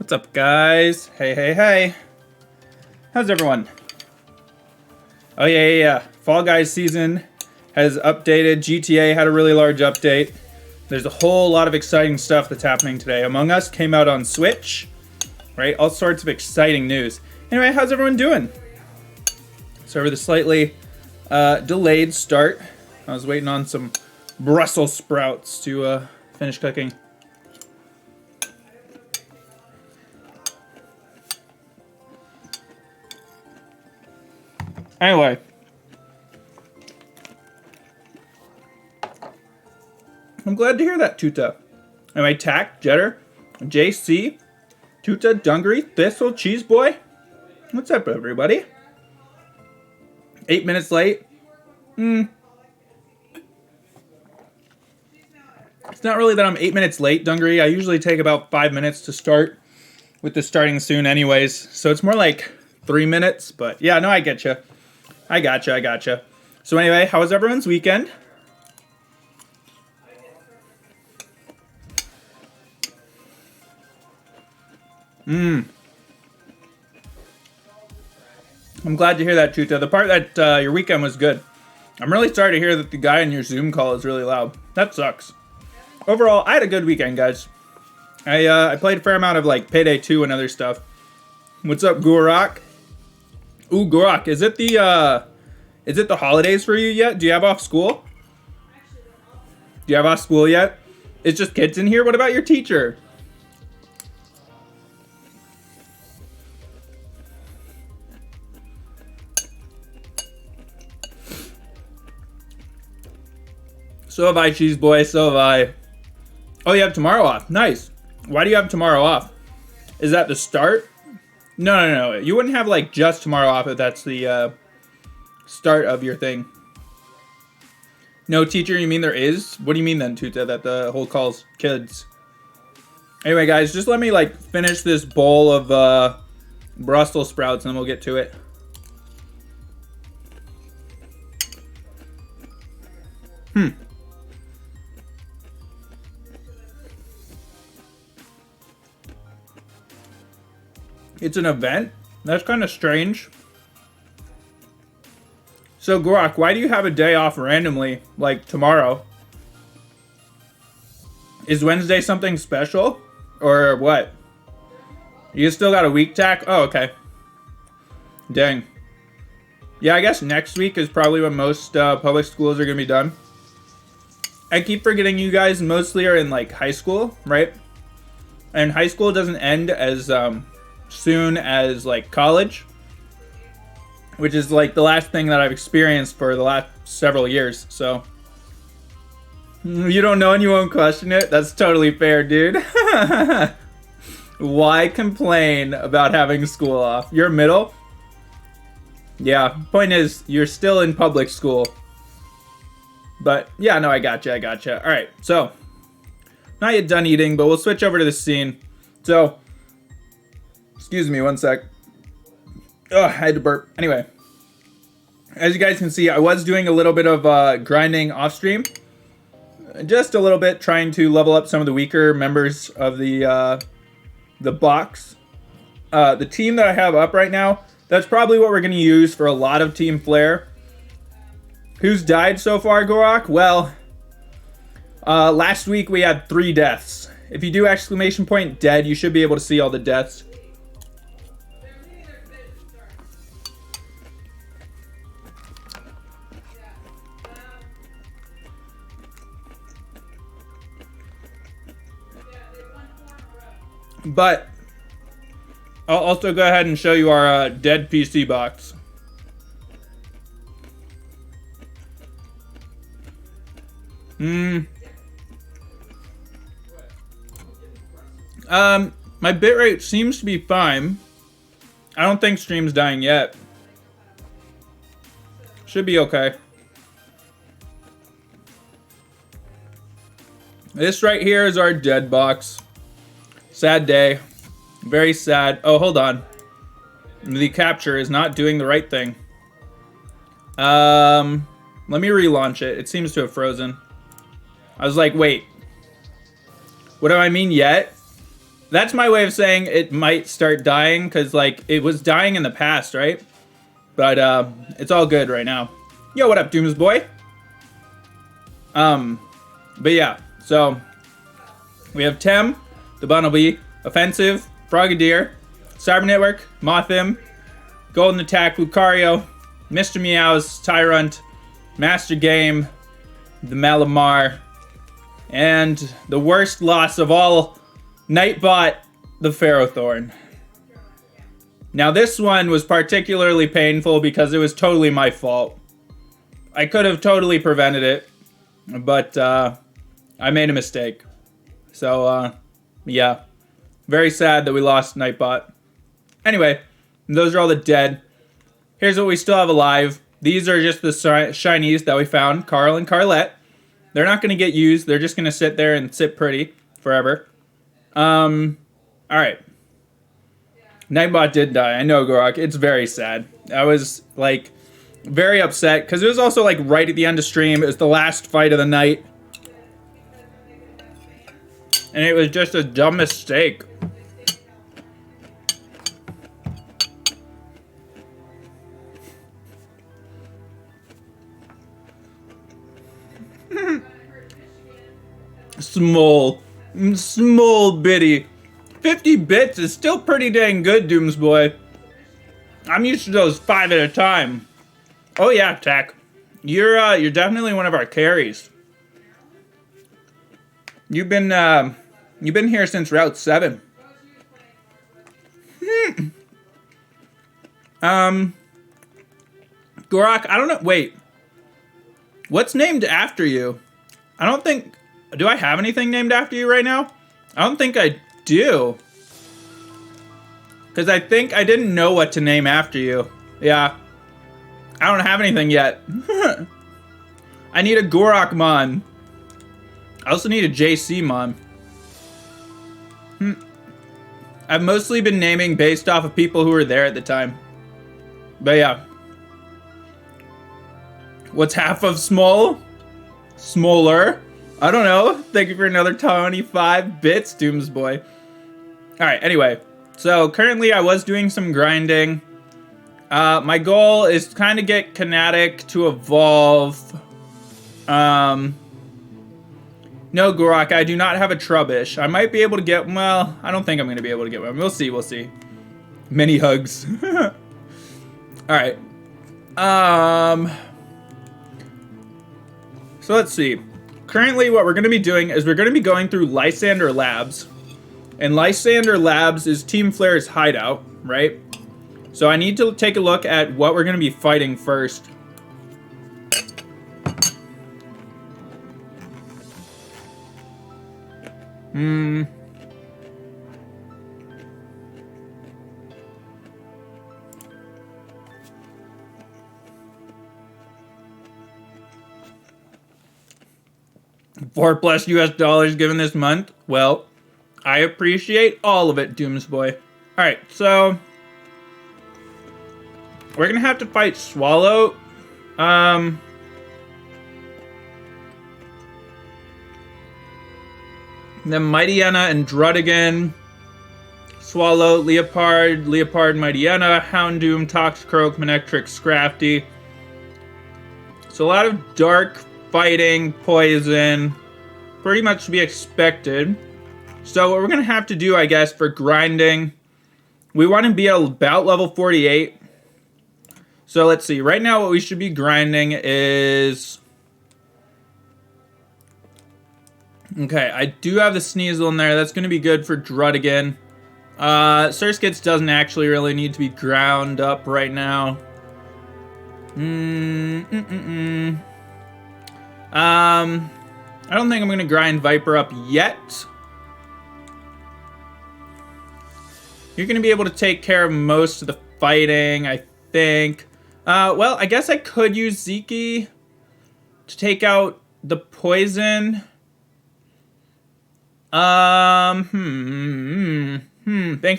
What's up, guys? Hey. How's everyone? Oh, yeah. Fall Guys season has updated. GTA had a really large update. There's a whole lot of exciting stuff that's happening today. Among Us came out on Switch, right? All sorts of exciting news. Anyway, how's everyone doing? Sorry for the slightly delayed start. I was waiting on some Brussels sprouts to finish cooking. Anyway, I'm glad to hear that, Tuta. Anyway, Tack, Jetter, JC, Tuta, Dungaree, Thistle, Cheese Boy. What's up, everybody? 8 minutes late. It's not really that I'm 8 minutes late, Dungaree. I usually take about 5 minutes to start with the starting soon anyways. So it's more like 3 minutes, but yeah, no, I get you. I gotcha. So anyway, how was everyone's weekend? I'm glad to hear that, Tuta. The part that your weekend was good. I'm really sorry to hear that the guy in your Zoom call is really loud. That sucks. Overall, I had a good weekend, guys. I played a fair amount of like Payday 2 and other stuff. What's up, Gorak? Ooh, Gorak, is it the holidays for you yet? Do you have off school? Do you have off school yet? It's just kids in here? What about your teacher? So have I, Cheese Boy, so have I. Oh, you have tomorrow off. Nice. Why do you have tomorrow off? Is that the start? No. You wouldn't have like just tomorrow off if that's the start of your thing. No, teacher, you mean there is? What do you mean then, Tuta, that the whole call's kids? Anyway, guys, just let me like finish this bowl of Brussels sprouts and then we'll get to it. It's an event? That's kind of strange. So, Gorak, why do you have a day off randomly, like tomorrow? Is Wednesday something special? Or what? You still got a week tack? Oh, okay. Dang. Yeah, I guess next week is probably when most public schools are going to be done. I keep forgetting you guys mostly are in like high school, right? And high school doesn't end as soon as like college, which is like the last thing that I've experienced for the last several years. So you don't know and you won't question it. That's totally fair, dude. Why complain about having school off? You're middle? Yeah, point is you're still in public school. But yeah, no, I gotcha. All right, so not yet done eating, but we'll switch over to the scene. So excuse me one sec. Oh, I had to burp. Anyway, as you guys can see, I was doing a little bit of grinding off stream. Just a little bit, trying to level up some of the weaker members of the box. The team that I have up right now, that's probably what we're going to use for a lot of Team Flare. Who's died so far, Gorak? Well, last week we had 3 deaths. If you do exclamation point dead, you should be able to see all the deaths. But I'll also go ahead and show you our dead PC box. My bitrate seems to be fine. I don't think stream's dying yet. Should be okay. This right here is our dead box. Sad day. Very sad. Oh, hold on. The capture is not doing the right thing. Let me relaunch it. It seems to have frozen. I was like, wait. What do I mean yet? That's my way of saying it might start dying, because, like, it was dying in the past, right? But, it's all good right now. Yo, what up, Dooms boy? But yeah, so we have Tem, the Bumblebee, Offensive, Frogadier, Cyber Network, Mothim, Golden Attack, Lucario, Mr. Meows, Tyrant, Master Game, the Malamar, and the worst loss of all, Nightbot, the Ferrothorn. Now this one was particularly painful because it was totally my fault. I could have totally prevented it, but I made a mistake. So yeah, very sad that we lost Nightbot. Anyway, those are all the dead. Here's what we still have alive. These are just the shinies that we found, Carl and Carlette. They're not going to get used. They're just going to sit there and sit pretty forever. Alright. Nightbot did die. I know, Gorok. It's very sad. I was, like, very upset, because it was also, like, right at the end of stream. It was the last fight of the night. And it was just a dumb mistake. Small bitty. 50 bits is still pretty dang good, Doomsboy. I'm used to those 5 at a time. Oh yeah, Tech. You're definitely one of our carries. You've been here since Route 7. Gorok, I don't know. Wait. What's named after you? I don't think. Do I have anything named after you right now? I don't think I do. Because I think I didn't know what to name after you. Yeah. I don't have anything yet. I need a Gorokmon. I also need a JCmon. I've mostly been naming based off of people who were there at the time. But yeah. What's half of small? Smaller. I don't know. Thank you for another 25 bits, Doomsboy. Alright, anyway. So, currently I was doing some grinding. My goal is to kind of get Kinetic to evolve. No, Gorok, I do not have a Trubbish. I might be able to get, well, I don't think I'm going to be able to get one. We'll see, we'll see. Mini hugs. Alright. So let's see. Currently what we're going to be doing is we're going to be going through Lysander Labs. And Lysander Labs is Team Flare's hideout, right? So I need to take a look at what we're going to be fighting first. $4+ US given this month. Well, I appreciate all of it, Doomsboy. Alright, so we're gonna have to fight Swallow. Then Mightyena and Druddigan. Swallow, Leopard, Mightyena, Houndoom, Toxicroak, Manectrix, Scrafty. So a lot of dark fighting, poison. Pretty much to be expected. So what we're going to have to do, I guess, for grinding, we want to be at about level 48. So let's see. Right now what we should be grinding is... Okay, I do have the Sneasel in there. That's going to be good for Druddigan. Surskits doesn't actually really need to be ground up right now. I don't think I'm going to grind Viper up yet. You're going to be able to take care of most of the fighting, I think. Well, I guess I could use Zeke to take out the poison. Thanks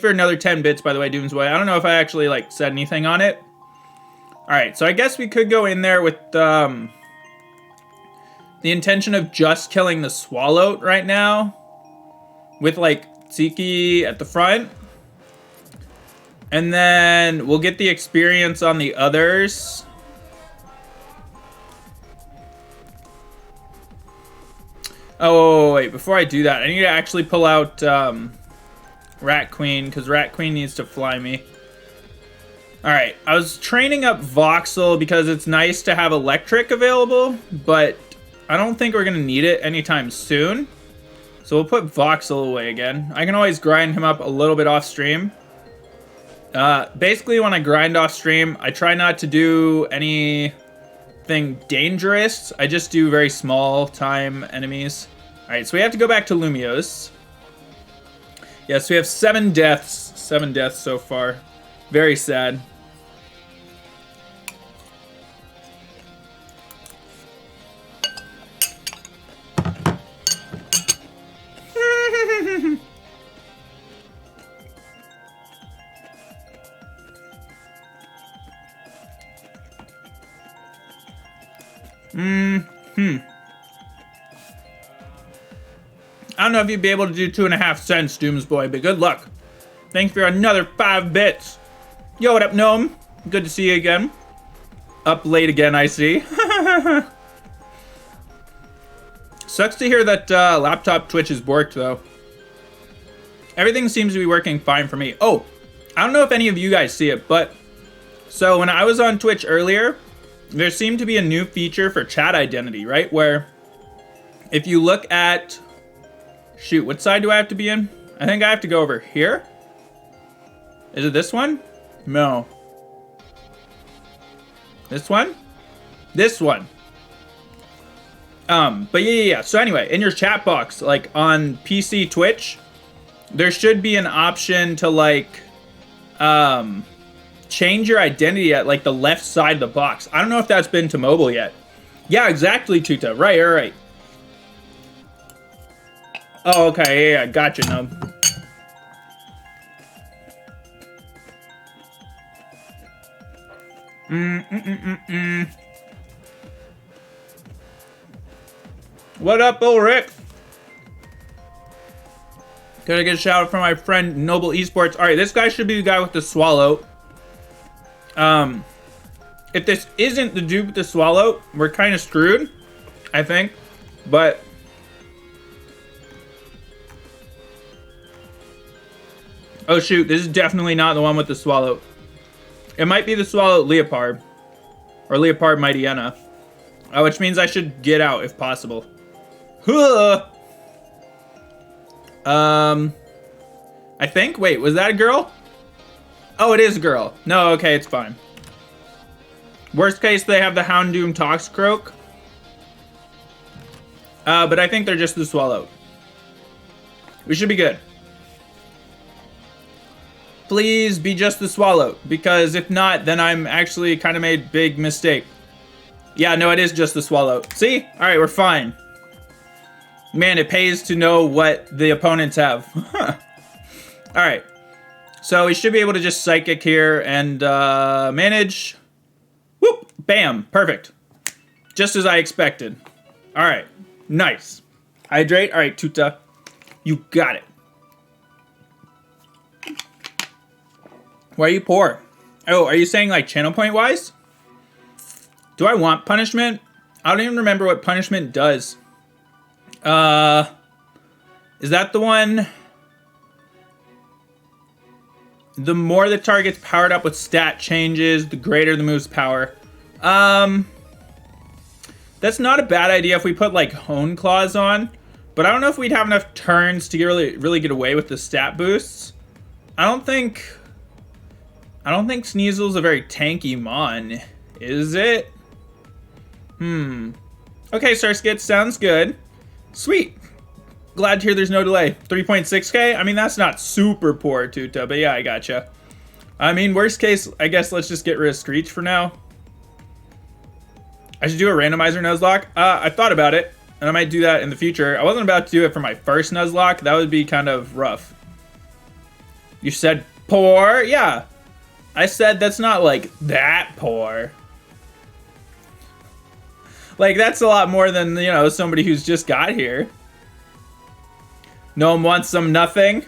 for another 10 bits, by the way, Doomsboy. I don't know if I actually, like, said anything on it. Alright, so I guess we could go in there with, the intention of just killing the Swallow right now. With, like, Tsiki at the front. And then we'll get the experience on the others. Oh, wait. Before I do that, I need to actually pull out Rat Queen, because Rat Queen needs to fly me. Alright, I was training up Voxel because it's nice to have Electric available, but I don't think we're going to need it anytime soon. So we'll put Voxel away again. I can always grind him up a little bit off stream. Basically, when I grind off stream, I try not to do anything dangerous. I just do very small time enemies. Alright, so we have to go back to Lumios. Yes, we have 7 deaths. 7 deaths so far. Very sad. I don't know if you'd be able to do 2.5 cents, Doomsboy, but good luck. Thanks for another 5 bits. Yo, what up, Gnome? Good to see you again. Up late again, I see. Sucks to hear that laptop Twitch is borked, though. Everything seems to be working fine for me. Oh, I don't know if any of you guys see it, but... So, when I was on Twitch earlier, there seemed to be a new feature for chat identity, right? Where if you look at... Shoot, what side do I have to be in? I think I have to go over here. Is it this one? No. This one? This one. But yeah. So anyway, in your chat box, like on PC Twitch, there should be an option to like, change your identity at like the left side of the box. I don't know if that's been to mobile yet. Yeah, exactly, Tuta. Right. Oh, okay, yeah, gotcha, no. What up, Ulrich? Gotta get a shout out from my friend Noble Esports. Alright, this guy should be the guy with the swallow. If this isn't the dude with the swallow, we're kind of screwed, I think. But... Oh shoot, this is definitely not the one with the swallow. It might be the swallow Leopard. Or Leopard Mightyena. Which means I should get out if possible. Huh! I think? Wait, was that a girl? Oh, it is a girl. No, okay, it's fine. Worst case, they have the Houndoom Toxicroak. But I think they're just the swallow. We should be good. Please be just the swallow, because if not, then I'm actually kind of made big mistake. Yeah, no, it is just the swallow. See? Alright, we're fine. Man, it pays to know what the opponents have. Alright. So we should be able to just psychic here and manage. Whoop! Bam! Perfect. Just as I expected. Alright. Nice. Hydrate. Alright, Tuta. You got it. Why are you poor? Oh, are you saying like channel point wise? Do I want punishment? I don't even remember what punishment does. Is that the one? The more the target's powered up with stat changes, the greater the move's power. That's not a bad idea if we put like Hone Claws on, but I don't know if we'd have enough turns to really get away with the stat boosts. I don't think Sneasel's a very tanky mon, is it? Okay, Surskit, sounds good. Sweet. Glad to hear there's no delay. 3.6k? I mean, that's not super poor, Tuta, but yeah, I gotcha. I mean, worst case, I guess let's just get rid of Screech for now. I should do a randomizer Nuzlocke. I thought about it, and I might do that in the future. I wasn't about to do it for my first Nuzlocke. That would be kind of rough. You said poor? Yeah. I said that's not, like, that poor. Like, that's a lot more than, you know, somebody who's just got here. No one wants some nothing.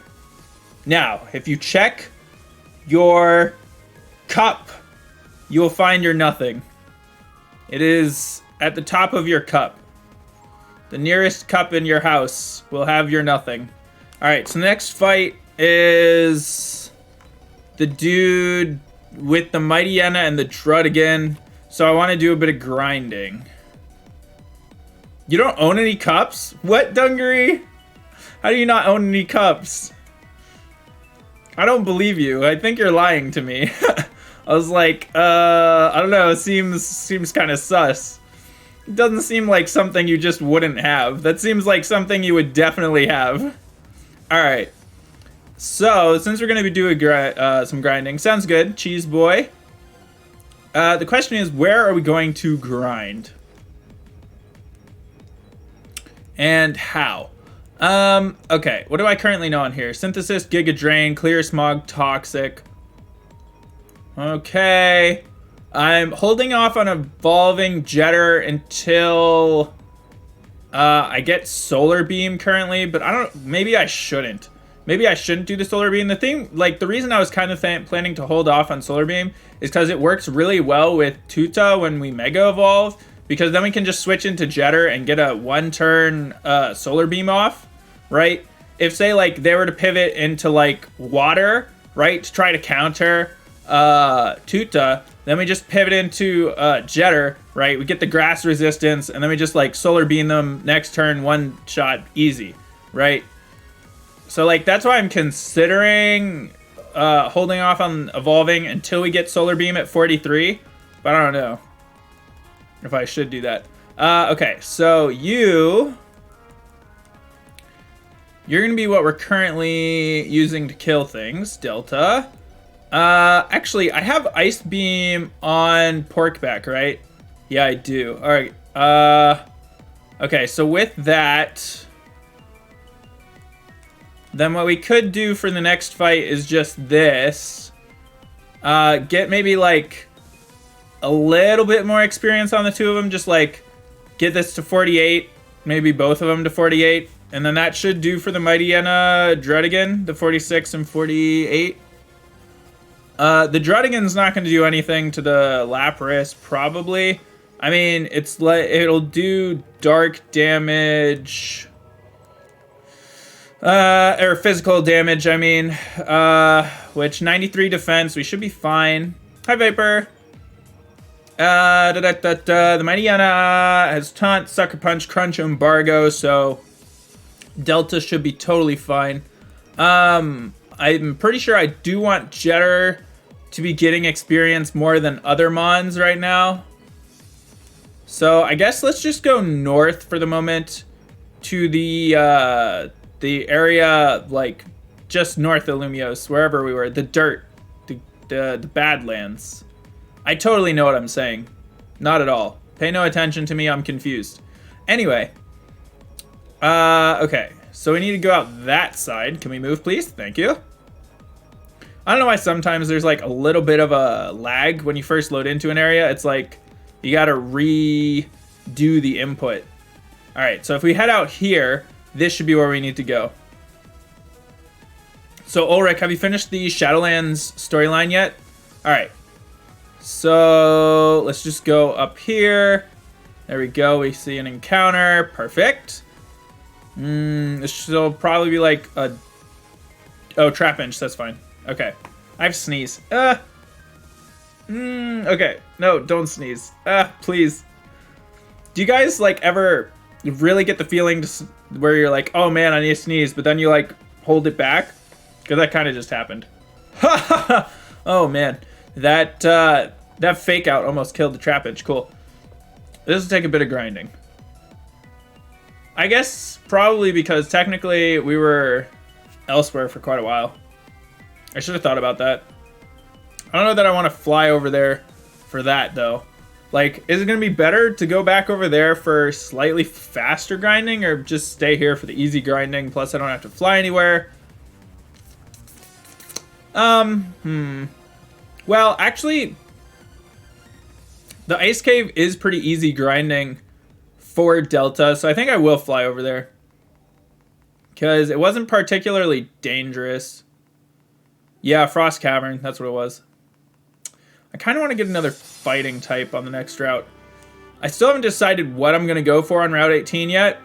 Now, if you check your cup, you will find your nothing. It is at the top of your cup. The nearest cup in your house will have your nothing. Alright, so the next fight is the dude with the Mighty Hyena and the Druddigan. So I want to do a bit of grinding. You don't own any cups? What, Dungaree? How do you not own any cups? I don't believe you. I think you're lying to me. I was like, I don't know. It seems kind of sus. It doesn't seem like something you just wouldn't have. That seems like something you would definitely have. All right. So since we're gonna be doing some grinding, sounds good, Cheese Boy. The question is, where are we going to grind? And how? Okay, what do I currently know on here? Synthesis, Giga Drain, Clear Smog, Toxic. Okay. I'm holding off on evolving Jetter until I get Solar Beam currently, but I don't, maybe I shouldn't. Maybe I shouldn't do the Solar Beam. The thing, like, the reason I was kind of planning to hold off on Solar Beam is because it works really well with Tuta when we Mega Evolve, because then we can just switch into Jetter and get a one-turn Solar Beam off, right? If, say, like, they were to pivot into, like, Water, right, to try to counter Tuta, then we just pivot into Jetter, right? We get the Grass Resistance, and then we just, like, Solar Beam them next turn, one shot, easy, right? So, like, that's why I'm considering holding off on evolving until we get Solar Beam at 43, but I don't know if I should do that. Okay, so you're gonna be what we're currently using to kill things, Delta. Actually, I have Ice Beam on Porkback, right? Yeah, I do. All right. Okay, so with that, then what we could do for the next fight is just this. Get maybe like a little bit more experience on the two of them. Just like get this to 48, maybe both of them to 48. And then that should do for the Mighty Hyena Druddigan, the 46 and 48. The Druddigan's not going to do anything to the Lapras, probably. I mean, it's like it'll do dark damage, or physical damage. I mean, which 93 defense, we should be fine. Hi, Viper. The Mighty Hyena has Taunt, Sucker Punch, Crunch, Embargo, so Delta should be totally fine. I'm pretty sure I do want Jetter to be getting experience more than other Mons right now. So I guess let's just go north for the moment to the area, like, just north of Lumiose, wherever we were. The dirt. The Badlands. I totally know what I'm saying. Not at all. Pay no attention to me, I'm confused. Anyway. Okay. So we need to go out that side. Can we move, please? Thank you. I don't know why sometimes there's like a little bit of a lag when you first load into an area. It's like you gotta redo the input. All right, so if we head out here, this should be where we need to go. So Ulrich, have you finished the Shadowlands storyline yet? All right, so let's just go up here. There we go, we see an encounter, perfect. This will probably be like a, oh, Trap Inch, that's fine. Okay, I have Sneeze. Okay, no, don't sneeze. Please. Do you guys like ever really get the feeling where you're like, oh man, I need to sneeze, but then you like hold it back? Because that kind of just happened. Oh man, that fake out almost killed the Trap Inch. Cool. This will take a bit of grinding. I guess probably because technically we were elsewhere for quite a while. I should have thought about that. I don't know that I want to fly over there for that, though. Like, is it going to be better to go back over there for slightly faster grinding, or just stay here for the easy grinding, plus I don't have to fly anywhere? Well, actually, the Ice Cave is pretty easy grinding for Delta, so I think I will fly over there. Because it wasn't particularly dangerous. Yeah, Frost Cavern. That's what it was. I kind of want to get another fighting type on the next route. I still haven't decided what I'm going to go for on Route 18 yet,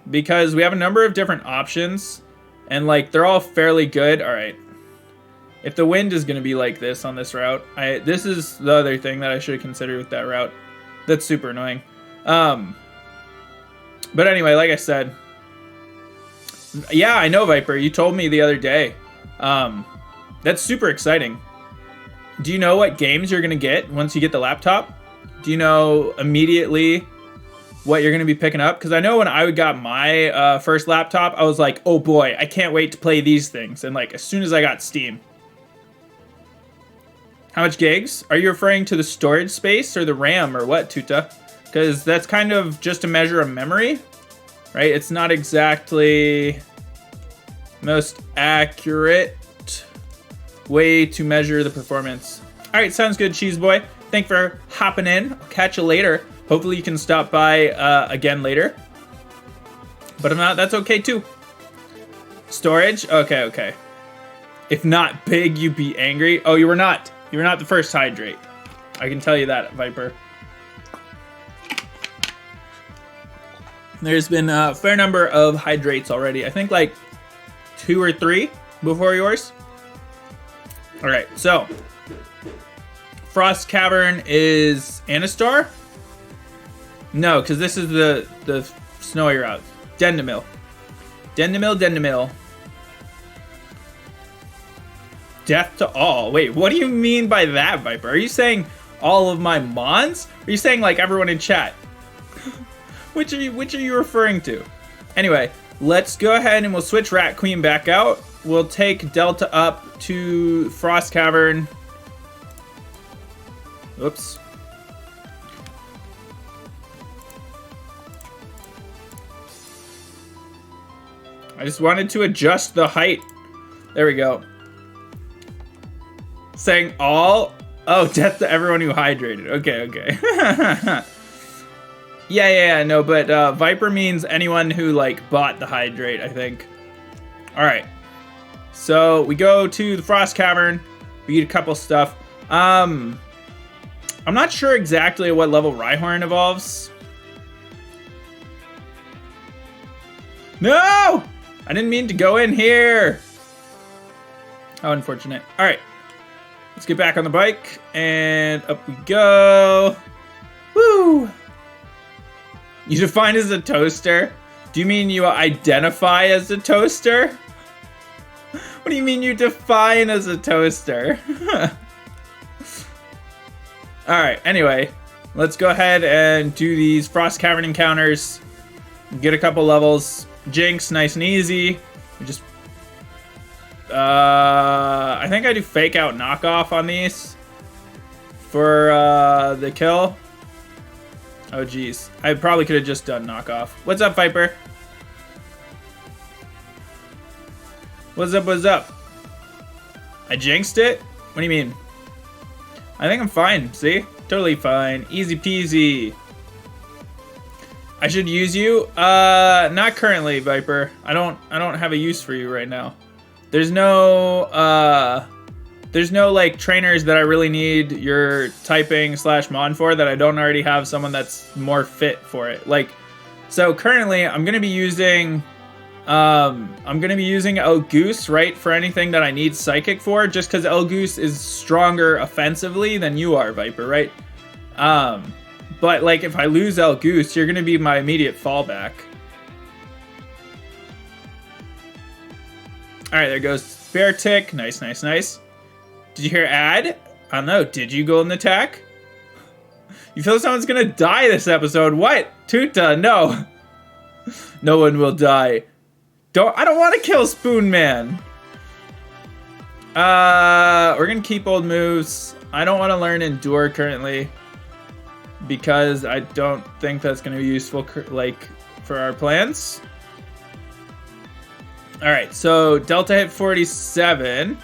because we have a number of different options, and like they're all fairly good. All right. If the wind is going to be like this on this route, this is the other thing that I should consider with that route. That's super annoying. But anyway, like I said, yeah, I know, Viper. You told me the other day. That's super exciting. Do you know what games you're going to get once you get the laptop? Do you know immediately what you're going to be picking up? Because I know when I got my first laptop, I was like, oh boy, I can't wait to play these things. And like as soon as I got Steam. How much gigs? Are you referring to the storage space or the RAM or what, Tuta? Because that's kind of just a measure of memory, right? It's not exactly most accurate way to measure the performance. All right, sounds good, Cheese Boy. Thanks for hopping in. I'll catch you later. Hopefully you can stop by again later. But if not, that's okay too. Storage? Okay. If not big, you'd be angry. Oh, you were not. You were not the first hydrate. I can tell you that, Viper. There's been a fair number of hydrates already. I think like 2 or 3 before yours. All right, so Frost Cavern is Anastar? No, because this is the snowy route. Dendemil. Death to all. Wait, what do you mean by that, Viper? Are you saying all of my mons? Are you saying like everyone in chat? Which are you referring to? Anyway, let's go ahead and we'll switch Rat Queen back out. We'll take Delta up to Frost Cavern. Oops. I just wanted to adjust the height. There we go. Saying all? Oh, death to everyone who hydrated. Okay. yeah, no, but Viper means anyone who, like, bought the hydrate, I think. Alright. So, we go to the Frost Cavern. We eat a couple stuff. I'm not sure exactly at what level Rhyhorn evolves. No! I didn't mean to go in here! How unfortunate. Alright. Let's get back on the bike, and up we go. Woo! You define as a toaster? Do you mean you identify as a toaster? What do you mean you define as a toaster? Alright, anyway. Let's go ahead and do these Frost Cavern encounters. Get a couple levels. Jinx, nice and easy. We just... I think I do fake out knockoff on these for the kill. Oh geez, I probably could have just done knockoff. What's up, Viper? What's up? I jinxed it? What do you mean? I think I'm fine. See, totally fine. Easy peasy. I should use you. Not currently, Viper. I don't have a use for you right now. There's no like trainers that I really need your typing / mon for that I don't already have someone that's more fit for it. Like, so currently I'm gonna be using Elgoose, right, for anything that I need psychic for, just because Elgoose is stronger offensively than you are, Viper, right? But like if I lose Elgoose, you're gonna be my immediate fallback. Alright, there goes Bear Tick. Nice. Did you hear ad? I don't know. Did you golden attack? You feel someone's gonna die this episode. What? Tuta, no. No one will die. I don't want to kill Spoon Man. We're gonna keep old moves. I don't want to learn Endure currently, because I don't think that's gonna be useful like for our plans. Alright, so Delta hit 47.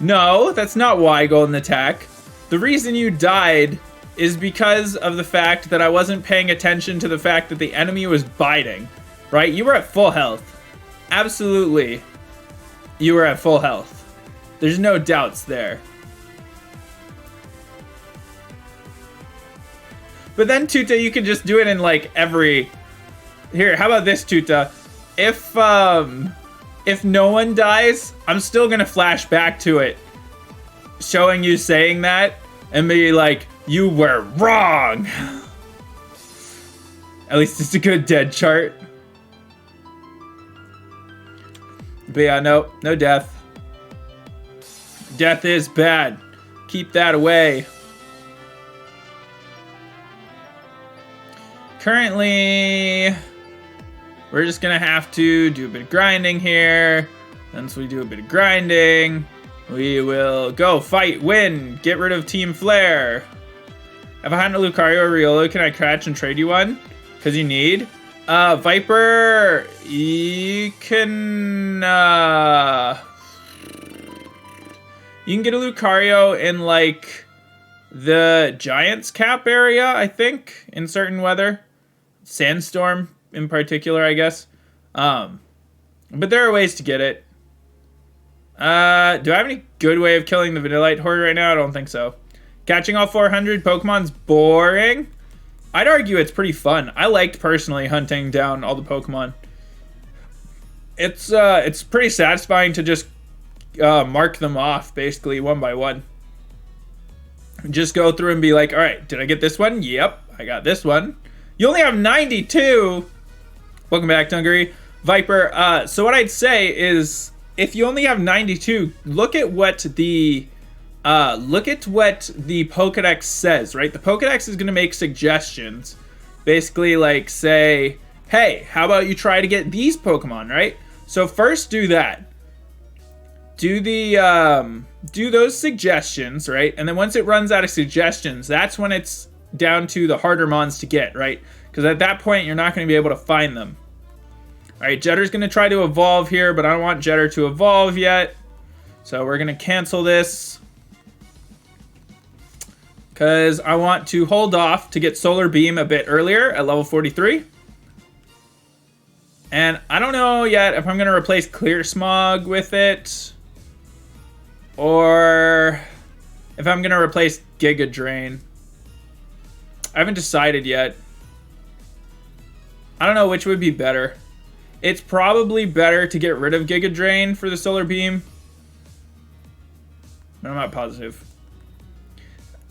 No, that's not why golden attack. The reason you died is because of the fact that I wasn't paying attention to the fact that the enemy was biting. Right? You were at full health. Absolutely. you were at full health. There's no doubts there. But then, Tuta, you can just do it in like every... Here, how about this, Tuta? If no one dies, I'm still gonna flash back to it, showing you saying that, and be like, you were wrong! At least it's a good dead chart. But yeah, no death. Death is bad. Keep that away. Currently, we're just gonna have to do a bit of grinding here. Once we do a bit of grinding, we will go fight, win, get rid of Team Flare. If I had a Lucario or Riolo, can I catch and trade you one? Because you need. Viper, you can get a Lucario in like the Giants Cap area, I think, in certain weather. Sandstorm in particular, I guess. But there are ways to get it. Do I have any good way of killing the Vanillite Horde right now? I don't think so. Catching all 400 Pokemon's boring. I'd argue it's pretty fun. I liked personally hunting down all the Pokemon. It's pretty satisfying to just mark them off basically one by one. Just go through and be like, all right, did I get this one? Yep, I got this one. You only have 92. Welcome back, Dungaree. Viper, so what I'd say is, if you only have 92, look at what the Pokedex says, right? The Pokedex is going to make suggestions. Basically, like, say, hey, how about you try to get these Pokemon, right? So first do that. Do those suggestions, right? And then once it runs out of suggestions, that's when it's down to the harder mons to get, right? Because at that point, you're not going to be able to find them. All right, Jetter's going to try to evolve here, but I don't want Jetter to evolve yet. So we're going to cancel this. Because I want to hold off to get Solar Beam a bit earlier at level 43. And I don't know yet if I'm going to replace Clear Smog with it, or if I'm going to replace Giga Drain. I haven't decided yet. I don't know which would be better. It's probably better to get rid of Giga Drain for the Solar Beam, but I'm not positive.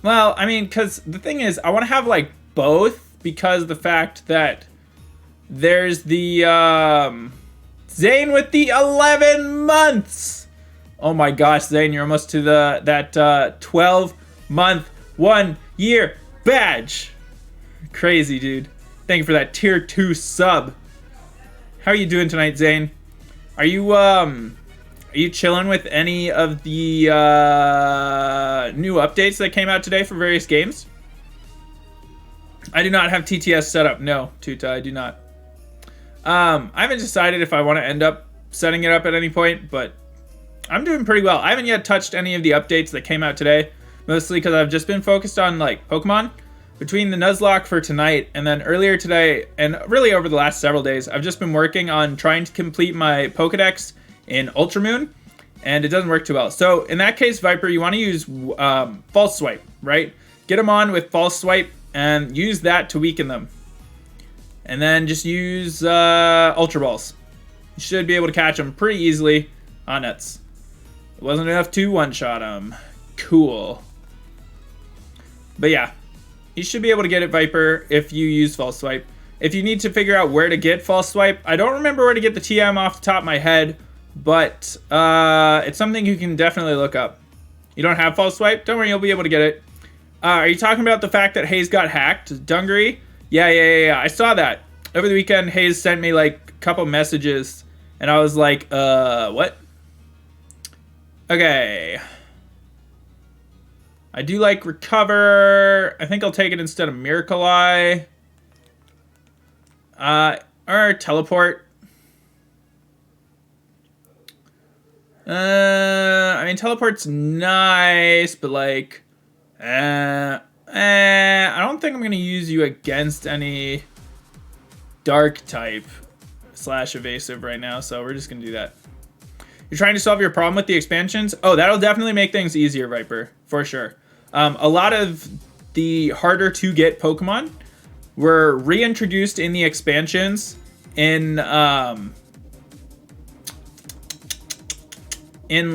Well, I mean, because the thing is, I want to have, like, both, because the fact that there's the, Zane with the 11 months! Oh my gosh, Zane, you're almost to that 12-month, 1-year badge! Crazy, dude. Thank you for that tier 2 sub. How are you doing tonight, Zane? Are you chilling with any of the new updates that came out today for various games? I do not have TTS set up. No, Tuta, I do not. I haven't decided if I want to end up setting it up at any point, but I'm doing pretty well. I haven't yet touched any of the updates that came out today, mostly because I've just been focused on, like, Pokemon. Between the Nuzlocke for tonight and then earlier today, and really over the last several days, I've just been working on trying to complete my Pokedex in Ultramoon, and it doesn't work too well. So in that case, Viper, you want to use False Swipe, right? Get them on with False Swipe and use that to weaken them. And then just use Ultra Balls. You should be able to catch them pretty easily on nuts. It wasn't enough to one-shot them. Cool. But yeah, you should be able to get it, Viper, if you use False Swipe. If you need to figure out where to get False Swipe, I don't remember where to get the TM off the top of my head, but it's something you can definitely look up. You don't have False Swipe? Don't worry, you'll be able to get it. Are you talking about the fact that Hayes got hacked? Dungaree? Yeah. I saw that. Over the weekend, Hayes sent me, like, a couple messages, and I was like, what? Okay. I do like Recover. I think I'll take it instead of Miracle Eye. Or Teleport. I mean, Teleport's nice, but, like, I don't think I'm going to use you against any Dark type / evasive right now, so we're just going to do that. You're trying to solve your problem with the expansions? Oh, that'll definitely make things easier, Viper, for sure. A lot of the harder to get Pokemon were reintroduced in the expansions in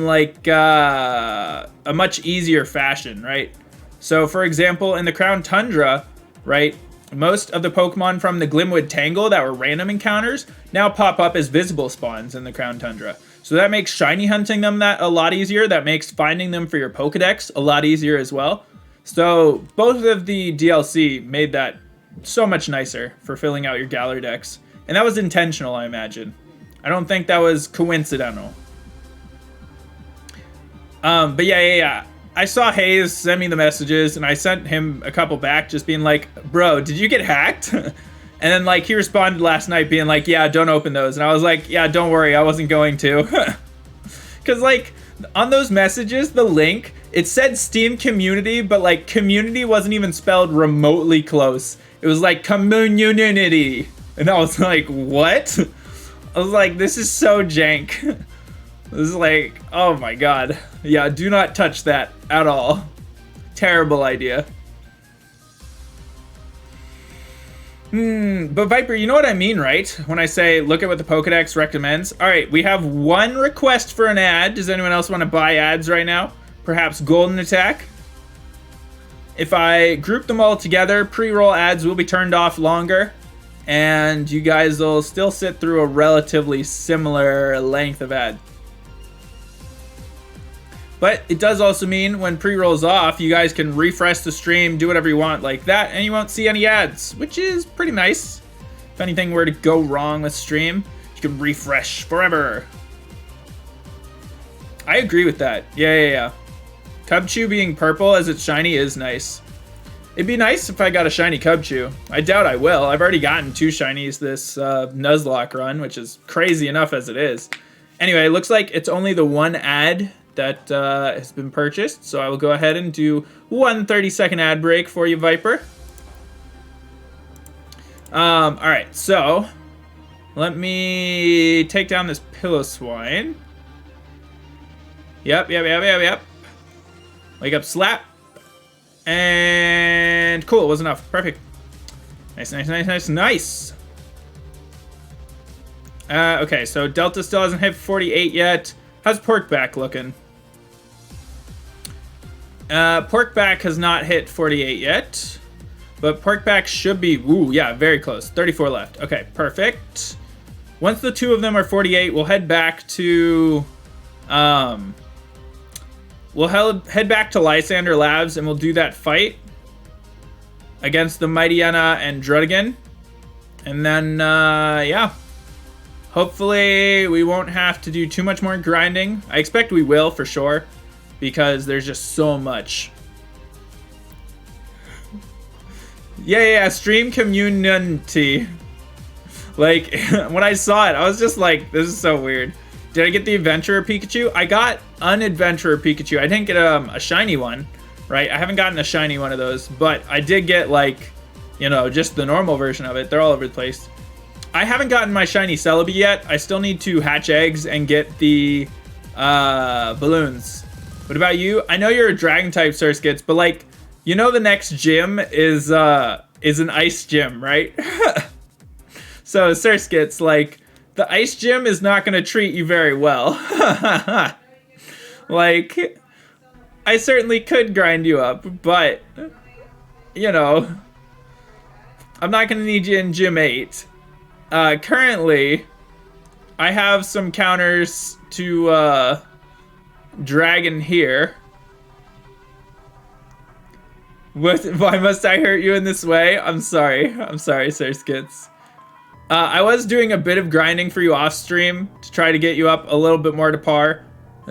like a much easier fashion, right? So for example, in the Crown Tundra, right, most of the Pokemon from the Glimwood Tangle that were random encounters now pop up as visible spawns in the Crown Tundra. So that makes shiny hunting them that a lot easier. That makes finding them for your Pokedex a lot easier as well. So both of the DLC made that so much nicer for filling out your Galar decks. And that was intentional, I imagine. I don't think that was coincidental. But yeah. I saw Hayes send me the messages, and I sent him a couple back just being like, bro, did you get hacked? And then, like, he responded last night being like, yeah, don't open those. And I was like, yeah, don't worry, I wasn't going to. Because, like, on those messages, the link, it said Steam Community, but, like, community wasn't even spelled remotely close. It was like, community. And I was like, what? I was like, this is so jank. This is like, oh my god. Yeah, do not touch that at all. Terrible idea. But Viper, you know what I mean, right? When I say, look at what the Pokedex recommends. Alright, we have one request for an ad. Does anyone else want to buy ads right now? Perhaps Golden Attack? If I group them all together, pre-roll ads will be turned off longer. And you guys will still sit through a relatively similar length of ad. But it does also mean when pre-rolls off, you guys can refresh the stream, do whatever you want like that, and you won't see any ads, which is pretty nice. If anything were to go wrong with stream, you can refresh forever. I agree with that. Yeah. Cubchoo being purple as it's shiny is nice. It'd be nice if I got a shiny Cubchoo. I doubt I will. I've already gotten 2 shinies this Nuzlocke run, which is crazy enough as it is. Anyway, it looks like it's only the one ad that has been purchased, so I will go ahead and do one 30-second ad break for you, Viper. Alright, so let me take down this Piloswine. Yep. Wake up, slap. And cool, it was enough. Perfect. Nice. Okay, so Delta still hasn't hit 48 yet. How's Porkback looking? Porkback has not hit 48 yet, but Porkback should be, ooh, yeah, very close. 34 left. Okay, perfect. Once the 2 of them are 48, we'll head back to, head back to Lysander Labs, and we'll do that fight against the Mightyena and Druddigan. And then, yeah. Hopefully, we won't have to do too much more grinding. I expect we will, for sure, because there's just so much. Yeah, stream community. Like, when I saw it, I was just like, this is so weird. Did I get the Adventurer Pikachu? I got an Adventurer Pikachu. I didn't get a shiny one, right? I haven't gotten a shiny one of those, but I did get, like, you know, just the normal version of it. They're all over the place. I haven't gotten my shiny Celebi yet. I still need to hatch eggs and get the balloons. What about you? I know you're a dragon type, Surskits, but like, you know the next gym is an ice gym, right? So Surskits, like, the ice gym is not gonna treat you very well. Like, I certainly could grind you up, but you know, I'm not gonna need you in gym 8. Currently, I have some counters to Dragon here. Why must I hurt you in this way? I'm sorry, Surskits. I was doing a bit of grinding for you off stream to try to get you up a little bit more to par,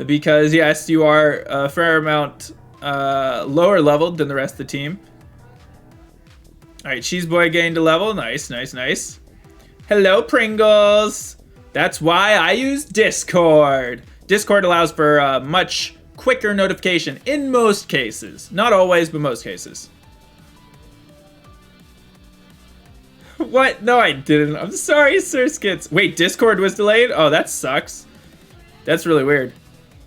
because yes, you are a fair amount lower leveled than the rest of the team. Alright, Cheese Boy gained a level. Nice. Hello, Pringles. That's why I use Discord. Discord allows for a much quicker notification in most cases. Not always, but most cases. What? No, I didn't. I'm sorry, Surskits. Wait, Discord was delayed? Oh, that sucks. That's really weird.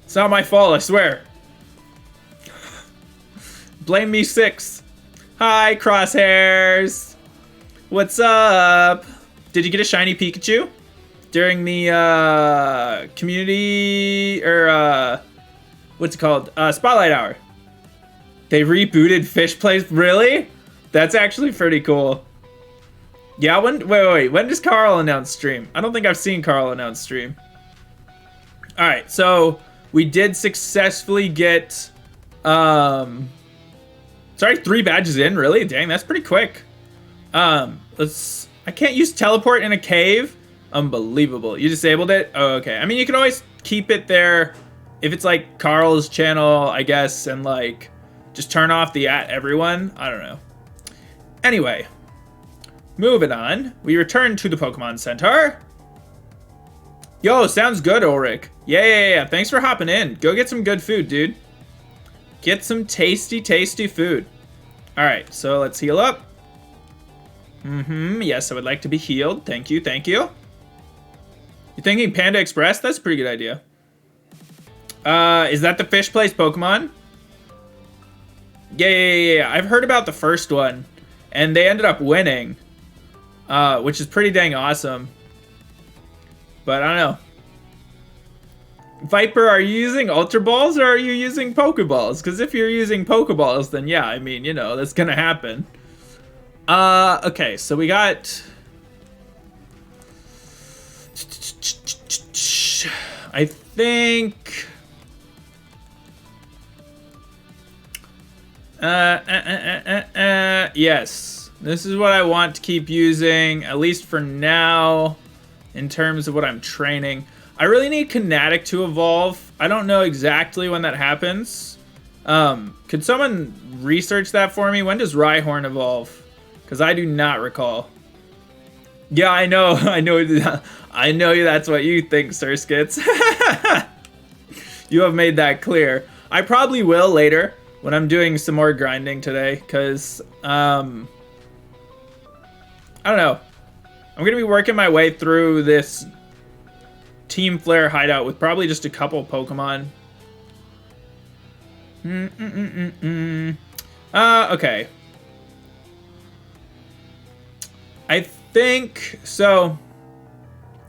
It's not my fault, I swear. Blame me 6. Hi, Crosshairs. What's up? Did you get a shiny Pikachu during the community or what's it called? Spotlight Hour. They rebooted Fish Place. Really? That's actually pretty cool. Yeah, wait. When does Carl announce stream? I don't think I've seen Carl announce stream. Alright, so we did successfully get 3 badges in, really? Dang, that's pretty quick. I can't use teleport in a cave. Unbelievable. You disabled it? Oh, okay. I mean, you can always keep it there if it's like Carl's channel, I guess, and like just turn off the @everyone. I don't know. Anyway, moving on. We return to the Pokemon Center. Yo, sounds good, Ulrich. Yeah. Thanks for hopping in. Go get some good food, dude. Get some tasty, tasty food. All right, so let's heal up. Yes, I would like to be healed. Thank you. You're thinking Panda Express? That's a pretty good idea. Is that the Fish Place Pokemon? Yeah. I've heard about the first one, and they ended up winning, which is pretty dang awesome. But I don't know. Viper, are you using Ultra Balls or are you using Pokeballs? Because if you're using Pokeballs, then yeah, I mean, you know, that's gonna happen. Okay, so we got... I think... Yes. This is what I want to keep using, at least for now, in terms of what I'm training. I really need Kinetic to evolve. I don't know exactly when that happens. Could someone research that for me? When does Rhyhorn evolve? Because I do not recall. Yeah, I know. I know that's what you think, Sir Skits. You have made that clear. I probably will later when I'm doing some more grinding today, because I don't know. I'm gonna be working my way through this Team Flare hideout with probably just a couple Pokemon. Okay. I think so.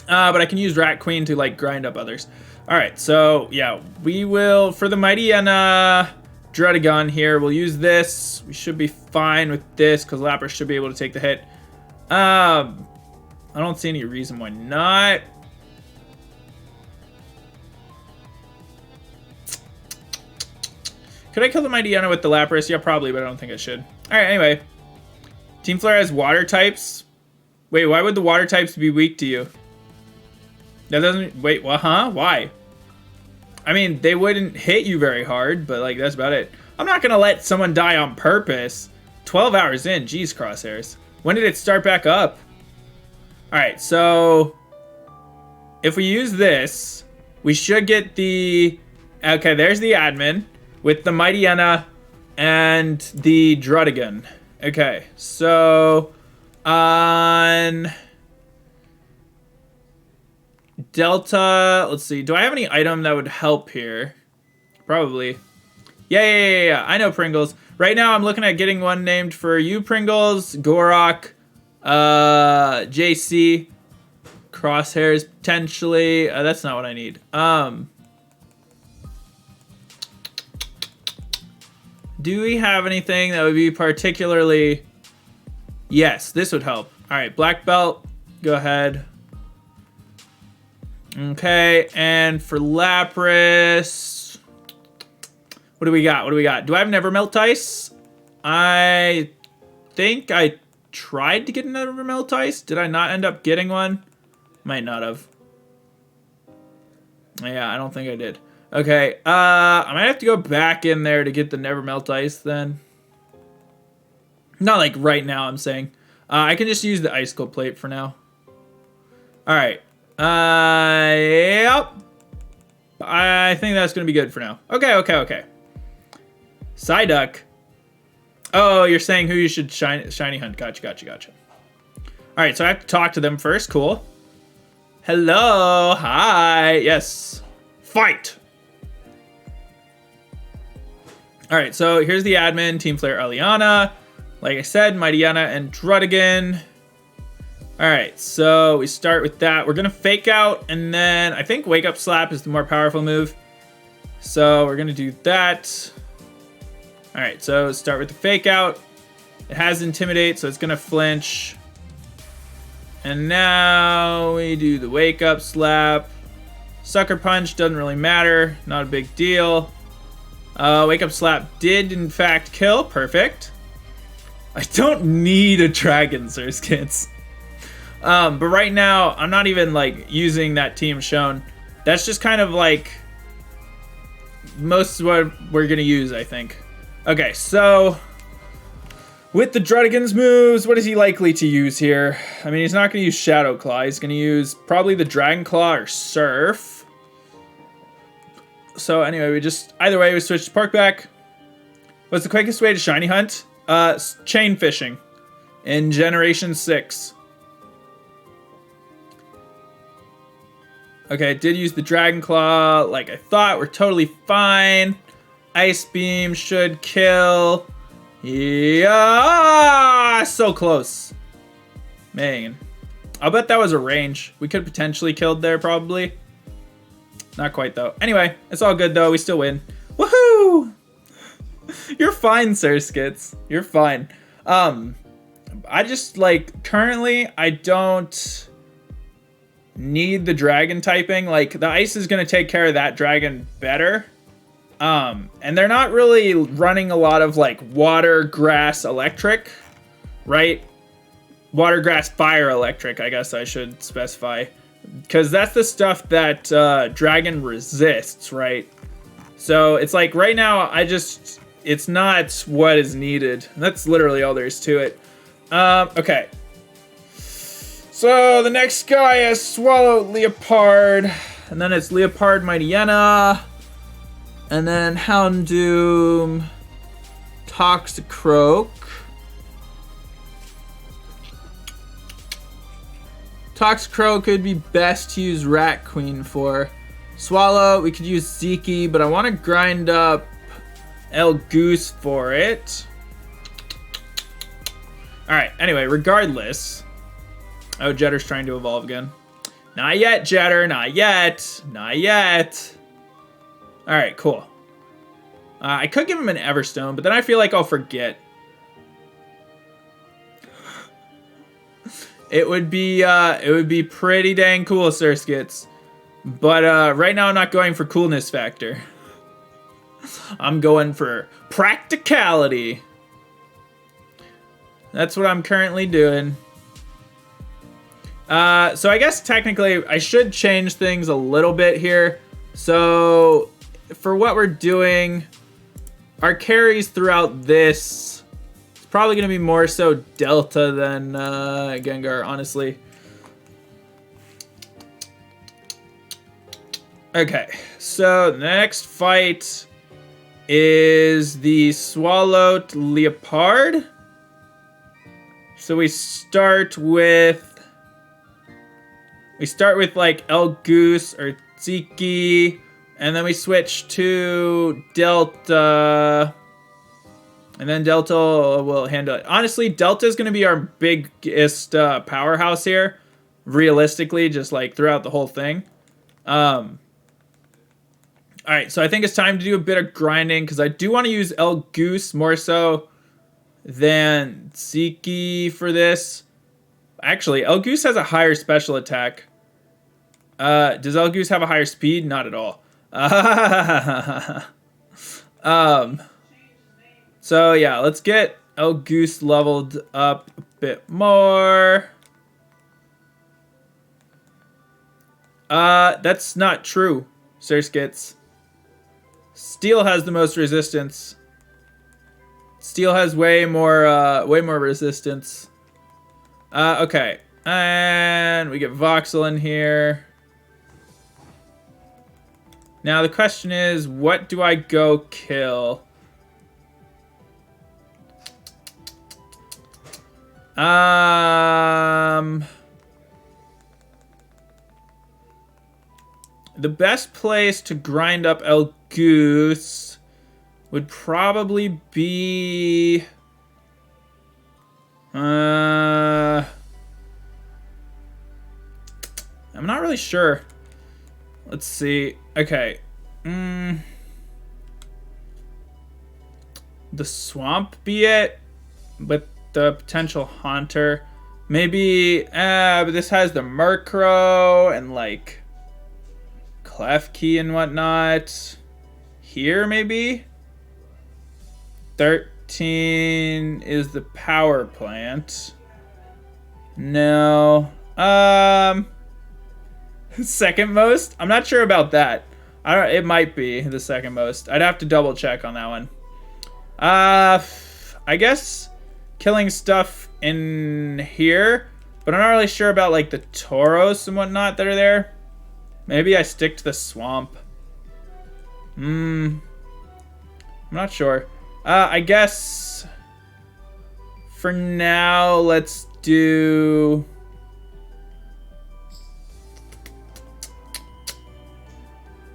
But I can use Rat Queen to like grind up others. All right, so yeah, we will for the Mightyena Druddigon here. We'll use this. We should be fine with this because Lapras should be able to take the hit. I don't see any reason why not. Could I kill the Mightyena with the Lapras? Yeah, probably, but I don't think I should. All right, anyway. Team Flare has water types. Wait, why would the water types be weak to you? That doesn't... Wait, what? Huh? Why? I mean, they wouldn't hit you very hard, but, like, that's about it. I'm not going to let someone die on purpose. 12 hours in. Jeez, Crosshairs. When did it start back up? All right, so... if we use this, we should get the... Okay, there's the admin with the Mightyena and the Druddigon. Okay, so... on... Delta, let's see. Do I have any item that would help here? Probably. Yeah. I know Pringles. Right now, I'm looking at getting one named for you, Pringles, Gorok, JC, Crosshairs, potentially. That's not what I need. Do we have anything that would be particularly... Yes, this would help. All right, Black Belt, go ahead. Okay, and for Lapras, what do we got? Do I have Nevermelt Ice? I think I tried to get a Nevermelt Ice. Did I not end up getting one? Might not have. Yeah, I don't think I did. Okay, I might have to go back in there to get the Nevermelt Ice then. Not like right now, I'm saying. I can just use the Icicle Plate for now. Alright. Yep. I think that's going to be good for now. Okay. Psyduck. Oh, you're saying who you should shiny hunt. Gotcha. Alright, so I have to talk to them first. Cool. Hello. Hi. Yes. fight. All right, so here's the admin, Team Flare Aliana. Like I said, Mightyana and Druddigan. All right, so we start with that. We're gonna fake out, and then I think Wake Up Slap is the more powerful move. So we're gonna do that. All right, so start with the fake out. It has Intimidate, so it's gonna flinch. And now we do the Wake Up Slap. Sucker Punch doesn't really matter, not a big deal. Wake Up Slap did in fact kill, perfect. I don't need a Dragon, Sirs Kids. But right now, I'm not even like using that team shown. That's just kind of like most of what we're gonna use, I think. Okay, so with the Druddigan's moves, what is he likely to use here? I mean, he's not gonna use Shadow Claw. He's gonna use probably the Dragon Claw or Surf. So anyway, either way, we switch to Pork Back. What's the quickest way to shiny hunt? Chain fishing in Generation 6. Okay, I did use the Dragon Claw like I thought. We're totally fine. Ice Beam should kill. Yeah, so close. Man, I'll bet that was a range. We could potentially killed there probably. Not quite though. Anyway, it's all good though. We still win. Woohoo! You're fine, Sir Skits. You're fine. I just like currently I don't need the dragon typing. Like the ice is gonna take care of that dragon better. And they're not really running a lot of like water, grass, electric, right? Water, grass, fire, electric, I guess I should specify. Because that's the stuff that dragon resists, right? So it's like right now, it's not what is needed. That's literally all there is to it. Okay. So the next guy has Swallow Leopard. And then it's Leopard Mightyena. And then Houndoom, Toxicroak. Toxicroak could be best to use Rat Queen for. Swallow, we could use Zeke, but I want to grind up El Goose for it. Alright, anyway, regardless. Oh, Jetter's trying to evolve again. Not yet, Jetter, not yet. Not yet. Alright, cool. I could give him an Everstone, but then I feel like I'll forget. It would be pretty dang cool, Sir Skits. But right now I'm not going for coolness factor. I'm going for practicality. That's what I'm currently doing. So I guess technically I should change things a little bit here. So for what we're doing, our carries throughout this, it's probably going to be more so Delta than Gengar, honestly. Okay, so the next fight is the Swallowed Leopard. So we start with like El Goose or Zeke, and then we switch to Delta, and then Delta will handle it. Honestly, Delta is going to be our biggest powerhouse here, realistically, just like throughout the whole thing. All right, so I think it's time to do a bit of grinding because I do want to use El Goose more so than Zeke for this. Actually, El Goose has a higher special attack. Does El Goose have a higher speed? Not at all. So yeah, let's get El Goose leveled up a bit more. That's not true, Sir Skits. Steel has the most resistance. Steel has way more resistance. Okay, and we get Voxel in here. Now the question is, what do I go kill? the best place to grind up El Goose would probably be... I'm not really sure. Let's see. Okay. The swamp be it? With the potential haunter. Maybe, but this has the Murkrow and like Klefki and whatnot. Here, maybe? 13 is the power plant. No. Second most? I'm not sure about that. It might be the second most. I'd have to double check on that one. I guess killing stuff in here, but I'm not really sure about like the Tauros and whatnot that are there. Maybe I stick to the swamp. I'm not sure. I guess for now, let's do...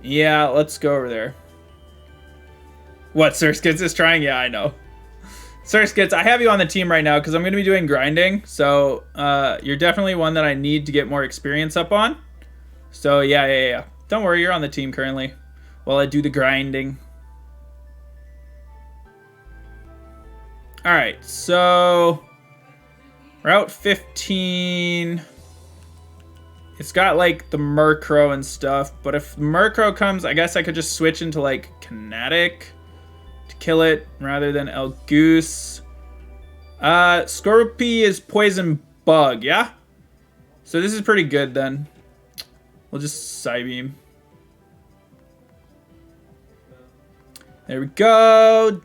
Yeah, let's go over there. What, Surskits is trying? Yeah, I know. Surskits, I have you on the team right now because I'm going to be doing grinding. So, you're definitely one that I need to get more experience up on. So, yeah. Don't worry, you're on the team currently while I do the grinding. Alright, so... Route 15... It's got, like, the Murkrow and stuff. But if Murkrow comes, I guess I could just switch into, like, Kinetic to kill it rather than El Goose. Scorpy is Poison Bug, yeah? So this is pretty good, then. We'll just Psybeam. There we go.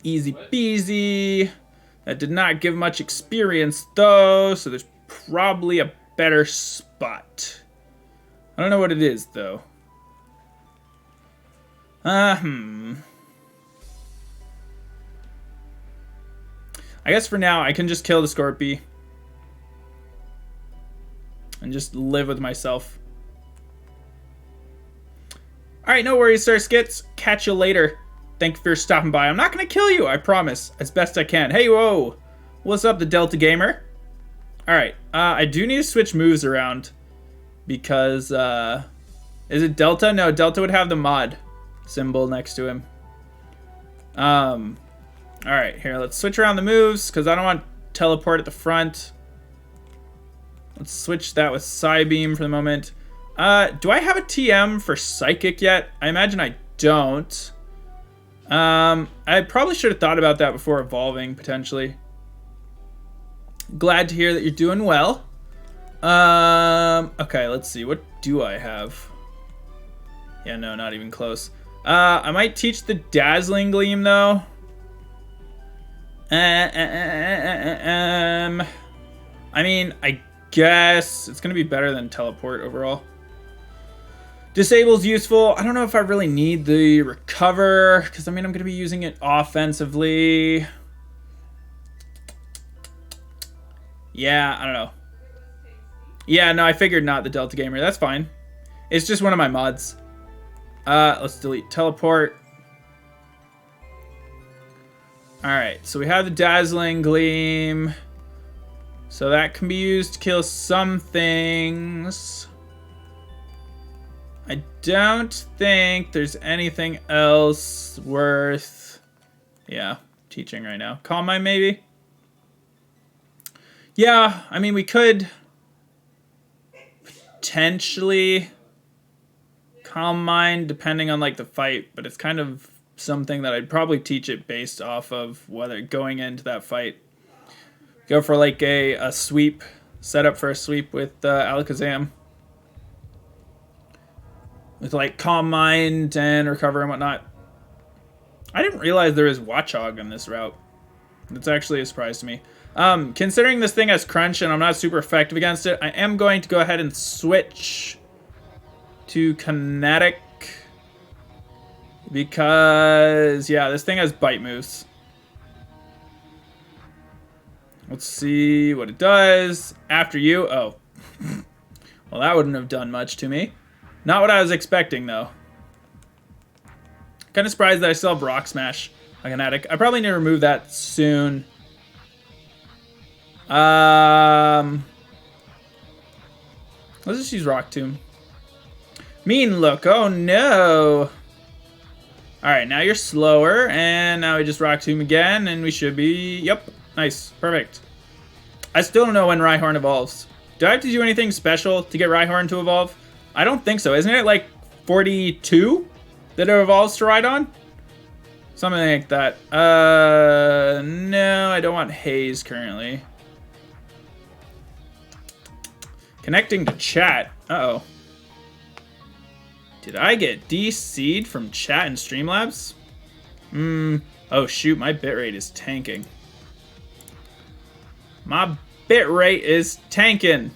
Easy peasy. That did not give much experience, though. So there's probably a better spot. I don't know what it is, though. I guess for now, I can just kill the Scorpy. And just live with myself. Alright, no worries, Surskits. Catch you later. Thank you for stopping by. I'm not going to kill you, I promise. As best I can. Hey, whoa. What's up, the Delta Gamer? Alright, I do need to switch moves around. Because, is it Delta? No, Delta would have the mod symbol next to him. Alright, here, let's switch around the moves, because I don't want teleport at the front. Let's switch that with Psybeam for the moment. Do I have a TM for Psychic yet? I imagine I don't. I probably should have thought about that before evolving, potentially. Glad to hear that you're doing well. Okay, let's see. What do I have? Yeah, no, not even close. I might teach the Dazzling Gleam, though. I mean, I guess it's going to be better than Teleport overall. Disable's useful. I don't know if I really need the Recover, because, I mean, I'm going to be using it offensively. Yeah, I don't know. Yeah, no, I figured not the Delta Gamer. That's fine. It's just one of my mods. Let's delete Teleport. Alright, so we have the Dazzling Gleam. So that can be used to kill some things. I don't think there's anything else worth... Yeah, teaching right now. Calm Mind, maybe? Yeah, I mean, we could potentially Calm Mind depending on, like, the fight, but it's kind of something that I'd probably teach it based off of whether going into that fight. Go for, like, a sweep, set up for a sweep with Alakazam. With, like, Calm Mind and Recover and whatnot. I didn't realize there is Watchog on this route. That's actually a surprise to me. Considering this thing has Crunch and I'm not super effective against it, I am going to go ahead and switch to Kinetic. Because, yeah, this thing has Bite moves. Let's see what it does. After you. Oh. Well, that wouldn't have done much to me. Not what I was expecting, though. Kind of surprised that I still have Rock Smash like an addict. I probably need to remove that soon. Let's just use Rock Tomb. Mean Look. Oh, no. Alright, now you're slower, and now we just Rock Tomb again, and we should be... Yep, nice, perfect. I still don't know when Rhyhorn evolves. Do I have to do anything special to get Rhyhorn to evolve? I don't think so. Isn't it like 42 that it evolves to Rhydon? Something like that. No, I don't want Haze currently. Connecting to chat. Uh-oh. Did I get DC'd from chat and Streamlabs? Oh shoot, my bitrate is tanking. My bitrate is tanking.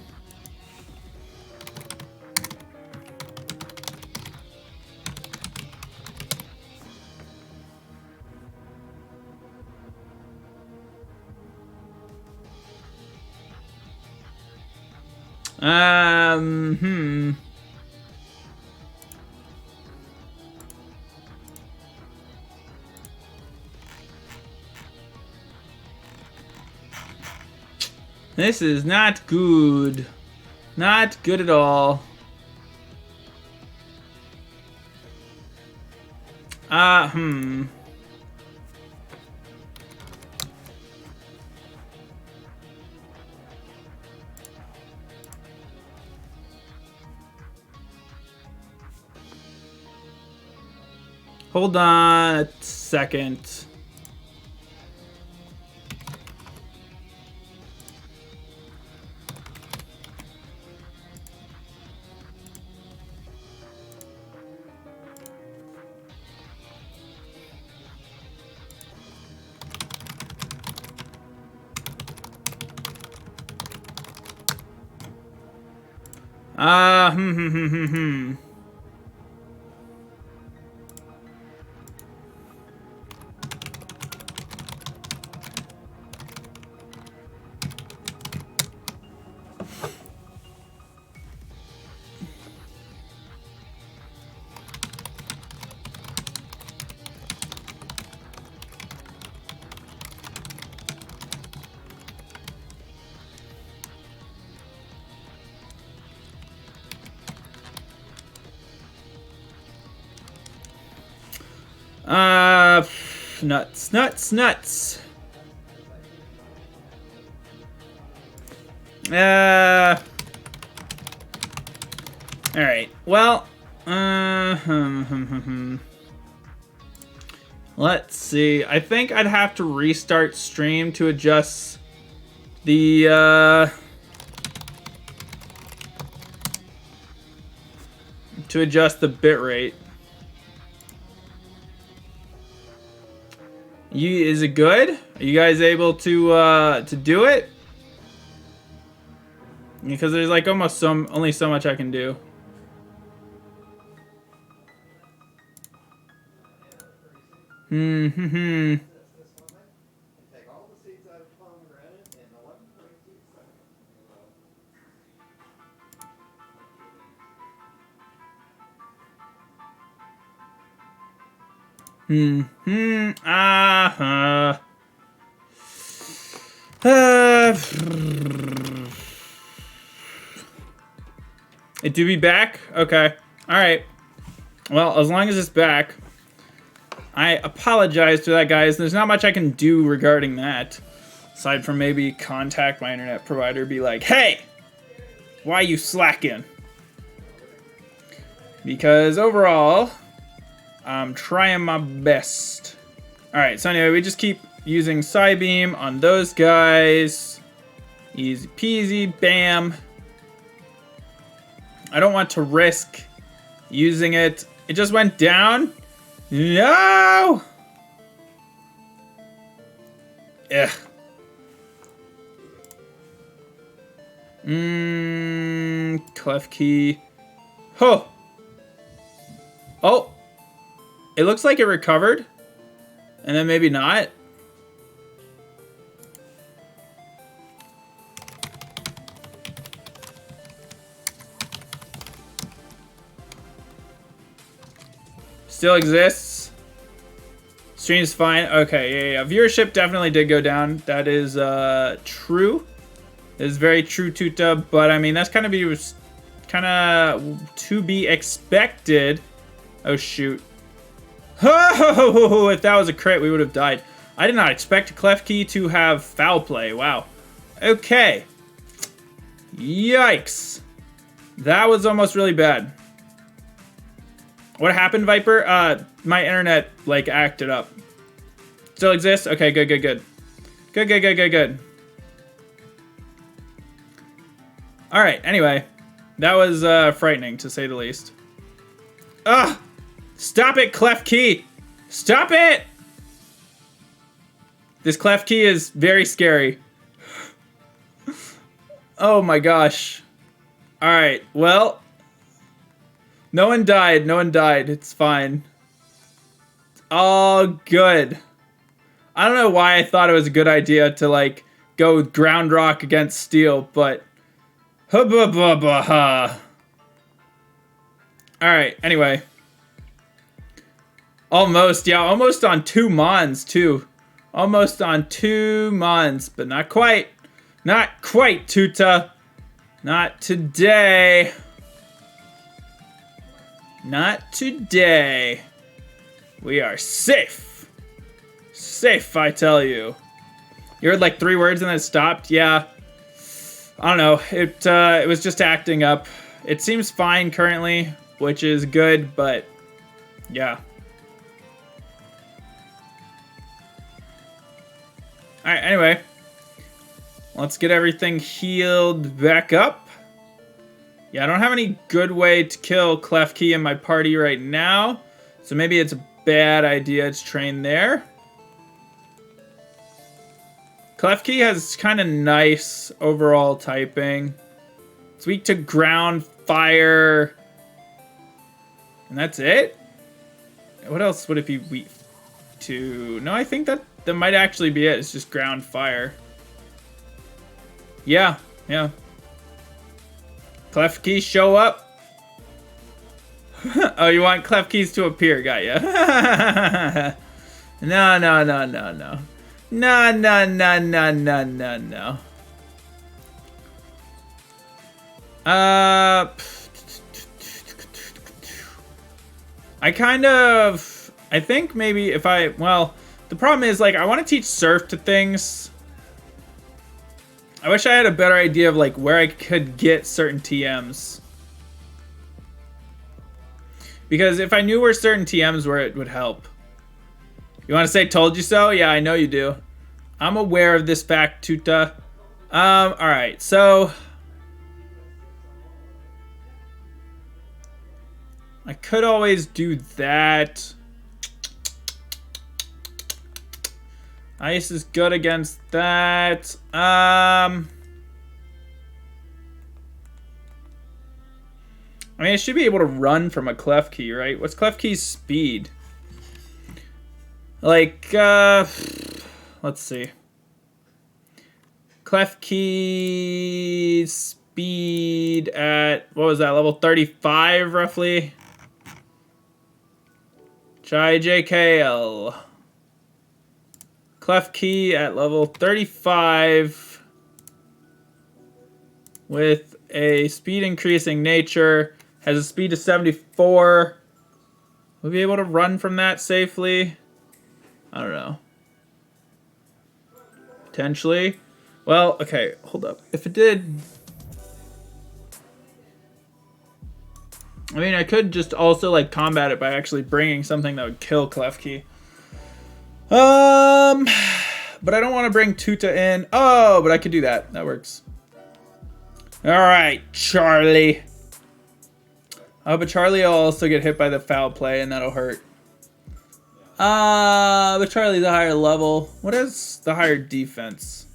This is not good. Not good at all. Hold on a second. Nuts. Alright, well, let's see. I think I'd have to restart stream to adjust the, bitrate. Is it good? Are you guys able to do it? Because there's like almost only so much I can do. It do be back? Okay. Alright. Well, as long as it's back. I apologize to that, guys. There's not much I can do regarding that. Aside from maybe contact my internet provider, be like, hey! Why you slacking? Because overall, I'm trying my best. Alright, so anyway, we just keep using Psybeam on those guys. Easy peasy, bam. I don't want to risk using it. It just went down. No! Ugh. Clef key. Oh! Oh! It looks like it recovered. And then maybe not. Still exists. Stream's fine. Okay, yeah. Viewership definitely did go down. That is true. It is very true, Tuta. But I mean, that's kind of to be expected. Oh shoot. Oh, if that was a crit, we would have died. I did not expect Klefki to have foul play. Wow. Okay. Yikes. That was almost really bad. What happened, Viper? My internet, like, acted up. Still exists? Okay, good. Good. Alright, anyway. That was frightening, to say the least. Ugh! Stop it, Klefki! Stop it! This Klefki is very scary. Oh my gosh. Alright, well. No one died. It's fine. It's all good. I don't know why I thought it was a good idea to, like, go ground rock against steel, but... Alright, anyway. Almost on 2 Mons, too. Almost on 2 Mons, but not quite. Not quite, Tuta. Not today. Not today. We are safe. Safe, I tell you. You heard like 3 words and then it stopped? Yeah. I don't know. It was just acting up. It seems fine currently, which is good, but yeah. Alright, anyway. Let's get everything healed back up. Yeah, I don't have any good way to kill Klefki in my party right now. So maybe it's a bad idea to train there. Klefki has kind of nice overall typing. It's weak to ground, fire. And that's it? What else would it be weak to? No, I think that might actually be it. It's just ground, fire. Yeah. Klefki, show up. Oh, you want Klefkis to appear, got ya. No. No. I think maybe well, the problem is, like, I want to teach surf to things. I wish I had a better idea of, like, where I could get certain TMs. Because if I knew where certain TMs were, it would help. You want to say told you so? Yeah, I know you do. I'm aware of this fact, Tuta. Alright, so... I could always do that. Ice is good against that. I mean, I should be able to run from a Klefki, right? What's Klefki's speed? Like, let's see. Klefki's speed at, what was that, level 35, roughly? Chai JKL. Klefki at level 35 with a speed increasing nature, has a speed of 74. We'll be able to run from that safely. I don't know. Potentially. Well, okay, hold up. If it did... I mean, I could just also, like, combat it by actually bringing something that would kill Klefki. But I don't want to bring Tuta in. Oh, but I could do that. That works. Alright, Charlie. Oh, but Charlie will also get hit by the foul play, and that'll hurt. But Charlie's a higher level. What is the higher defense?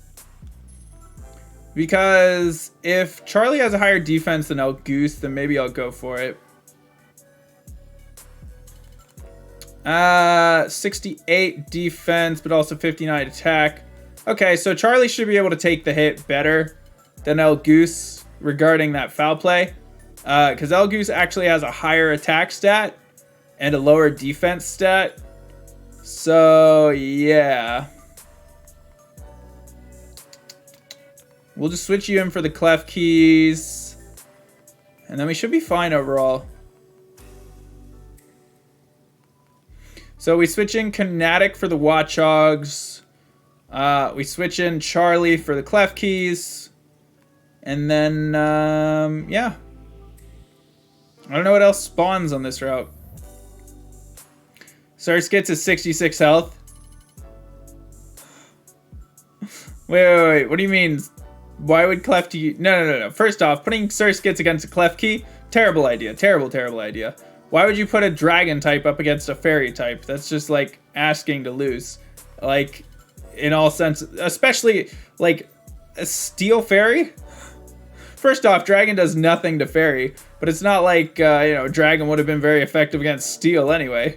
Because if Charlie has a higher defense than El Goose, then maybe I'll go for it. 68 defense, but also 59 attack. Okay, so Charlie should be able to take the hit better than El Goose regarding that foul play. Because El Goose actually has a higher attack stat. and a lower defense stat. So, yeah. We'll just switch you in for the clef keys. And then we should be fine overall. So we switch in Kinetic for the Watchhogs. We switch in Charlie for the clef keys. And then, yeah. I don't know what else spawns on this route. Surskits is 66 health. Wait. What do you mean? Why would clef key? No. First off, putting Surskits against a clef key, terrible idea. Terrible idea. Why would you put a dragon type up against a fairy type? That's just like asking to lose. Like, in all sense, especially like a steel fairy. First off, dragon does nothing to fairy, but it's not like dragon would have been very effective against steel anyway.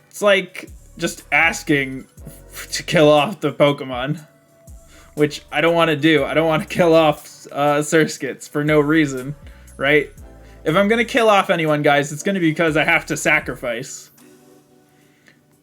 It's like just asking to kill off the Pokemon, which I don't want to do. I don't want to kill off Surskits for no reason, right? If I'm going to kill off anyone, guys, it's going to be because I have to sacrifice.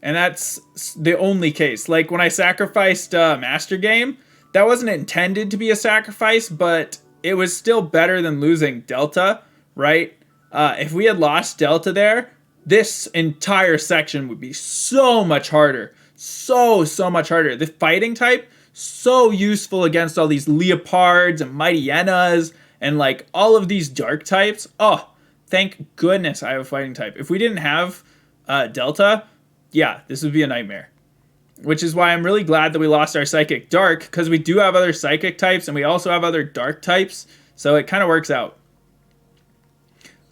And that's the only case. Like, when I sacrificed Master Game, that wasn't intended to be a sacrifice, but it was still better than losing Delta, right? If we had lost Delta there, this entire section would be so much harder. So much harder. The fighting type, so useful against all these Leopards and Mighty Enas and like all of these dark types. Oh, thank goodness I have a fighting type. If we didn't have Delta, yeah, this would be a nightmare. Which is why I'm really glad that we lost our Psychic Dark, because we do have other Psychic types and we also have other Dark types. So it kind of works out.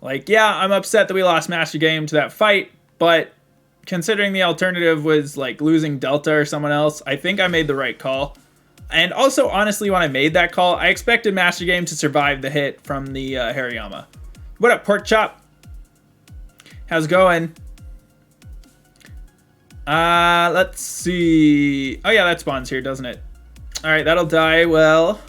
Like, yeah, I'm upset that we lost Master Game to that fight, but considering the alternative was like losing Delta or someone else, I think I made the right call. And also, honestly, when I made that call, I expected Master Game to survive the hit from the Hariyama. What up, Pork Chop? How's it going? Let's see. Oh yeah, that spawns here, doesn't it? Alright, that'll die. Well,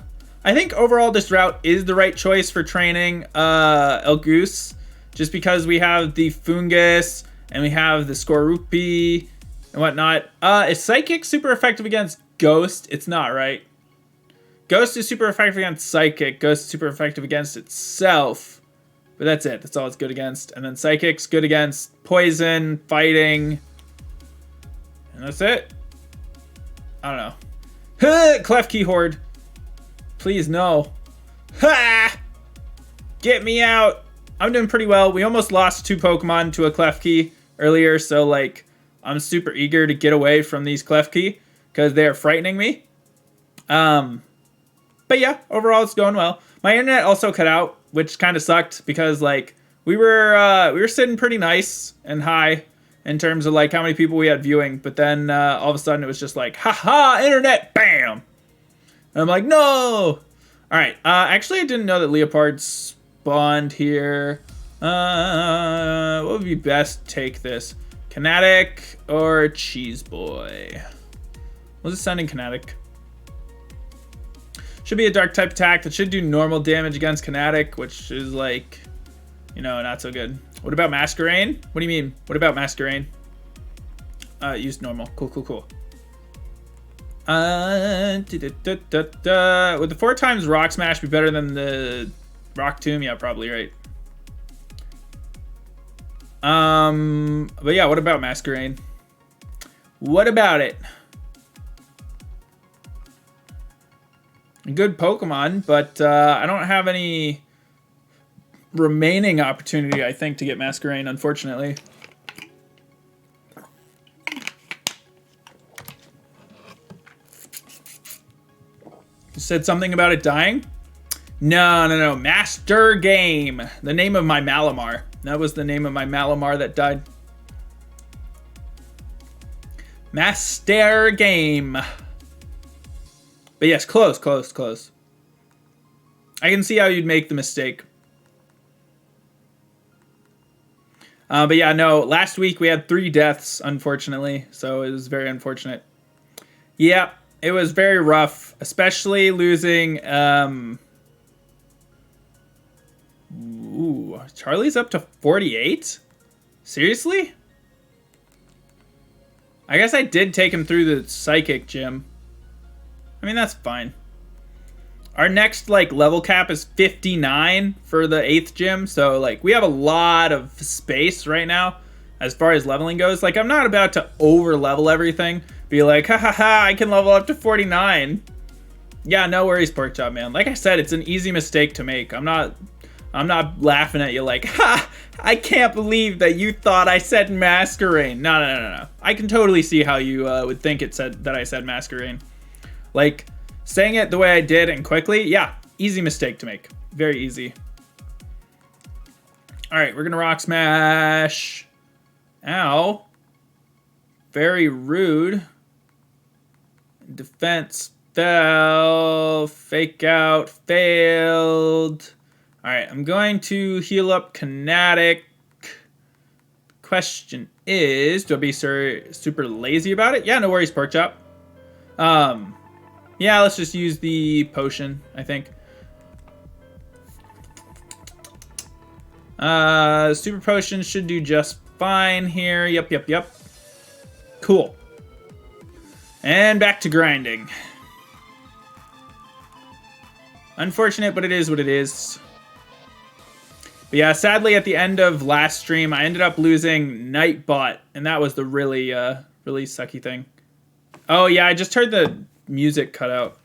I think overall this route is the right choice for training Elgoose, just because we have the Fungus and we have the Skorupi and whatnot. Is Psychic super effective against Ghost? It's not, right? Ghost is super effective against Psychic. Ghost is super effective against itself. But that's it. That's all it's good against. And then Psychic's good against Poison, Fighting. And that's it. I don't know. Clef Key Horde. Please, no. Ha! Get me out. I'm doing pretty well. We almost lost 2 Pokemon to a Clef Key earlier, so like I'm super eager to get away from these Clef Key because they're frightening me. But yeah, overall it's going well. My internet also cut out, which kind of sucked because like we were sitting pretty nice and high in terms of like how many people we had viewing, but then all of a sudden it was just like, haha, internet, bam! And I'm like, no! All right, actually I didn't know that Leopard spawned here. What would be best? Take this. Kinetic or Cheese Boy? We'll just send in Kinetic. Should be a dark type attack that should do normal damage against Kinetic, which is like, you know, not so good. What about Masquerain? What do you mean? What about Masquerain? Use normal. Cool. Would the 4 times Rock Smash be better than the Rock Tomb? Yeah, probably, right. But yeah, what about Masquerain? What about it? Good Pokemon, but I don't have any remaining opportunity, I think, to get Masquerain, unfortunately. You said something about it dying? No. Master Game. The name of my Malamar. That was the name of my Malamar that died. Master Game. But yes, close. I can see how you'd make the mistake. But yeah, no, last week we had 3 deaths, unfortunately. So it was very unfortunate. Yeah, it was very rough, especially losing... Ooh, Charlie's up to 48? Seriously? I guess I did take him through the psychic gym. I mean, that's fine. Our next, like, level cap is 59 for the 8th gym. So, like, we have a lot of space right now as far as leveling goes. Like, I'm not about to over-level everything. Be like, ha ha ha, I can level up to 49. Yeah, no worries, Porkchop, man. Like I said, it's an easy mistake to make. I'm not laughing at you like, ha, I can't believe that you thought I said Masquerain. No. I can totally see how you would think that I said Masquerain. Like, saying it the way I did and quickly, yeah, easy mistake to make. Very easy. All right, we're gonna rock smash. Ow. Very rude. Defense fell. Fake out failed. All right, I'm going to heal up Kinetic. Question is, do I be super lazy about it? Yeah, no worries, Porkchop. Yeah, let's just use the potion, I think. Super potion should do just fine here. Yep. Cool. And back to grinding. Unfortunate, but it is what it is. But yeah, sadly at the end of last stream, I ended up losing Nightbot, and that was the really sucky thing. Oh yeah, I just heard the music cut out.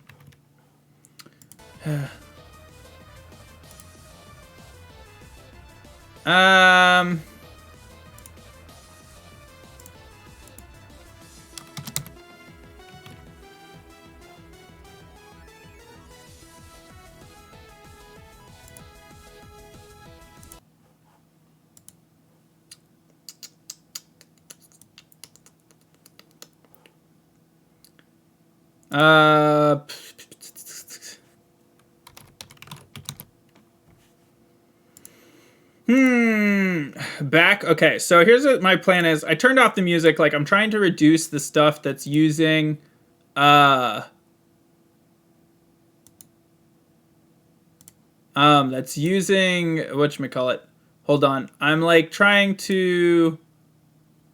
Back. Okay, so here's what my plan is. I turned off the music. Like, I'm trying to reduce the stuff that's using, that's using, whatchamacallit. Hold on. I'm, like, trying to,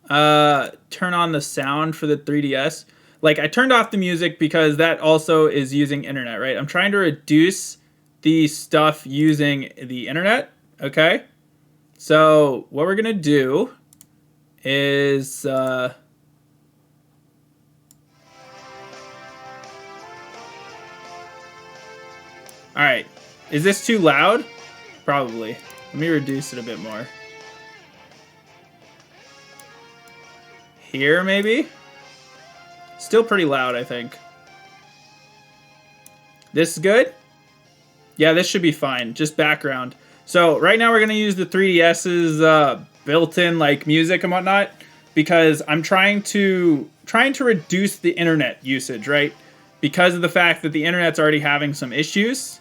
turn on the sound for the 3DS. Like, I turned off the music because that also is using internet, right? I'm trying to reduce the stuff using the internet, okay? So, what we're going to do is... Alright. Is this too loud? Probably. Let me reduce it a bit more. Here, maybe? Still pretty loud, I think. This is good? Yeah, this should be fine. Just background. So right now we're going to use the 3DS's built-in like music and whatnot because I'm trying to reduce the internet usage, right? Because of the fact that the internet's already having some issues.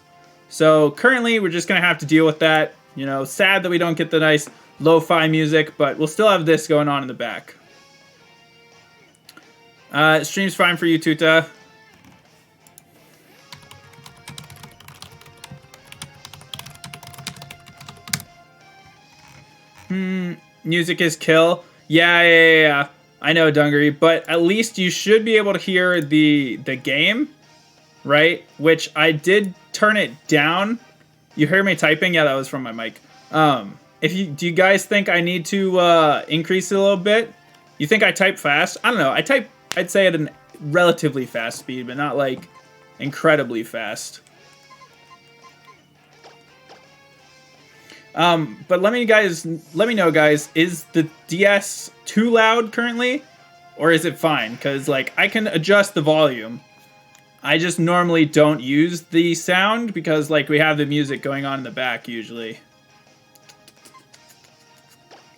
So currently we're just going to have to deal with that. You know, sad that we don't get the nice lo-fi music, but we'll still have this going on in the back. Stream's fine for you, Tuta. Music is kill. Yeah. I know, Dungaree, but at least you should be able to hear the game, right? Which I did turn it down. You hear me typing? Yeah, that was from my mic. Do you guys think I need to increase it a little bit? You think I type fast? I don't know. I'd say at a relatively fast speed, but not like incredibly fast. But let me know, guys, is the DS too loud currently? Or is it fine? Because, like, I can adjust the volume. I just normally don't use the sound because, like, we have the music going on in the back usually.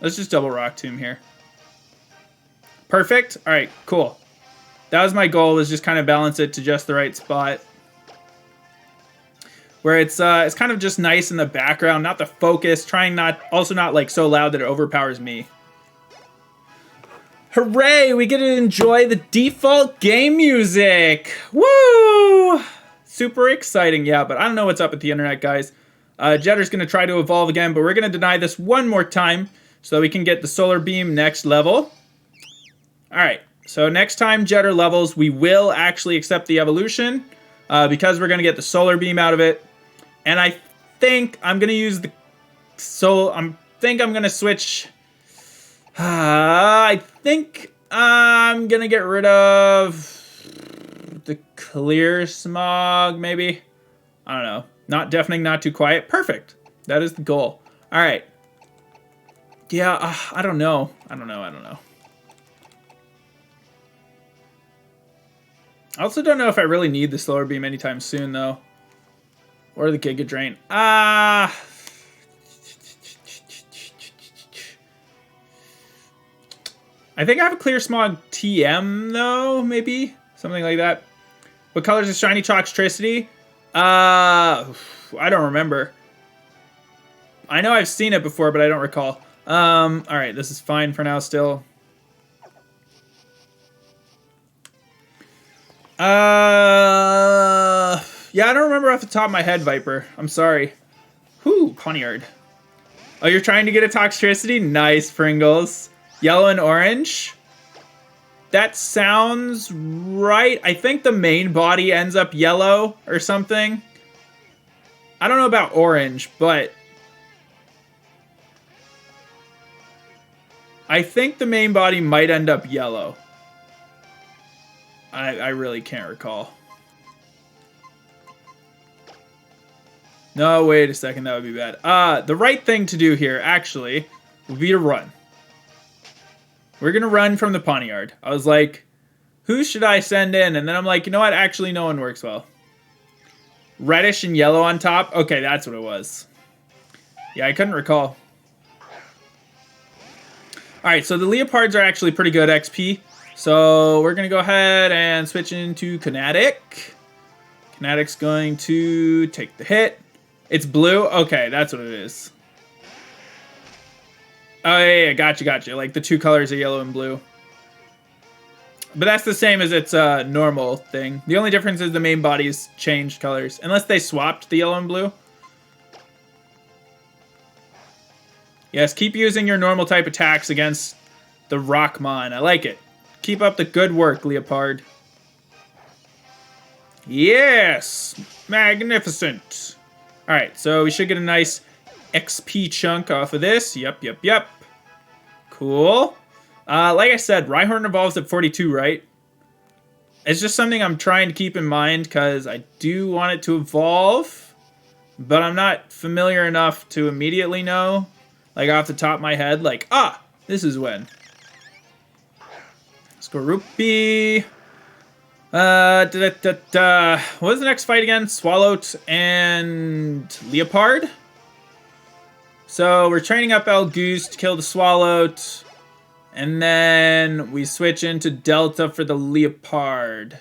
Let's just double rock tomb here. Perfect? Alright, cool. That was my goal, was just kind of balance it to just the right spot. Where it's kind of just nice in the background, not the focus, also not like so loud that it overpowers me. Hooray! We get to enjoy the default game music! Woo! Super exciting, yeah, but I don't know what's up with the internet, guys. Jetter's going to try to evolve again, but we're going to deny this one more time so that we can get the Solar Beam next level. Alright, so next time Jetter levels, we will actually accept the evolution because we're going to get the Solar Beam out of it. And I think I'm going to use the... I'm going to switch... I think I'm going to get rid of the Clear Smog, maybe. I don't know. Not deafening, not too quiet. Perfect. That is the goal. All right. Yeah, I don't know. I don't know. I also don't know if I really need the Solar Beam anytime soon, though. Or the Giga Drain. I think I have a Clear Smog TM, though, maybe? Something like that. What color is Shiny Toxtricity? I don't remember. I know I've seen it before, but I don't recall. Alright, this is fine for now still. Yeah, I don't remember off the top of my head, Viper. I'm sorry. Whew, Poniard. Oh, you're trying to get a Toxtricity? Nice, Pringles. Yellow and orange? That sounds right. I think the main body ends up yellow or something. I don't know about orange, but I think the main body might end up yellow. I really can't recall. No, wait a second. That would be bad. The right thing to do here, actually, would be to run. We're going to run from the Poniard. I was like, who should I send in? And then I'm like, you know what? Actually, no one works well. Reddish and yellow on top? Okay, that's what it was. Yeah, I couldn't recall. Alright, so the Leopards are actually pretty good XP. So we're going to go ahead and switch into Kinetic. Kinetic's going to take the hit. It's blue? Okay, that's what it is. Oh, yeah, gotcha. Like, the two colors are yellow and blue. But that's the same as its normal thing. The only difference is the main body's changed colors. Unless they swapped the yellow and blue. Yes, keep using your normal type attacks against the Rockmon. I like it. Keep up the good work, Leopard. Yes! Magnificent. Alright, so we should get a nice XP chunk off of this. Yep. Cool. Like I said, Rhyhorn evolves at 42, right? It's just something I'm trying to keep in mind because I do want it to evolve, but I'm not familiar enough to immediately know, like off the top of my head, like, this is when. Skorupi. What was the next fight again? Swallow and Leopard? So we're training up Elgoose to kill the Swallow, and then we switch into Delta for the Leopard.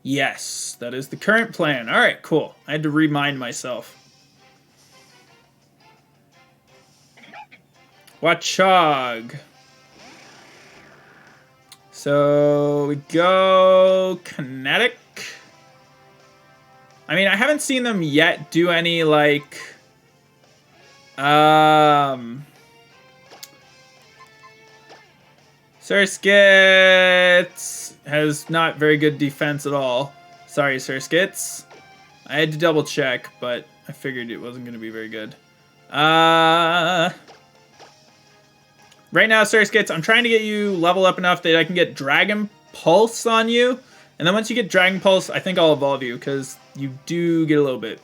Yes, that is the current plan. All right, cool. I had to remind myself. Watchog. So we go Kinetic. I mean, I haven't seen them yet do any, like... Surskits has not very good defense at all. Sorry, Surskits. I had to double check, but I figured it wasn't going to be very good. Right now, Surskits, I'm trying to get you level up enough that I can get Dragon Pulse on you. And then once you get Dragon Pulse, I think I'll evolve you, because you do get a little bit.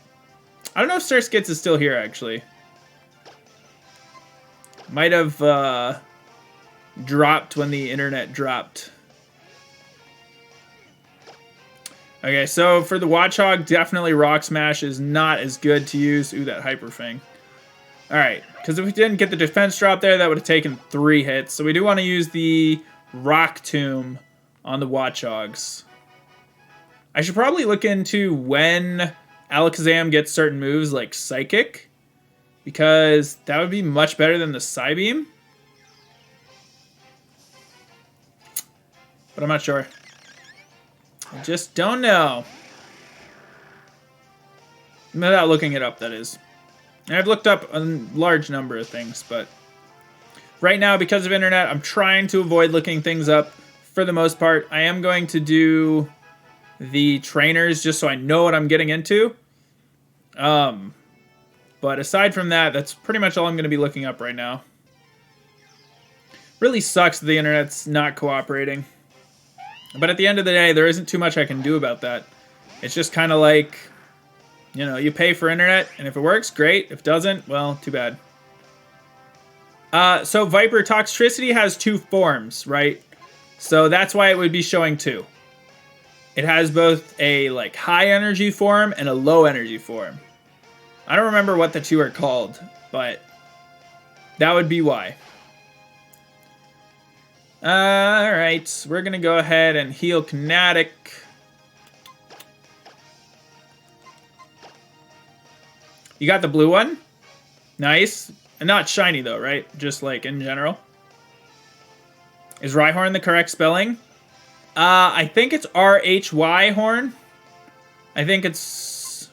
I don't know if Surskits is still here, actually. Might have dropped when the internet dropped. Okay, so for the Watchog, definitely Rock Smash is not as good to use. Ooh, that Hyper Fang. Alright, because if we didn't get the defense drop there, that would have taken 3 hits. So we do want to use the Rock Tomb on the Watchogs. I should probably look into when Alakazam gets certain moves like Psychic, because that would be much better than the Psybeam. But I'm not sure. I just don't know. Without looking it up, that is. And I've looked up a large number of things, but right now, because of internet, I'm trying to avoid looking things up for the most part. I am going to do the trainers just so I know what I'm getting into. But aside from that, that's pretty much all I'm going to be looking up right now. Really sucks that the internet's not cooperating. But at the end of the day, there isn't too much I can do about that. It's just kind of like, you know, you pay for internet, and if it works, great. If it doesn't, well, too bad. So Viper, Toxtricity has 2 forms, right? So that's why it would be showing 2. It has both a like high energy form and a low energy form. I don't remember what the 2 are called, but that would be why. Alright, we're gonna go ahead and heal Kinetic. You got the blue one? Nice. And not shiny though, right? Just like in general. Is Rhyhorn the correct spelling? I think it's R-H-Y horn. I think it's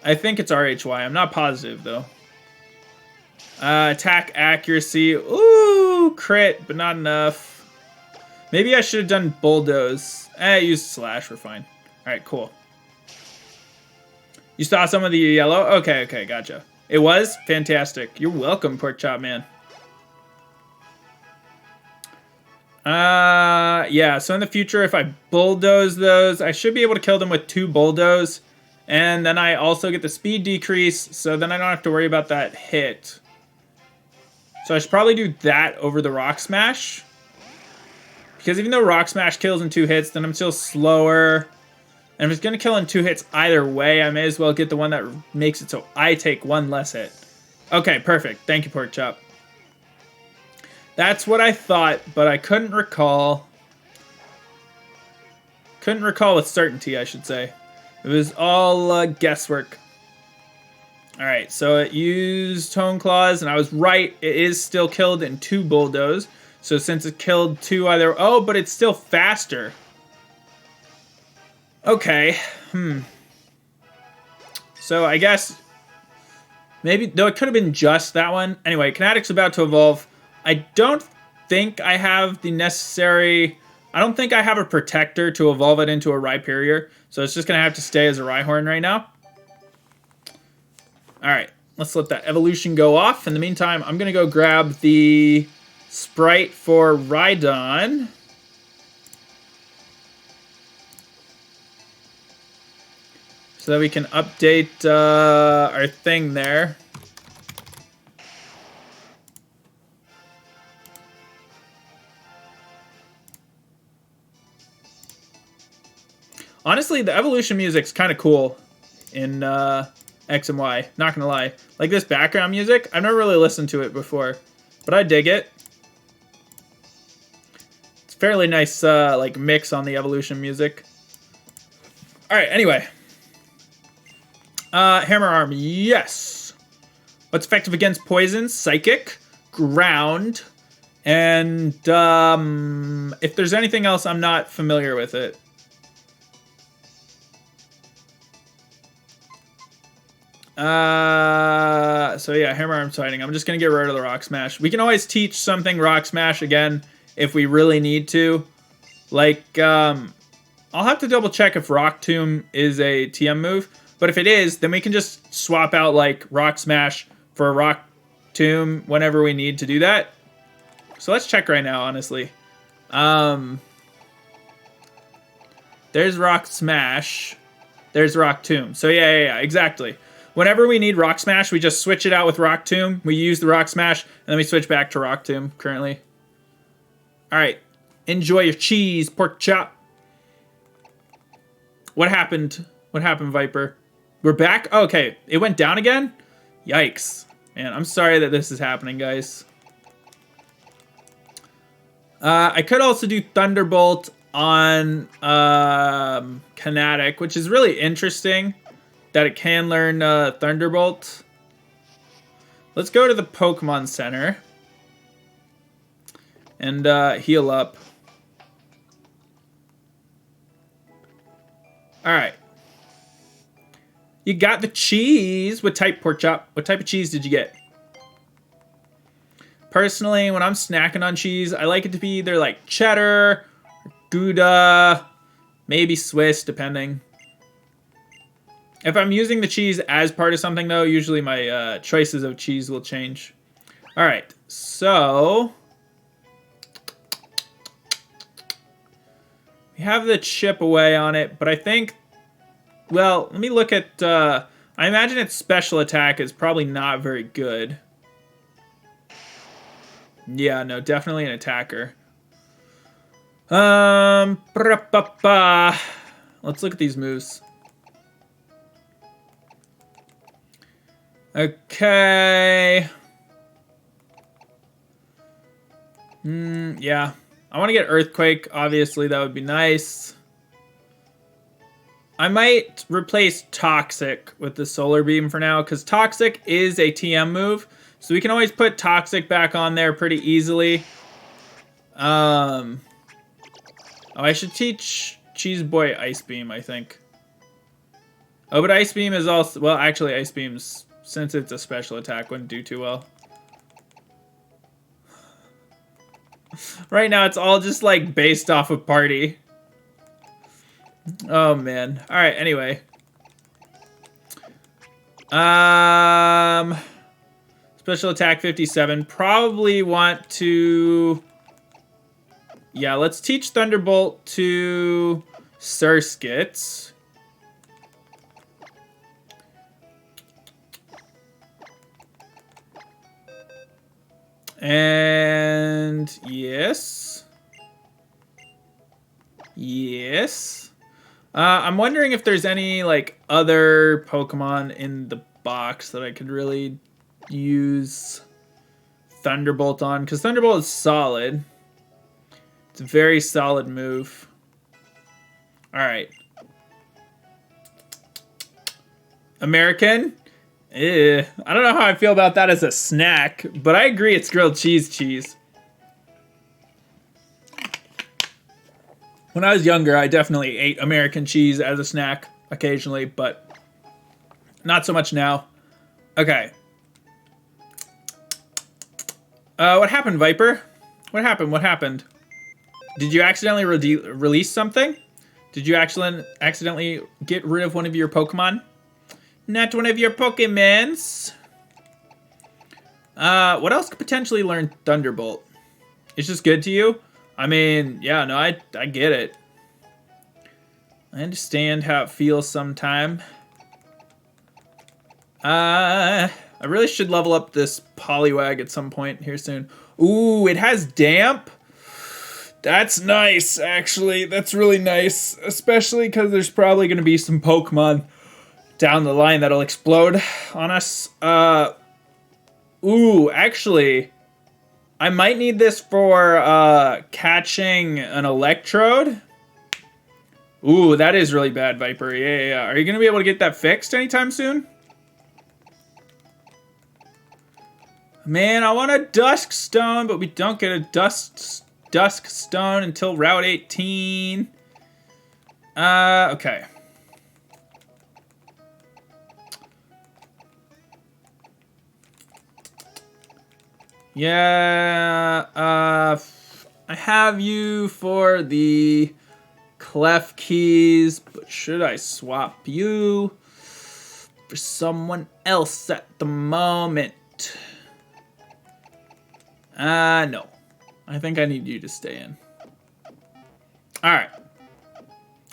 R-H-Y. I'm not positive though. Attack accuracy. Ooh, crit, but not enough. Maybe I should have done Bulldoze. I used Slash, we're fine. Alright, cool. You saw some of the yellow? Okay, gotcha. It was? Fantastic. You're welcome, Pork Chop Man. Yeah, so in the future, if I Bulldoze those, I should be able to kill them with 2 Bulldoze. And then I also get the speed decrease, so then I don't have to worry about that hit. So I should probably do that over the Rock Smash. Because even though Rock Smash kills in 2 hits, then I'm still slower. And if it's going to kill in 2 hits either way, I may as well get the one that makes it so I take 1 less hit. Okay, perfect. Thank you, Pork Chop. That's what I thought, but I couldn't recall. Couldn't recall with certainty, I should say. It was all guesswork. Alright, so it used Tone Claws, and I was right. It is still killed in 2 Bulldoze. So since it killed 2 either... Oh, but it's still faster. Okay, So I guess... Maybe... Though it could have been just that one. Anyway, Kinetic's about to evolve. I don't think I have the necessary... I don't think I have a protector to evolve it into a Rhyperior. So it's just going to have to stay as a Rhyhorn right now. Alright, let's let that evolution go off. In the meantime, I'm going to go grab the sprite for Rhydon. So that we can update our thing there. Honestly, the evolution music's kind of cool in X and Y. Not gonna lie. Like this background music, I've never really listened to it before, but I dig it. It's fairly nice like mix on the evolution music. Alright, anyway. Hammer Arm, yes. What's effective against poison? Psychic, ground, and if there's anything else, I'm not familiar with it. So yeah, Hammer Arm fighting. I'm just gonna get rid of the Rock Smash. We can always teach something Rock Smash again if we really need to. Like, I'll have to double check if Rock Tomb is a TM move. But if it is, then we can just swap out like Rock Smash for a Rock Tomb whenever we need to do that. So let's check right now, honestly. There's Rock Smash. There's Rock Tomb. So yeah, exactly. Whenever we need Rock Smash, we just switch it out with Rock Tomb. We use the Rock Smash, and then we switch back to Rock Tomb currently. Alright. Enjoy your cheese, Pork Chop. What happened? What happened, Viper? We're back? Oh, okay. It went down again? Yikes. Man, I'm sorry that this is happening, guys. I could also do Thunderbolt on Kinetic, which is really interesting that it can learn Thunderbolt. Let's go to the Pokemon Center and heal up. Alright. You got the cheese. What type, pork chop? What type of cheese did you get? Personally, when I'm snacking on cheese, I like it to be either like cheddar, Gouda, maybe Swiss, depending. If I'm using the cheese as part of something, though, usually my choices of cheese will change. All right, so we have the chip away on it, but I think, well, let me look at, I imagine its special attack is probably not very good. Yeah, no, definitely an attacker. Let's look at these moves. Okay. Yeah. I want to get Earthquake. Obviously, that would be nice. I might replace Toxic with the Solar Beam for now, because Toxic is a TM move. So we can always put Toxic back on there pretty easily. Oh, I should teach Cheese Boy Ice Beam, I think. Oh, but Ice Beam is also... Well, actually, Ice Beam's, since it's a special attack, wouldn't do too well. Right now, it's all just, like, based off of party. Oh, man. Alright, anyway. Special attack 57. Probably want to... Yeah, let's teach Thunderbolt to Surskit. And yes. Yes. I'm wondering if there's any like other Pokemon in the box that I could really use Thunderbolt on, because Thunderbolt is solid. It's a very solid move. Alright. American? I don't know how I feel about that as a snack, but I agree it's grilled cheese. When I was younger, I definitely ate American cheese as a snack occasionally, but not so much now. Okay. What happened, Viper? What happened? Did you accidentally release something? Did you accidentally get rid of one of your Pokemon? Not one of your Pokemons. What else could potentially learn Thunderbolt? It's just good to you? I mean, yeah, no, I get it. I understand how it feels sometime. I really should level up this Poliwag at some point here soon. Ooh, it has Damp? That's nice, actually. That's really nice. Especially because there's probably going to be some Pokemon down the line that'll explode on us. Ooh, actually, I might need this for catching an Electrode. Ooh, that is really bad, Viper. Yeah. Are you going to be able to get that fixed anytime soon? Man, I want a Dusk Stone, but we don't get a Dusk Stone until Route 18. Okay. Yeah, I have you for the Clef Keys, but should I swap you for someone else at the moment? No. I think I need you to stay in. Alright.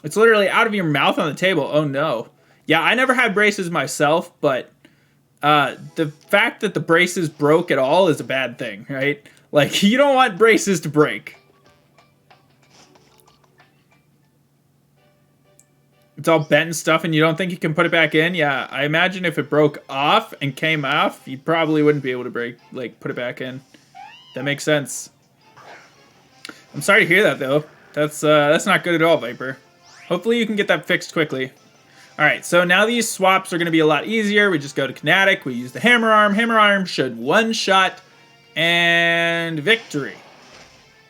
It's literally out of your mouth on the table. Oh, no. Yeah, I never had braces myself, but the fact that the braces broke at all is a bad thing, right? Like, you don't want braces to break. It's all bent and stuff, and you don't think you can put it back in? Yeah, I imagine if it broke off and came off, you probably wouldn't be able to put it back in. That makes sense. I'm sorry to hear that, though. That's not good at all, Viper. Hopefully you can get that fixed quickly. Alright, so now these swaps are going to be a lot easier. We just go to Kinetic, we use the Hammer Arm. Hammer Arm should one-shot, and victory.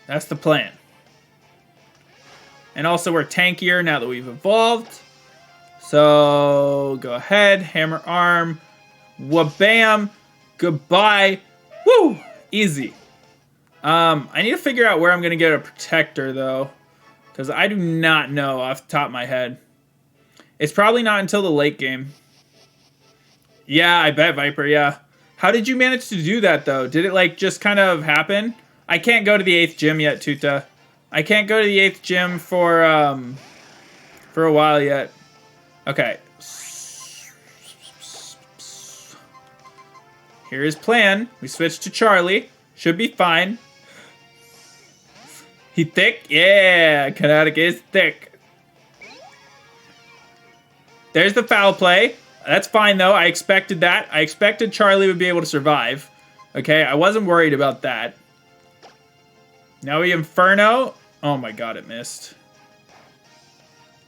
That's the plan. And also we're tankier now that we've evolved. So go ahead, hammer arm, wha-bam, goodbye, woo, easy. I need to figure out where I'm gonna get a protector though, because I do not know off the top of my head. It's probably not until the late game. Yeah, I bet, Viper, yeah. How did you manage to do that though? Did it like just kind of happen? I can't go to the 8th gym yet, Tuta. I can't go to the 8th gym for a while yet. Okay. Here is plan. We switch to Charlie. Should be fine. He thick? Yeah, Kinetic is thick. There's the foul play. That's fine though. I expected that. I expected Charlie would be able to survive. Okay, I wasn't worried about that. Now we Inferno. Oh my god, it missed.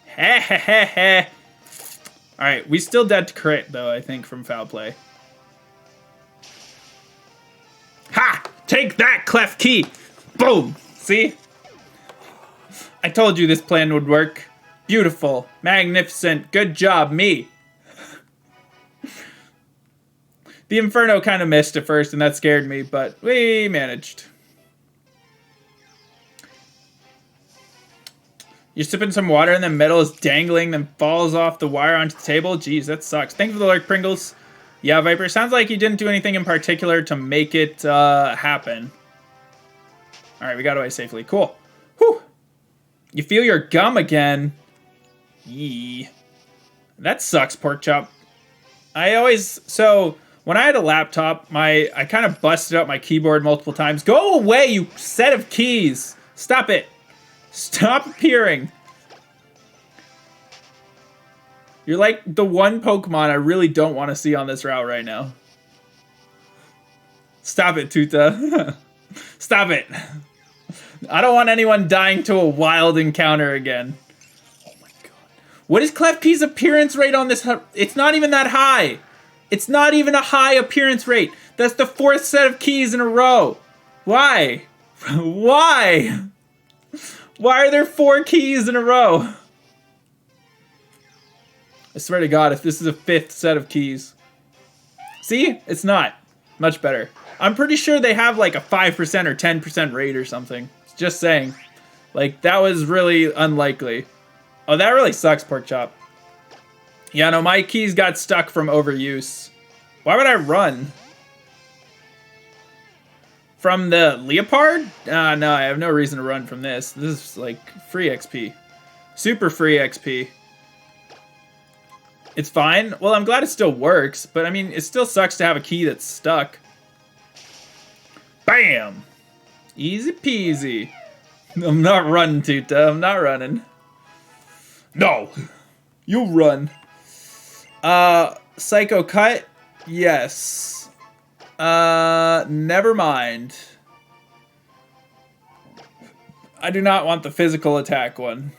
Heh heh heh heh. Alright, we still dead to crit, though, I think, from foul play. Ha! Take that, Clef Key! Boom! See? I told you this plan would work. Beautiful. Magnificent. Good job, me. The Inferno kind of missed at first, and that scared me, but we managed. You're sipping some water and then metal is dangling, then falls off the wire onto the table. Jeez, that sucks. Thank you for the lurk, Pringles. Yeah, Viper, sounds like you didn't do anything in particular to make it happen. Alright, we got away safely. Cool. Whew. You feel your gum again. Yee. That sucks, Pork Chop. So, when I had a laptop, I kind of busted up my keyboard multiple times. Go away, you set of keys. Stop it. Stop appearing. You're like the one Pokemon I really don't want to see on this route right now. Stop it, Tuta. Stop it. I don't want anyone dying to a wild encounter again. Oh my god. What is Klefki's appearance rate on this? It's not even that high. It's not even a high appearance rate. That's the 4th set of keys in a row. Why? Why? Why are there 4 keys in a row? I swear to God, if this is a 5th set of keys. See? It's not. Much better. I'm pretty sure they have like a 5% or 10% rate or something. Just saying. Like, that was really unlikely. Oh, that really sucks, Pork Chop. Yeah, no, my keys got stuck from overuse. Why would I run? From the Leopard? No, I have no reason to run from this. This is like free XP. Super free XP. It's fine. Well, I'm glad it still works, but I mean, it still sucks to have a key that's stuck. Bam! Easy peasy. I'm not running, Tuta. I'm not running. No! You run. Psycho Cut? Yes. Never mind. I do not want the physical attack one.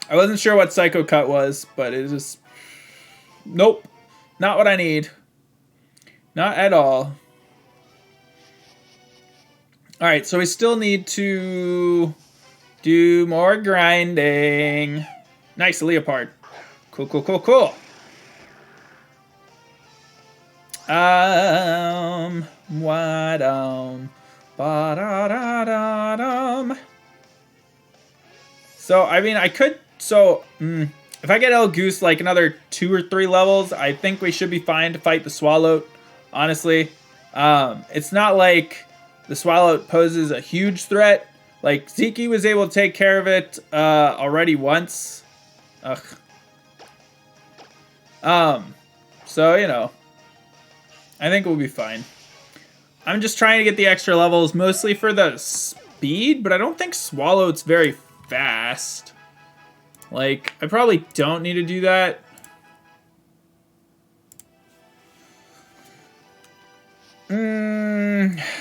I wasn't sure what Psycho Cut was, but it is... Nope. Not what I need. Not at all. Alright, so we still need to do more grinding. Nice, Leopard. Cool, cool, cool, cool. Ba-da-da-da-dum. So, I mean, I could... So, if I get El Goose like another 2 or 3 levels, I think we should be fine to fight the Swallow, honestly. It's not like the Swallow poses a huge threat. Like, Zeke was able to take care of it already once. Ugh. So, you know, I think we'll be fine. I'm just trying to get the extra levels, mostly for the speed, but I don't think Swallow's very fast. Like, I probably don't need to do that.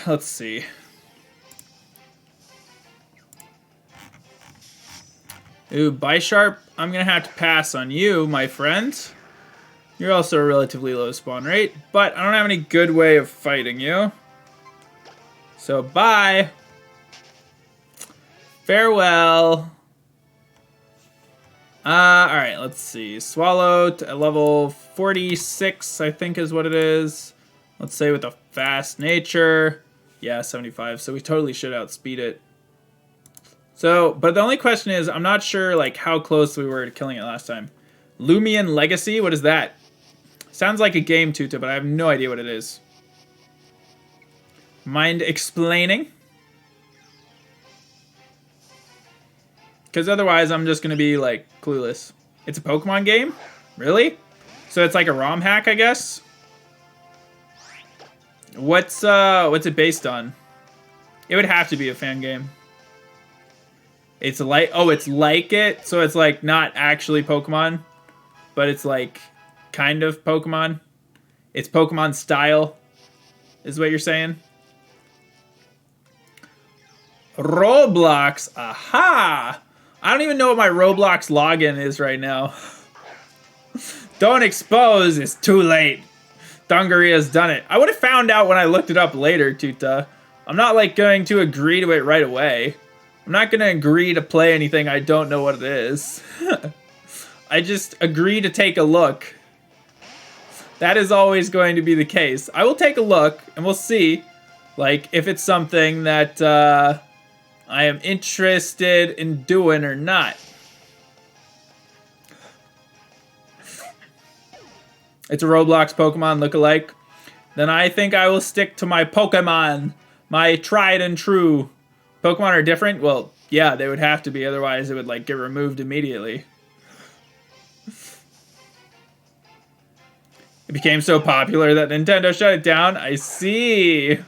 Let's see. Ooh, Bisharp, I'm gonna have to pass on you, my friend. You're also a relatively low spawn rate, but I don't have any good way of fighting you. So, bye. Farewell. Alright, let's see. Swallow at level 46, I think is what it is. Let's say with a fast nature. Yeah, 75, so we totally should outspeed it. So, but the only question is, I'm not sure like how close we were to killing it last time. Lumion Legacy, what is that? Sounds like a game, Tuta, but I have no idea what it is. Mind explaining? Because otherwise I'm just going to be, like, clueless. It's a Pokemon game? Really? So it's like a ROM hack, I guess? What's it based on? It would have to be a fan game. It's like, oh, it's like it? So it's, like, not actually Pokemon, but it's, like, kind of Pokemon? It's Pokemon style, is what you're saying? Roblox, aha! I don't even know what my Roblox login is right now. Don't expose, it's too late. Dongaria's done it. I would have found out when I looked it up later, Tuta. I'm not like going to agree to it right away. I'm not going to agree to play anything I don't know what it is. I just agree to take a look. That is always going to be the case. I will take a look and we'll see like if it's something that I am interested in doing or not. It's a Roblox Pokemon lookalike. Then I think I will stick to my Pokemon. My tried and true. Pokemon are different? Well, yeah, they would have to be. Otherwise, it would like get removed immediately. It became so popular that Nintendo shut it down. I see.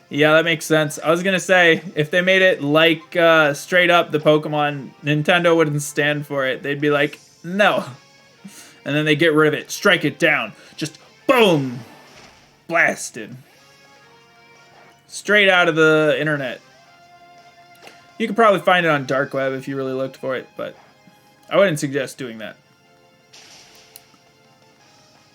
Yeah, that makes sense. I was going to say, if they made it like straight up the Pokemon, Nintendo wouldn't stand for it. They'd be like, no. And then they get rid of it. Strike it down. Just boom. Blasted. Straight out of the internet. You could probably find it on dark web if you really looked for it, but I wouldn't suggest doing that.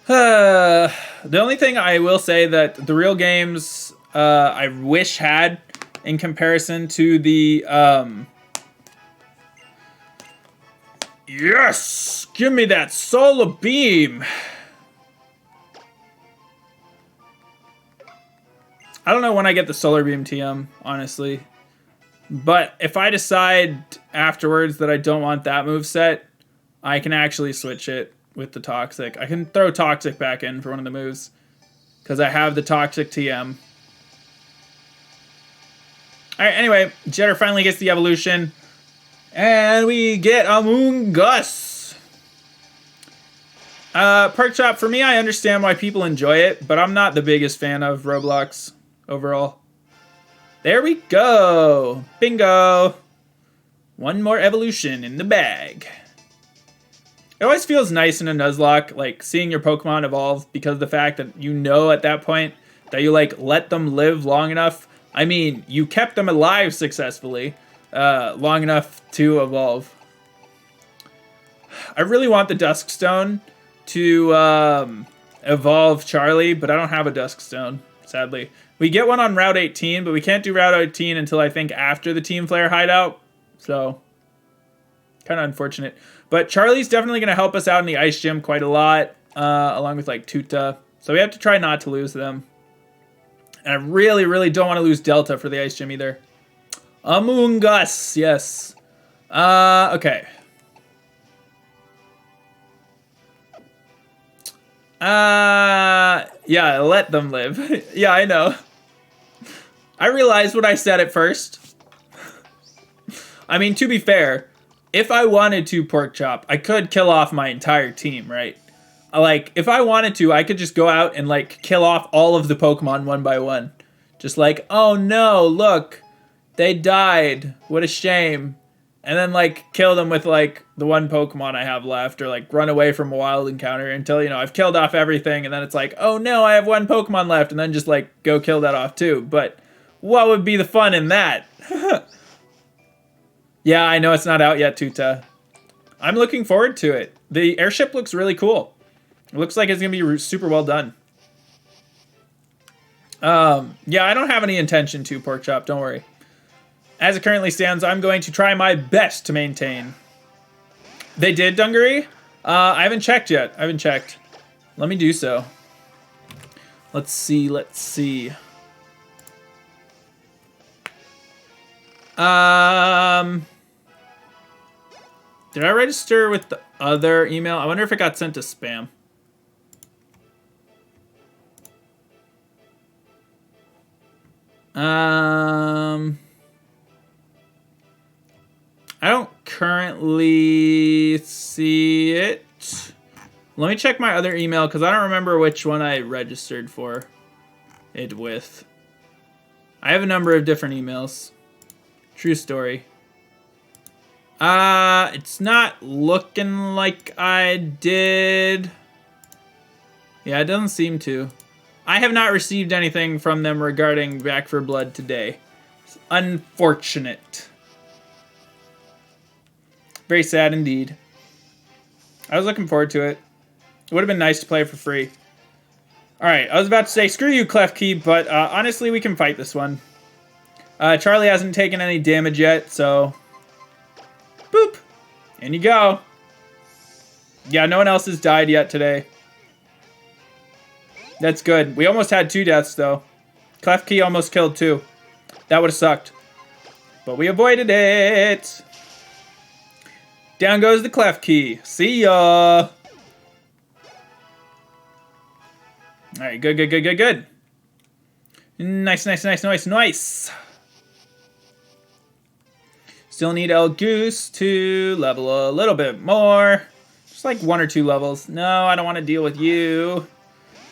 The only thing I will say that the real games I wish had in comparison to the yes, give me that solar beam. I don't know when I get the solar beam TM, honestly, but if I decide afterwards that I don't want that moveset, I can actually switch it with the toxic. I can throw toxic back in for one of the moves because I have the toxic TM. Alright, anyway, Jetter finally gets the evolution. And we get Among Us. Perk Chop, for me, I understand why people enjoy it, but I'm not the biggest fan of Roblox overall. There we go. Bingo. One more evolution in the bag. It always feels nice in a Nuzlocke, like, seeing your Pokemon evolve because of the fact that you know at that point that you, like, let them live long enough. I mean, you kept them alive successfully long enough to evolve. I really want the Dusk Stone to evolve Charlie, but I don't have a Dusk Stone, sadly. We get one on Route 18, but we can't do Route 18 until I think after the Team Flare hideout. So, kind of unfortunate. But Charlie's definitely going to help us out in the Ice Gym quite a lot, along with like Tuta. So we have to try not to lose them. And I really, really don't want to lose Delta for the Ice Gym either. Among Us, yes. Okay. Yeah, let them live. Yeah, I know. I realized what I said at first. I mean, to be fair, if I wanted to Pork Chop, I could kill off my entire team, right? Like, if I wanted to, I could just go out and, like, kill off all of the Pokemon one by one. Just like, oh no, look, they died. What a shame. And then, like, kill them with, like, the one Pokemon I have left, or, like, run away from a wild encounter until, you know, I've killed off everything, and then it's like, oh no, I have one Pokemon left, and then just, like, go kill that off too. But what would be the fun in that? Yeah, I know it's not out yet, Tuta. I'm looking forward to it. The airship looks really cool. It looks like it's going to be super well done. Yeah, I don't have any intention to Pork Chop, don't worry. As it currently stands, I'm going to try my best to maintain. They did, Dungaree? I haven't checked yet. I haven't checked. Let me do so. Let's see, let's see. Did I register with the other email? I wonder if it got sent to spam. I don't currently see it. Let me check my other email because I don't remember which one I registered for it with. I have a number of different emails. True story. It's not looking like I did. Yeah, it doesn't seem to. I have not received anything from them regarding Back for Blood today. It's unfortunate. Very sad indeed. I was looking forward to it. It would have been nice to play for free. Alright, I was about to say, screw you, Clef Key, but honestly, we can fight this one. Charlie hasn't taken any damage yet, so... Boop! In you go. Yeah, no one else has died yet today. That's good. We almost had 2 deaths, though. Clef Key almost killed 2. That would have sucked. But we avoided it. Down goes the Clef Key. See ya! Alright, good, good, good, good, good. Nice, nice, nice, nice, nice. Still need El Goose to level a little bit more. Just like 1 or 2 levels. No, I don't want to deal with you.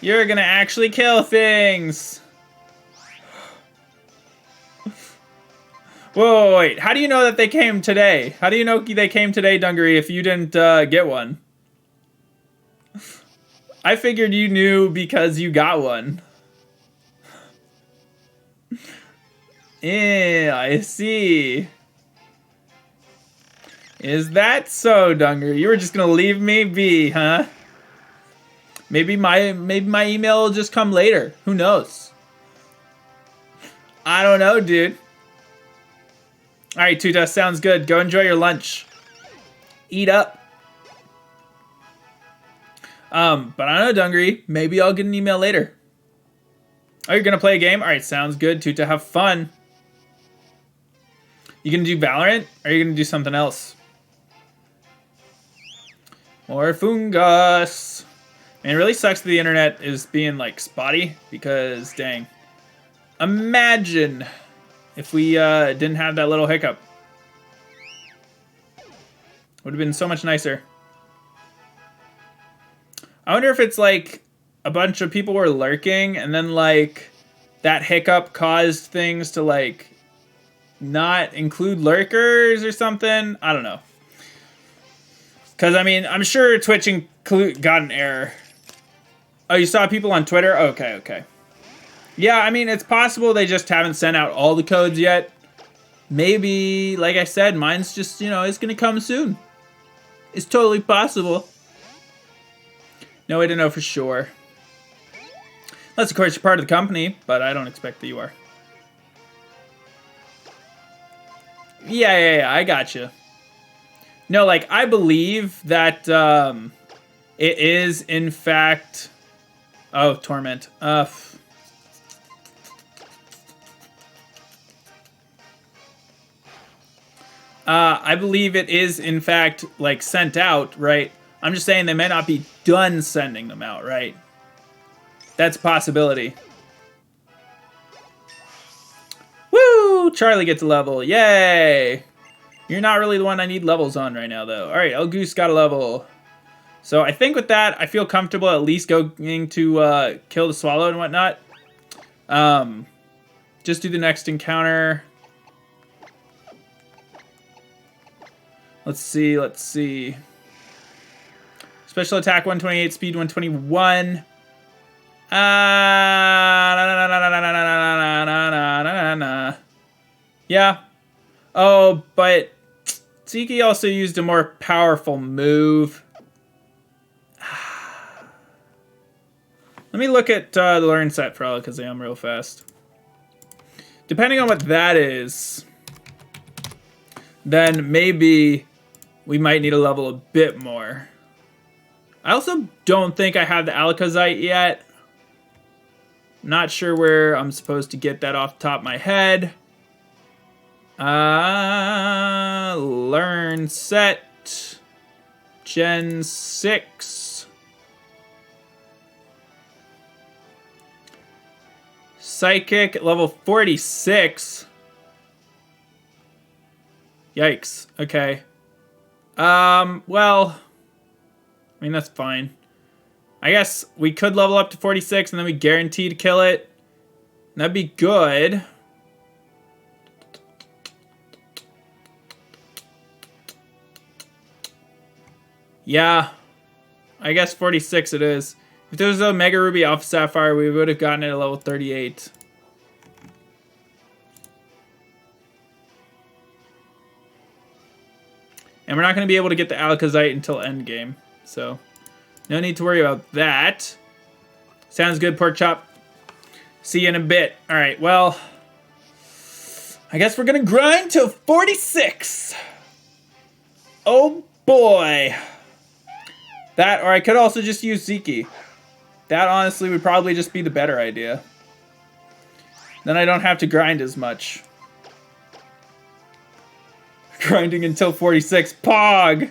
You're gonna actually kill things. Whoa, wait. How do you know that they came today? How do you know they came today, Dungaree, if you didn't get one? I figured you knew because you got one. Yeah, I see. Is that so, Dungaree? You were just gonna leave me be, huh? Maybe my email will just come later. Who knows? I don't know, dude. Alright, Tuta, sounds good. Go enjoy your lunch. Eat up. But I don't know, Dungaree. Maybe I'll get an email later. Oh, you're gonna play a game? Alright, sounds good. Tuta, have fun. You gonna do Valorant? Or are you gonna do something else? More fungus. And it really sucks that the internet is being, like, spotty. Because, dang. Imagine if we didn't have that little hiccup. Would have been so much nicer. I wonder if it's, like, a bunch of people were lurking. And then, like, that hiccup caused things to, like, not include lurkers or something. I don't know. Because, I mean, I'm sure Twitch got an error. Oh, you saw people on Twitter? Okay, okay. Yeah, I mean, it's possible they just haven't sent out all the codes yet. Maybe, like I said, mine's just, you know, it's going to come soon. It's totally possible. No way to know for sure. Unless, of course, you're part of the company, but I don't expect that you are. Yeah, I gotcha. No, like, I believe that it is, in fact... Oh, Torment. I believe it is, in fact, like, sent out, right? I'm just saying they may not be done sending them out, right? That's a possibility. Woo! Charlie gets a level. Yay! You're not really the one I need levels on right now, though. Alright, El Goose got a level. So I think with that, I feel comfortable at least going to kill the Swallow and whatnot. Just do the next encounter. Let's see, let's see. Special attack 128, speed 121. Yeah. Oh, but Tiki also used a more powerful move. Let me look at the learn set for Alakazam real fast. Depending on what that is, then maybe we might need to level a bit more. I also don't think I have the Alakazite yet. Not sure where I'm supposed to get that off the top of my head. Learn set. Gen 6. Psychic level 46. Yikes. Okay. Well, I mean, that's fine. I guess we could level up to 46 and then we guarantee to kill it. That'd be good. Yeah. I guess 46 it is. If there was a Mega Ruby Alpha Sapphire, we would have gotten it at level 38. And we're not going to be able to get the Alakazite until endgame. So, no need to worry about that. Sounds good, Pork Chop. See you in a bit. Alright, well, I guess we're going to grind till 46. Oh, boy. That, or I could also just use Ziki. That, honestly, would probably just be the better idea. Then I don't have to grind as much. Grinding until 46. Pog!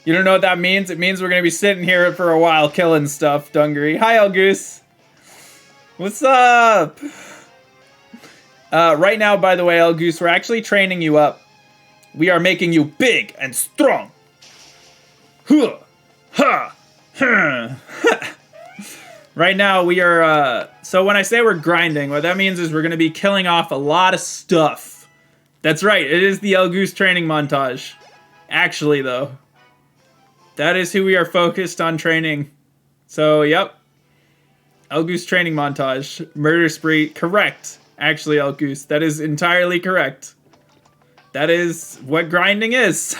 You don't know what that means? It means we're going to be sitting here for a while killing stuff, Dungaree. Hi, Elgoose. What's up? Right now, by the way, Elgoose, we're actually training you up. We are making you big and strong. Huh. Ha. Huh. Right now, we are, so when I say we're grinding, what that means is we're going to be killing off a lot of stuff. That's right, it is the Elgoose training montage. Actually, though. That is who we are focused on training. So, yep. Elgoose training montage. Murder spree. Correct. Actually, Elgoose. That is entirely correct. That is what grinding is.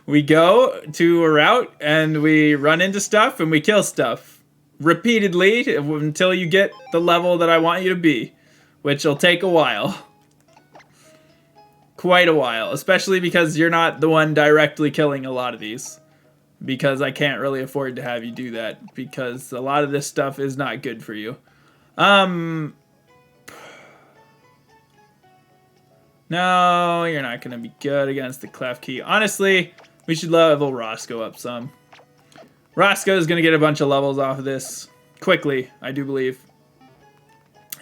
We go to a route, and we run into stuff, and we kill stuff. Repeatedly, until you get the level that I want you to be. Which will take a while. Quite a while, especially because you're not the one directly killing a lot of these. Because I can't really afford to have you do that, because a lot of this stuff is not good for you. No, you're not going to be good against the Klefki. Honestly, we should level Roscoe up some. Roscoe is going to get a bunch of levels off of this. Quickly, I do believe.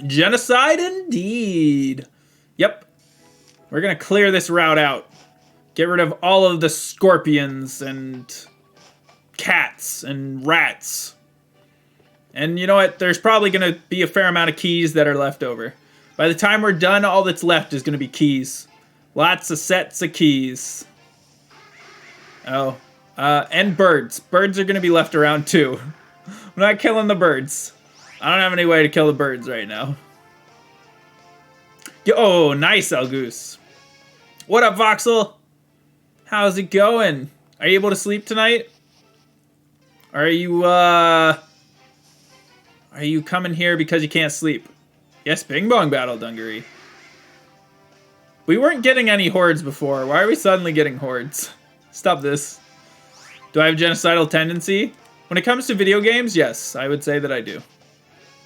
Genocide indeed. Yep. We're going to clear this route out. Get rid of all of the scorpions and cats and rats. And you know what? There's probably going to be a fair amount of keys that are left over. By the time we're done, all that's left is going to be keys. Lots of sets of keys. Oh. And birds. Birds are going to be left around too. I'm not killing the birds. I don't have any way to kill the birds right now. Oh, nice, Elgoose. What up, Voxel? How's it going? Are you able to sleep tonight? Are you coming here because you can't sleep? Yes, Bing Bong Battle, Dungaree. We weren't getting any hordes before. Why are we suddenly getting hordes? Stop this. Do I have genocidal tendency? When it comes to video games, yes, I would say that I do.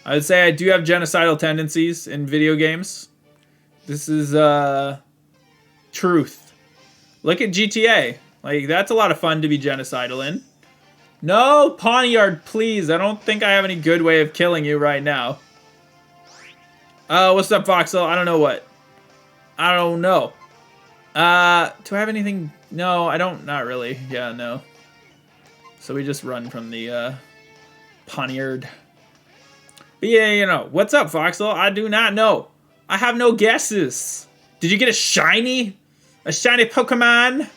I would say I do have genocidal tendencies in video games. This is, truth. Look at GTA. Like, that's a lot of fun to be genocidal in. No, Pawniard, please. I don't think I have any good way of killing you right now. What's up, Voxel? I don't know what. I don't know. Do I have anything? No, I don't. Not really. Yeah, no. So we just run from the, Pawniard. But yeah, you know. What's up, Voxel? I do not know. I have no guesses. Did you get a shiny? A shiny Pokemon?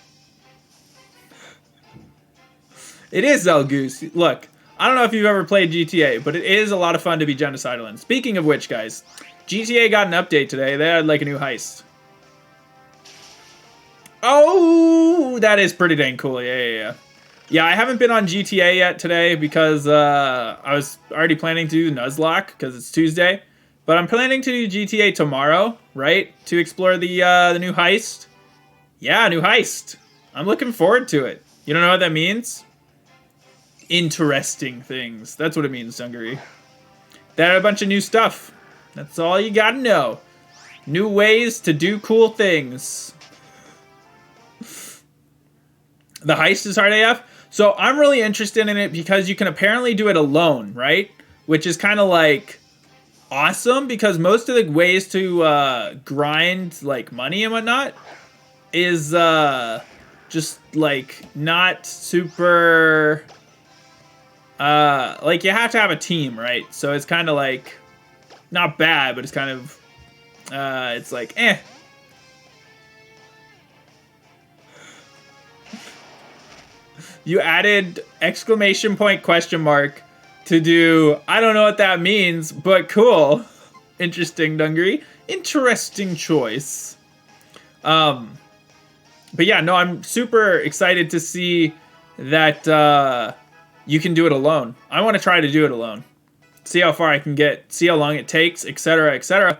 It is Elgoose. Look, I don't know if you've ever played GTA, but it is a lot of fun to be genocidal in. Speaking of which, guys, GTA got an update today. They had like a new heist. Oh, that is pretty dang cool. Yeah. Yeah, I haven't been on GTA yet today because I was already planning to do Nuzlocke because it's Tuesday. But I'm planning to do GTA tomorrow, right? To explore the new heist. Yeah, new heist. I'm looking forward to it. You don't know what that means? Interesting things. That's what it means, Dungaree. They had a bunch of new stuff. That's all you gotta know. New ways to do cool things. The heist is hard AF. So I'm really interested in it because you can apparently do it alone, right? Which is kind of like awesome because most of the ways to grind like money and whatnot is just like not super like you have to have a team, right? So it's kind of like not bad, but it's kind of it's like eh. You added exclamation point question mark to do, I don't know what that means, but cool. Interesting, Dungaree. Interesting choice. But yeah, no, I'm super excited to see that you can do it alone. I want to try to do it alone. See how far I can get, see how long it takes, etc., etc.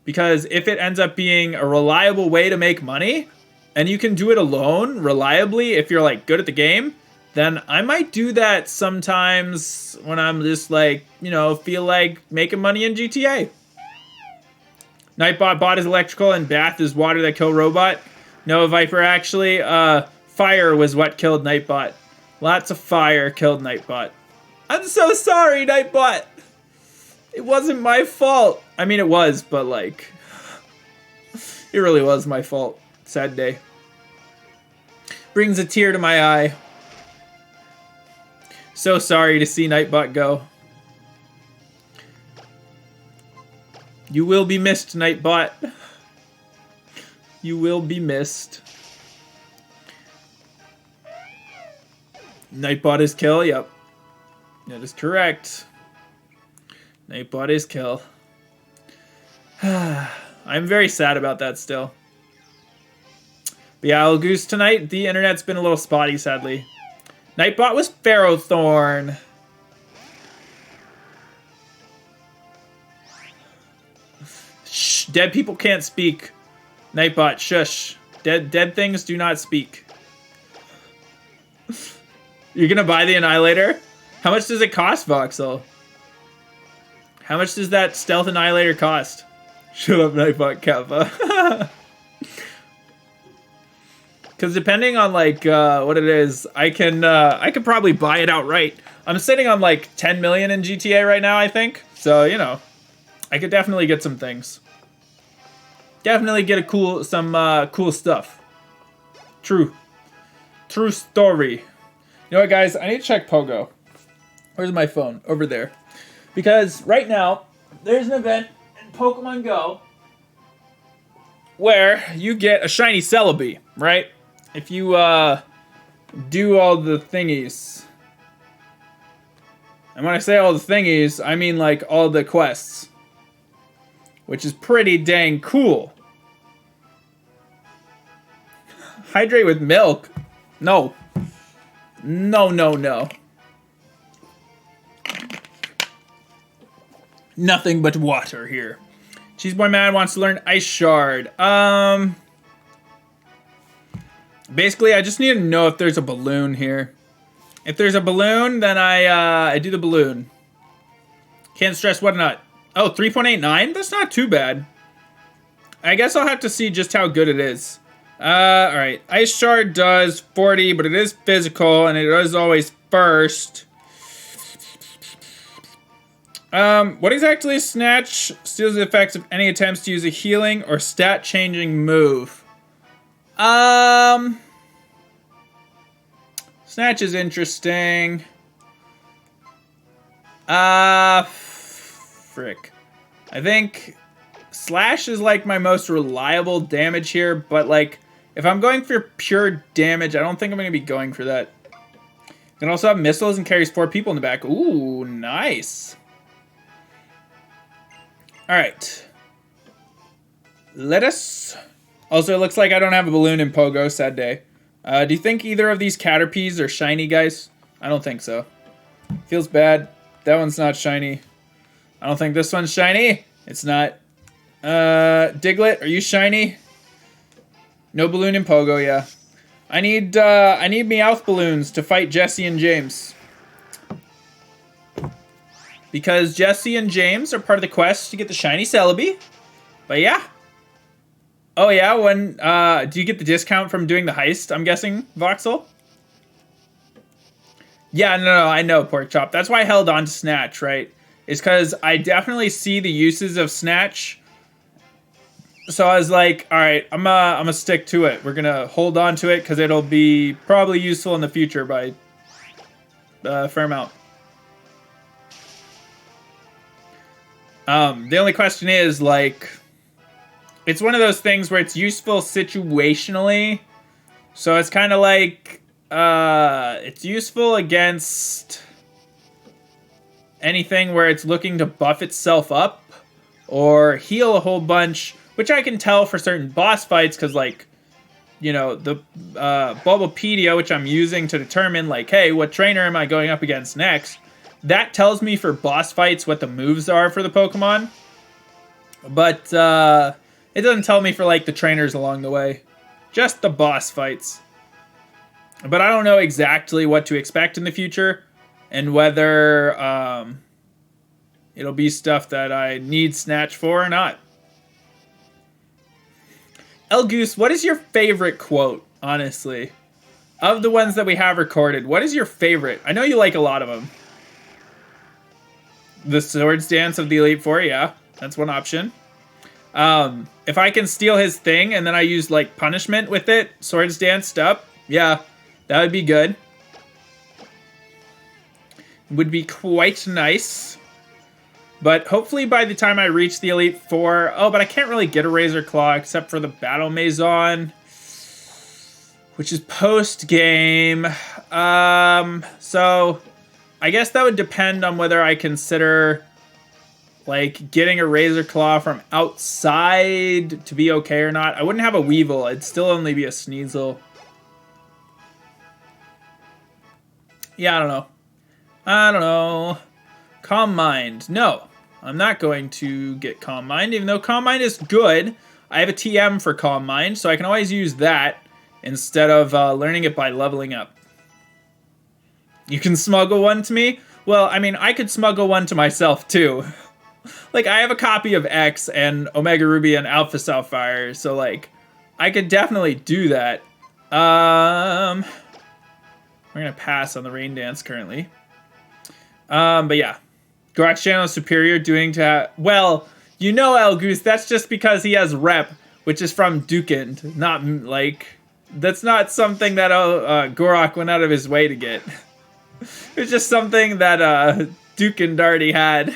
Because if it ends up being a reliable way to make money, and you can do it alone reliably if you're like good at the game, then I might do that sometimes when I'm just like, you know, feel like making money in GTA. Nightbot bot is electrical and Bath is water that kill robot. No, Viper, actually. Fire was what killed Nightbot. Lots of fire killed Nightbot. I'm so sorry, Nightbot. It wasn't my fault. I mean, it was, but like, it really was my fault. Sad day. Brings a tear to my eye. So sorry to see Nightbot go. You will be missed, Nightbot. You will be missed. Nightbot is kill, yep. That is correct. Nightbot is kill. I'm very sad about that still. But yeah, Owl Goose tonight, the internet's been a little spotty, sadly. Nightbot was Pharaohthorn. Shh, dead people can't speak. Nightbot, shush. Dead things do not speak. You're gonna buy the Annihilator? How much does it cost, Voxel? How much does that Stealth Annihilator cost? Shut up, Nightbot Kappa. Because depending on like what it is, I could probably buy it outright. I'm sitting on like 10 million in GTA right now, I think. So you know, I could definitely get some things. Definitely get some cool stuff. True story. You know what, guys? I need to check Pogo. Where's my phone? Over there. Because right now there's an event in Pokemon Go where you get a shiny Celebi, right? If you do all the thingies. And when I say all the thingies, I mean like all the quests. Which is pretty dang cool. Hydrate with milk? No. No, no, no. Nothing but water here. Cheeseboy Man wants to learn Ice Shard. Basically, I just need to know if there's a balloon here. If there's a balloon, then I do the balloon. Can't stress what not. Oh, 3.89? That's not too bad. I guess I'll have to see just how good it is. Alright. Ice Shard does 40, but it is physical, and it is always first. What exactly is Snatch? Steals the effects of any attempts to use a healing or stat-changing move. Snatch is interesting. Frick. I think Slash is like my most reliable damage here, but like if I'm going for pure damage, I don't think I'm going to be going for that. It can also have missiles and carries 4 people in the back. Ooh, nice. Alright. Let us... Also, it looks like I don't have a balloon in Pogo. Sad day. Do you think either of these Caterpies are shiny, guys? I don't think so. Feels bad. That one's not shiny. I don't think this one's shiny. It's not. Diglett, are you shiny? No balloon in Pogo, yeah. I need Meowth balloons to fight Jesse and James. Because Jesse and James are part of the quest to get the shiny Celebi. But yeah. Oh yeah, when do you get the discount from doing the heist, I'm guessing, Voxel? Yeah, no, I know, Pork Chop. That's why I held on to Snatch, right? It's because I definitely see the uses of Snatch. So I was like, all right, I'm gonna stick to it. We're gonna hold on to it because it'll be probably useful in the future by a fair amount. The only question is, like, it's one of those things where it's useful situationally. So it's kind of like, it's useful against anything where it's looking to buff itself up or heal a whole bunch, which I can tell for certain boss fights because, like, you know, the Bulbapedia, which I'm using to determine, like, hey, what trainer am I going up against next? That tells me for boss fights what the moves are for the Pokemon. But it doesn't tell me for, like, the trainers along the way. Just the boss fights. But I don't know exactly what to expect in the future. And whether it'll be stuff that I need Snatch for or not. Elgoose, what is your favorite quote, honestly? Of the ones that we have recorded, what is your favorite? I know you like a lot of them. The Swords Dance of the Elite Four, yeah. That's one option. If I can steal his thing and then I use, like, punishment with it, Swords Danced up, yeah, that would be good. Would be quite nice. But hopefully by the time I reach the Elite Four... Oh, but I can't really get a Razor Claw except for the Battle Maison, which is post-game. So I guess that would depend on whether I consider, like, getting a Razor Claw from outside to be okay or not. I wouldn't have a Weevil. It'd still only be a Sneasel. Yeah, I don't know. I don't know. Calm Mind. No, I'm not going to get Calm Mind, even though Calm Mind is good. I have a TM for Calm Mind, so I can always use that instead of learning it by leveling up. You can smuggle one to me? Well, I mean, I could smuggle one to myself, too. Like, I have a copy of X and Omega Ruby and Alpha Sapphire, so, like, I could definitely do that. We're gonna pass on the Rain Dance currently. But yeah. Gorax Channel is superior doing to... Well, you know, Elgoose, that's just because he has Rep, which is from Dukind. Not, like... That's not something that Gorak went out of his way to get. It's just something that Dukind already had.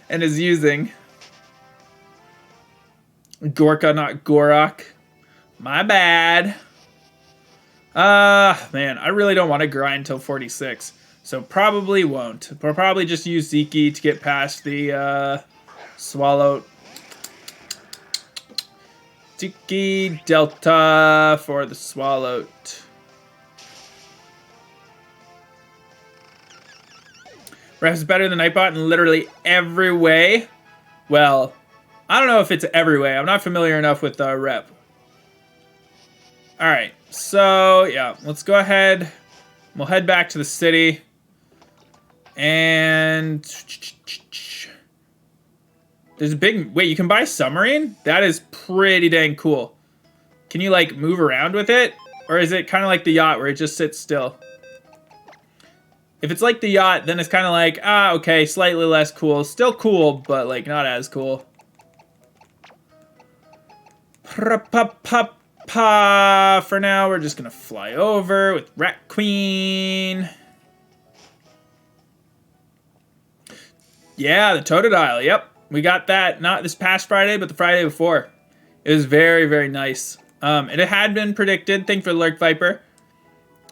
And is using. Gorka, not Gorak. My bad. Man, I really don't want to grind until 46. So probably won't. We'll probably just use Ziki to get past the Swallow. Ziki Delta for the Swallow. Ref's better than Nightbot in literally every way. Well, I don't know if it's every way. I'm not familiar enough with Rep. Alright, so yeah, let's go ahead. We'll head back to the city. And there's a big... Wait, you can buy Submarine? That is pretty dang cool. Can you, like, move around with it? Or is it kind of like the yacht where it just sits still? If it's like the yacht, then it's kind of like, okay, slightly less cool. Still cool, but, like, not as cool. For now, we're just going to fly over with Rat Queen. Yeah, the Totodile, yep. We got that, not this past Friday, but the Friday before. It was very, very nice. And it had been predicted, thank for the Lurk Viper.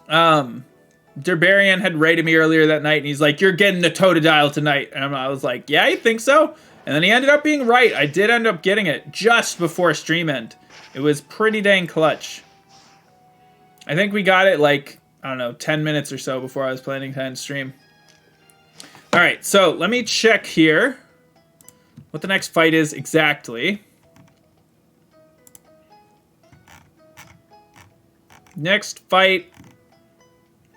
Derbarian had raided me earlier that night, and he's like, you're getting the Totodile tonight. And I was like, yeah, you think so? And then he ended up being right. I did end up getting it just before stream end. It was pretty dang clutch. I think we got it, like, I don't know, 10 minutes or so before I was planning to end stream. Alright, so let me check here what the next fight is exactly. Next fight.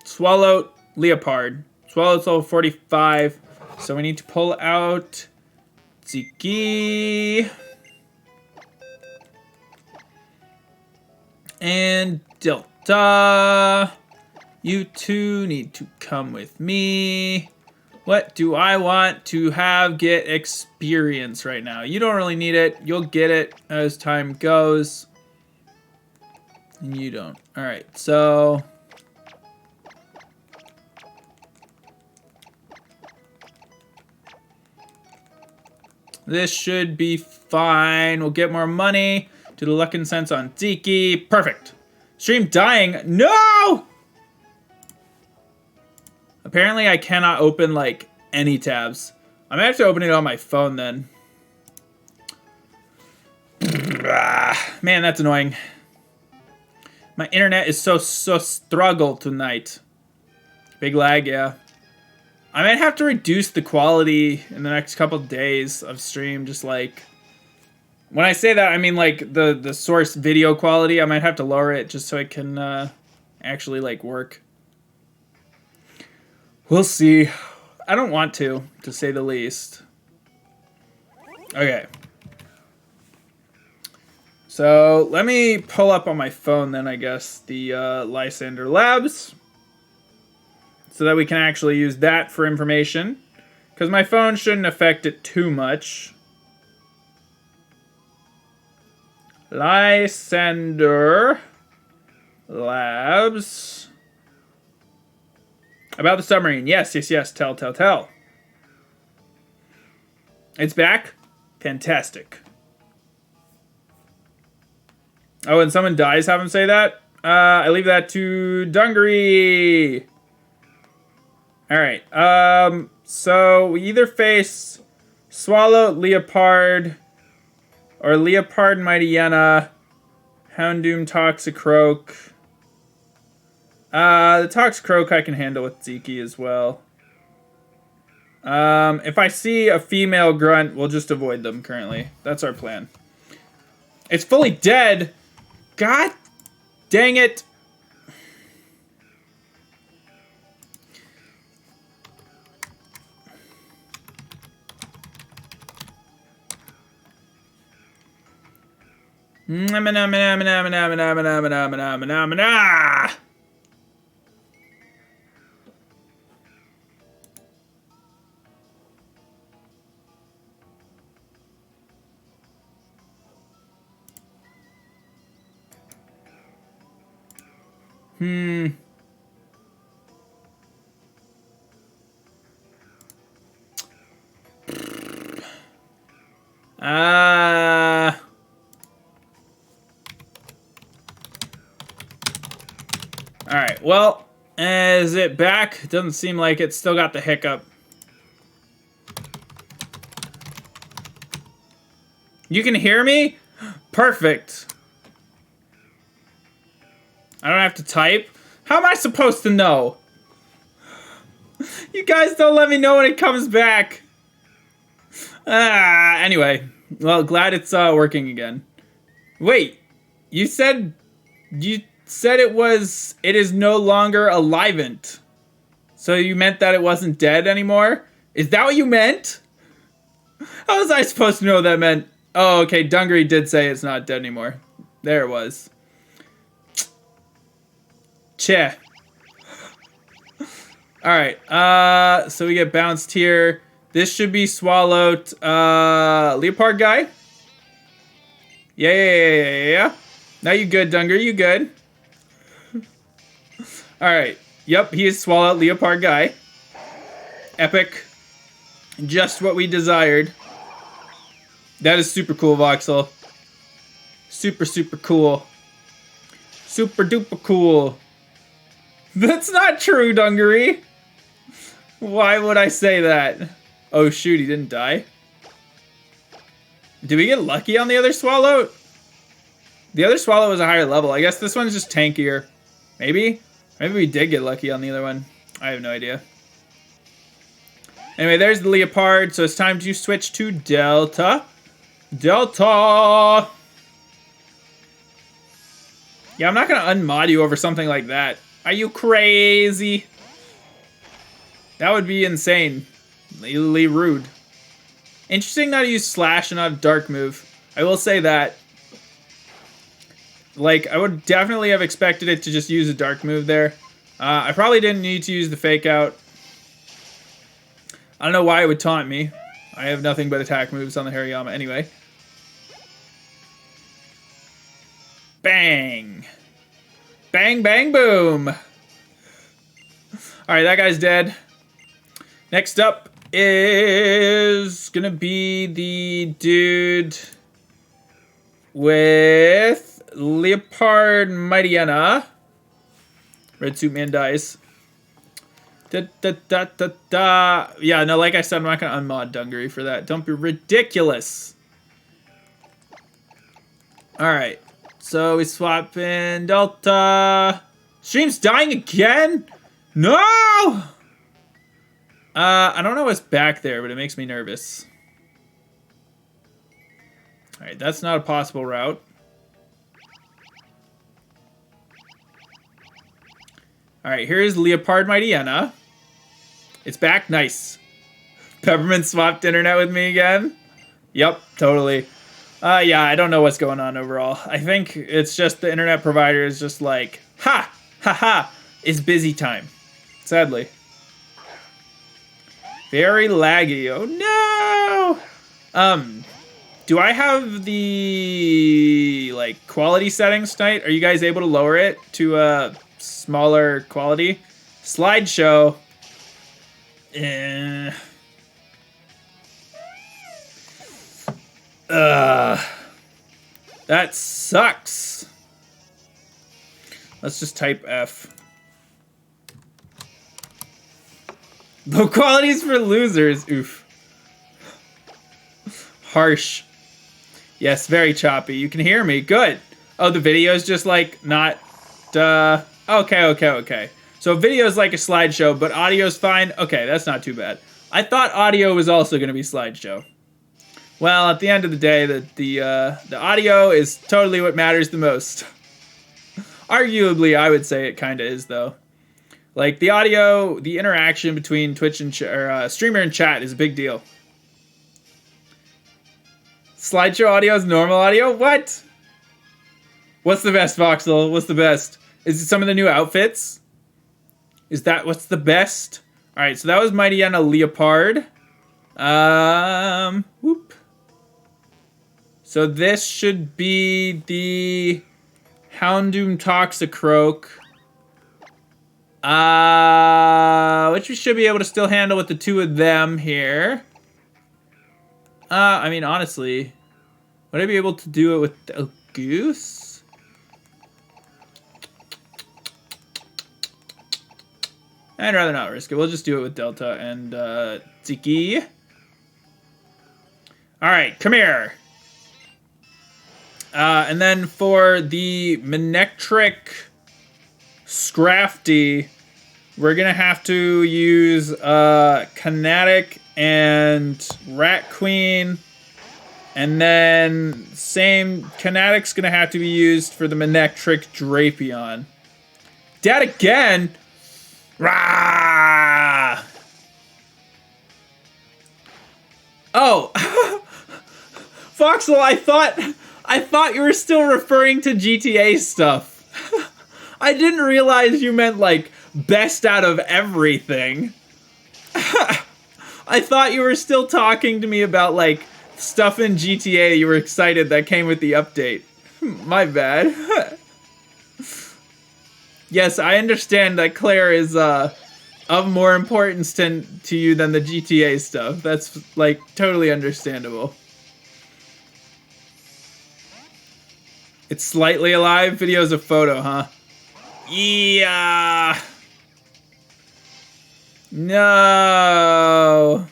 Swallow Leopard. Swallow's level 45. So we need to pull out Ziki. And Delta. You two need to come with me. What do I want to have get experience right now? You don't really need it. You'll get it as time goes. And you don't. Alright, so... this should be fine. We'll get more money. Do the luck and sense on Ziki. Perfect. Stream dying. No! Apparently I cannot open, like, any tabs. I might have to open it on my phone then. Man, that's annoying. My internet is so struggle tonight. Big lag, yeah. I might have to reduce the quality in the next couple days of stream, just like... when I say that, I mean, like, the source video quality. I might have to lower it just so it can actually, like, work. We'll see. I don't want to say the least. Okay. So, let me pull up on my phone then, I guess, the Lysander Labs. So that we can actually use that for information. Because my phone shouldn't affect it too much. Lysander Labs. About the submarine. Yes. Tell. It's back? Fantastic. Oh, and someone dies, have him say that? I leave that to Dungaree. Alright. So we either face Swallow, Leopard, or Leopard, Mighty Hyena, Houndoom, Toxicroak. The Toxicroak I can handle with Ziki as well. If I see a female grunt, we'll just avoid them currently. That's our plan. It's fully dead! God dang it! Alright, well, is it back? It doesn't seem like it's still got the hiccup. You can hear me? Perfect. I don't have to type. How am I supposed to know? You guys don't let me know when it comes back. Anyway. Well, glad it's working again. Wait. You said it is no longer alive-ent. So you meant that it wasn't dead anymore? Is that what you meant? How was I supposed to know what that meant? Oh, okay. Dungaree did say it's not dead anymore. There it was. Cheh. Alright, so we get bounced here. This should be swallowed. Leopard guy? Yeah. Now you good, Dungaree, you good. Alright, yep, he is swallowed Leopard guy. Epic. Just what we desired. That is super cool, Voxel. Super cool. Super duper cool. That's not true, Dungaree. Why would I say that? Oh shoot, he didn't die. Did we get lucky on the other swallow? The other swallow was a higher level. I guess this one's just tankier. Maybe? Maybe we did get lucky on the other one. I have no idea. Anyway, there's the Leopard, so it's time to switch to Delta. Delta! Yeah, I'm not gonna unmod you over something like that. Are you crazy? That would be insane. Really rude. Interesting that I use slash and not a dark move. I will say that. Like, I would definitely have expected it to just use a dark move there. I probably didn't need to use the fake out. I don't know why it would taunt me. I have nothing but attack moves on the Hariyama anyway. Bang. Bang, bang, boom. Alright, that guy's dead. Next up is gonna be the dude with Leopard Mightyena. Red Suit Man dies. Yeah, no, like I said, I'm not gonna unmod Dungaree for that. Don't be ridiculous. Alright. So we swap in Delta. Stream's dying again? No! I don't know what's back there, but it makes me nervous. Alright, that's not a possible route. Alright, here's Leopard Mightyena. It's back. Nice. Peppermint swapped internet with me again. Yep, totally. Yeah, I don't know what's going on overall. I think it's just the internet provider is just like, ha! Ha ha! It's busy time. Sadly. Very laggy. Oh no! Do I have the, like, quality settings tonight? Are you guys able to lower it to a smaller quality? Slideshow. That sucks. Let's just type F. Low quality's for losers. Oof. Harsh. Yes, very choppy. You can hear me. Good. Oh, the video's just like not... Okay. So video's like a slideshow, but audio's fine? Okay, that's not too bad. I thought audio was also going to be slideshow. Well, at the end of the day, the audio is totally what matters the most. Arguably, I would say it kind of is, though. Like, the audio, the interaction between Twitch and streamer and chat is a big deal. Slideshow audio is normal audio? What? What's the best, Voxel? What's the best? Is it some of the new outfits? Is that what's the best? Alright, so that was Mightyena Leopard. Whoop. So this should be the Houndoom Toxicroak. Which we should be able to still handle with the two of them here. I mean, honestly, would I be able to do it with the Goose? I'd rather not risk it. We'll just do it with Delta and Tiki. Alright, come here. And then for the Manectric Scrafty, we're going to have to use Kinetic and Rat Queen. And then same Kinetic's going to have to be used for the Manectric Drapion. Dead again? Rah! Oh, Foxel, I thought you were still referring to GTA stuff. I didn't realize you meant like best out of everything. I thought you were still talking to me about like stuff in GTA you were excited that came with the update. My bad. Yes, I understand that Claire is of more importance to you than the GTA stuff. That's, like, totally understandable. It's slightly alive? Video's a photo, huh? Yeah! No!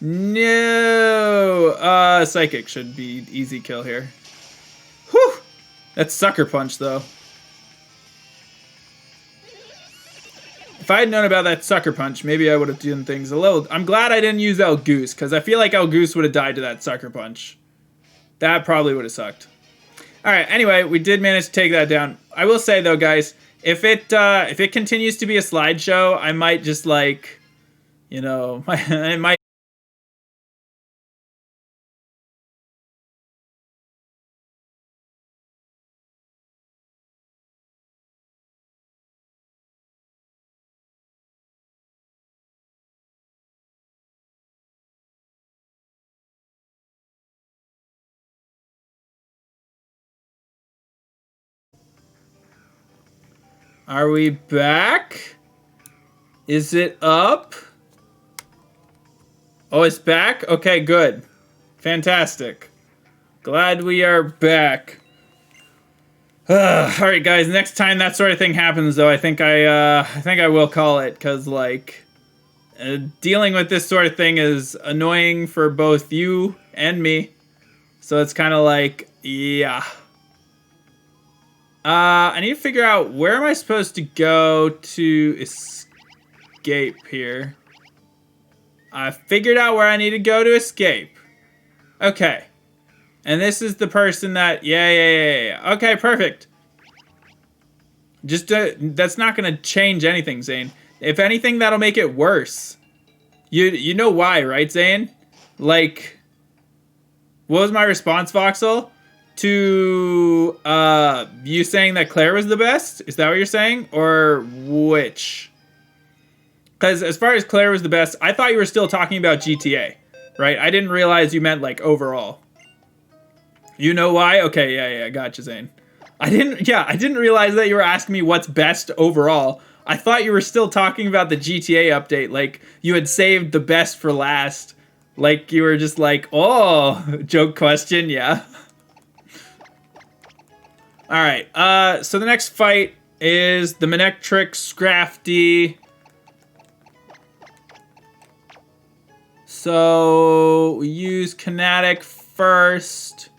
No! Psychic should be easy kill here. Whew! That's Sucker Punch, though. If I had known about that Sucker Punch, maybe I would have done things a little... I'm glad I didn't use El Goose, because I feel like El Goose would have died to that Sucker Punch. That probably would have sucked. All right. Anyway, we did manage to take that down. I will say though, guys, if it continues to be a slideshow, I might just like, you know, I might. Are we back? Is it up? Oh, it's back? Okay, good. Fantastic. Glad we are back. Alright guys, next time that sort of thing happens though, I think I will call it, cause like dealing with this sort of thing is annoying for both you and me. So it's kind of like, yeah. I need to figure out where am I supposed to go to escape here. I figured out where I need to go to escape. Okay. And this is the person that, yeah. Okay, perfect. Just, that's not gonna change anything, Zane. If anything, that'll make it worse. You know why, right, Zane? Like, what was my response, Voxel? To, you saying that Claire was the best? Is that what you're saying? Or which? Because as far as Claire was the best, I thought you were still talking about GTA, right? I didn't realize you meant, like, overall. You know why? Okay, yeah, gotcha, Zane. I didn't realize that you were asking me what's best overall. I thought you were still talking about the GTA update, like you had saved the best for last. Like you were just like, oh, joke question, yeah. Alright, so the next fight is the Manectric Scrafty. So, we use Kinetic first.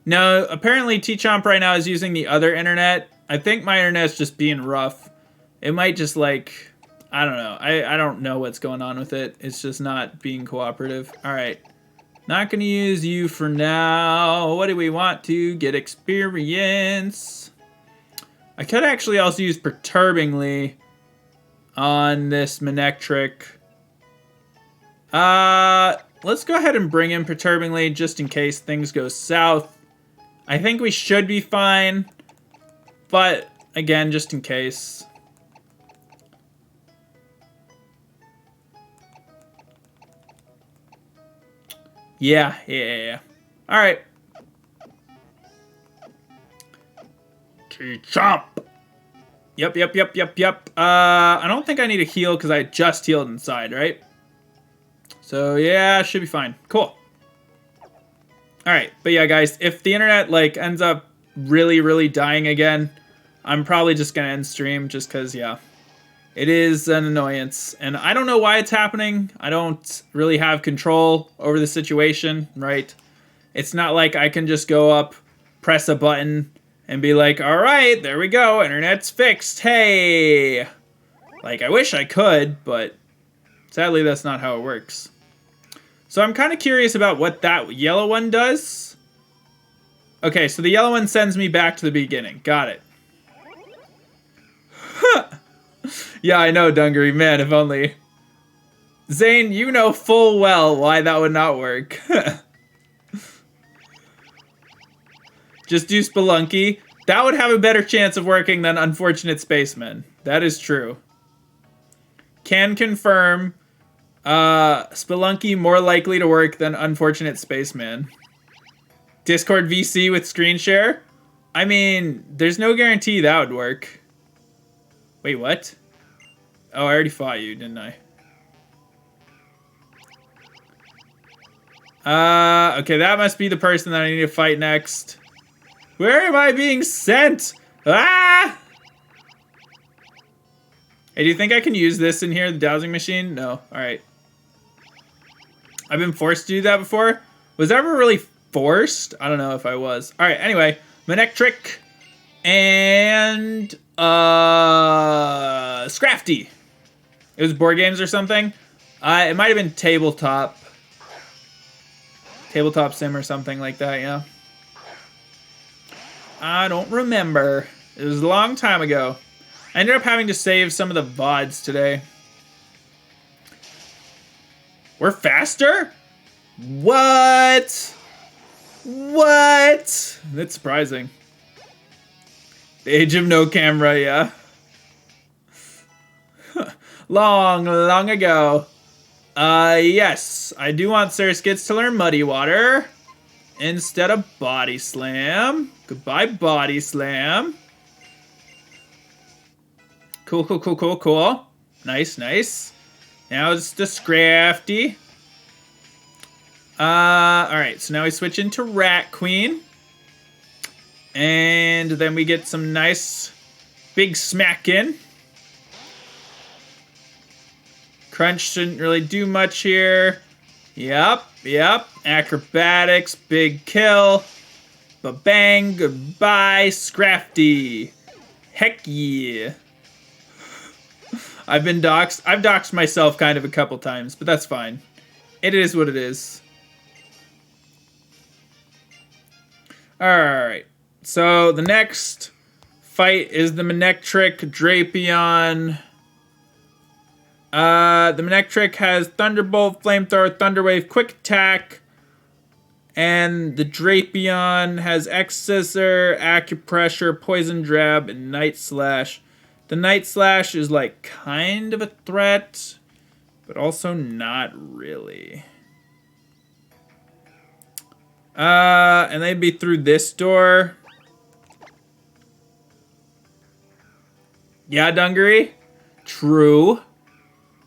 No, apparently T-Chomp right now is using the other internet. I think my internet's just being rough. It might just like, I don't know. I don't know what's going on with it. It's just not being cooperative. Alright. Not gonna use you for now. What do we want to get experience? I could actually also use Perturbingly on this Manectric. Let's go ahead and bring in Perturbingly just in case things go south. I think we should be fine, but again, just in case. Yeah. All right. Chomp. Yep. I don't think I need a heal because I just healed inside, right? So yeah, should be fine. Cool. Alright, but yeah, guys, if the internet, like, ends up really dying again, I'm probably just gonna end stream just because, yeah, it is an annoyance. And I don't know why it's happening. I don't really have control over the situation, right? It's not like I can just go up, press a button, and be like, alright, there we go, internet's fixed, hey! Like, I wish I could, but sadly that's not how it works. So I'm kind of curious about what that yellow one does. Okay, so the yellow one sends me back to the beginning. Got it. Yeah, I know, Dungaree. Man, if only. Zane, you know full well why that would not work. Just do Spelunky. That would have a better chance of working than Unfortunate Spaceman. That is true. Can confirm... Spelunky more likely to work than Unfortunate Spaceman. Discord VC with screen share? I mean, there's no guarantee that would work. Wait, what? Oh, I already fought you, didn't I? Okay, that must be the person that I need to fight next. Where am I being sent? Ah! Hey, do you think I can use this in here, the dowsing machine? No. Alright. I've been forced to do that before. Was I ever really forced? I don't know if I was. Alright, anyway. Manectric. And... Scrafty. It was board games or something. It might have been tabletop. Tabletop sim or something like that, yeah. I don't remember. It was a long time ago. I ended up having to save some of the VODs today. We're faster? What? What? That's surprising. The age of no camera, yeah. Long ago. Yes. I do want Surskits to learn Muddy Water instead of Body Slam. Goodbye, Body Slam. Cool. Nice. Now it's the Scrafty. Alright, so now we switch into Rat Queen. And then we get some nice big smack in. Crunch shouldn't really do much here. Yep. Acrobatics, big kill. Ba-bang, goodbye, Scrafty. Heck yeah. I've been doxxed. I've doxxed myself kind of a couple times, but that's fine. It is what it is. Alright. So the next fight is the Manectric Drapion. The Manectric has Thunderbolt, Flamethrower, Thunderwave, Quick Attack. And the Drapion has X-Scissor, Acupressure, Poison Jab, and Night Slash. The Night Slash is like kind of a threat, but also not really. And they'd be through this door. Yeah, Dungaree? True.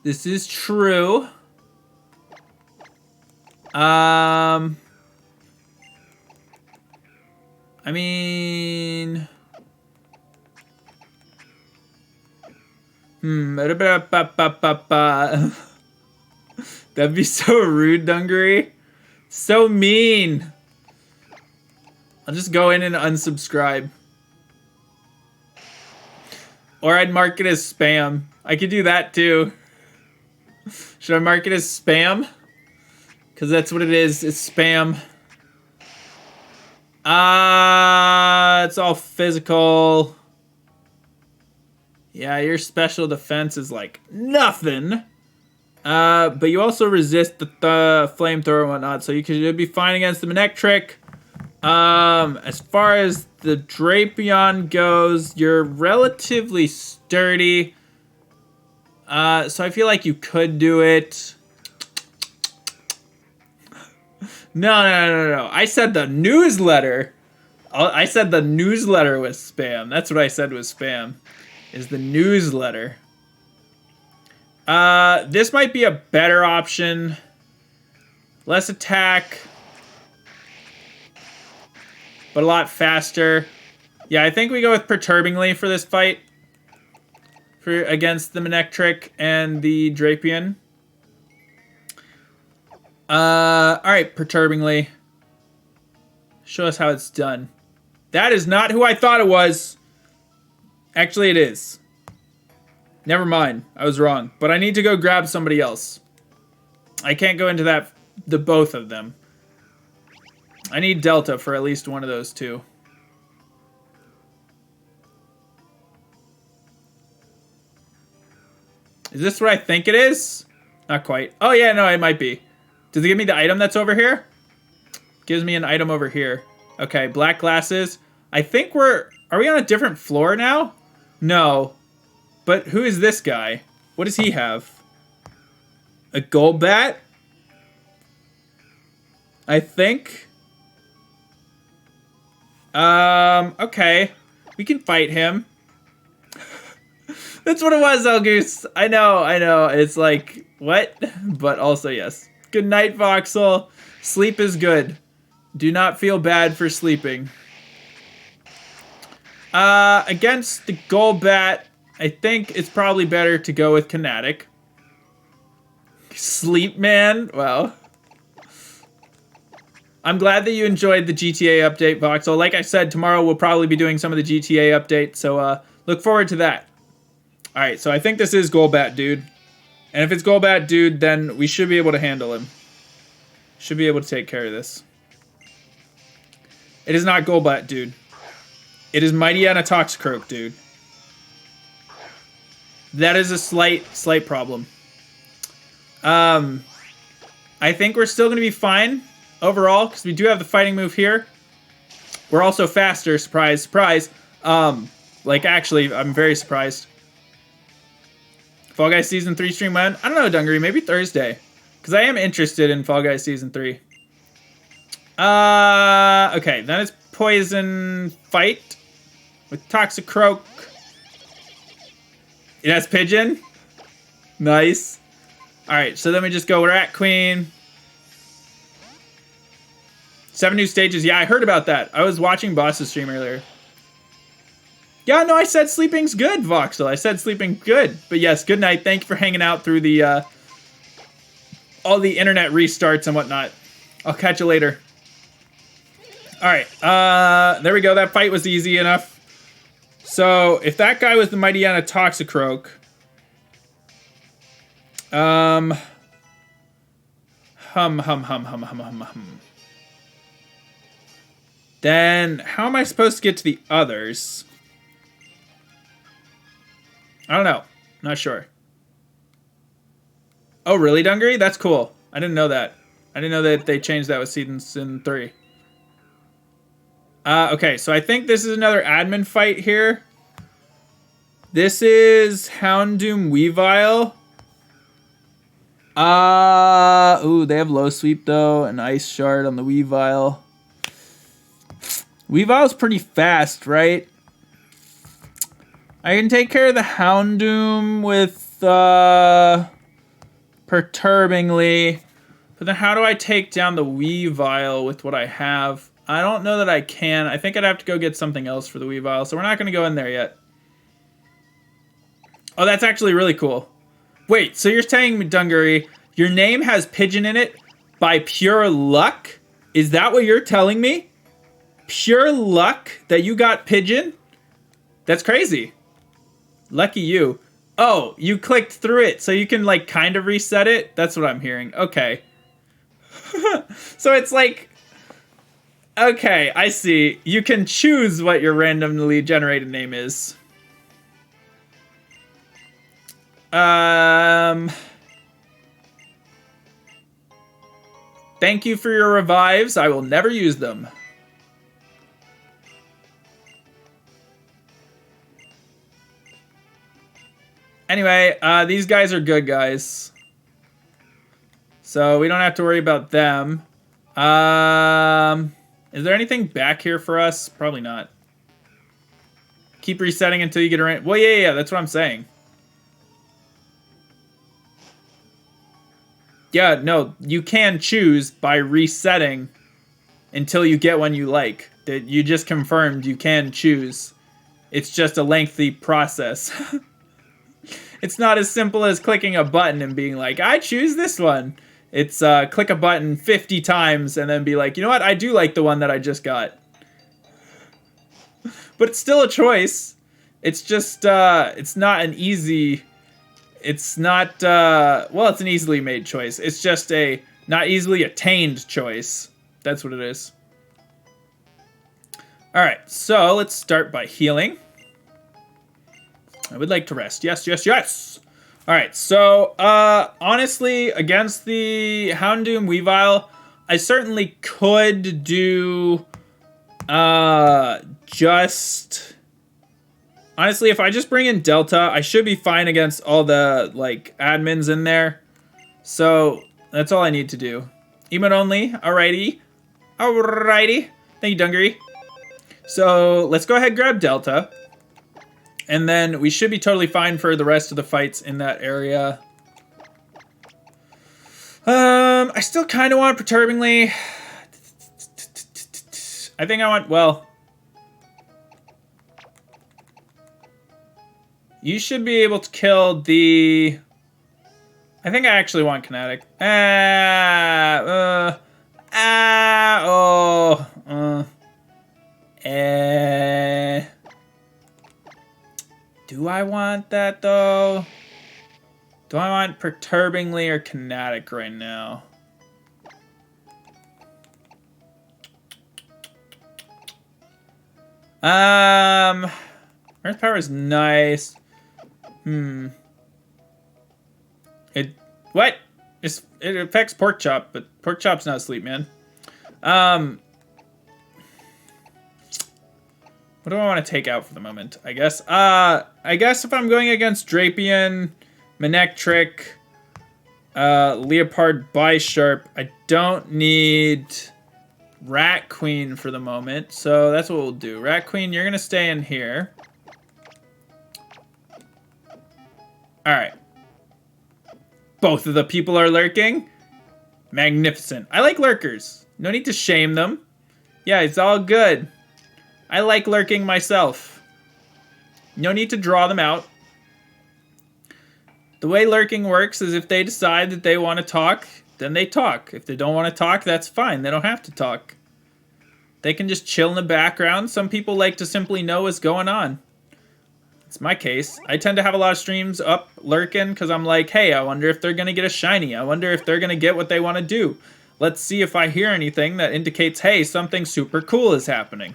This is true. I mean... That'd be so rude, Dungaree. So mean. I'll just go in and unsubscribe. Or I'd mark it as spam. I could do that too. Should I mark it as spam? Because that's what it is. It's spam. It's all physical. Yeah, your special defense is like nothing. But you also resist the flamethrower and whatnot, so you'd be fine against the Manectric. As far as the Drapion goes, you're relatively sturdy. So I feel like you could do it. No. I said the newsletter. I said the newsletter was spam. That's what I said was spam. Is the newsletter. This might be a better option. Less attack. But a lot faster. Yeah, I think we go with Perturbingly for this fight. Against the Manectric and the Drapion. Alright, Perturbingly. Show us how it's done. That is not who I thought it was. Actually, it is. Never mind. I was wrong. But I need to go grab somebody else. I can't go into the both of them. I need Delta for at least one of those two. Is this what I think it is? Not quite. Oh yeah, no, it might be. Does it give me the item that's over here? Gives me an item over here. Okay, black glasses. I think are we on a different floor now? No. But who is this guy? What does he have? A Golbat? I think. Okay. We can fight him. That's what it was, Elgoose. I know. It's like, what? But also, yes. Good night, Voxel. Sleep is good. Do not feel bad for sleeping. Against the Golbat, I think it's probably better to go with Kinetic. Sleep, man? Wow. I'm glad that you enjoyed the GTA update, Voxel. Like I said, tomorrow we'll probably be doing some of the GTA update, so look forward to that. Alright, so I think this is Golbat Dude. And if it's Golbat Dude, then we should be able to handle him. Should be able to take care of this. It is not Golbat, dude. It is Mightyena Toxicroak, dude. That is a slight problem. I think we're still going to be fine overall, because we do have the fighting move here. We're also faster, surprise, surprise. Like, actually, I'm very surprised. Fall Guys Season 3 stream when? I don't know, Dungaree, maybe Thursday. Because I am interested in Fall Guys Season 3. Okay, then it's Poison Fight with Toxicroak. It has Pigeon. Nice. Alright, so then we just go, we're at Queen. 7 new stages. Yeah, I heard about that. I was watching Boss's stream earlier. Yeah, no, I said sleeping's good, Voxel. I said sleeping good. But yes, good night. Thank you for hanging out through the, all the internet restarts and whatnot. I'll catch you later. Alright, there we go. That fight was easy enough. So, if that guy was the Mightyena Toxicroak... Then, how am I supposed to get to the others? I don't know. Not sure. Oh, really, Dungaree? That's cool. I didn't know that. I didn't know that they changed that with Season 3. Okay, so I think this is another admin fight here. This is Houndoom Weavile. Ooh, they have low sweep though, and Ice Shard on the Weavile. Weavile's pretty fast, right? I can take care of the Houndoom with, Perturbingly. But then how do I take down the Weavile with what I have? I don't know that I can. I think I'd have to go get something else for the Weavile, so we're not going to go in there yet. Oh, that's actually really cool. Wait, so you're telling me, Dungaree, your name has Pigeon in it by pure luck? Is that what you're telling me? Pure luck that you got Pigeon? That's crazy. Lucky you. Oh, you clicked through it, so you can, like, kind of reset it? That's what I'm hearing. Okay. So it's like... Okay, I see. You can choose what your randomly generated name is. Thank you for your revives. I will never use them. Anyway, these guys are good guys. So we don't have to worry about them. Is there anything back here for us? Probably not. Keep resetting until you get around. Well, yeah, that's what I'm saying. Yeah, no, you can choose by resetting until you get one you like. That you just confirmed you can choose. It's just a lengthy process. It's not as simple as clicking a button and being like, I choose this one. It's click a button 50 times and then be like, you know what? I do like the one that I just got. But it's still a choice. It's just, it's not an easy... It's not, well, it's an easily made choice. It's just a not easily attained choice. That's what it is. Alright, so let's start by healing. I would like to rest. Yes, yes, yes! Alright, so, honestly, against the Houndoom Weavile, I certainly could do, just... Honestly, if I just bring in Delta, I should be fine against all the, like, admins in there. So, that's all I need to do. Emote only. Alrighty. Alrighty. Thank you, Dungaree. So, let's go ahead and grab Delta. And then we should be totally fine for the rest of the fights in that area. I still kind of want Perturbingly. I think I want, well... You should be able to kill the... I think I actually want Kinetic. Do I want that, though? Do I want Perturbingly or Kinetic right now? Earth power is nice. What? It affects pork chop, but pork chop's not asleep, man. What do I want to take out for the moment? I guess if I'm going against Drapion, Manectric, Leopard Bisharp, I don't need Rat Queen for the moment, so that's what we'll do. Rat Queen, you're gonna stay in here. Alright. Both of the people are lurking. Magnificent. I like lurkers. No need to shame them. Yeah, it's all good. I like lurking myself. No need to draw them out. The way lurking works is if they decide that they want to talk, then they talk. If they don't want to talk, that's fine. They don't have to talk. They can just chill in the background. Some people like to simply know what's going on. It's my case. I tend to have a lot of streams up lurking because I'm like, hey, I wonder if they're going to get a shiny. I wonder if they're going to get what they want to do. Let's see if I hear anything that indicates, hey, something super cool is happening.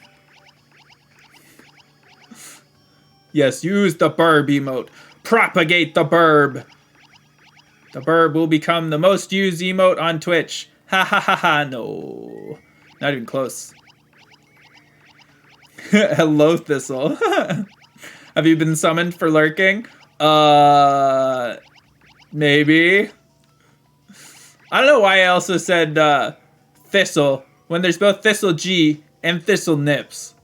Yes, use the burb emote. Propagate the burb. The burb will become the most used emote on Twitch. Ha ha ha ha, no. Not even close. Hello, Thistle. Have you been summoned for lurking? Maybe. I don't know why I also said Thistle when there's both Thistle G and Thistle Nips.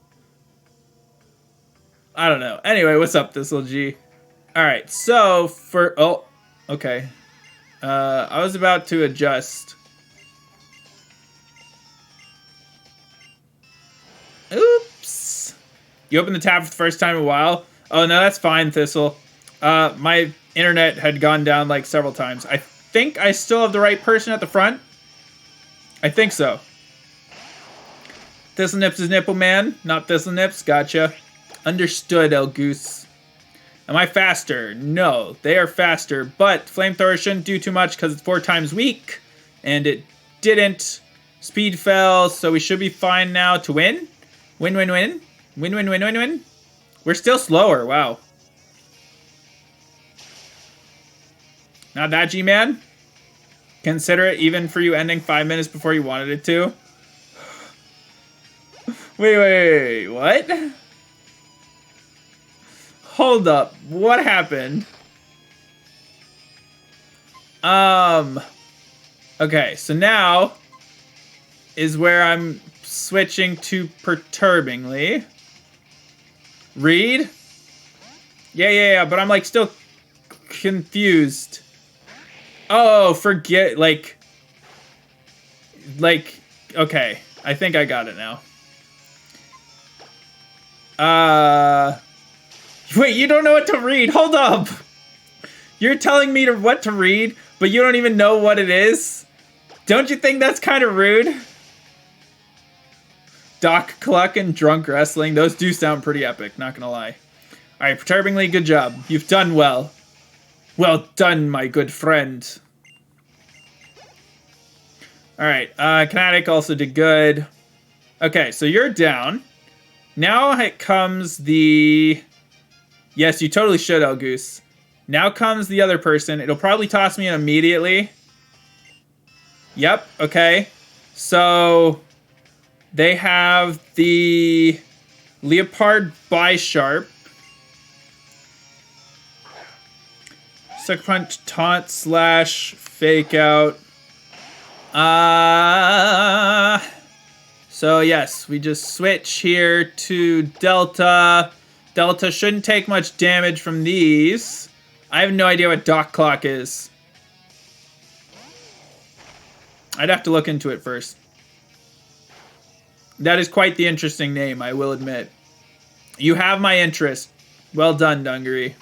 I don't know. Anyway, what's up, Thistle G? Alright, so for... Oh, okay. I was about to adjust. Oops. You opened the tab for the first time in a while? Oh, no, that's fine, Thistle. My internet had gone down like several times. I think I still have the right person at the front. I think so. Thistle Nips is Nipple Man, not Thistle Nips. Gotcha. Understood, El Goose. Am I faster? No, they are faster, but Flamethrower shouldn't do too much because it's 4 times weak, and it didn't. Speed fell, so we should be fine now to win. Win, win, win. Win, win, win, win, win. We're still slower, wow. Not that, G-Man. Consider it even for you ending 5 minutes before you wanted it to. Wait, what? Hold up, what happened? Okay, so now is where I'm switching to Perturbingly. Read? Yeah, but I'm like still confused. Oh, forget, like, okay, I think I got it now. Wait, you don't know what to read? Hold up! You're telling me what to read, but you don't even know what it is? Don't you think that's kind of rude? Doc Cluck and Drunk Wrestling, those do sound pretty epic, not gonna lie. Alright, Perturbingly, good job. You've done well. Well done, my good friend. Alright, Kinetic also did good. Okay, so you're down. Now it comes the... Yes, you totally should, El Goose. Now comes the other person. It'll probably toss me in immediately. Yep, okay. So, they have the Leopard Bisharp. Sucker Punch, Taunt, Slash, Fake Out. So, yes, we just switch here to Delta. Delta shouldn't take much damage from these. I have no idea what Doc Clock is. I'd have to look into it first. That is quite the interesting name, I will admit. You have my interest. Well done, Dungaree.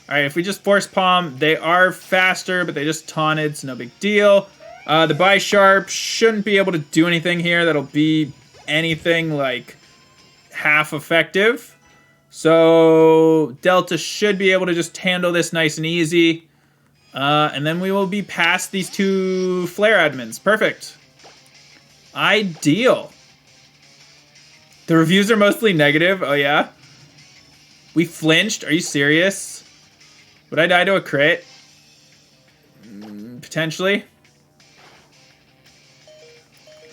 Alright, if we just Force Palm, they are faster, but they just taunted, so no big deal. The Bisharp shouldn't be able to do anything here that'll be anything like half effective. So Delta should be able to just handle this nice and easy. And then we will be past these 2 Flare admins. Perfect. Ideal. The reviews are mostly negative. Oh, yeah? We flinched? Are you serious? Would I die to a crit? Potentially.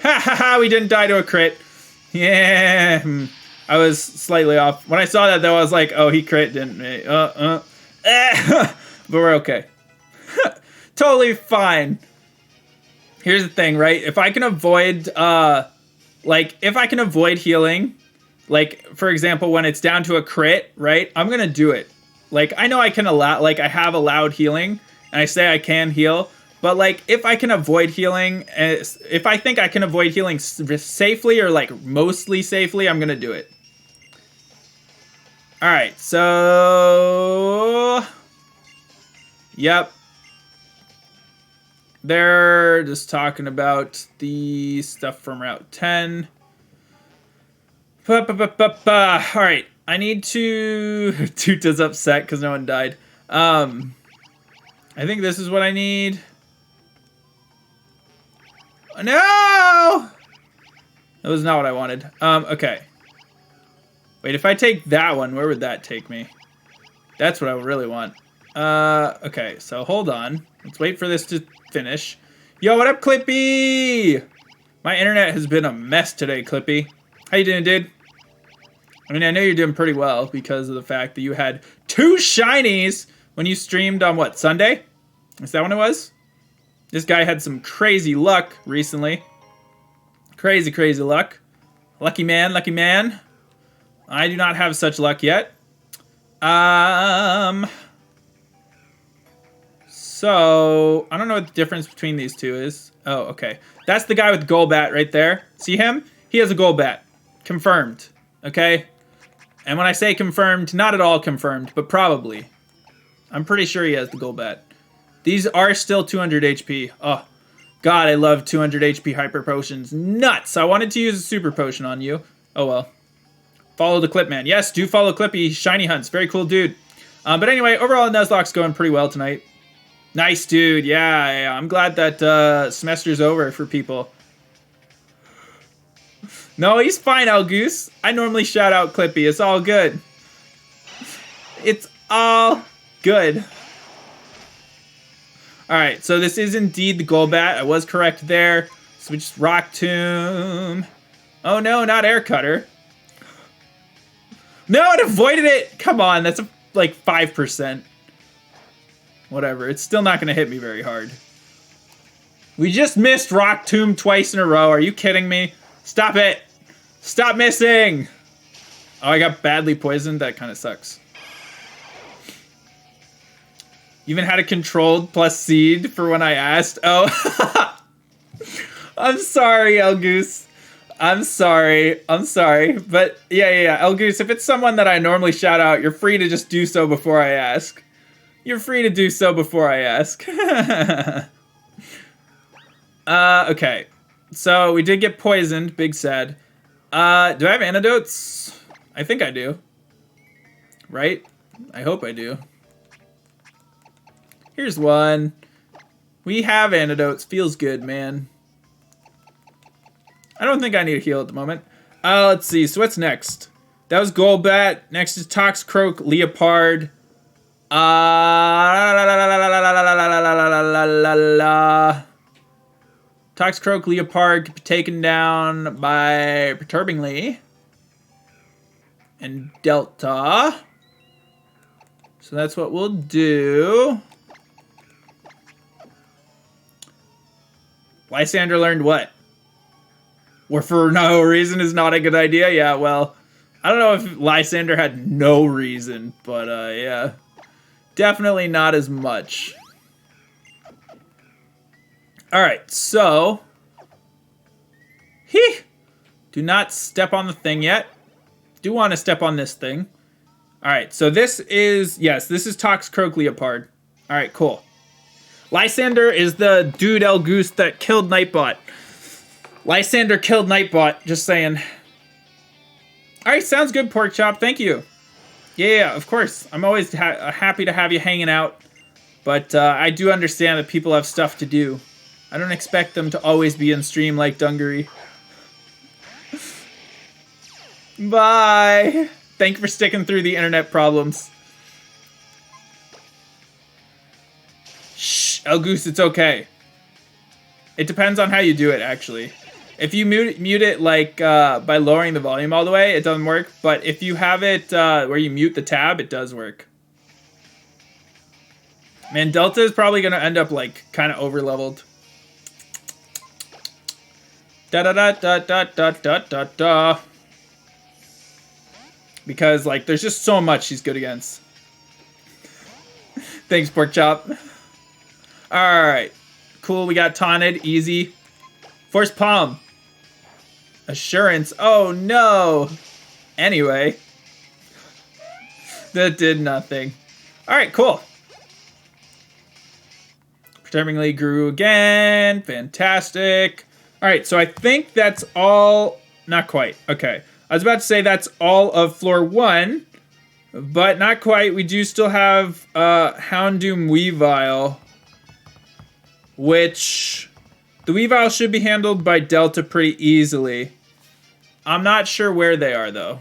Ha ha ha! We didn't die to a crit. Yeah. I was slightly off. When I saw that, though, I was like, oh, he crit, didn't he? But we're okay. Totally fine. Here's the thing, right? If I can avoid, if I can avoid healing, like, for example, when it's down to a crit, right? I'm gonna do it. Like, I know I can allow, like, I have allowed healing, and I say I can heal, but, like, if I can avoid healing, if I think I can avoid healing safely, or, like, mostly safely, I'm gonna do it. Alright, so... Yep. They're just talking about the stuff from Route 10. Alright, I need to... Tuta's upset because no one died. I think this is what I need. No! That was not what I wanted. Okay. Wait, if I take that one, where would that take me? That's what I really want. Okay, so hold on. Let's wait for this to finish. Yo, what up, Clippy? My internet has been a mess today, Clippy. How you doing, dude? I mean, I know you're doing pretty well because of the fact that you had 2 shinies when you streamed on, what, Sunday? Is that when it was? This guy had some crazy luck recently. Crazy, crazy luck. Lucky man, lucky man. I do not have such luck yet. So, I don't know what the difference between these two is. Oh, okay. That's the guy with Golbat right there. See him? He has a Golbat. Confirmed. Okay? And when I say confirmed, not at all confirmed, but probably. I'm pretty sure he has the Golbat. These are still 200 HP. Oh, God, I love 200 HP Hyper Potions. Nuts! I wanted to use a Super Potion on you. Oh, well. Follow the Clipman. Yes, do follow Clippy. Shiny Hunts. Very cool dude. But anyway, overall, Nuzlocke's going pretty well tonight. Nice, dude. Yeah. I'm glad that semester's over for people. No, he's fine, Elgoose. I normally shout out Clippy. It's all good. It's all good. Alright, so this is indeed the Golbat. I was correct there. Switch Rock Tomb. Oh no, not Air Cutter. No, it avoided it! Come on, that's like 5%. Whatever, it's still not going to hit me very hard. We just missed Rock Tomb twice in a row. Are you kidding me? Stop it! Stop missing! Oh, I got badly poisoned? That kind of sucks. Even had a controlled plus seed for when I asked. Oh. I'm sorry, Elgoose. I'm sorry. I'm sorry. But yeah. Elgoose, if it's someone that I normally shout out, you're free to just do so before I ask. You're free to do so before I ask. Okay. So we did get poisoned. Big sad. Do I have antidotes? I think I do. Right? I hope I do. Here's one. We have antidotes. Feels good, man. I don't think I need a heal at the moment. Let's see. So what's next? That was Golbat. Next is Toxcroak, Leopard. Toxcroak, Leopard could be taken down by Perturbingly. And Delta. So that's what we'll do. Lysander learned what? Or for no reason is not a good idea? Yeah, well, I don't know if Lysander had no reason, but yeah. Definitely not as much. Alright, so. Do not step on the thing yet. Do want to step on this thing. Alright, so this is, yes, this is Toxcroak Leopard. Alright, cool. Lysander is the dude Elgoose that killed Nightbot. Lysander killed Nightbot, just saying. Alright, sounds good, Porkchop, thank you. Yeah, of course. I'm always happy to have you hanging out. But I do understand that people have stuff to do. I don't expect them to always be in stream like Dungaree. Bye. Thank you for sticking through the internet problems. Shh, El Goose, it's okay. It depends on how you do it, actually. If you mute it like by lowering the volume all the way, it doesn't work. But if you have it where you mute the tab, it does work. Man, Delta is probably going to end up like kind of over-leveled. Da-da-da-da-da-da-da-da. Because like there's just so much she's good against. Thanks, Pork Chop. Alright. Cool, we got taunted. Easy. Force Palm. Assurance. Oh no. Anyway. That did nothing. Alright, cool. Perturbingly grew again. Fantastic. Alright, so I think that's all. Not quite. Okay. I was about to say that's all of floor 1. But not quite. We do still have Houndoom Weavile. Which the Weavile should be handled by Delta pretty easily. I'm not sure where they are though.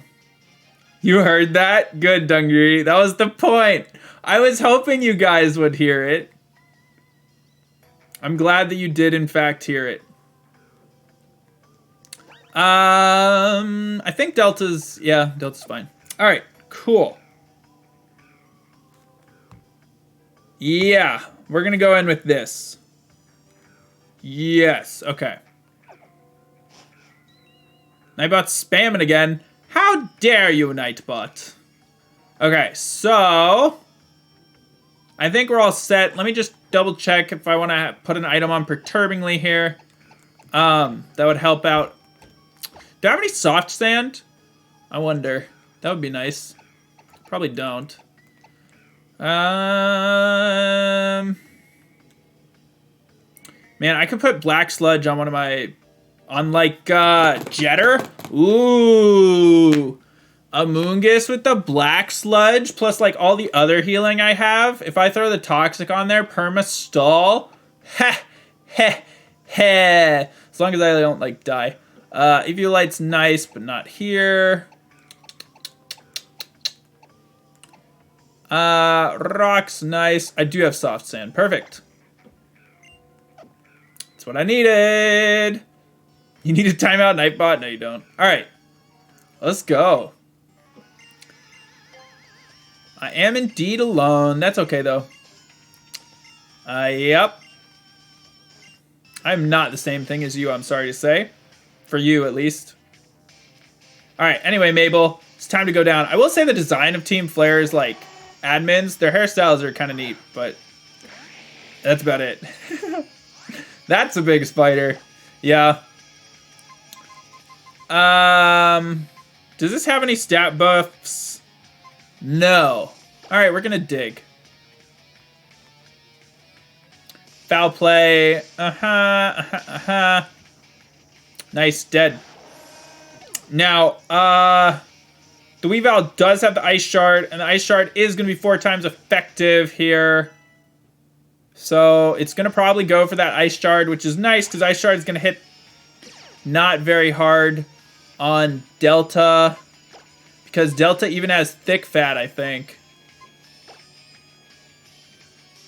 You heard that? Good, Dungri. That was the point. I was hoping you guys would hear it. I'm glad that you did in fact hear it. I think Delta's fine. All right, cool. Yeah, we're gonna go in with this. Yes, okay. Nightbot's spamming again. How dare you, Nightbot? Okay, so I think we're all set. Let me just double check if I want to put an item on Perturbingly here. That would help out. Do I have any soft sand? I wonder. That would be nice. Probably don't. Man, I could put black sludge on one of my, on like Jetter. Ooh, Amoonguss with the black sludge plus like all the other healing I have. If I throw the toxic on there, perma stall. Heh, heh, heh. As long as I don't like die. Eviolite's nice, but not here. Rock's nice. I do have soft sand. Perfect. That's what I needed. You need a timeout, Nightbot? No, you don't. Alright. Let's go. I am indeed alone. That's okay, though. Yep. I'm not the same thing as you, I'm sorry to say. For you, at least. Alright, anyway, Mabel. It's time to go down. I will say the design of Team Flare's, like, admins, their hairstyles are kind of neat, but that's about it. That's a big spider. Yeah. Does this have any stat buffs? No. Alright, we're gonna dig. Foul play. Nice, dead. Now, the Weavile does have the Ice Shard, and the Ice Shard is going to be 4 times effective here. So it's going to probably go for that Ice Shard, which is nice, because Ice Shard is going to hit not very hard on Delta. Because Delta even has thick fat, I think.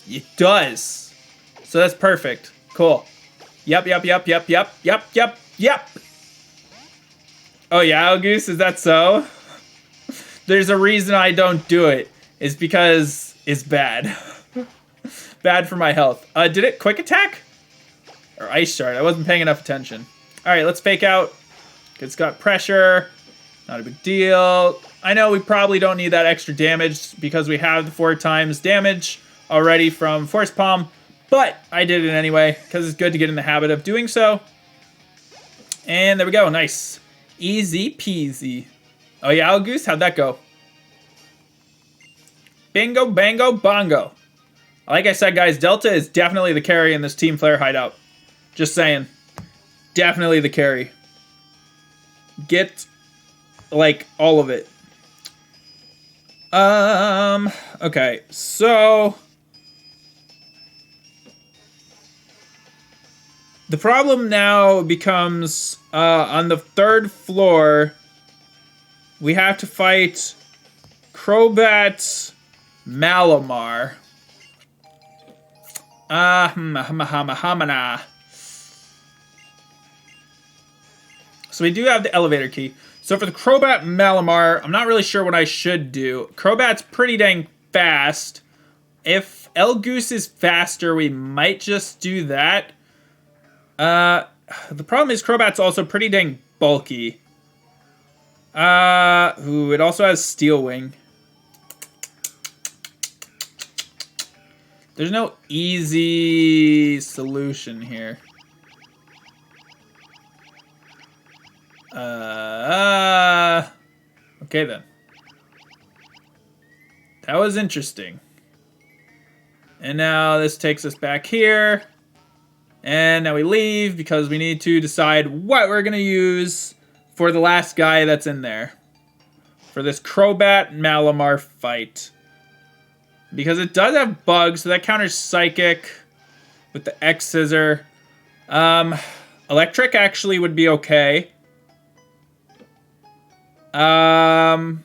It does. So that's perfect. Cool. Yep. Oh yeah, August, is that so? There's a reason I don't do it. It's because it's bad. Bad for my health. Did it quick attack? Or Ice Shard? I wasn't paying enough attention. Alright, let's fake out. It's got pressure. Not a big deal. I know we probably don't need that extra damage because we have the 4 times damage already from Force Palm. But I did it anyway because it's good to get in the habit of doing so. And there we go. Nice. Easy peasy. Oh yeah, Algoose, how'd that go? Bingo, bango, bongo. Like I said, guys, Delta is definitely the carry in this Team Flare hideout. Just saying. Definitely the carry. Get, like, all of it. Okay, so the problem now becomes on the 3rd floor. we have to fight Crobat Malamar. So we do have the elevator key. So for the Crobat Malamar, I'm not really sure what I should do. Crobat's pretty dang fast. If Elgoose is faster, we might just do that. The problem is Crobat's also pretty dang bulky. It also has Steel Wing. There's no easy solution here. Okay then. That was interesting. And now this takes us back here. And now we leave because we need to decide what we're going to use for the last guy that's in there. For this Crobat Malamar fight. Because it does have bugs, so that counters Psychic with the X-Scissor. Electric actually would be okay. I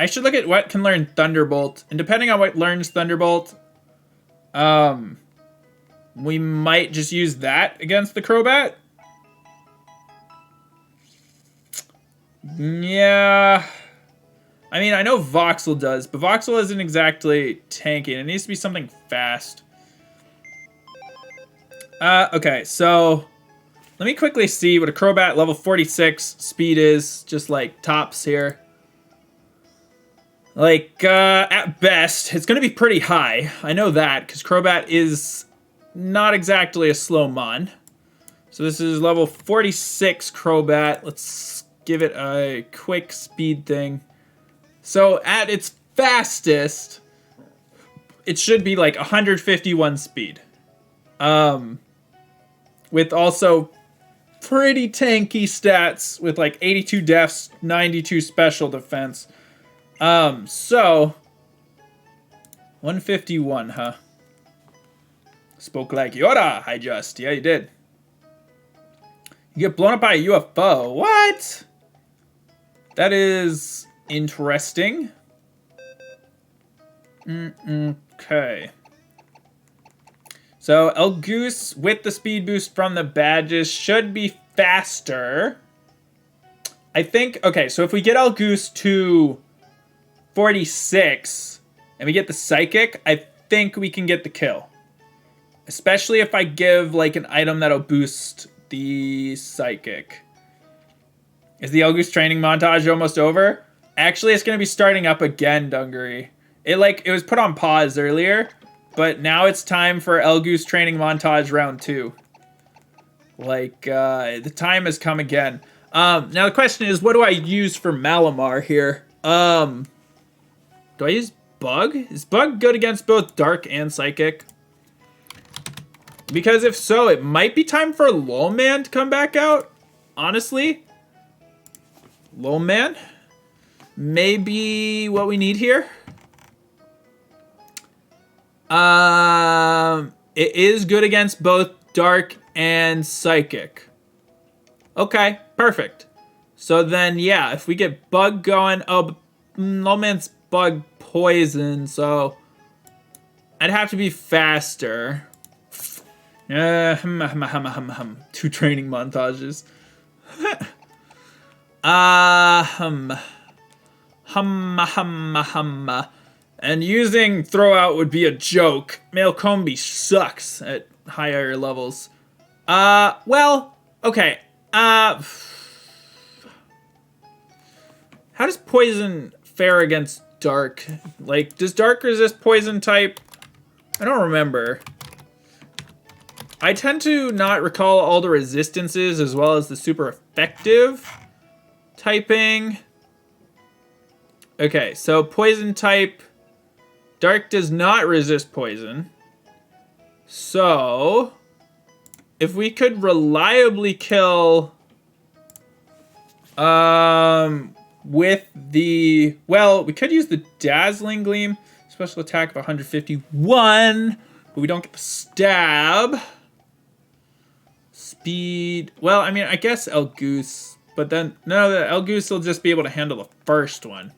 should look at what can learn Thunderbolt. And depending on what learns Thunderbolt, we might just use that against the Crobat. Yeah. I mean, I know Voxel does, but Voxel isn't exactly tanky. It needs to be something fast. Okay, so let me quickly see what a Crobat level 46 speed is, just like tops here. Like, at best, it's going to be pretty high. I know that, because Crobat is not exactly a slow mon. So this is level 46 Crobat. Let's give it a quick speed thing. So at its fastest, it should be like 151 speed. With also pretty tanky stats with like 82 defs, 92 special defense. So 151, huh? Spoke like Yoda, yeah, you did. You get blown up by a UFO. What? That is interesting. Okay. So Elgoose with the speed boost from the badges should be faster. I think, okay, so if we get Elgoose to 46 and we get the Psychic, I think we can get the kill. Especially if I give like an item that'll boost the Psychic. Is the Elgoose training montage almost over? Actually, it's going to be starting up again, Dungaree. It was put on pause earlier, but now it's time for Elgoose training montage round 2. Like, the time has come again. Now the question is, what do I use for Malamar here? Do I use Bug? Is Bug good against both Dark and Psychic? Because if so, it might be time for Lowman to come back out. Honestly. Lowman? Maybe what we need here? It is good against both Dark and Psychic. Okay, perfect. So then, yeah, if we get Bug going... Oh, Lowman's Bug Poison, so... I'd have to be faster. 2 training montages. And using throw out would be a joke. Mailcombi sucks at higher levels. Well, okay. How does poison fare against dark? Like, does dark resist poison type? I don't remember. I tend to not recall all the resistances as well as the super effective typing. Okay, so poison type. Dark does not resist poison. So, if we could reliably kill with the... Well, we could use the Dazzling Gleam. Special attack of 151. But we don't get the stab. Speed. Well, I mean, I guess El Goose. But then, no, the El Goose will just be able to handle the first one.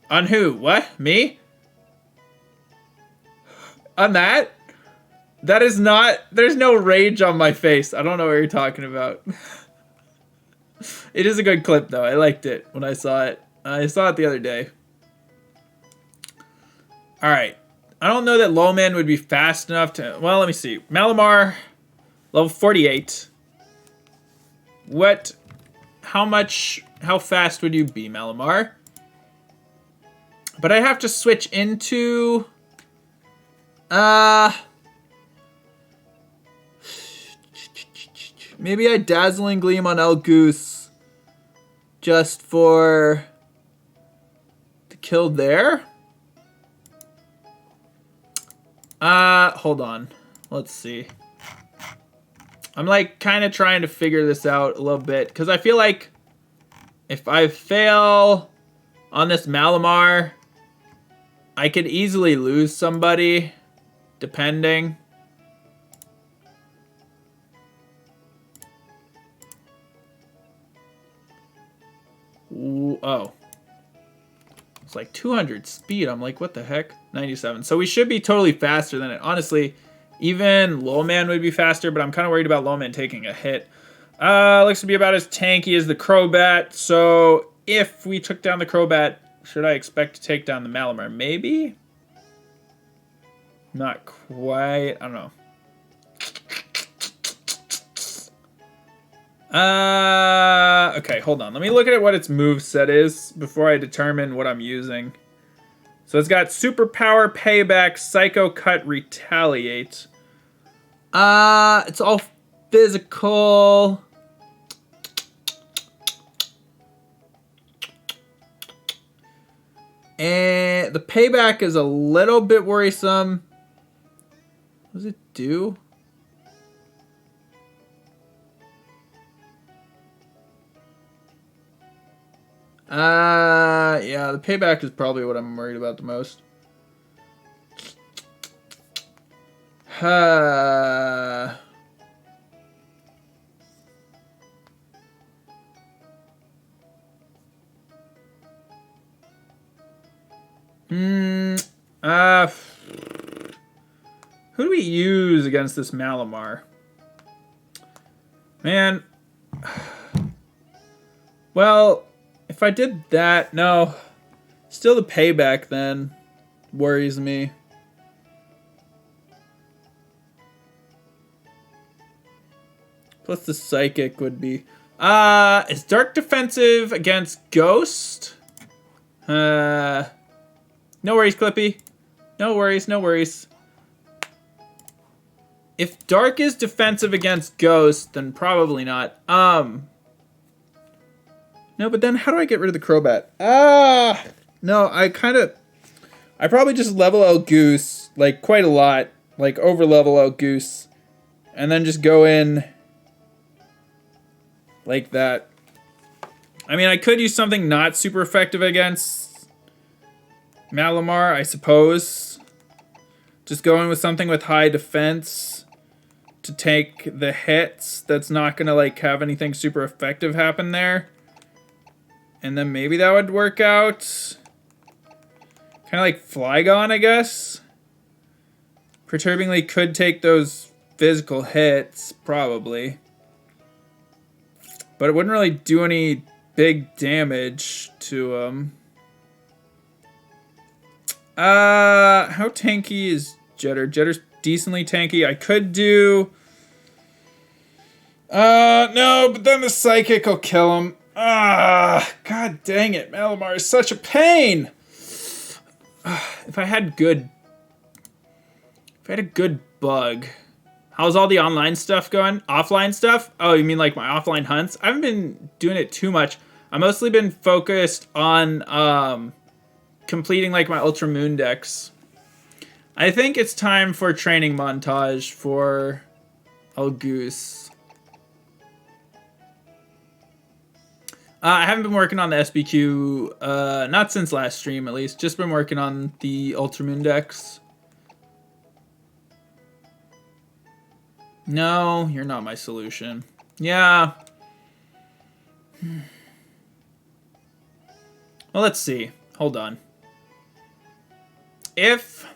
On who? What? Me? On that? That is not... There's no rage on my face. I don't know what you're talking about. It is a good clip, though. I liked it when I saw it. I saw it the other day. Alright. I don't know that Lowman would be fast enough to... Well, let me see. Malamar, level 48. What... How much... How fast would you be, Malamar? But I have to switch into... Maybe I Dazzling Gleam on El Goose. Just for... the kill there? Hold on. Let's see. I'm like kind of trying to figure this out a little bit. Because I feel like if I fail on this Malamar, I could easily lose somebody, depending. Ooh, oh. It's like 200 speed. I'm like, what the heck? 97. So we should be totally faster than it. Honestly, even Lowman would be faster, but I'm kind of worried about Lowman taking a hit. Looks to be about as tanky as the Crobat. So if we took down the Crobat, should I expect to take down the Malamar? Maybe? Not quite. I don't know. Okay, hold on. Let me look at what its moveset is before I determine what I'm using. So it's got Superpower, Payback, Psycho Cut, Retaliate. It's all physical. And the Payback is a little bit worrisome. What does it do? Yeah, the Payback is probably what I'm worried about the most. Who do we use against this Malamar? Man. Well, if I did that, no. Still the Payback then worries me. Plus the Psychic would be... is Dark defensive against Ghost? No worries, Clippy. No worries, no worries. If Dark is defensive against Ghost, then probably not. No, but then how do I get rid of the Crobat? No, I probably just level out Goose, like, quite a lot. Like, over-level out Goose. And then just go in like that. I mean, I could use something not super effective against Malamar, I suppose. Just go in with something with high defense to take the hits. That's not going to, like, have anything super effective happen there. And then maybe that would work out. Kind of like Flygon, I guess. Perturbingly could take those physical hits, probably. But it wouldn't really do any big damage to him. How tanky is Jetter? Jetter's decently tanky. I could do... no, but then the Psychic will kill him. God dang it. Malamar is such a pain. If I had a good bug. How's all the online stuff going? Offline stuff? Oh, you mean like my offline hunts? I haven't been doing it too much. I've mostly been focused on completing like my Ultra Moon decks. I think it's time for a training montage for El Goose. I haven't been working on the SBQ, not since last stream at least. Just been working on the Ultra Moon decks. No, you're not my solution. Yeah. Well, let's see. Hold on. If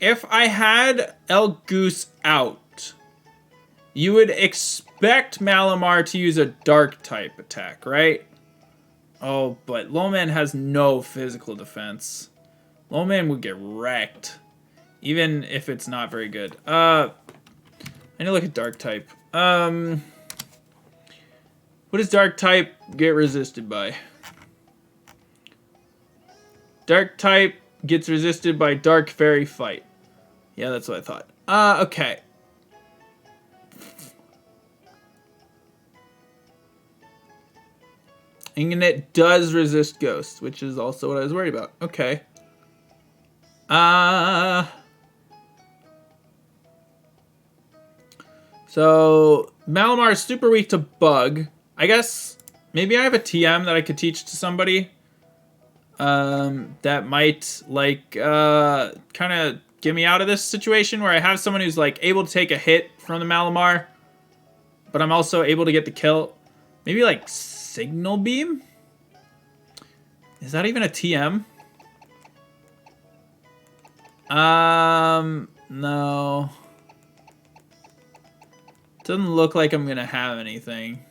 I had El Goose out, you would expect Malamar to use a dark type attack, right? Oh, but Lowman has no physical defense. Lowman would get wrecked, even if it's not very good. I need to look at dark type. What does dark type get resisted by? Dark type gets resisted by dark fairy fight. Yeah, that's what I thought. Okay. And it does resist ghosts, which is also what I was worried about. Okay. So Malamar is super weak to bug. I guess maybe I have a TM that I could teach to somebody. That might like kind of get me out of this situation where I have someone who's like able to take a hit from the Malamar, but I'm also able to get the kill. Maybe like Signal Beam? Is that even a TM? No. Doesn't look like I'm gonna have anything.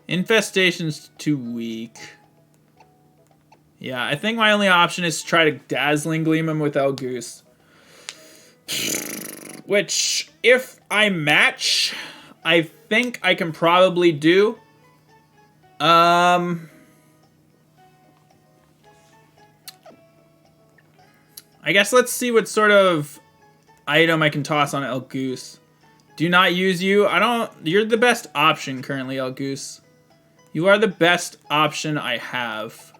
Infestation's too weak. Yeah, I think my only option is to try to Dazzling Gleam him with El Goose. Which, if I match, I think I can probably do. I guess let's see what sort of item I can toss on El Goose. Do not use you. You're the best option currently, El Goose. You are the best option I have.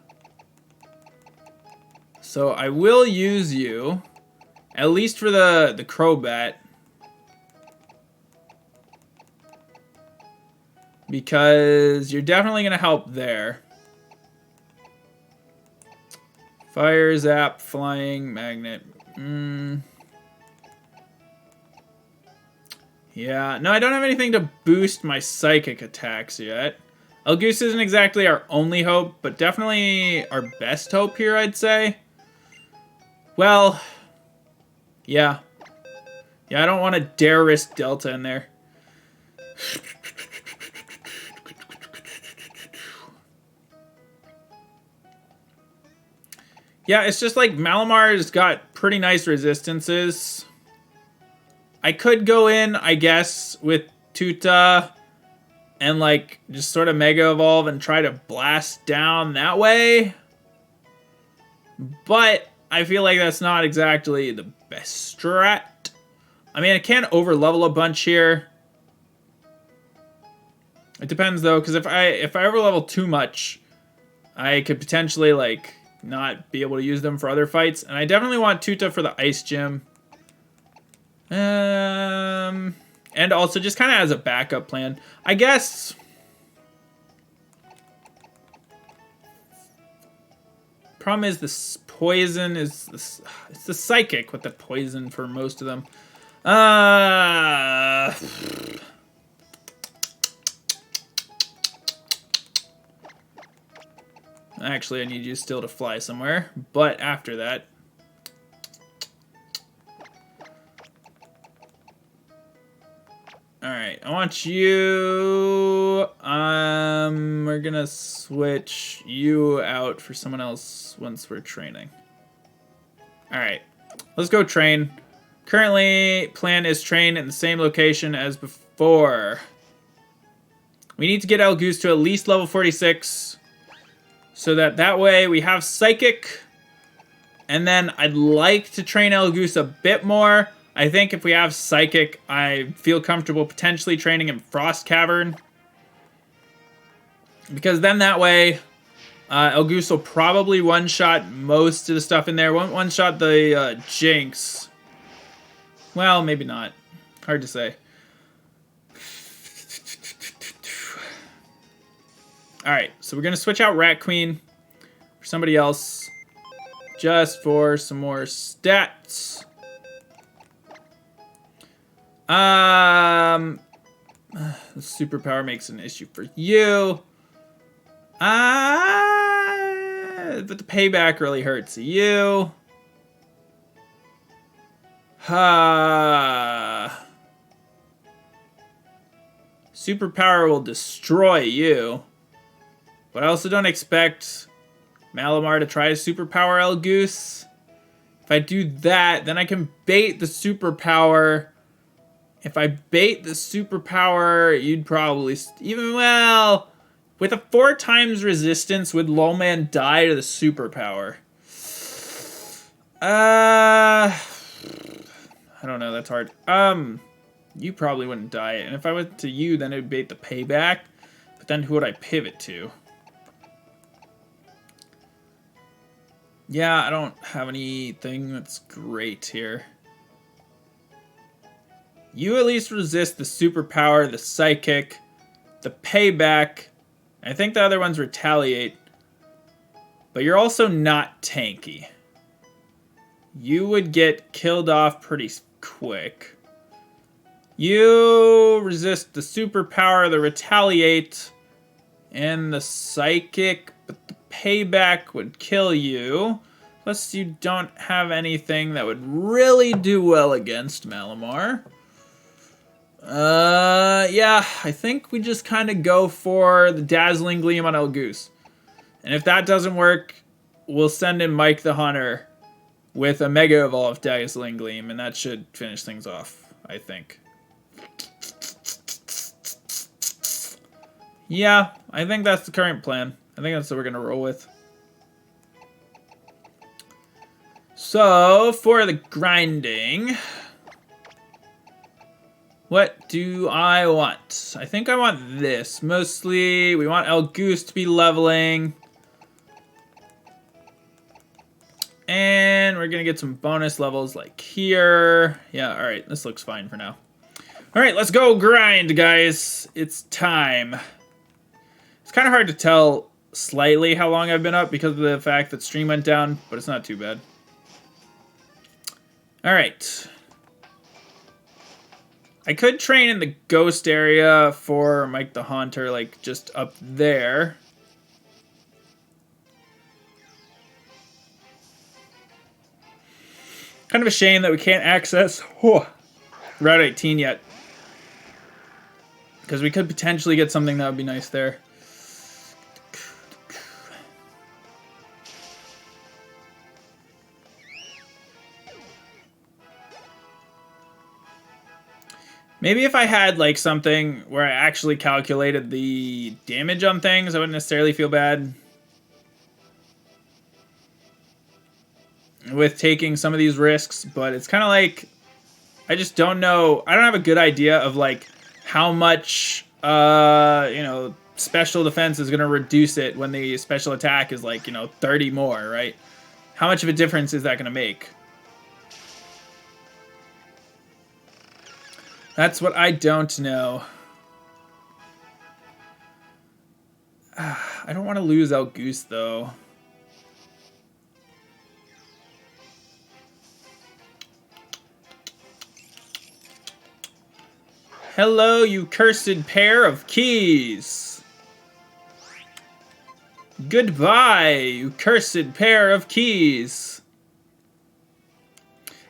So I will use you, at least for the Crobat. Because you're definitely going to help there. Fire, Zap, Flying, Magnet. Yeah, no, I don't have anything to boost my Psychic attacks yet. El Goose isn't exactly our only hope, but definitely our best hope here, I'd say. Well, yeah. Yeah, I don't want to dare risk Delta in there. Yeah, it's just like Malamar's got pretty nice resistances. I could go in, I guess, with Tuta and like just sort of Mega Evolve and try to blast down that way. But I feel like that's not exactly the best strat. I mean, I can over level a bunch here. It depends though, because if I over level too much, I could potentially like not be able to use them for other fights. And I definitely want Tuta for the Ice Gym. And also just kind of as a backup plan. I guess problem is this poison is this, it's the Psychic with the poison for most of them. Actually, I need you still to fly somewhere, but after that. Alright, I want you. We're gonna switch you out for someone else once we're training. Alright, let's go train. Currently, plan is train in the same location as before. We need to get El Goose to at least level 46. So that way we have Psychic. And then I'd like to train El Goose a bit more. I think if we have Psychic, I feel comfortable potentially training him Frost Cavern. Because then that way, El Goose will probably one-shot most of the stuff in there. Won't one-shot the Jinx. Well, maybe not. Hard to say. Alright, so we're going to switch out Rat Queen for somebody else. Just for some more stats. The superpower makes an issue for you. But the payback really hurts you. Superpower will destroy you. But I also don't expect Malamar to try a superpower El Goose. If I do that, then I can bait the superpower. If I bait the superpower, you'd probably well, with a 4 times resistance, would Lowman die to the superpower? I don't know, that's hard. You probably wouldn't die. And if I went to you, then it would bait the payback. But then who would I pivot to? Yeah, I don't have anything that's great here. You at least resist the superpower, the psychic, the payback. I think the other ones retaliate. But you're also not tanky. You would get killed off pretty quick. You resist the superpower, the retaliate, and the psychic, but the payback would kill you. Plus, you don't have anything that would really do well against Malamar. Yeah, I think we just kind of go for the Dazzling Gleam on El Goose. And if that doesn't work, we'll send in Mike the Hunter with a Mega Evolved Dazzling Gleam, and that should finish things off, I think. Yeah, I think that's the current plan. I think that's what we're going to roll with. So, for the grinding, what do I want? I think I want this. Mostly, we want El Goose to be leveling. And we're going to get some bonus levels like here. Yeah, alright, this looks fine for now. Alright, let's go grind, guys. It's time. It's kind of hard to tell slightly how long I've been up because of the fact that stream went down, but it's not too bad. Alright. I could train in the ghost area for Mike the Haunter, like just up there. Kind of a shame that we can't access Route 18 yet. Because we could potentially get something that would be nice there. Maybe if I had like something where I actually calculated the damage on things, I wouldn't necessarily feel bad with taking some of these risks, but it's kind of like, I just don't know. I don't have a good idea of like how much, you know, special defense is going to reduce it when the special attack is like, you know, 30 more, right? How much of a difference is that going to make? That's what I don't know. I don't want to lose El Goose, though. Hello, you cursed pair of keys. Goodbye, you cursed pair of keys.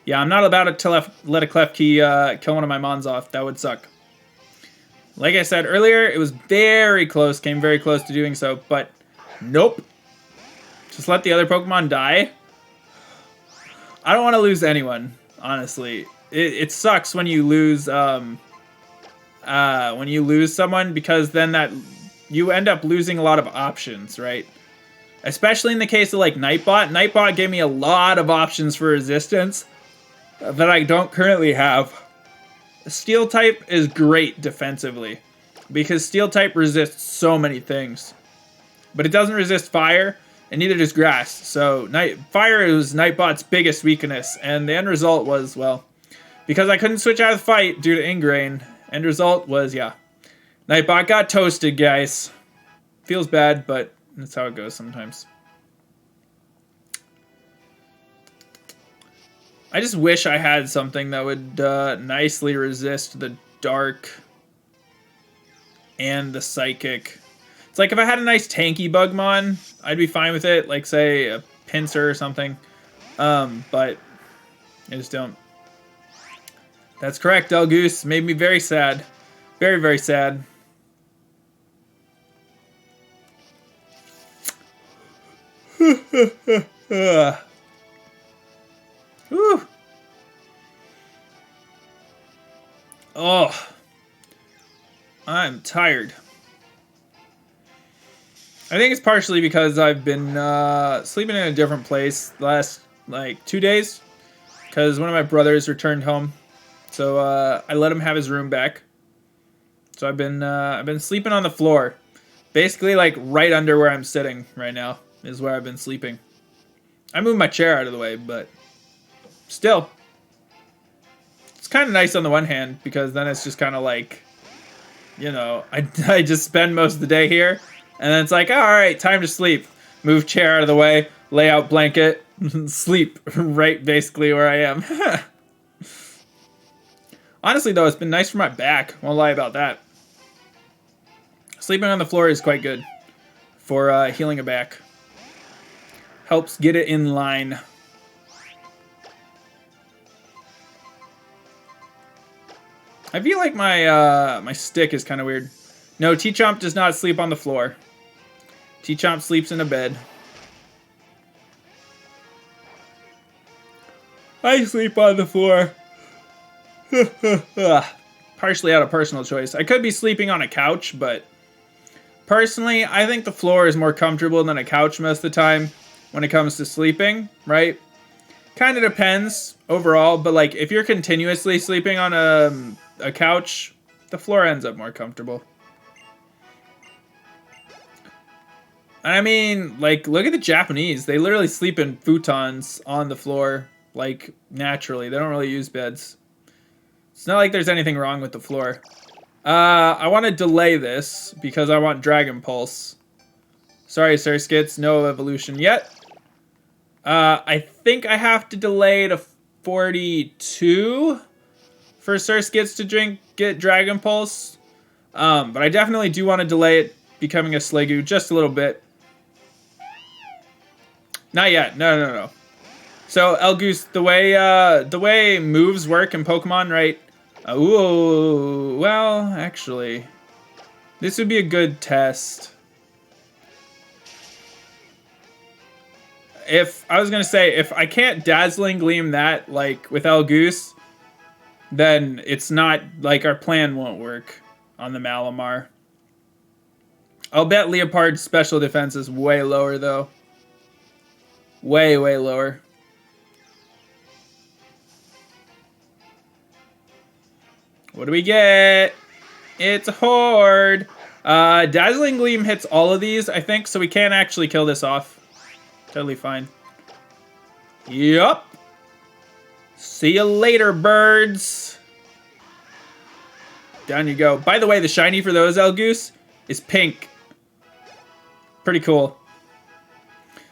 Yeah, I'm not about to let a Clef Key kill one of my Mons off. That would suck. Like I said earlier, it was very close. Came very close to doing so, but nope. Just let the other Pokemon die. I don't want to lose anyone, honestly. It sucks when you lose someone, because then you end up losing a lot of options, right? Especially in the case of like Nightbot. Nightbot gave me a lot of options for resistance that I don't currently have. Steel type is great defensively because Steel type resists so many things, but it doesn't resist fire, and neither does grass. So fire is Nightbot's biggest weakness, and the end result was, well, because I couldn't switch out of the fight due to Ingrain, end result was, yeah, Nightbot got toasted, guys. Feels bad, but that's how it goes sometimes. I just wish I had something that would nicely resist the dark and the psychic. It's like if I had a nice tanky Bugmon, I'd be fine with it. Like, say, a Pinsir or something. But I just don't. That's correct, Elgoose. Made me very sad. Very, very sad. Whew. Oh. I'm tired. I think it's partially because I've been sleeping in a different place the last, like, 2 days. Because one of my brothers returned home. So I let him have his room back. So I've been sleeping on the floor. Basically, like, right under where I'm sitting right now is where I've been sleeping. I moved my chair out of the way, but still. It's kind of nice on the one hand, because then it's just kind of like, you know, I just spend most of the day here, and then it's like, all right, time to sleep. Move chair out of the way, lay out blanket, sleep right basically where I am. Honestly, though, it's been nice for my back. Won't lie about that. Sleeping on the floor is quite good for healing a back. Helps get it in line. I feel like my my stick is kind of weird. No, T-Chomp does not sleep on the floor. T-Chomp sleeps in a bed. I sleep on the floor. Partially out of personal choice. I could be sleeping on a couch, but personally, I think the floor is more comfortable than a couch most of the time when it comes to sleeping, right? Kind of depends overall, but like if you're continuously sleeping on a couch, the floor ends up more comfortable. I mean, like, look at the Japanese. They literally sleep in futons on the floor, like, naturally. They don't really use beds. It's not like there's anything wrong with the floor. I want to delay this because I want Dragon Pulse. Sorry, Sir Skits, no evolution yet. I think I have to delay to 42 for Sir Skits to get Dragon Pulse. But I definitely do want to delay it becoming a Sliggoo just a little bit. Not yet. No. So, Elgoose, the way moves work in Pokemon, right? Ooh, well, actually, this would be a good test. If I can't Dazzling Gleam that, like, with Elgoose, then it's not, like, our plan won't work on the Malamar. I'll bet Leopard's special defense is way lower, though. Way, way lower. What do we get? It's a Horde. Dazzling Gleam hits all of these, I think, so we can't actually kill this off. Totally fine. Yup. See you later, birds. Down you go. By the way, the shiny for those, Elgoose, is pink. Pretty cool.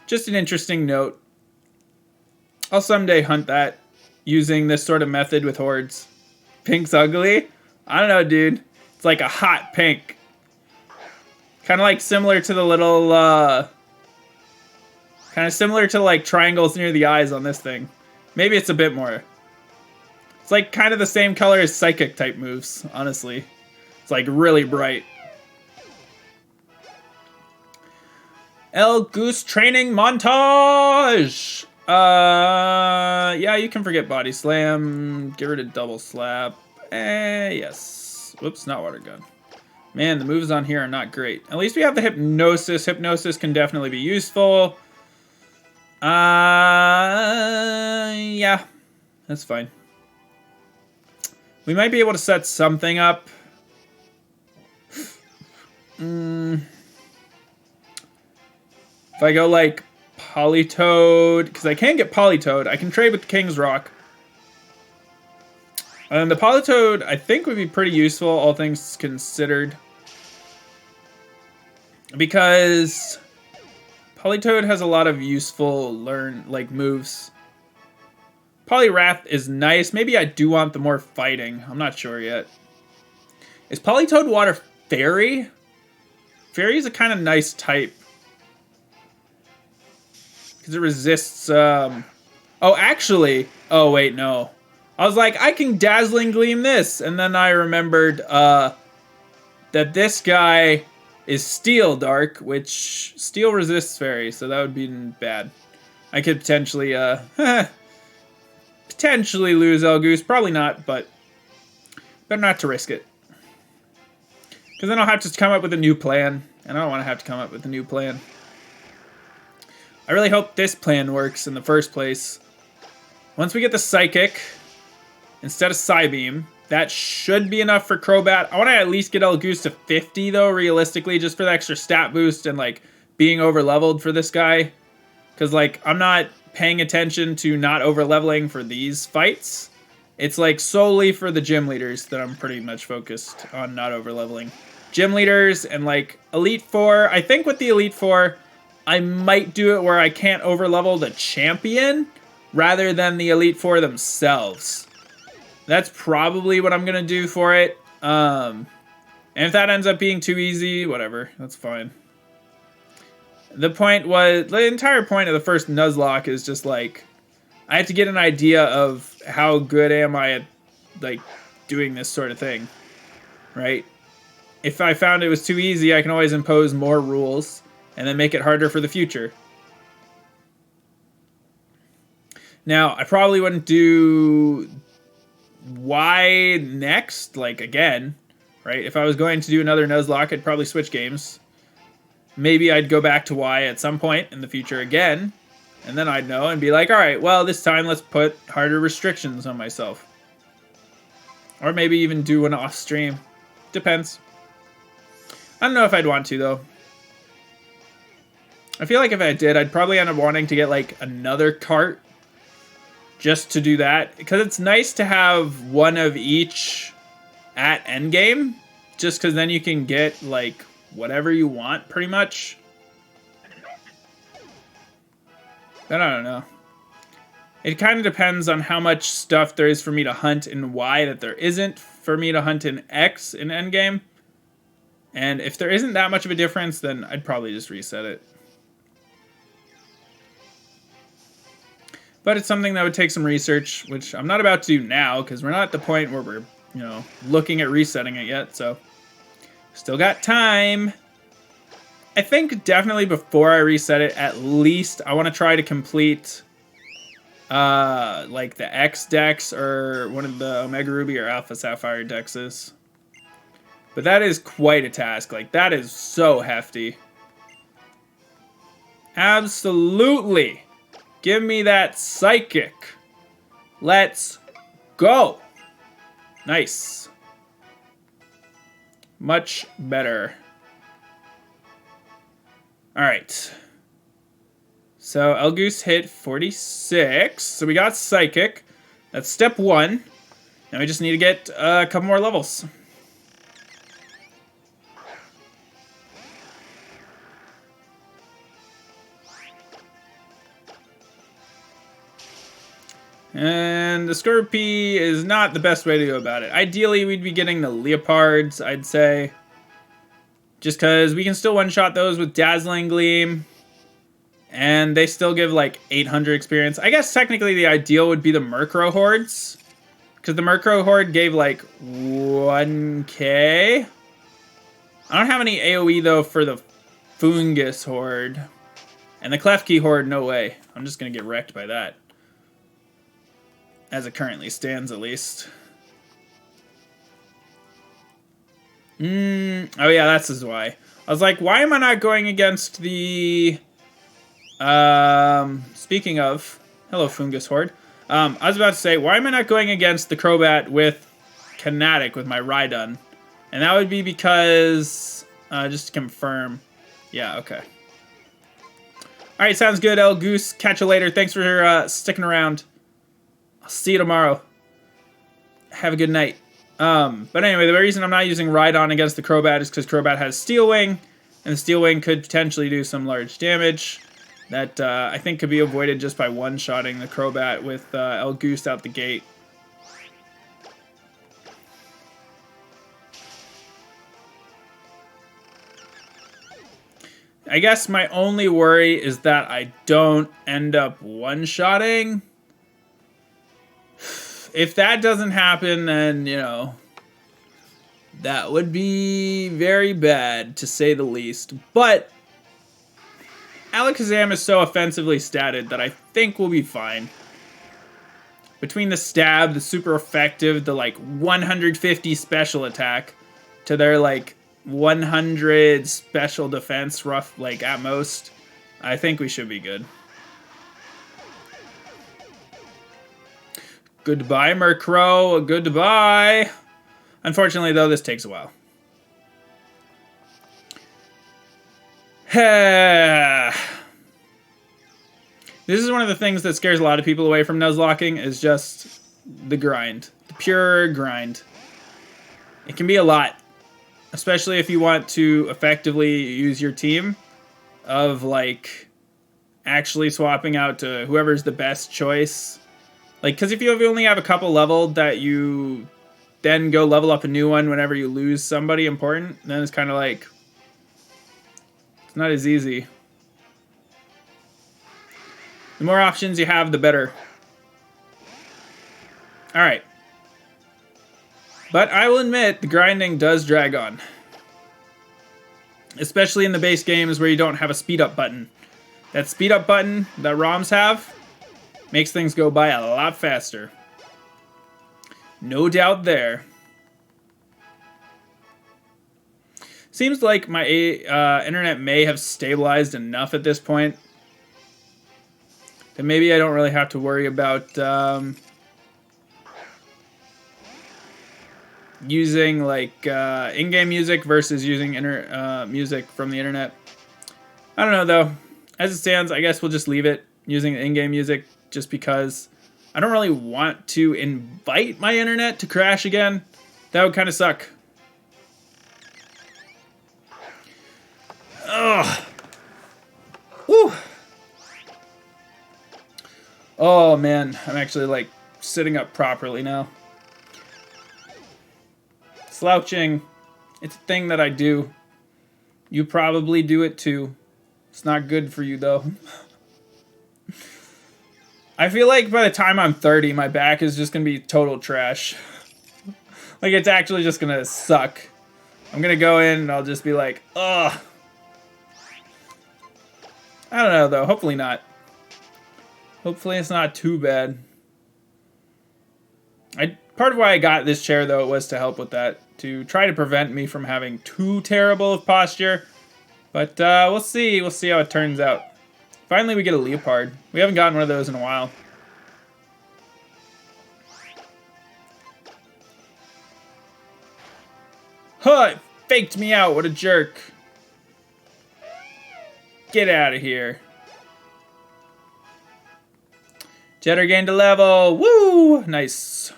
Just an interesting note. I'll someday hunt that using this sort of method with hordes. Pink's ugly? I don't know, dude. It's like a hot pink. Kind of like similar to the little, kind of similar to like triangles near the eyes on this thing. Maybe it's a bit more. It's like kind of the same color as psychic type moves, honestly. It's like really bright. Elgoose training montage! Yeah, you can forget Body Slam. Get rid of Double Slap. Yes. Whoops, not Water Gun. Man, the moves on here are not great. At least we have the Hypnosis. Hypnosis can definitely be useful. Yeah. That's fine. We might be able to set something up. If I go, like, Politoed, because I can get Politoed. I can trade with King's Rock. And the Politoed, I think, would be pretty useful, all things considered. Because Politoed has a lot of useful moves. Poliwrath is nice. Maybe I do want the more fighting. I'm not sure yet. Is Politoed Water Fairy? Fairy is a kind of nice type. Because it resists... Oh, actually... Oh, wait, no. I was like, I can Dazzling Gleam this. And then I remembered that this guy is Steel Dark, which Steel resists Fairy, so that would be bad. I could potentially, potentially lose Elgoose. Probably not, but better not to risk it. Because then I'll have to come up with a new plan, and I don't want to have to come up with a new plan. I really hope this plan works in the first place. Once we get the Psychic, instead of Psybeam, that should be enough for Crobat. I want to at least get Elgoose to 50, though, realistically, just for the extra stat boost and, like, being over-leveled for this guy. Because, like, I'm not paying attention to not over-leveling for these fights. It's, like, solely for the gym leaders that I'm pretty much focused on not over-leveling. Gym leaders and, like, Elite Four. I think with the Elite Four, I might do it where I can't over-level the champion rather than the Elite Four themselves. That's probably what I'm going to do for it. And if that ends up being too easy, whatever. That's fine. The entire point of the first Nuzlocke is just like, I have to get an idea of how good am I at, like, doing this sort of thing, right? If I found it was too easy, I can always impose more rules and then make it harder for the future. Now, I probably wouldn't do Y next, like, again, right? If I was going to do another Nuzlocke, I'd probably switch games. Maybe I'd go back to Y at some point in the future again, and then I'd know and be like, all right, well, this time let's put harder restrictions on myself. Or maybe even do one off stream. Depends. I don't know if I'd want to, though. I feel like if I did, I'd probably end up wanting to get, like, another cart just to do that. Because it's nice to have one of each at endgame, just because then you can get, like, whatever you want, pretty much. But I don't know. It kind of depends on how much stuff there is for me to hunt in Y that there isn't for me to hunt in X in endgame. And if there isn't that much of a difference, then I'd probably just reset it. But it's something that would take some research, which I'm not about to do now, because we're not at the point where we're, you know, looking at resetting it yet, so still got time. I think definitely before I reset it, at least I want to try to complete like the X Dex or one of the Omega Ruby or Alpha Sapphire Dexes. But that is quite a task. Like, that is so hefty. Absolutely. Give me that Psychic. Let's go. Nice. Much better. Alright. So, Elgoose hit 46. So we got Psychic. That's step 1. Now we just need to get a couple more levels. And the Scorpy is not the best way to go about it. Ideally, we'd be getting the Leopards, I'd say. Just because we can still one-shot those with Dazzling Gleam. And they still give, like, 800 experience. I guess technically the ideal would be the Murkrow Hordes. Because the Murkrow Horde gave, like, 1k. I don't have any AoE, though, for the Fungus Horde. And the Klefki Horde, no way. I'm just going to get wrecked by that. As it currently stands, at least. Oh yeah, that's his why. I was like, why am I not going against the... Speaking of... Hello, Fungus Horde. I was about to say, why am I not going against the Crobat with Kinetic with my Rhydon? And that would be because... just to confirm. Yeah, okay. Alright, sounds good, Elgoose. Catch you later. Thanks for sticking around. I'll see you tomorrow. Have a good night. But anyway, the reason I'm not using Rhydon against the Crobat is because Crobat has Steel Wing, and the Steel Wing could potentially do some large damage. that I think could be avoided just by one-shotting the Crobat with El Goose out the gate. I guess my only worry is that I don't end up one-shotting. If that doesn't happen, then, you know, that would be very bad, to say the least. But Alakazam is so offensively statted that I think we'll be fine. Between the stab, the super effective, the, like, 150 special attack, to their, like, 100 special defense, rough, like, at most, I think we should be good. Goodbye, Murkrow. Goodbye. Unfortunately, though, this takes a while. This is one of the things that scares a lot of people away from Nuzlocking, is just the grind. The pure grind. It can be a lot. Especially if you want to effectively use your team of, like, actually swapping out to whoever's the best choice. Like, because if you only have a couple leveled that you then go level up a new one whenever you lose somebody important, then it's kind of like, it's not as easy. The more options you have, the better. Alright. But I will admit, the grinding does drag on. Especially in the base games where you don't have a speed up button. That speed up button that ROMs have makes things go by a lot faster. No doubt there. Seems like my internet may have stabilized enough at this point that maybe I don't really have to worry about using like in-game music versus using music from the internet. I don't know though. As it stands, I guess we'll just leave it using in-game music just because I don't really want to invite my internet to crash again. That would kind of suck. Ugh. Woo. Oh man, I'm actually like sitting up properly now. Slouching, it's a thing that I do. You probably do it too. It's not good for you though. I feel like by the time I'm 30, my back is just gonna be total trash. Like it's actually just gonna suck. I'm gonna go in and I'll just be like, ugh. I don't know though, hopefully not. Hopefully it's not too bad. Part of why I got this chair though was to help with that. To try to prevent me from having too terrible of posture. But we'll see. We'll see how it turns out. Finally we get a Leopard. We haven't gotten one of those in a while. Huh! It faked me out. What a jerk. Get out of here. Jetter gained a level. Woo! Nice.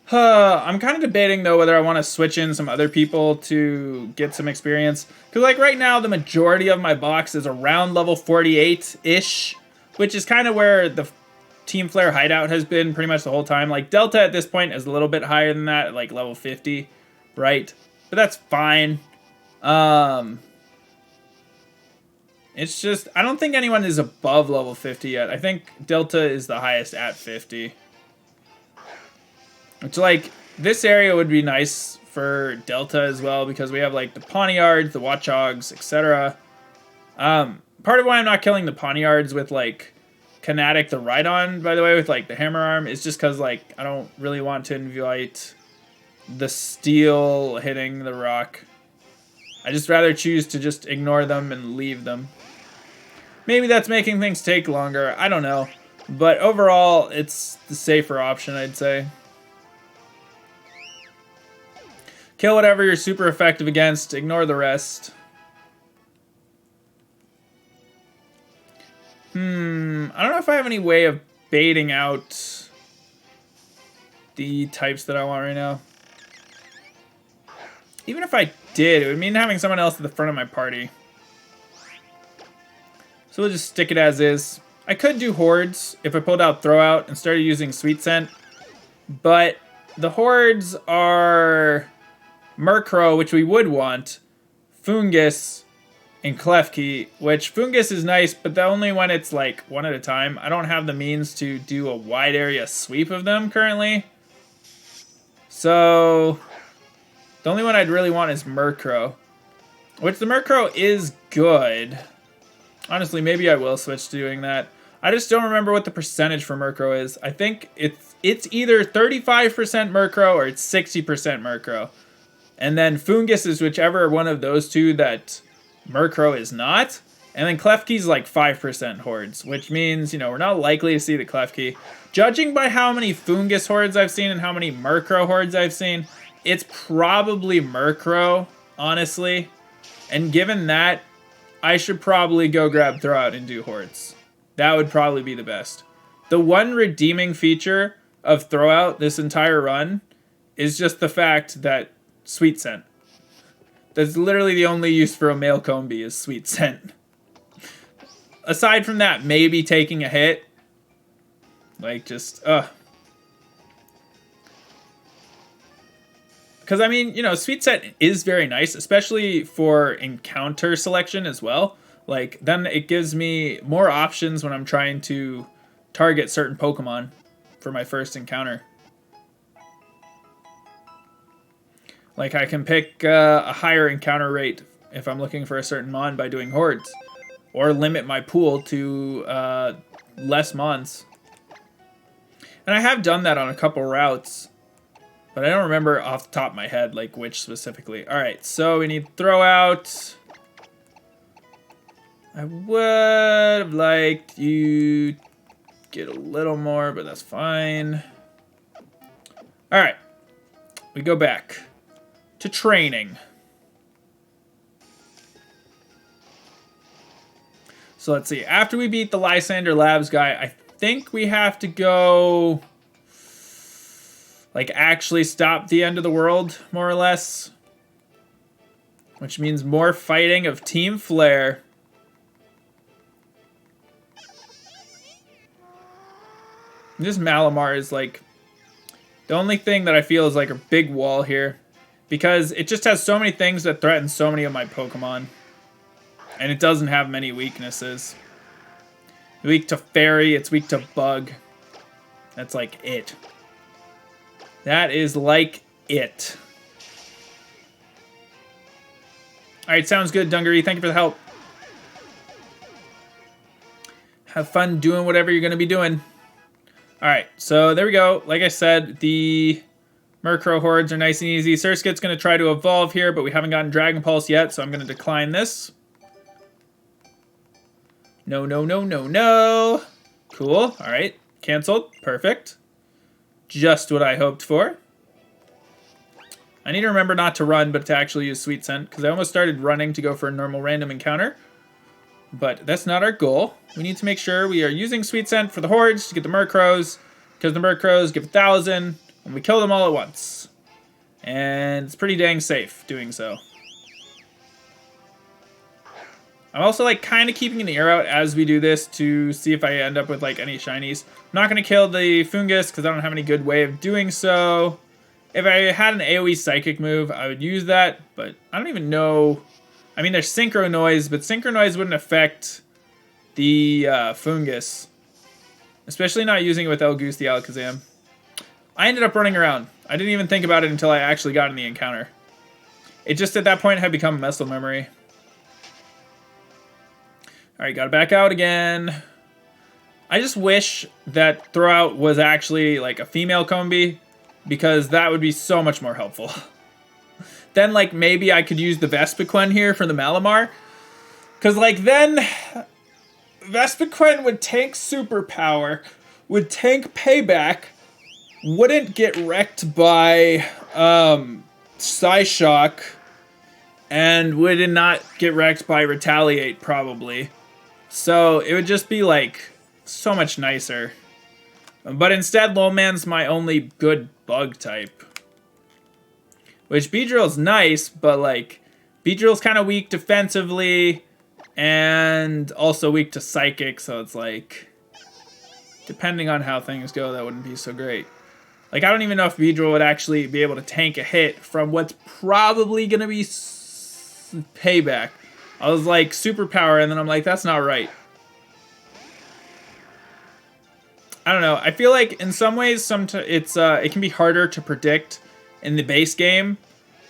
I'm kind of debating, though, whether I want to switch in some other people to get some experience. Because, like, right now, the majority of my box is around level 48-ish, which is kind of where the Team Flare hideout has been pretty much the whole time. Like, Delta at this point is a little bit higher than that, like level 50, right? But that's fine. It's just, I don't think anyone is above level 50 yet. I think Delta is the highest at 50. Which, like, this area would be nice for Delta as well, because we have, like, the Pawniards, the Watchogs, etc. Part of why I'm not killing the Pawniards with, like, Kinetic the Rhydon, by the way, with, like, the Hammer Arm, is just because, like, I don't really want to invite the steel hitting the rock. I just rather choose to just ignore them and leave them. Maybe that's making things take longer, I don't know. But overall, it's the safer option, I'd say. Kill whatever you're super effective against. Ignore the rest. I don't know if I have any way of baiting out the types that I want right now. Even if I did, it would mean having someone else at the front of my party. So we'll just stick it as is. I could do hordes if I pulled out throw out and started using sweet scent. But the hordes are Murkrow, which we would want, Fungus, and Klefki, which Fungus is nice, but only when it's like one at a time. I don't have the means to do a wide area sweep of them currently. So the only one I'd really want is Murkrow, which the Murkrow is good. Honestly, maybe I will switch to doing that. I just don't remember what the percentage for Murkrow is. I think it's either 35% Murkrow or it's 60% Murkrow. And then Fungus is whichever one of those two that Murkrow is not. And then Klefki's like 5% hordes, which means, you know, we're not likely to see the Klefki. Judging by how many Fungus hordes I've seen and how many Murkrow hordes I've seen, it's probably Murkrow, honestly. And given that, I should probably go grab throw out and do hordes. That would probably be the best. The one redeeming feature of throw out this entire run is just the fact that sweet scent. That's literally the only use for a male Combee is sweet scent. Aside from that, maybe taking a hit. Like just, Because I mean, you know, sweet scent is very nice, especially for encounter selection as well. Like, then it gives me more options when I'm trying to target certain Pokemon for my first encounter. Like, I can pick a higher encounter rate if I'm looking for a certain Mon by doing hordes. Or limit my pool to less Mons. And I have done that on a couple routes. But I don't remember off the top of my head, like, which specifically. Alright, so we need throw out. I would have liked you get a little more, but that's fine. Alright. We go back to training. So let's see. After we beat the Lysander Labs guy, I think we have to go, like, actually stop the end of the world, more or less. Which means more fighting of Team Flare. This Malamar is, like, the only thing that I feel is, like, a big wall here. Because it just has so many things that threaten so many of my Pokemon. And it doesn't have many weaknesses. Weak to Fairy, it's weak to Bug. That's, like, it. That is, like, it. Alright, sounds good, Dungaree. Thank you for the help. Have fun doing whatever you're going to be doing. Alright, so there we go. Like I said, the Murkrow hordes are nice and easy. Surskit's going to try to evolve here, but we haven't gotten Dragon Pulse yet, so I'm going to decline this. No, no, no, no, no. Cool. Alright, canceled. Perfect. Just what I hoped for. I need to remember not to run, but to actually use Sweet Scent, because I almost started running to go for a normal random encounter. But that's not our goal. We need to make sure we are using Sweet Scent for the hordes to get the Murkrows, because the Murkrows give 1,000, and we kill them all at once. And it's pretty dang safe doing so. I'm also, like, kind of keeping an ear out as we do this to see if I end up with, like, any shinies. I'm not going to kill the Fungus because I don't have any good way of doing so. If I had an AoE Psychic move, I would use that, but I don't even know. I mean, there's Synchro Noise, but Synchro Noise wouldn't affect the Fungus. Especially not using it with Elgoose the Alakazam. I ended up running around. I didn't even think about it until I actually got in the encounter. It just, at that point, had become muscle memory. Alright, gotta back out again. I just wish that throw out was actually, like, a female Combee, because that would be so much more helpful. Then, like, maybe I could use the Vespiquen here for the Malamar. Because, like, then Vespiquen would tank Superpower, would tank Payback, wouldn't get wrecked by Psyshock, and would not get wrecked by Retaliate, probably. So it would just be, like, so much nicer. But instead, Lowman's my only good bug type. which Beedrill's nice, but like Beedrill's kind of weak defensively and also weak to Psychic, so it's like depending on how things go, that wouldn't be so great. Like, I don't even know if Beedrill would actually be able to tank a hit from what's probably going to be payback. I was like, superpower, and then I'm like, that's not right. I don't know. I feel like in some ways, it can be harder to predict in the base game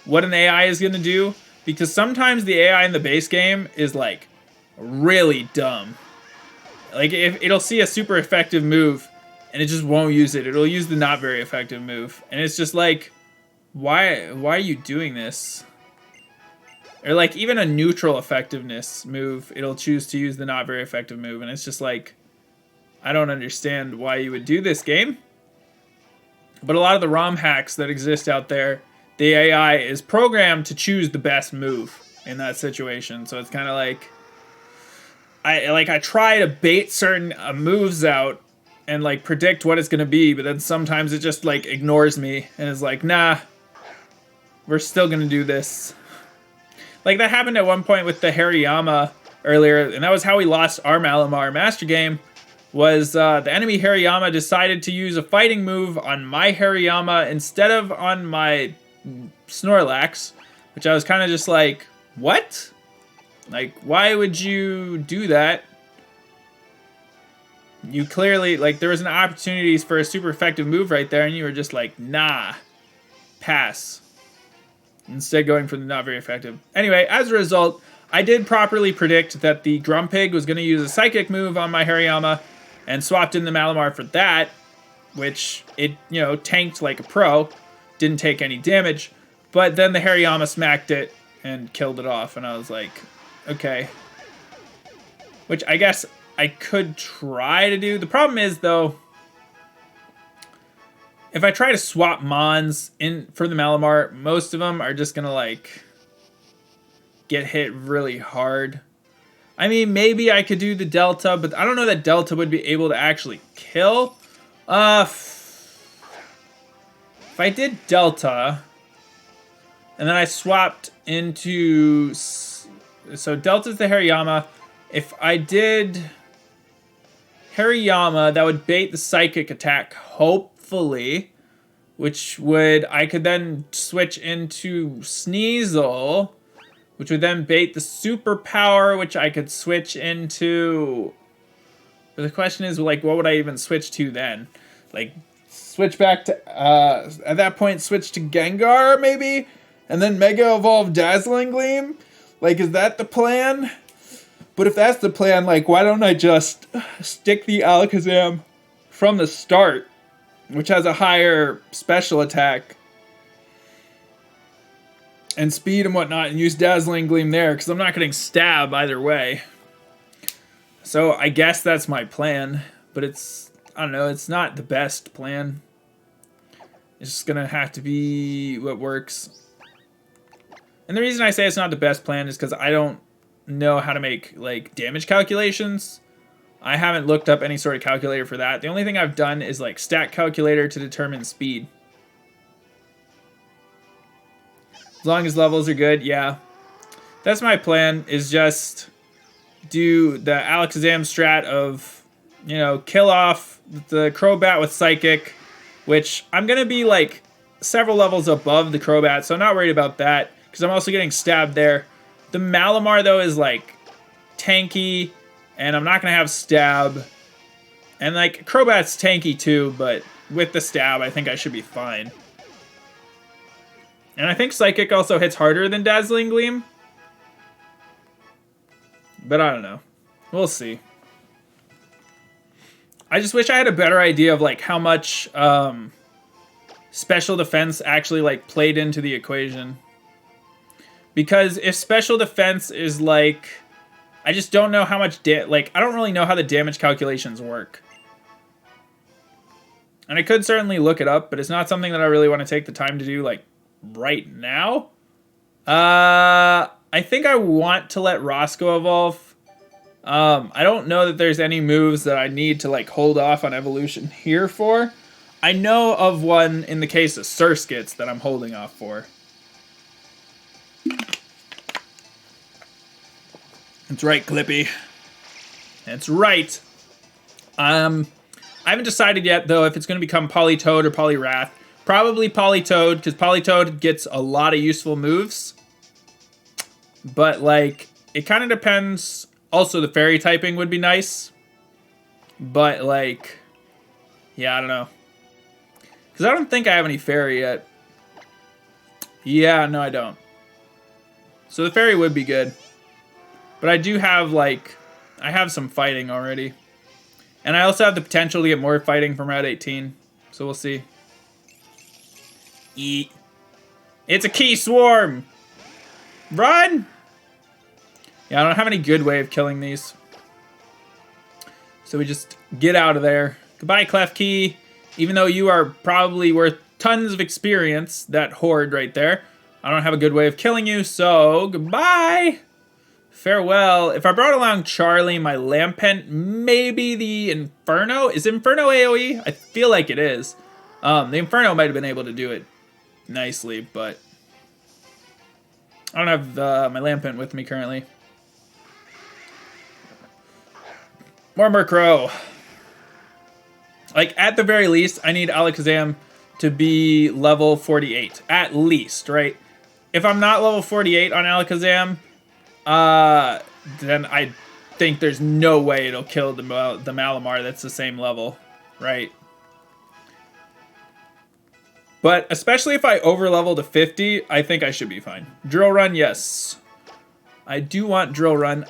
what an AI is going to do, because sometimes the AI in the base game is like really dumb. Like, if it'll see a super effective move and it just won't use it. It'll use the not very effective move. And it's just like, why are you doing this? Or like even a neutral effectiveness move, it'll choose to use the not very effective move. And it's just like, I don't understand why you would do this, game. But a lot of the ROM hacks that exist out there, the AI is programmed to choose the best move in that situation. So it's kind of like, I try to bait certain moves out and like predict what it's gonna be, but then sometimes it just like ignores me and is like, nah, we're still gonna do this. Like that happened at one point with the Hariyama earlier, and that was how we lost our Malamar Master Game. Was the enemy Hariyama decided to use a fighting move on my Hariyama instead of on my Snorlax, which I was kind of just like, what? Like, why would you do that? You clearly, like, there was an opportunity for a super effective move right there, and you were just like, nah, pass. Instead going for the not very effective. Anyway, as a result, I did properly predict that the Grumpig was going to use a Psychic move on my Hariyama, and swapped in the Malamar for that, which it, you know, tanked like a pro, didn't take any damage, but then the Hariyama smacked it and killed it off, and I was like, okay. Which I guess I could try to do. The problem is, though, if I try to swap Mons in for the Malamar, most of them are just gonna like get hit really hard. I mean, maybe I could do the Delta, but I don't know that Delta would be able to actually kill. If I did Delta, and then I swapped into... So Delta's the Hariyama. If I did Hariyama, that would bait the Psychic attack, hopefully. Which would... I could then switch into Sneasel, which would then bait the superpower, which I could switch into... But the question is, like, what would I even switch to then? Like, switch back to... at that point, switch to Gengar, maybe? And then Mega Evolve Dazzling Gleam? Like, is that the plan? But if that's the plan, like, why don't I just stick the Alakazam from the start, which has a higher special attack and speed and whatnot, and use Dazzling Gleam there, because I'm not getting Stab either way. So I guess that's my plan, but it's, I don't know, it's not the best plan. It's just gonna have to be what works. And the reason I say it's not the best plan is because I don't know how to make, like, damage calculations. I haven't looked up any sort of calculator for that. The only thing I've done is, like, stat calculator to determine speed. As long as levels are good, yeah. That's my plan, is just do the Alakazam strat of, you know, kill off the Crobat with Psychic, which I'm going to be, like, several levels above the Crobat, so I'm not worried about that, because I'm also getting stabbed there. The Malamar, though, is, like, tanky, and I'm not going to have Stab. And, like, Crobat's tanky, too, but with the Stab, I think I should be fine. And I think Psychic also hits harder than Dazzling Gleam. But I don't know. We'll see. I just wish I had a better idea of, like, how much special defense actually, like, played into the equation. Because if special defense is, like... I just don't know how much... I don't really know how the damage calculations work. And I could certainly look it up, but it's not something that I really want to take the time to do, like, right now. I think I want to let Roscoe evolve. I don't know that there's any moves that I need to, like, hold off on evolution here for. I know of one in the case of Surskits that I'm holding off for. That's right, Clippy. That's right. I haven't decided yet, though, if it's going to become Politoed or Poliwrath. Probably Politoed, because Politoed gets a lot of useful moves. But, like, it kind of depends. Also, the fairy typing would be nice. But, like, yeah, I don't know. Because I don't think I have any fairy yet. Yeah, no, I don't. So the fairy would be good. But I do have, like, I have some fighting already. And I also have the potential to get more fighting from Route 18. So we'll see. Eat. It's a key swarm! Run! Yeah, I don't have any good way of killing these. So we just get out of there. Goodbye, Klefki. Even though you are probably worth tons of experience, that horde right there, I don't have a good way of killing you, so goodbye! Farewell. If I brought along Charlie, my Lampent, maybe the Inferno? Is Inferno AoE? I feel like it is. The Inferno might have been able to do it nicely, but I don't have my Lampent with me currently. More Murkrow. Like, at the very least, I need Alakazam to be level 48. At least, right? If I'm not level 48 on Alakazam, then I think there's no way it'll kill the Malamar that's the same level, right? But especially if I overlevel to 50, I think I should be fine. Drill Run, yes. I do want Drill Run.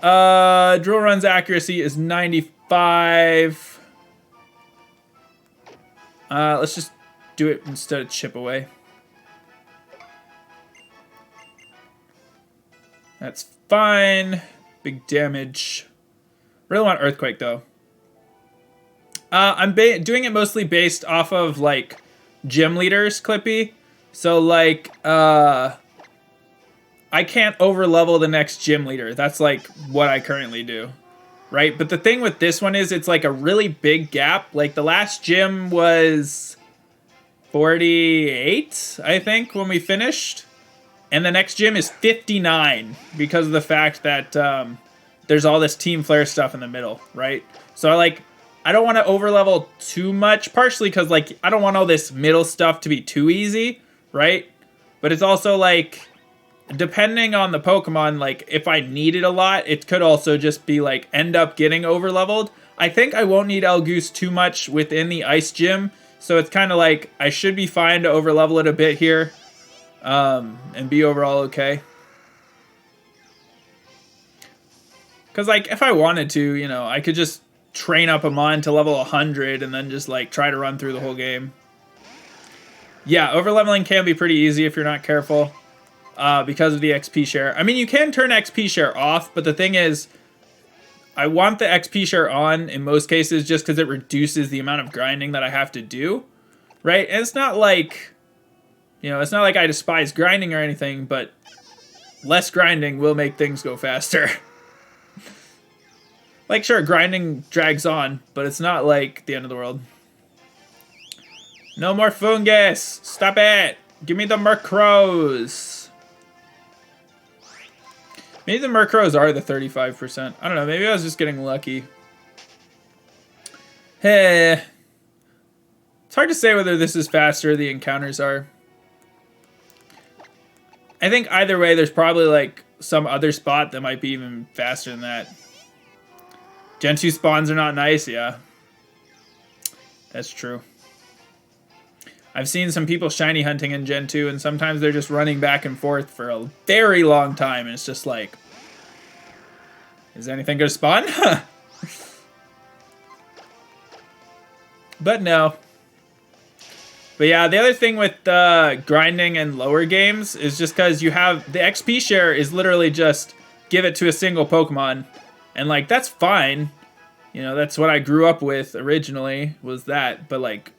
Drill Run's accuracy is 95. Let's just do it instead of Chip Away. That's fine. Big damage. Really want Earthquake, though. I'm doing it mostly based off of, like, gym leaders, Clippy. So, like, I can't overlevel the next gym leader. That's, like, what I currently do. Right? But the thing with this one is it's, like, a really big gap. Like, the last gym was 48, I think, when we finished. And the next gym is 59 because of the fact that there's all this Team Flare stuff in the middle, right? So, I don't want to overlevel too much, partially because, like, I don't want all this middle stuff to be too easy, right? But it's also, like, depending on the Pokemon, like, if I need it a lot, it could also just be, like, end up getting overleveled. I think I won't need Elgoose too much within the Ice Gym, so it's kind of like I should be fine to overlevel it a bit here. And be overall okay. Because, like, if I wanted to, you know, I could just train up Amon to level 100 and then just, like, try to run through the whole game. Yeah, overleveling can be pretty easy if you're not careful. Because of the XP share. I mean, you can turn XP share off, but the thing is, I want the XP share on in most cases just because it reduces the amount of grinding that I have to do. Right? And it's not like... You know, it's not like I despise grinding or anything, but less grinding will make things go faster. Like, sure, grinding drags on, but it's not like the end of the world. No more fungus! Stop it! Give me the Murkrows! Maybe the Murkrows are the 35%. I don't know, maybe I was just getting lucky. Hey. It's hard to say whether this is faster or the encounters are. I think either way, there's probably, like, some other spot that might be even faster than that. Gen 2 spawns are not nice, yeah. That's true. I've seen some people shiny hunting in Gen 2, and sometimes they're just running back and forth for a very long time, and it's just like... Is anything going to spawn? But no. But yeah, the other thing with grinding and lower games is just because you have... The XP share is literally just give it to a single Pokemon. And, like, that's fine. You know, that's what I grew up with originally, was that. But, like,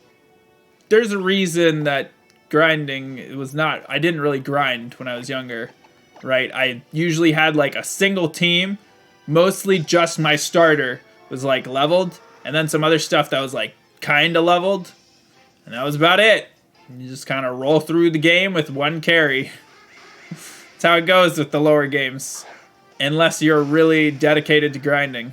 there's a reason that grinding, it was not... I didn't really grind when I was younger, right? I usually had, like, a single team. Mostly just my starter was, like, leveled. And then some other stuff that was, like, kind of leveled. And that was about it. You just kind of roll through the game with one carry. That's how it goes with the lower games. unless you're really dedicated to grinding.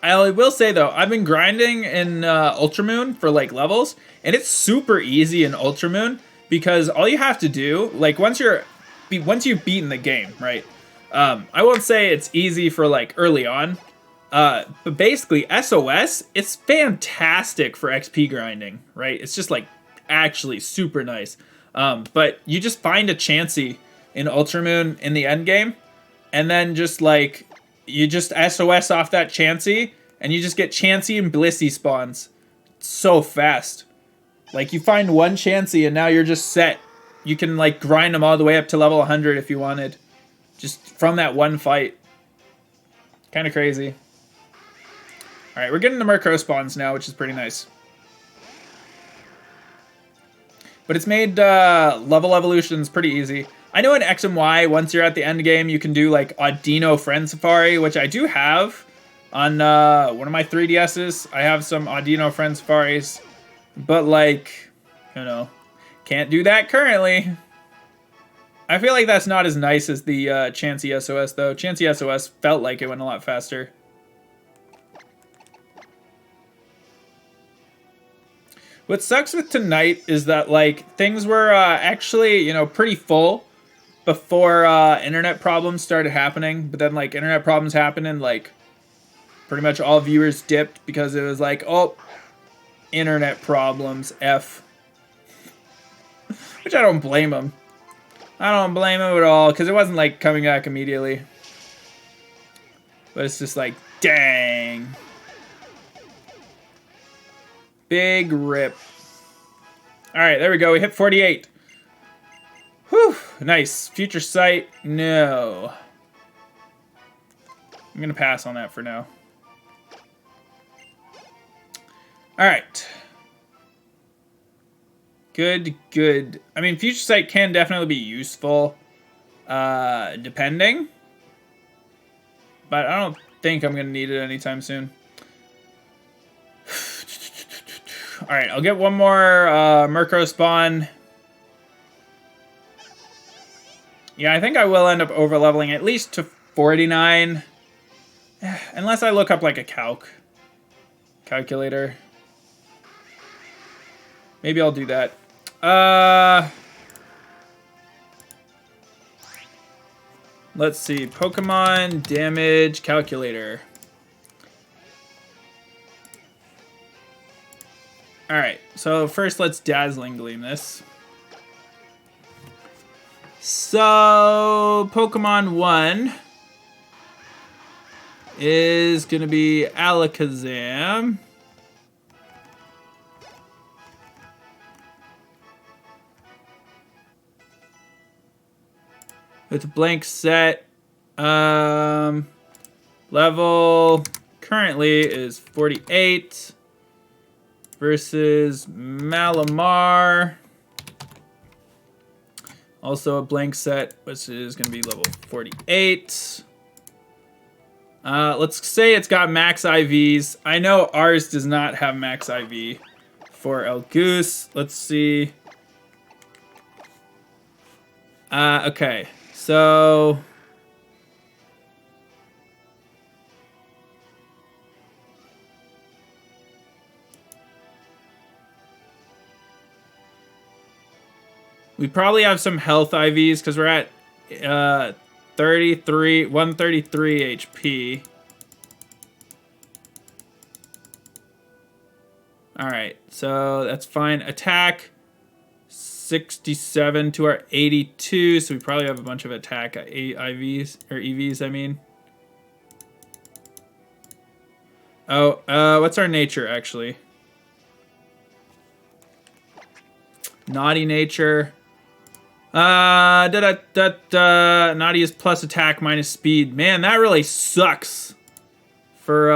I will say though, I've been grinding in Ultramoon for like levels, and it's super easy in Ultramoon because all you have to do, like once you've beaten the game, right? I won't say it's easy for like early on, but basically SOS, it's fantastic for XP grinding, right? It's just like actually super nice. But you just find a Chansey in Ultramoon in the end game, and then just like you just SOS off that Chansey, and you just get Chansey and Blissey spawns so fast. Like you find one Chansey and now you're just set. You can like grind them all the way up to level 100 if you wanted, just from that one fight. Kind of crazy. All right, we're getting the Murkrow spawns now, which is pretty nice. But it's made level evolutions pretty easy. I know in X and Y, once you're at the end game, you can do like Audino Friend Safari, which I do have on one of my 3DSs. I have some Audino Friend Safaris, but like, you know, can't do that currently. I feel like that's not as nice as the Chansey SOS though. Chansey SOS felt like it went a lot faster. What sucks with tonight is that like things were actually, you know, pretty full before internet problems started happening, but then like internet problems happened and like pretty much all viewers dipped because it was like, oh, internet problems, F. Which I don't blame them. I don't blame them at all because it wasn't like coming back immediately. But it's just like, dang. Big rip. All right, there we go. We hit 48. Whew, nice. Future Sight, no. I'm going to pass on that for now. All right. Good, good. I mean, Future Sight can definitely be useful, depending. But I don't think I'm going to need it anytime soon. All right, I'll get one more Murkrow spawn. Yeah, I think I will end up over-leveling at least to 49. Unless I look up like a calculator. Maybe I'll do that. Let's see. Pokemon damage calculator. Alright, so first let's Dazzling Gleam this. So, Pokemon 1 is going to be Alakazam. With a blank set. Level currently is 48. Versus Malamar. Also a blank set, which is going to be level 48. Let's say it's got max IVs. I know ours does not have max IV for El Goose. Let's see. Okay, so... we probably have some health IVs because we're at 133 HP. Alright, so that's fine. Attack 67 to our 82, so we probably have a bunch of attack IVs, or EVs, I mean. Oh, what's our nature, actually? Naughty nature. Naughty is plus attack minus speed. Man, that really sucks. For,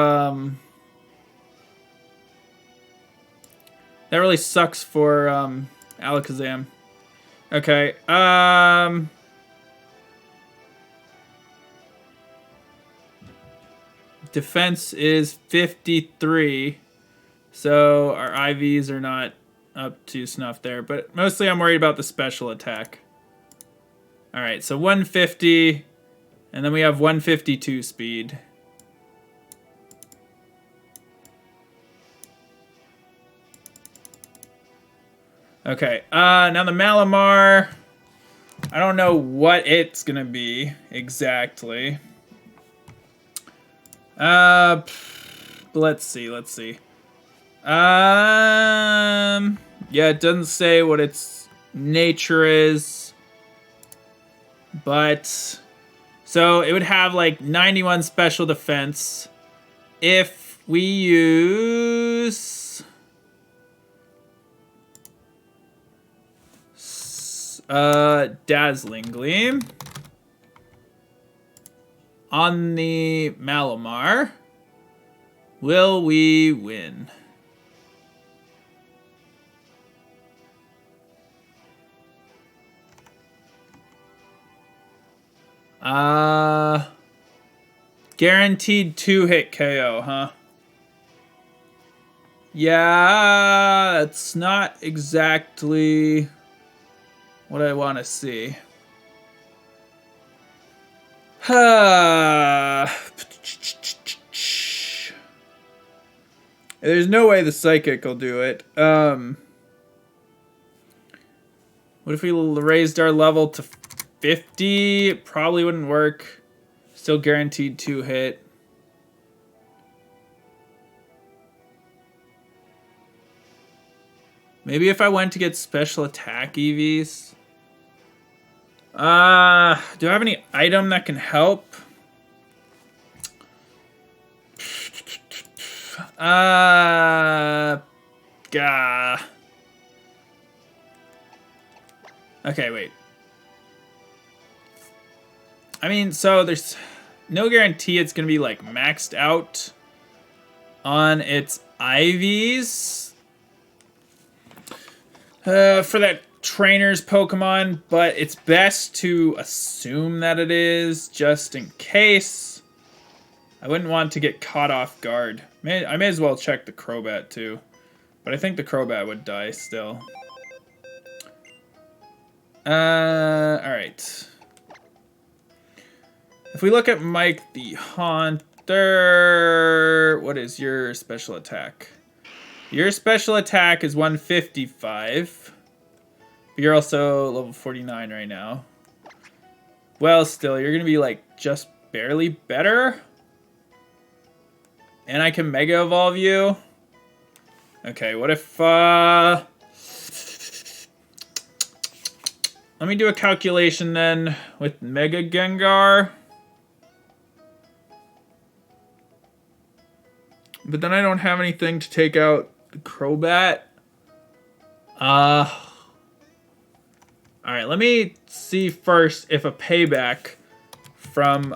that really sucks for, Alakazam. Okay, defense is 53. So our IVs are not up to snuff there, but mostly I'm worried about the special attack. All right, so 150 And then we have 152 speed. Okay, now the Malamar. I don't know what it's gonna be exactly. Let's see. Yeah, it doesn't say what its nature is, but so it would have like 91 special defense if we use Dazzling Gleam on the Malamar. Will we win? Guaranteed 2-hit KO, huh? Yeah, that's not exactly what I want to see. There's no way the Psychic will do it. What if we raised our level to 50? It probably wouldn't work. Still guaranteed 2-hit. Maybe if I went to get special attack EVs. Do I have any item that can help? Gah. Okay, wait. I mean, so there's no guarantee it's gonna be like maxed out on its IVs for that trainer's Pokemon, but it's best to assume that it is just in case. I wouldn't want to get caught off guard. I may as well check the Crobat too, but I think the Crobat would die still. Alright. If we look at Mike the Haunter, what is your special attack? Your special attack is 155. But you're also level 49 right now. Well, still, you're going to be like just barely better. And I can Mega Evolve you. Okay, what if, let me do a calculation then with Mega Gengar. But then I don't have anything to take out the Crobat. Alright, let me see first if a payback from,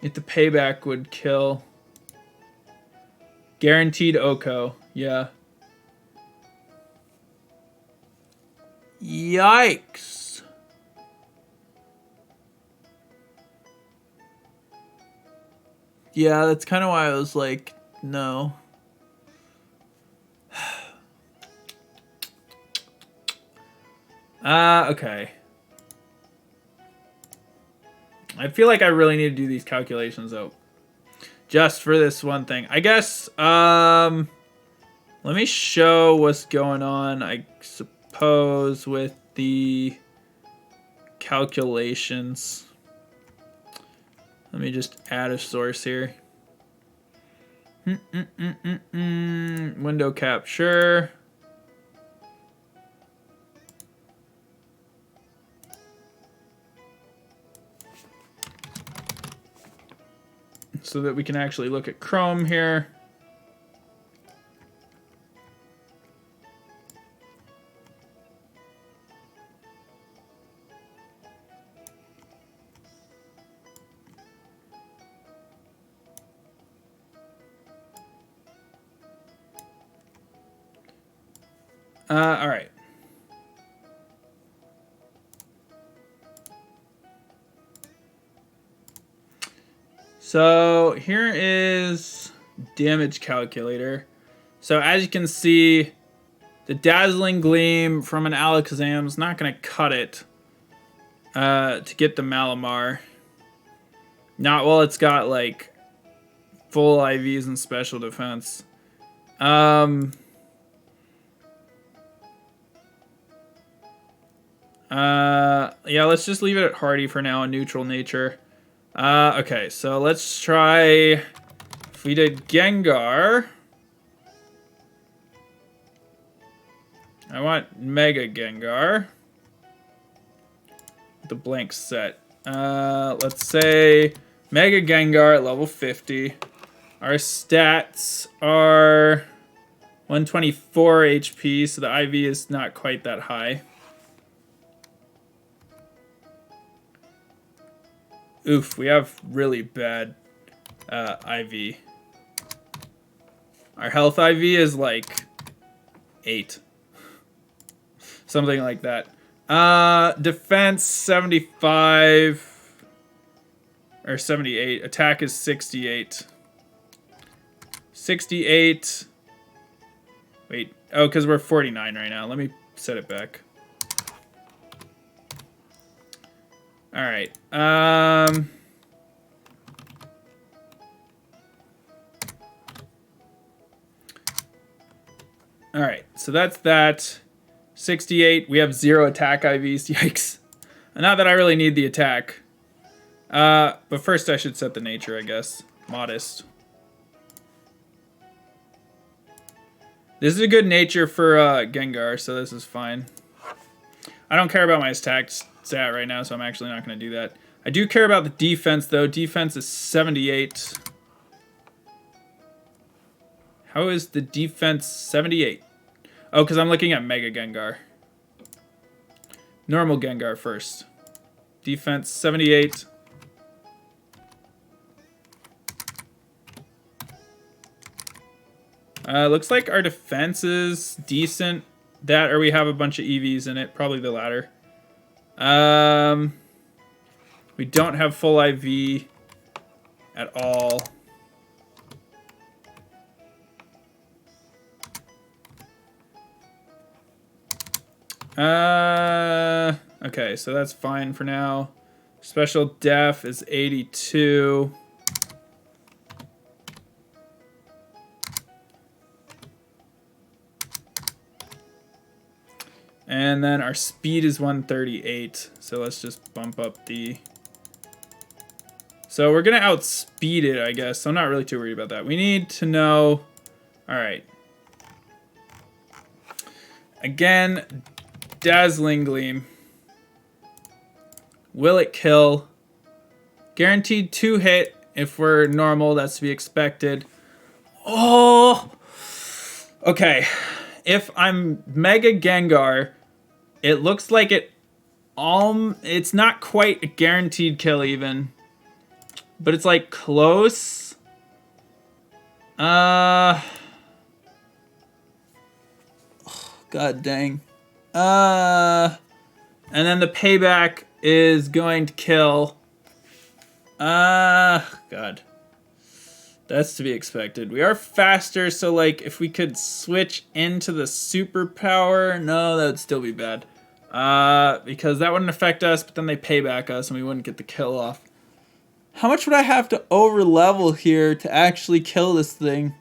if the payback would kill. Guaranteed Oko, yeah. Yikes. Yeah, that's kind of why I was like, no. Okay. I feel like I really need to do these calculations though. Just for this one thing. I guess, let me show what's going on, I suppose, with the calculations. Let me just add a source here. Window capture. So that we can actually look at Chrome here. All right. So here is damage calculator. So as you can see, the Dazzling Gleam from an Alakazam is not going to cut it to get the Malamar. Not while it's got like full IVs and special defense. Yeah, let's just leave it at Hardy for now in neutral nature. Okay, so let's try. If we did Gengar, I want Mega Gengar. The blank set. Let's say Mega Gengar at level 50. Our stats are 124 HP, so the IV is not quite that high. Oof, we have really bad IV. Our health IV is like 8. Something like that. Defense 75 or 78. Attack is 68. 68. Wait. Oh, because we're 49 right now. Let me set it back. All right. All right. So that's that. 68. We have 0 attack IVs. Yikes. Not that I really need the attack. But first I should set the nature, I guess. Modest. This is a good nature for Gengar, so this is fine. I don't care about my attack stat right now, so I'm actually not going to do that. I do care about the defense, though. Defense is 78. How is the defense 78? Oh, because I'm looking at Mega Gengar. Normal Gengar first. Defense 78. Looks like our defense is decent. That or we have a bunch of EVs in it. Probably the latter. We don't have full IV at all. Okay, so that's fine for now. Special def is 82. And then our speed is 138. So let's just bump up the... So we're going to outspeed it, I guess. So I'm not really too worried about that. We need to know... Alright. Again, Dazzling Gleam. Will it kill? Guaranteed 2 hit if we're normal. That's to be expected. Oh! Okay. If I'm Mega Gengar, it looks like it's not quite a guaranteed kill even. But it's like close. God dang. And then the payback is going to kill. God. That's to be expected. We are faster, so like if we could switch into the superpower, no, that would still be bad. Because that wouldn't affect us, but then they pay back us and we wouldn't get the kill off. How much would I have to over level here to actually kill this thing?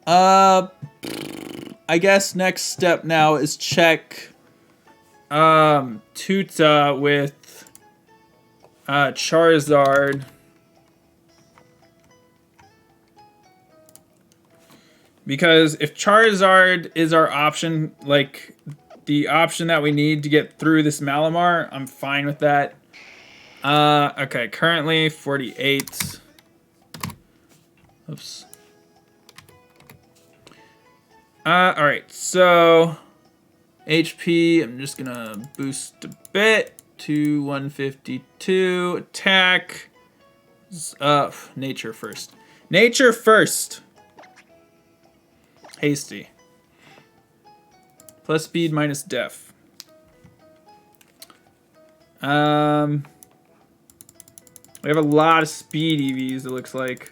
I guess next step now is check Tuta with Charizard. Because if Charizard is our option, like the option that we need to get through this Malamar, I'm fine with that. Okay, currently 48. Oops. Alright, so HP, I'm just gonna boost a bit to 152. Attack. Nature first. Nature first! Hasty. Plus speed minus def. We have a lot of speed EVs, it looks like.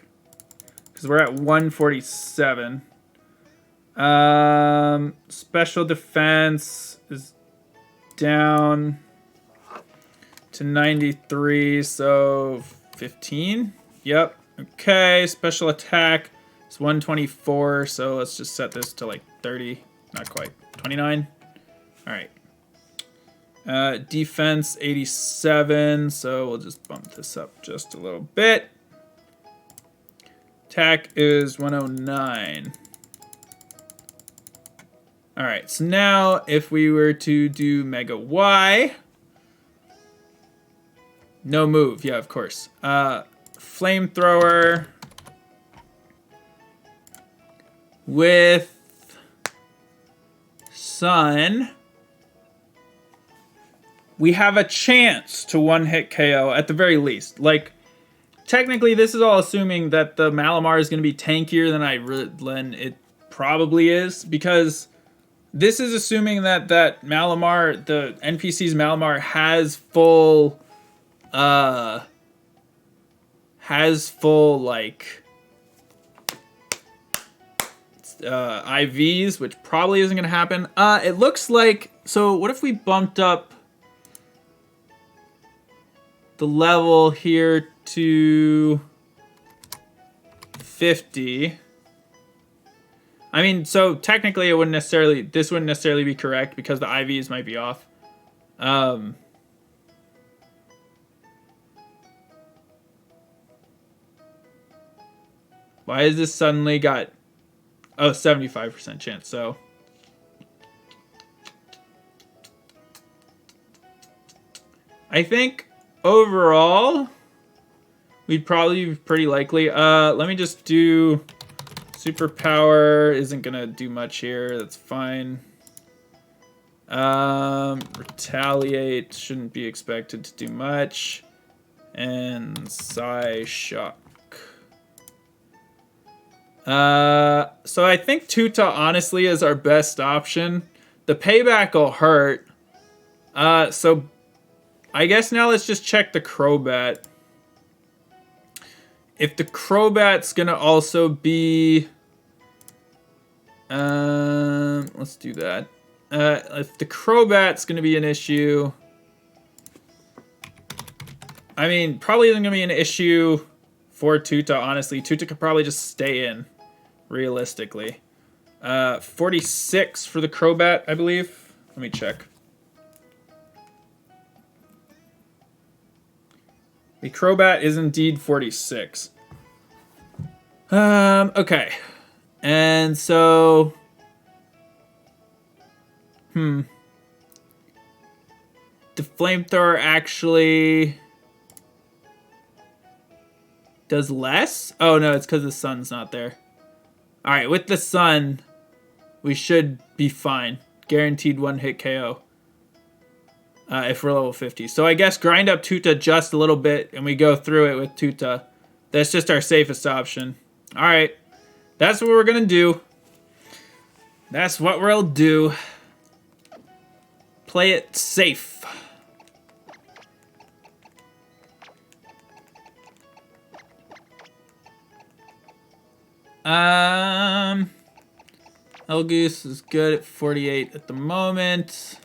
Because because we're at 147. Special defense is down to 93, so 15. Yep. Okay, special attack is 124, so let's just set this to like 30. Not quite. 29. All right. Defense 87, so we'll just bump this up just a little bit. Attack is 109. All right, so now if we were to do Mega Y, no move, yeah, of course. Flamethrower with Sun. We have a chance to one-hit KO at the very least. Like, technically, this is all assuming that the Malamar is going to be tankier than it probably is, because this is assuming that Malamar, the NPC's Malamar, has full like IVs, which probably isn't going to happen. It looks like, so what if we bumped up the level here to 50? I mean, so technically this wouldn't necessarily be correct because the IVs might be off. Why is this suddenly got 75% chance? So I think overall we'd probably be pretty likely. Let me just do superpower. Isn't gonna do much here. That's fine. Retaliate shouldn't be expected to do much. And Psy Shock. So I think Tuta honestly is our best option. The payback will hurt. So I guess now let's just check the Crobat. If the Crobat's gonna also be, let's do that. If the Crobat's gonna be an issue, I mean, probably isn't gonna be an issue for Tuta, honestly. Tuta could probably just stay in, realistically. 46 for the Crobat, I believe. Let me check. The Crobat is indeed 46. Okay. And so, the Flamethrower actually does less? Oh no, it's because the sun's not there. Alright, with the sun, we should be fine. Guaranteed one-hit KO. If we're level 50. So I guess grind up Tuta just a little bit and we go through it with Tuta. That's just our safest option. Alright. That's what we're going to do. That's what we'll do. Play it safe. Elgoose is good at 48 at the moment.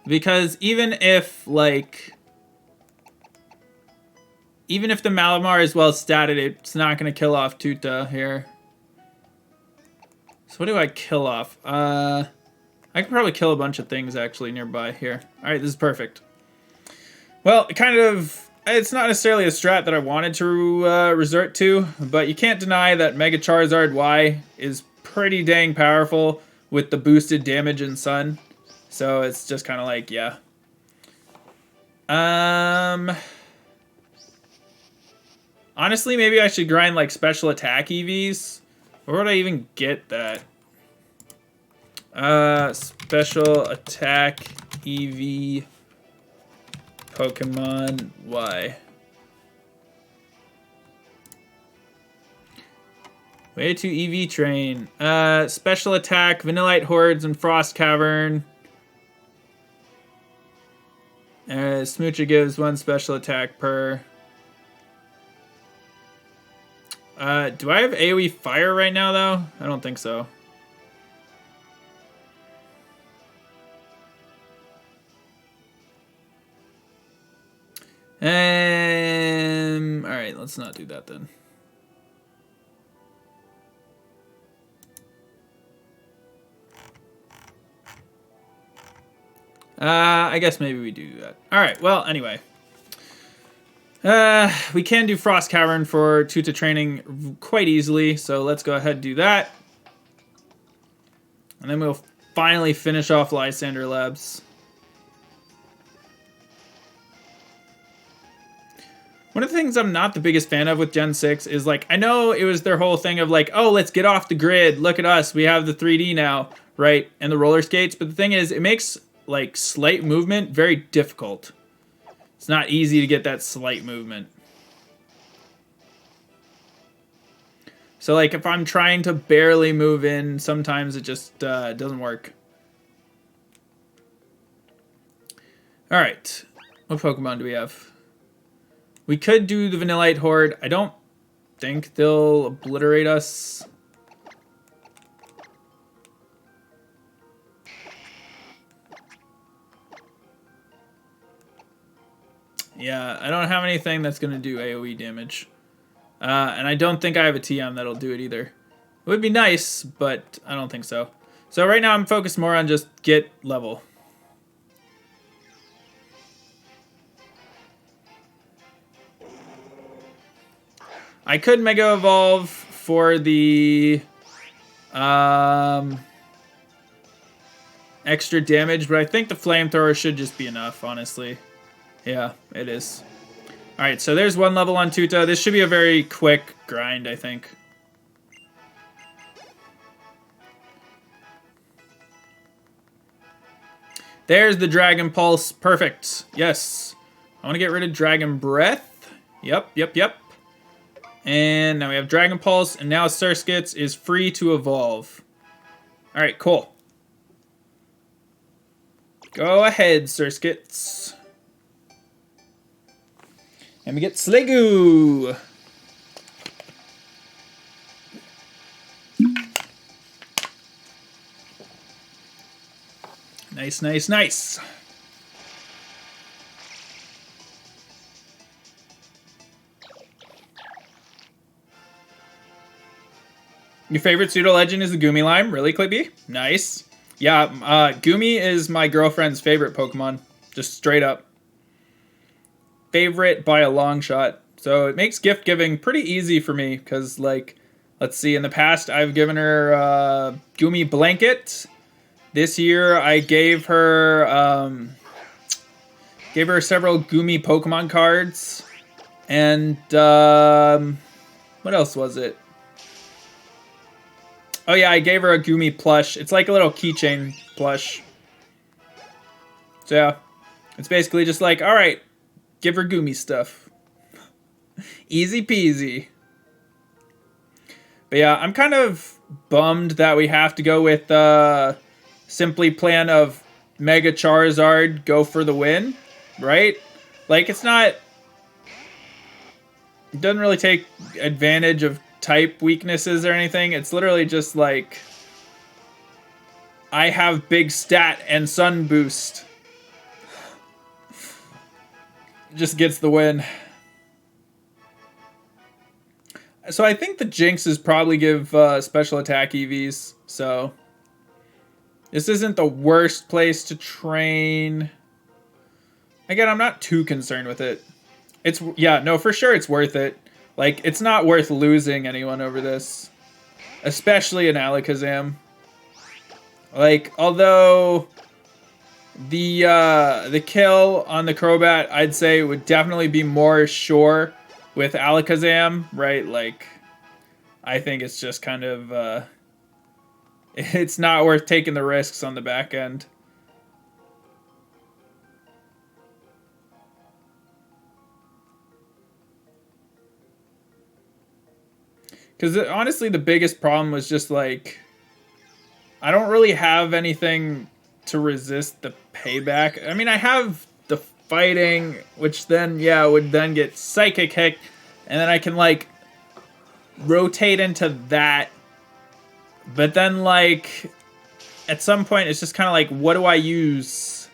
Because even if the Malamar is well statted, it's not going to kill off Tuta here. So what do I kill off? I could probably kill a bunch of things actually nearby here. Alright, this is perfect. Well, it's not necessarily a strat that I wanted to resort to, but you can't deny that Mega Charizard Y is pretty dang powerful with the boosted damage in Sun. So it's just kind of like, yeah. Honestly, maybe I should grind like special attack EVs. Where would I even get that? Special attack EV Pokemon Y. Way to EV train. Special attack, Vanillite Hordes and Frost Cavern. Smoocher gives 1 special attack per. Do I have AoE fire right now, though? I don't think so. Alright, let's not do that then. I guess maybe we do that. Alright, well, anyway. We can do Frost Cavern for Tuta training quite easily, so let's go ahead and do that. And then we'll finally finish off Lysander Labs. One of the things I'm not the biggest fan of with Gen 6 is, like, I know it was their whole thing of, like, oh, let's get off the grid. Look at us. We have the 3D now, right? And the roller skates. But the thing is, it makes, like, slight movement very difficult. It's not easy to get that slight movement. So, like, if I'm trying to barely move in, sometimes it just doesn't work. Alright. What Pokemon do we have? We could do the Vanillite Horde. I don't think they'll obliterate us. Yeah, I don't have anything that's going to do AoE damage. And I don't think I have a TM that'll do it either. It would be nice, but I don't think so. So right now I'm focused more on just get level. I could Mega Evolve for the extra damage, but I think the Flamethrower should just be enough, honestly. Yeah, it is. Alright, so there's one level on Tuta. This should be a very quick grind, I think. There's the Dragon Pulse. Perfect. Yes. I want to get rid of Dragon Breath. Yep. And now we have Dragon Pulse, and now Surskits is free to evolve. Alright, cool. Go ahead, Surskits. And we get Sliggoo. Nice. Your favorite pseudo legend is the Goomy Lime? Really, Clippy? Nice. Yeah, Goomy is my girlfriend's favorite Pokemon. Just straight up. Favorite by a long shot. So it makes gift giving pretty easy for me because, like, let's see, in the past I've given her Goomy Blanket. This year I gave her several Goomy Pokemon cards. And what else was it? Oh yeah, I gave her a Goomy plush. It's like a little keychain plush. So yeah, it's basically just like, all right, give her Goomy stuff. Easy peasy. But yeah, I'm kind of bummed that we have to go with simply plan of Mega Charizard, go for the win, right? Like, it's not... It doesn't really take advantage of type weaknesses or anything. It's literally just like, I have big stat and sun boost. Just gets the win. So I think the Jinxes probably give special attack EVs, so this isn't the worst place to train. Again, I'm not too concerned with it. It's, yeah, no, for sure it's worth it. Like, it's not worth losing anyone over this. Especially in Alakazam. Like, although the kill on the Crobat, I'd say, would definitely be more sure with Alakazam, right? Like, I think it's just kind of, it's not worth taking the risks on the back end. Because honestly, the biggest problem was just like, I don't really have anything to resist the payback. I mean, I have the fighting, which then, yeah, would then get Psychic Kick, and then I can, like, rotate into that. But then, like, at some point, it's just kind of like, what do I use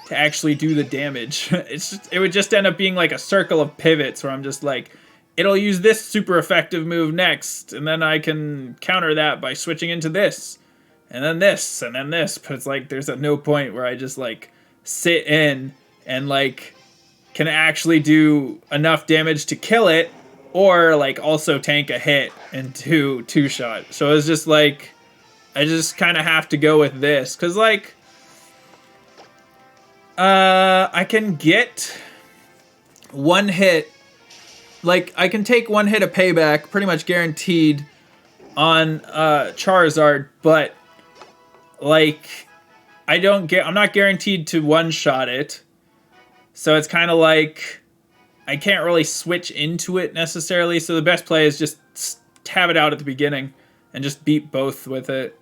to actually do the damage? It would just end up being like a circle of pivots where I'm just like, it'll use this super effective move next, and then I can counter that by switching into this, and then this, and then this. But it's like, there's no point where I just like sit in and like can actually do enough damage to kill it, or like also tank a hit and do 2-shot. So it's just like, I just kind of have to go with this, because like I can get one hit, like I can take one hit of payback pretty much guaranteed on Charizard, but like I'm not guaranteed to one-shot it. So it's kind of like I can't really switch into it necessarily. So the best play is just have it out at the beginning and just beat both with it.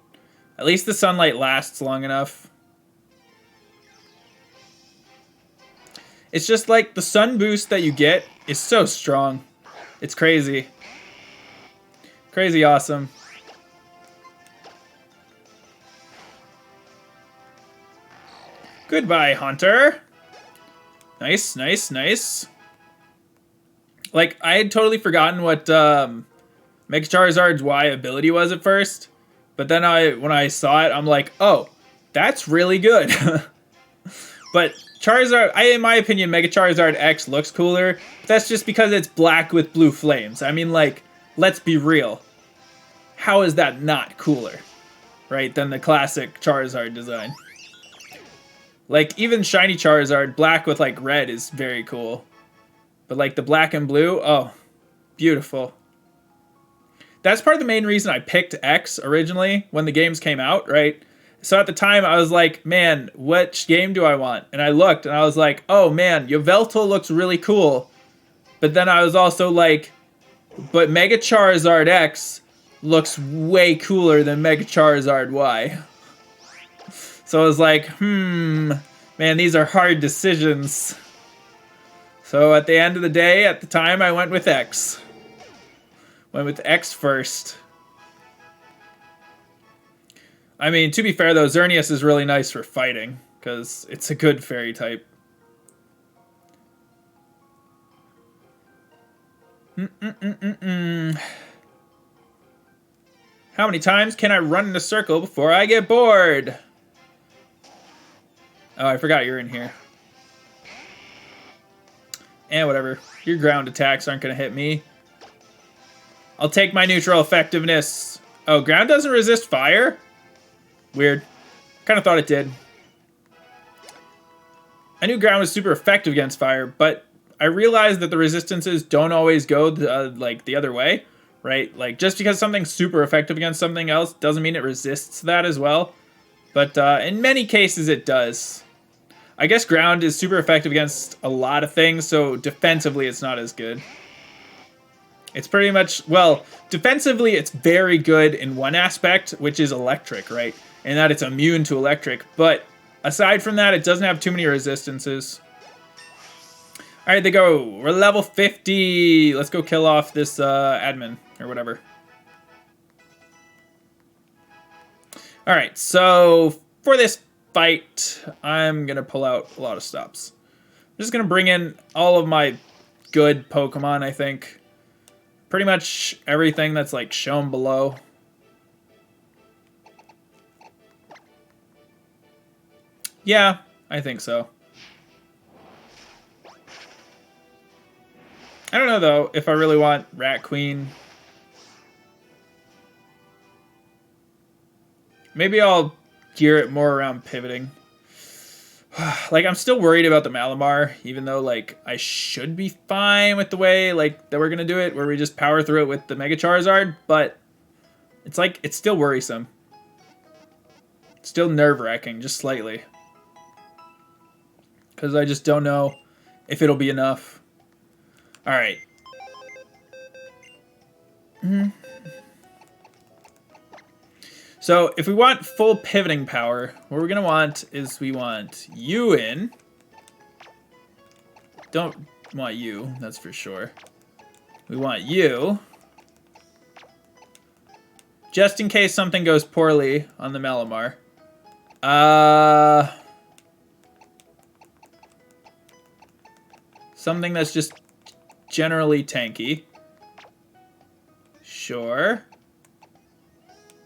At least the sunlight lasts long enough. It's just like the sun boost that you get is so strong. It's crazy. Crazy awesome. Goodbye, Hunter. Nice, nice, nice. Like, I had totally forgotten what Mega Charizard's Y ability was at first. But then when I saw it, I'm like, oh, that's really good. But Charizard, in my opinion, Mega Charizard X looks cooler. But that's just because it's black with blue flames. I mean, like, let's be real. How is that not cooler, right, than the classic Charizard design? Like, even shiny Charizard, black with, like, red is very cool. But, like, the black and blue, oh, beautiful. That's part of the main reason I picked X originally when the games came out, right? So at the time, I was like, man, which game do I want? And I looked, and I was like, oh, man, Yveltal looks really cool. But then I was also like, but Mega Charizard X looks way cooler than Mega Charizard Y. So I was like, man, these are hard decisions. So at the end of the day, at the time, I went with X. Went with X first. I mean, to be fair, though, Xerneas is really nice for fighting, because it's a good fairy type. How many times can I run in a circle before I get bored? Oh, I forgot you're in here. And whatever. Your ground attacks aren't going to hit me. I'll take my neutral effectiveness. Oh, ground doesn't resist fire? Weird. Kind of thought it did. I knew ground was super effective against fire, but I realized that the resistances don't always go like the other way, right? Like, just because something's super effective against something else doesn't mean it resists that as well. But in many cases, it does. I guess ground is super effective against a lot of things, so defensively it's not as good. It's pretty much, well, defensively it's very good in one aspect, which is electric, right? And that it's immune to electric. But aside from that, it doesn't have too many resistances. Alright, they go. We're level 50. Let's go kill off this admin, or whatever. Alright, so for this fight, I'm going to pull out a lot of stops. I'm just going to bring in all of my good Pokemon, I think. Pretty much everything that's like shown below. Yeah, I think so. I don't know, though, if I really want Rat Queen. Maybe I'll gear it more around pivoting. Like, I'm still worried about the Malamar, even though, like, I should be fine with the way, like, that we're gonna do it, where we just power through it with the Mega Charizard, but it's like, it's still worrisome. It's still nerve-wracking, just slightly. Because I just don't know if it'll be enough. Alright. So, if we want full pivoting power, what we're going to want is we want you in. Don't want you, that's for sure. We want you. Just in case something goes poorly on the Malamar. Something that's just generally tanky. Sure.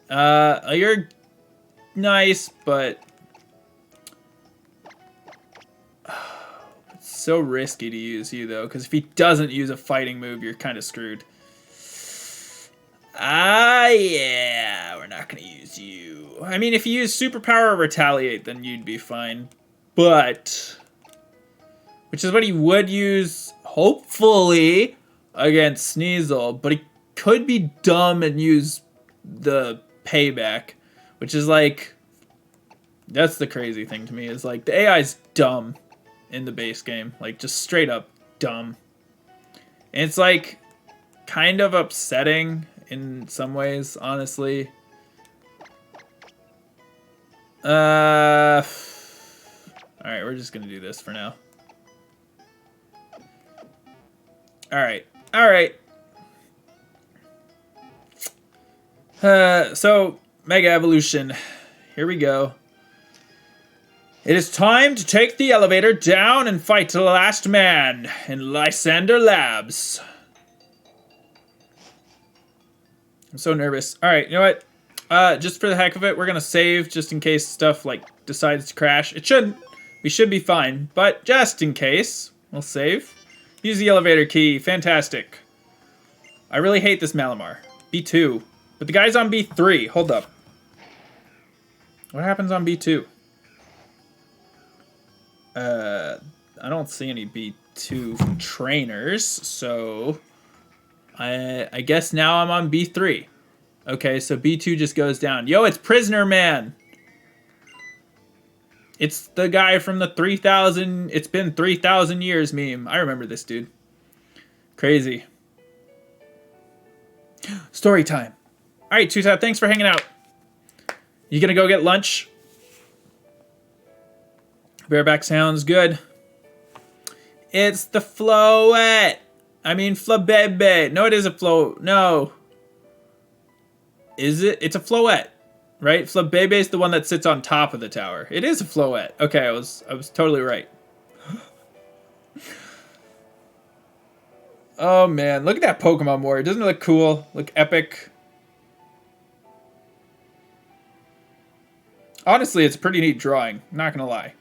You're nice, but it's so risky to use you, though, because if he doesn't use a fighting move, you're kind of screwed. Yeah, we're not going to use you. I mean, if you use Superpower or Retaliate, then you'd be fine. But, which is what he would use, hopefully, against Sneasel. But he could be dumb and use the Payback, which is like, that's the crazy thing to me, is like, the AI's dumb in the base game. Like, just straight up dumb. And it's like, kind of upsetting in some ways, honestly. Alright, we're just gonna do this for now. Alright. So, Mega Evolution. Here we go. It is time to take the elevator down and fight the last man in Lysander Labs. I'm so nervous. Alright, you know what? Just for the heck of it, we're gonna save just in case stuff, like, decides to crash. It shouldn't. We should be fine. But just in case, we'll save. Use the elevator key. Fantastic. I really hate this Malamar. B2. But the guy's on B3. Hold up. What happens on B2? I don't see any B2 trainers, so I guess now I'm on B3. Okay, so B2 just goes down. Yo, it's Prisoner Man. It's the guy from the 3,000, it's been 3,000 years meme. I remember this dude. Crazy. Story time. All right, Tutat, thanks for hanging out. You gonna go get lunch? Bareback sounds good. It's the Floette. I mean, Flabebe. No, it is a Flo. No. Is it? It's a Floette, right? Flabebe is the one that sits on top of the tower. It is a Floette. Okay, I was totally right. Oh man, look at that Pokemon warrior. Doesn't it look cool? Look epic. Honestly, it's a pretty neat drawing. Not gonna lie.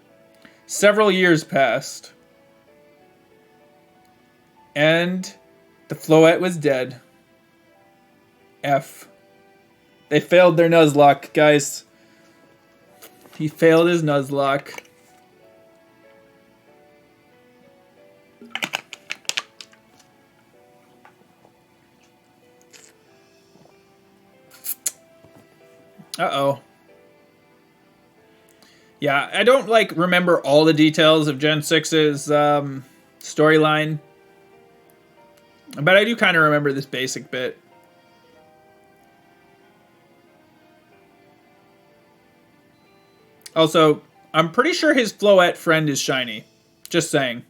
Several years passed. And the Floette was dead. F. They failed their Nuzlocke, guys. He failed his Nuzlocke. Uh-oh. Yeah, I don't, like, remember all the details of Gen 6's storyline. But I do kind of remember this basic bit. Also, I'm pretty sure his Floette friend is shiny. Just saying.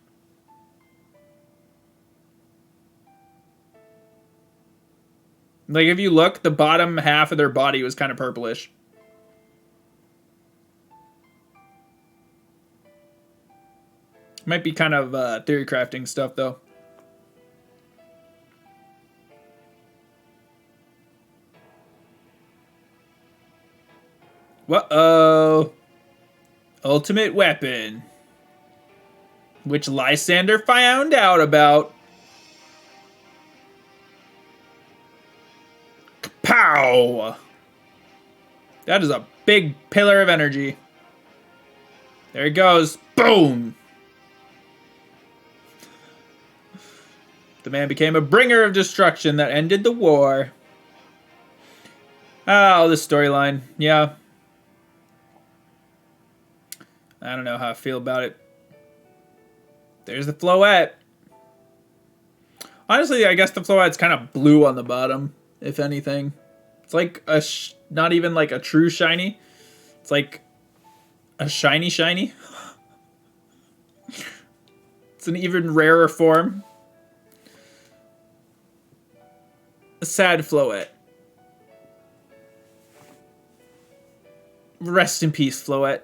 Like, if you look, the bottom half of their body was kind of purplish. Might be kind of theory crafting stuff, though. Whoa. Ultimate weapon. Which Lysander found out about. Pow! That is a big pillar of energy. There he goes. Boom! The man became a bringer of destruction that ended the war. Oh, this storyline. Yeah. I don't know how I feel about it. There's the Floette. Honestly, I guess the Floette's kind of blue on the bottom, if anything. It's like a not even like a true shiny. It's like a shiny shiny. It's an even rarer form. A sad Floette. Rest in peace, Floette.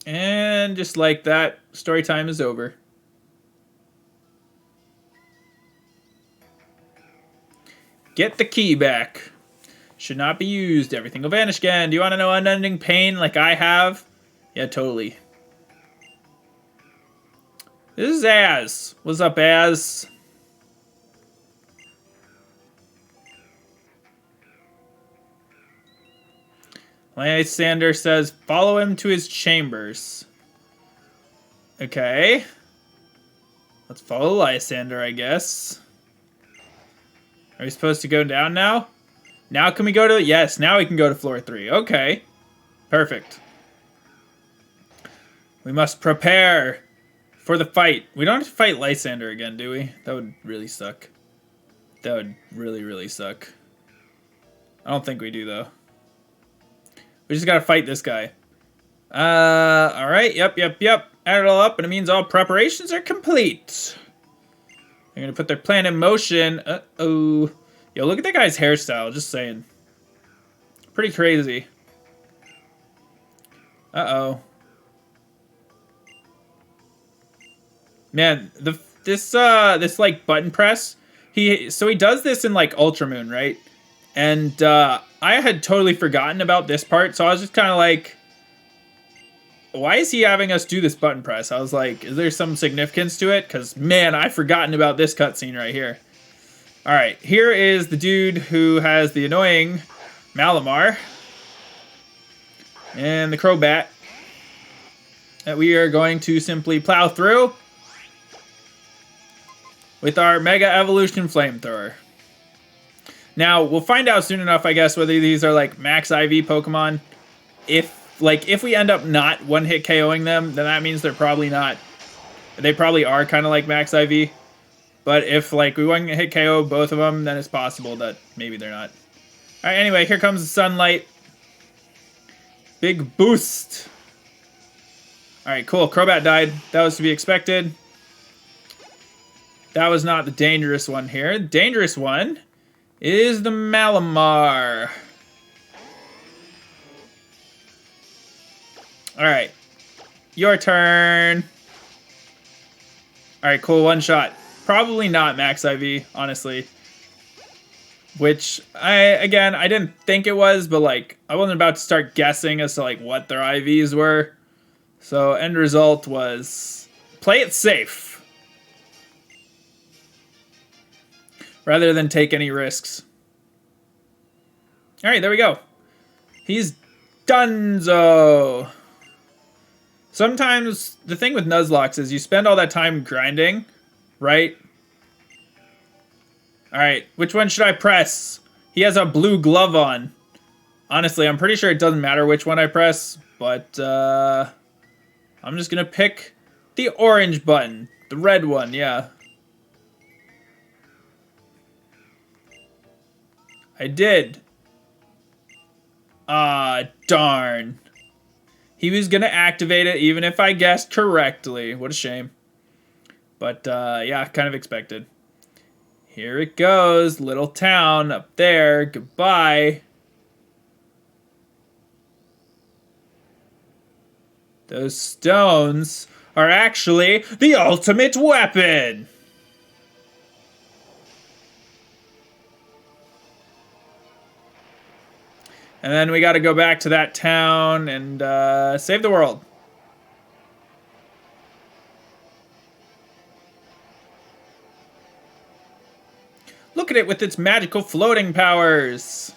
And just like that, story time is over. Get the key back. Should not be used. Everything will vanish again. Do you want to know unending pain like I have? Yeah, totally. This is Az. What's up, Az? Lysander says, follow him to his chambers. Okay. Let's follow Lysander, I guess. Are we supposed to go down now? Now can we go to... Yes, now we can go to floor 3. Okay. Perfect. We must prepare for the fight. We don't have to fight Lysander again, do we? That would really suck. That would really, really suck. I don't think we do, though. We just gotta fight this guy. Alright, yep. Add it all up, and it means all preparations are complete. They're gonna put their plan in motion. Uh-oh. Yo, look at that guy's hairstyle, just saying. Pretty crazy. Uh-oh. Man, this like button press, he does this in like Ultramoon, right? And I had totally forgotten about this part, so I was just kind of like, why is he having us do this button press? I was like, is there some significance to it? Because, man, I've forgotten about this cutscene right here. All right, here is the dude who has the annoying Malamar and the Crobat that we are going to simply plow through with our Mega Evolution Flamethrower. Now, we'll find out soon enough, I guess, whether these are like max IV Pokemon. If we end up not one-hit KOing them, then that means they're probably not. They probably are kind of like max IV. But if like we one-hit KO both of them, then it's possible that maybe they're not. All right, anyway, here comes the sunlight. Big boost. All right, cool. Crobat died. That was to be expected. That was not the dangerous one here. The dangerous one is the Malamar. Alright. Your turn. Alright, cool. One shot. Probably not max IV, honestly. Which, I didn't think it was, but, like, I wasn't about to start guessing as to, like, what their IVs were. So, end result was play it safe. Rather than take any risks. Alright, there we go. He's donezo. Sometimes, the thing with Nuzlocke is you spend all that time grinding, right? Alright, which one should I press? He has a blue glove on. Honestly, I'm pretty sure it doesn't matter which one I press, but I'm just gonna pick the orange button. The red one, yeah. I did. Ah, darn. He was gonna activate it even if I guessed correctly. What a shame. But, yeah, kind of expected. Here it goes. Little town up there. Goodbye. Those stones are actually the ultimate weapon! And then we gotta go back to that town and save the world. Look at it with its magical floating powers.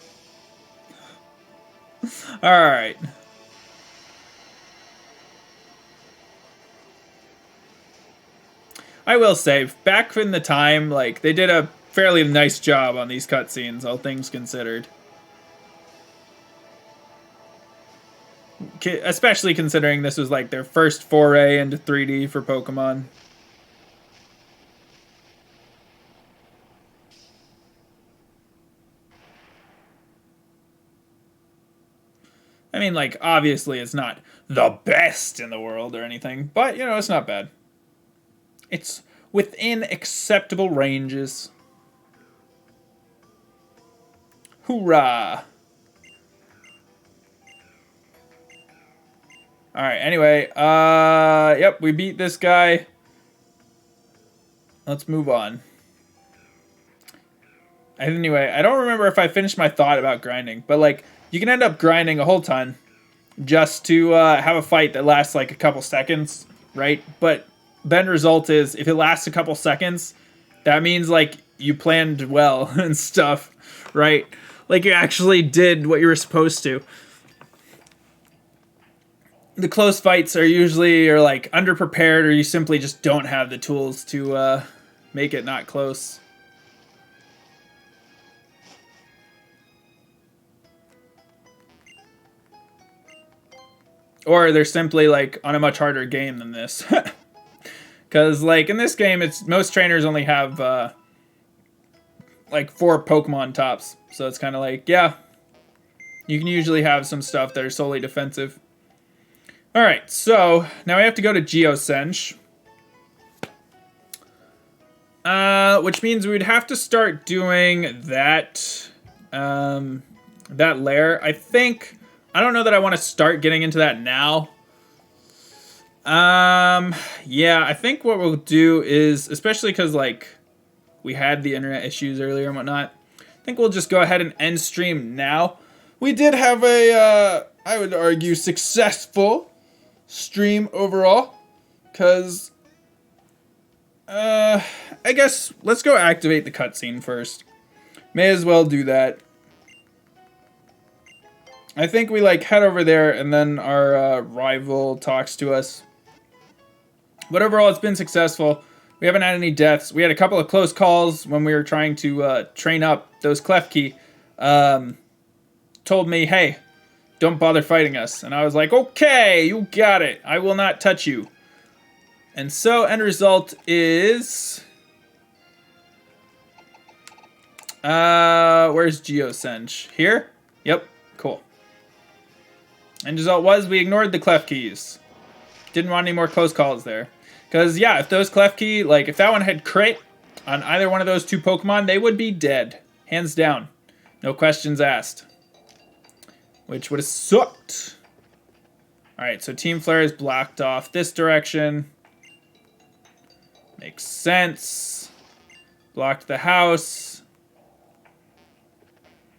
Alright. I will say, back in the time, like, they did a fairly nice job on these cutscenes, all things considered. Especially considering this was like their first foray into 3D for Pokemon. I mean, like, obviously it's not the best in the world or anything, but, you know, it's not bad. It's within acceptable ranges. Hoorah! Alright, anyway, yep, we beat this guy. Let's move on. Anyway, I don't remember if I finished my thought about grinding, but like, you can end up grinding a whole ton just to have a fight that lasts like a couple seconds, right? But the end result is, if it lasts a couple seconds, that means like you planned well and stuff, right? Like you actually did what you were supposed to. The close fights are usually like underprepared, or you simply just don't have the tools to make it not close. Or they're simply like on a much harder game than this. Because like in this game, it's most trainers only have like 4 Pokemon tops. So it's kind of like, yeah, you can usually have some stuff that are solely defensive. Alright, so now we have to go to Geosench. Which means we'd have to start doing that, that lair. I don't know that I want to start getting into that now. Yeah, I think what we'll do is, especially because, like, we had the internet issues earlier and whatnot, I think we'll just go ahead and end stream now. We did have a, I would argue, successful stream overall, because, I guess, let's go activate the cutscene first. May as well do that. I think we, like, head over there, and then our rival talks to us. But overall, it's been successful. We haven't had any deaths. We had a couple of close calls when we were trying to train up. Those Klefki told me, hey, don't bother fighting us. And I was like, okay, you got it. I will not touch you. And so, end result is... where's Geosench? Here? Yep, cool. End result was we ignored the Klefkis. Didn't want any more close calls there. Because, yeah, if those Klefki, like, if that one had crit on either one of those 2 Pokemon, they would be dead. Hands down. No questions asked. Which would have sucked. Alright, so Team Flare is blocked off this direction. Makes sense. Blocked the house.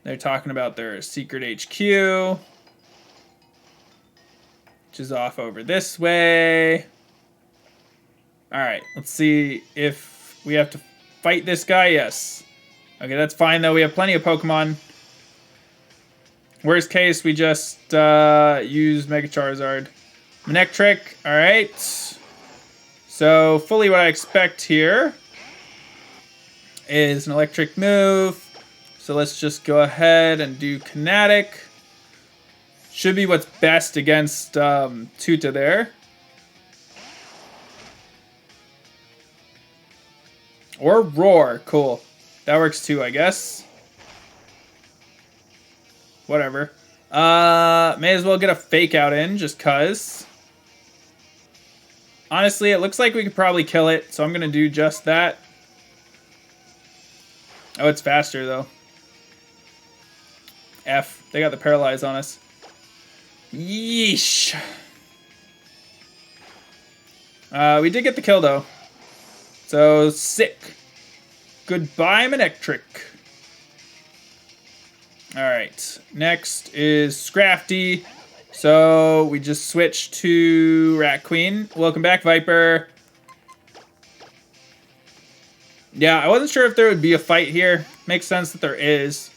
They're talking about their secret HQ. Which is off over this way. Alright, let's see if we have to fight this guy. Yes. Okay, that's fine, though. We have plenty of Pokemon. Worst case, we just use Mega Charizard. Manectric, alright. So, fully what I expect here is an electric move. So let's just go ahead and do Kinetic. Should be what's best against Tuta there. Or Roar. Cool. That works too, I guess. Whatever. May as well get a Fake Out in, just cuz. Honestly, it looks like we could probably kill it, so I'm going to do just that. Oh, it's faster, though. F. They got the Paralyze on us. Yeesh. We did get the kill, though. So, sick. Goodbye, Manectric. Alright. Next is Scrafty. So, we just switched to Rat Queen. Welcome back, Viper. Yeah, I wasn't sure if there would be a fight here. Makes sense that there is.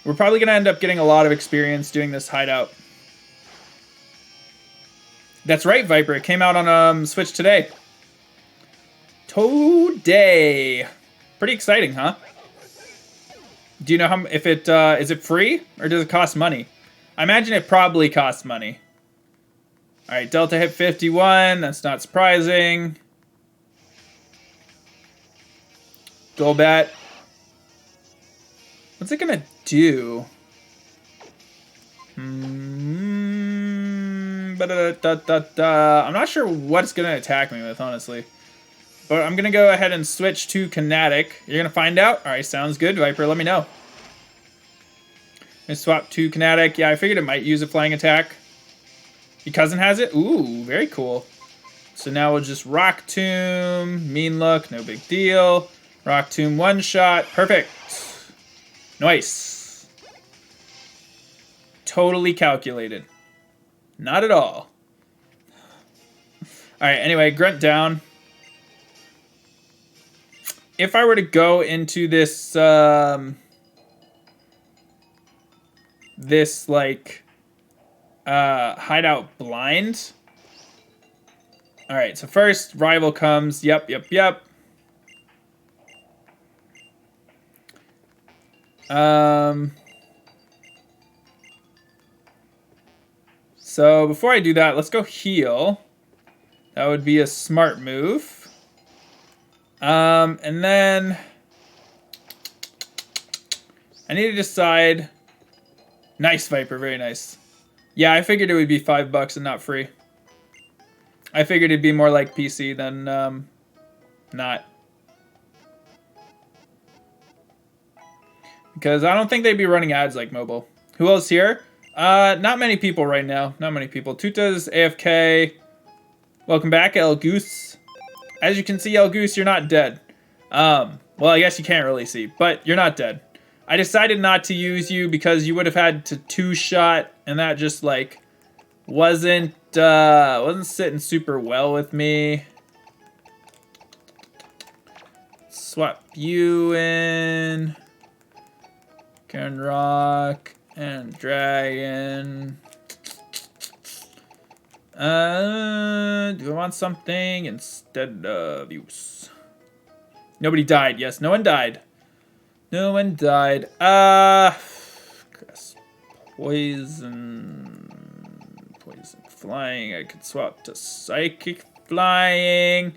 We're probably going to end up getting a lot of experience doing this hideout. That's right, Viper. It came out on Switch today. Today. Pretty exciting, huh? Do you know how if it is it free or does it cost money? I imagine it probably costs money. All right, Delta hit 51. That's not surprising. Golbat. What's it gonna do? I'm not sure what it's gonna attack me with, honestly. But I'm going to go ahead and switch to Kinetic. You're going to find out? All right, sounds good. Viper, let me know. I'm going to swap to Kinetic. Yeah, I figured it might use a flying attack. Your cousin has it? Ooh, very cool. So now we'll just Rock Tomb. Mean look, no big deal. Rock Tomb one shot. Perfect. Nice. Totally calculated. Not at all. All right, anyway, Grunt down. If I were to go into this, hideout blind. All right, so first rival comes. Yep. So before I do that, let's go heal. That would be a smart move. And then I need to decide. Nice, Viper, very nice. Yeah, I figured it would be $5 and not free. I figured it'd be more like PC than not. Because I don't think they'd be running ads like mobile. Who else here? Not many people right now. Not many people. Tuta's AFK. Welcome back, El Goose. As you can see, El Goose, you're not dead. Well, I guess you can't really see, but you're not dead. I decided not to use you because you would have had to two-shot, and that just, like, wasn't sitting super well with me. Swap you in. Karen Rock and Dragon. Do I want something instead of use? Nobody died. Yes, no one died. No one died. Grass poison. Poison flying. I could swap to psychic flying.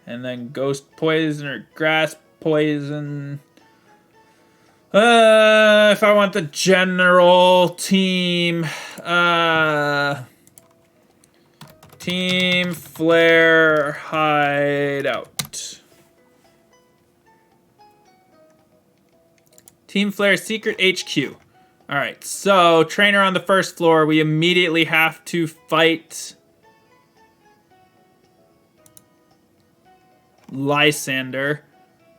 And then ghost poison or grass poison. If I want the general team. Team Flare Hideout. Team Flare Secret HQ. Alright, so trainer on the first floor. We immediately have to fight Lysander,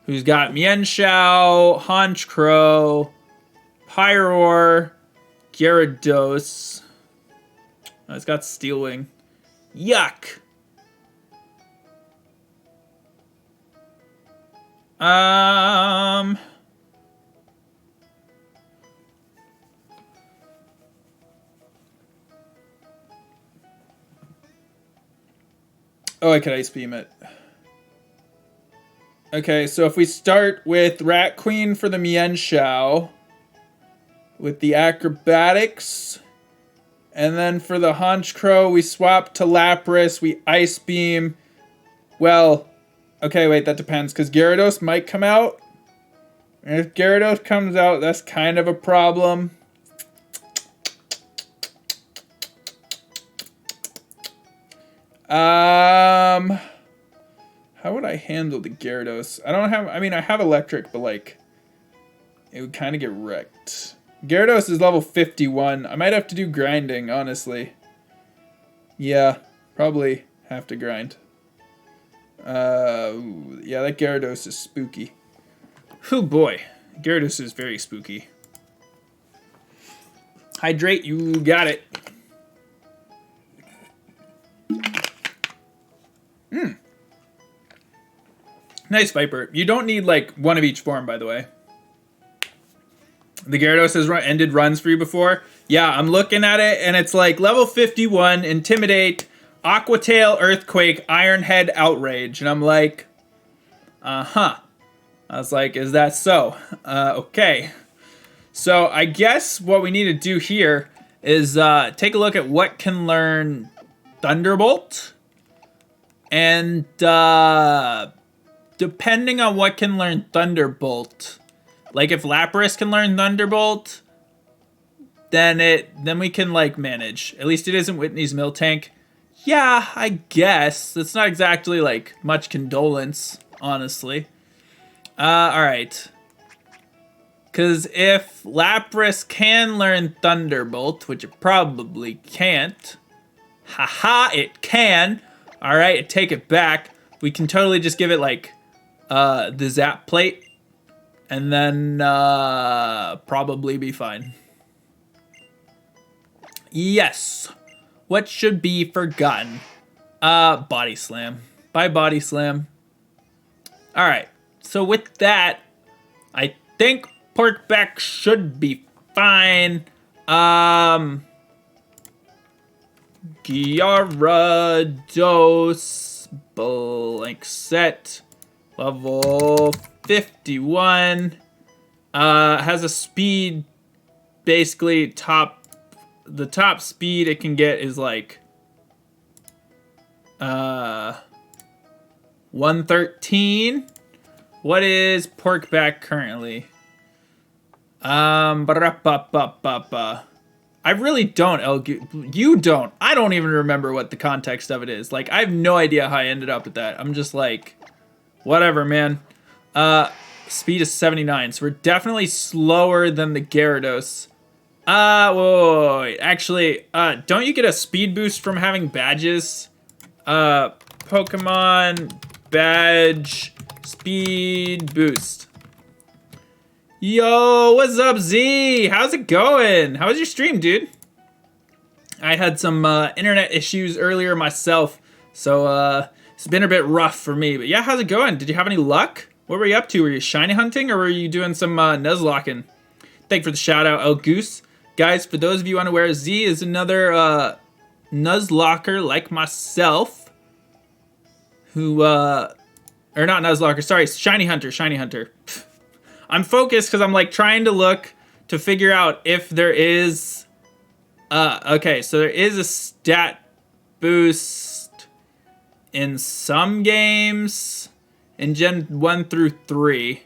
who's got Mienshao, Honchkrow, Pyroar, Gyarados. Oh, it's got Steelwing. Yuck. Oh, I could Ice Beam it. Okay, so if we start with Rat Queen for the Mienshao, with the Acrobatics, and then for the Honchkrow, we swap to Lapras, we Ice Beam. Well, okay, wait, that depends, because Gyarados might come out. And if Gyarados comes out, that's kind of a problem. How would I handle the Gyarados? I have electric, but like, it would kind of get wrecked. Gyarados is level 51. I might have to do grinding, honestly. Yeah, probably have to grind. Yeah, that Gyarados is spooky. Oh boy, Gyarados is very spooky. Hydrate, you got it. Nice, Viper. You don't need, like, one of each form, by the way. The Gyarados has ended runs for you before. Yeah, I'm looking at it, and it's like level 51, Intimidate, Aqua Tail, Earthquake, Iron Head, Outrage. And I'm like, I was like, is that so? Okay. So I guess what we need to do here is take a look at what can learn Thunderbolt. And depending on what can learn Thunderbolt, like if Lapras can learn Thunderbolt, then we can like manage. At least it isn't Whitney's Miltank. Yeah, I guess. It's not exactly, like, much condolence, honestly. Alright. Because if Lapras can learn Thunderbolt, which it probably can't. Haha, it can. Alright, take it back. We can totally just give it, like, the Zap Plate. And then, probably be fine. Yes. What should be forgotten? Body Slam. Bye, Body Slam. Alright, so with that, I think Porkback should be fine. Gyarados, blank set, level 51. Has a speed, basically the top speed it can get is like 113. What is Porkback currently? I really don't, you don't. I don't even remember what the context of it is. Like, I have no idea how I ended up with that. I'm just like, whatever, man. Speed is 79, so we're definitely slower than the Gyarados. Wait. Actually, don't you get a speed boost from having badges? Pokemon badge speed boost. Yo, what's up, Z? How's it going? How was your stream, dude? I had some internet issues earlier myself, so it's been a bit rough for me. But yeah, how's it going? Did you have any luck? What were you up to? Were you shiny hunting, or were you doing some Nuzlocking? Thank you for the shout out, El Goose. Guys, for those of you unaware, Z is another Nuzlocker like myself, who or not Nuzlocker, sorry, Shiny Hunter. I'm focused because I'm like trying to look to figure out if there is okay, so there is a stat boost in some games in Gen 1 through 3.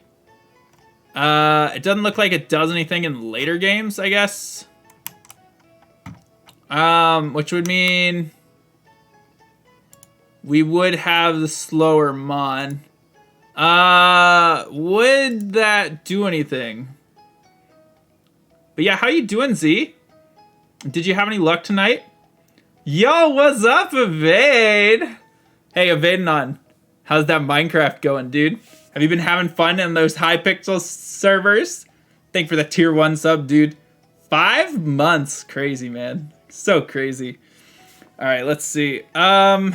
It doesn't look like it does anything in later games, I guess. Which would mean we would have the slower Mon. Would that do anything? But yeah, how you doing, Z? Did you have any luck tonight? Yo, what's up, Evade? Hey, Evadenon. How's that Minecraft going, dude? Have you been having fun in those Hypixel servers? Thank you for the tier 1 sub, dude. 5 months. Crazy, man. So crazy. Alright, let's see. I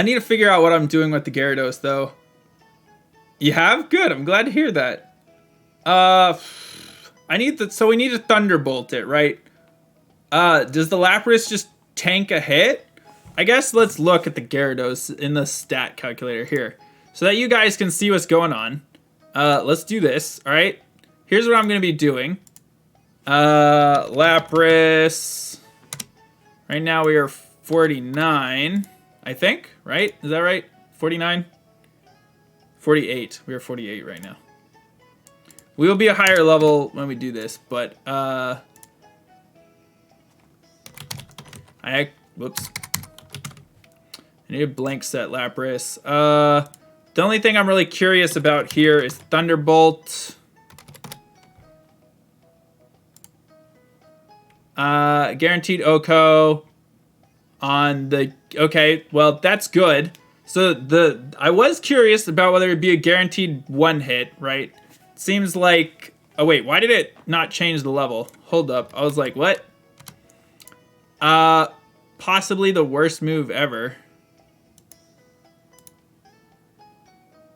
need to figure out what I'm doing with the Gyarados, though. You have? Good. I'm glad to hear that. So we need to Thunderbolt it, right? Does the Lapras just tank a hit? I guess let's look at the Gyarados in the stat calculator here, so that you guys can see what's going on. Let's do this, alright? Here's what I'm going to be doing. Lapras. Right now we are 49, I think, right? Is that right? 49? 48. We are 48 right now. We will be a higher level when we do this, but, whoops. I need a blank set Lapras. The only thing I'm really curious about here is Thunderbolt. Guaranteed Oko on the... Okay, well, that's good. So I was curious about whether it'd be a guaranteed one hit, right? Seems like... Oh, wait, why did it not change the level? Hold up. I was like, what? Possibly the worst move ever.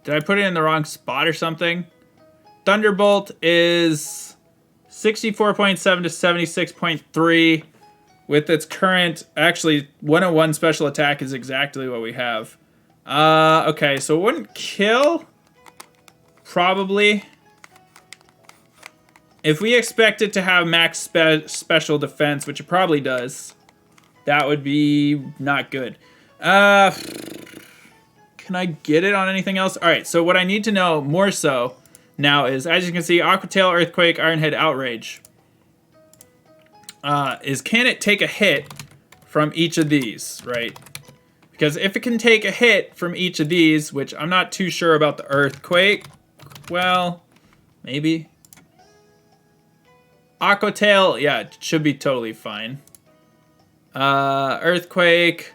Did I put it in the wrong spot or something? Thunderbolt is 64.7 to 76.3 with its current... Actually, 101 special attack is exactly what we have. Okay, so it wouldn't kill? Probably. If we expect it to have max special defense, which it probably does, that would be not good. Can I get it on anything else? Alright, so what I need to know more so now is, as you can see, Aqua Tail, Earthquake, Iron Head, Outrage. is can it take a hit from each of these, right? Because if it can take a hit from each of these, which I'm not too sure about the earthquake. Well, maybe. Aqua Tail, yeah, it should be totally fine. Earthquake,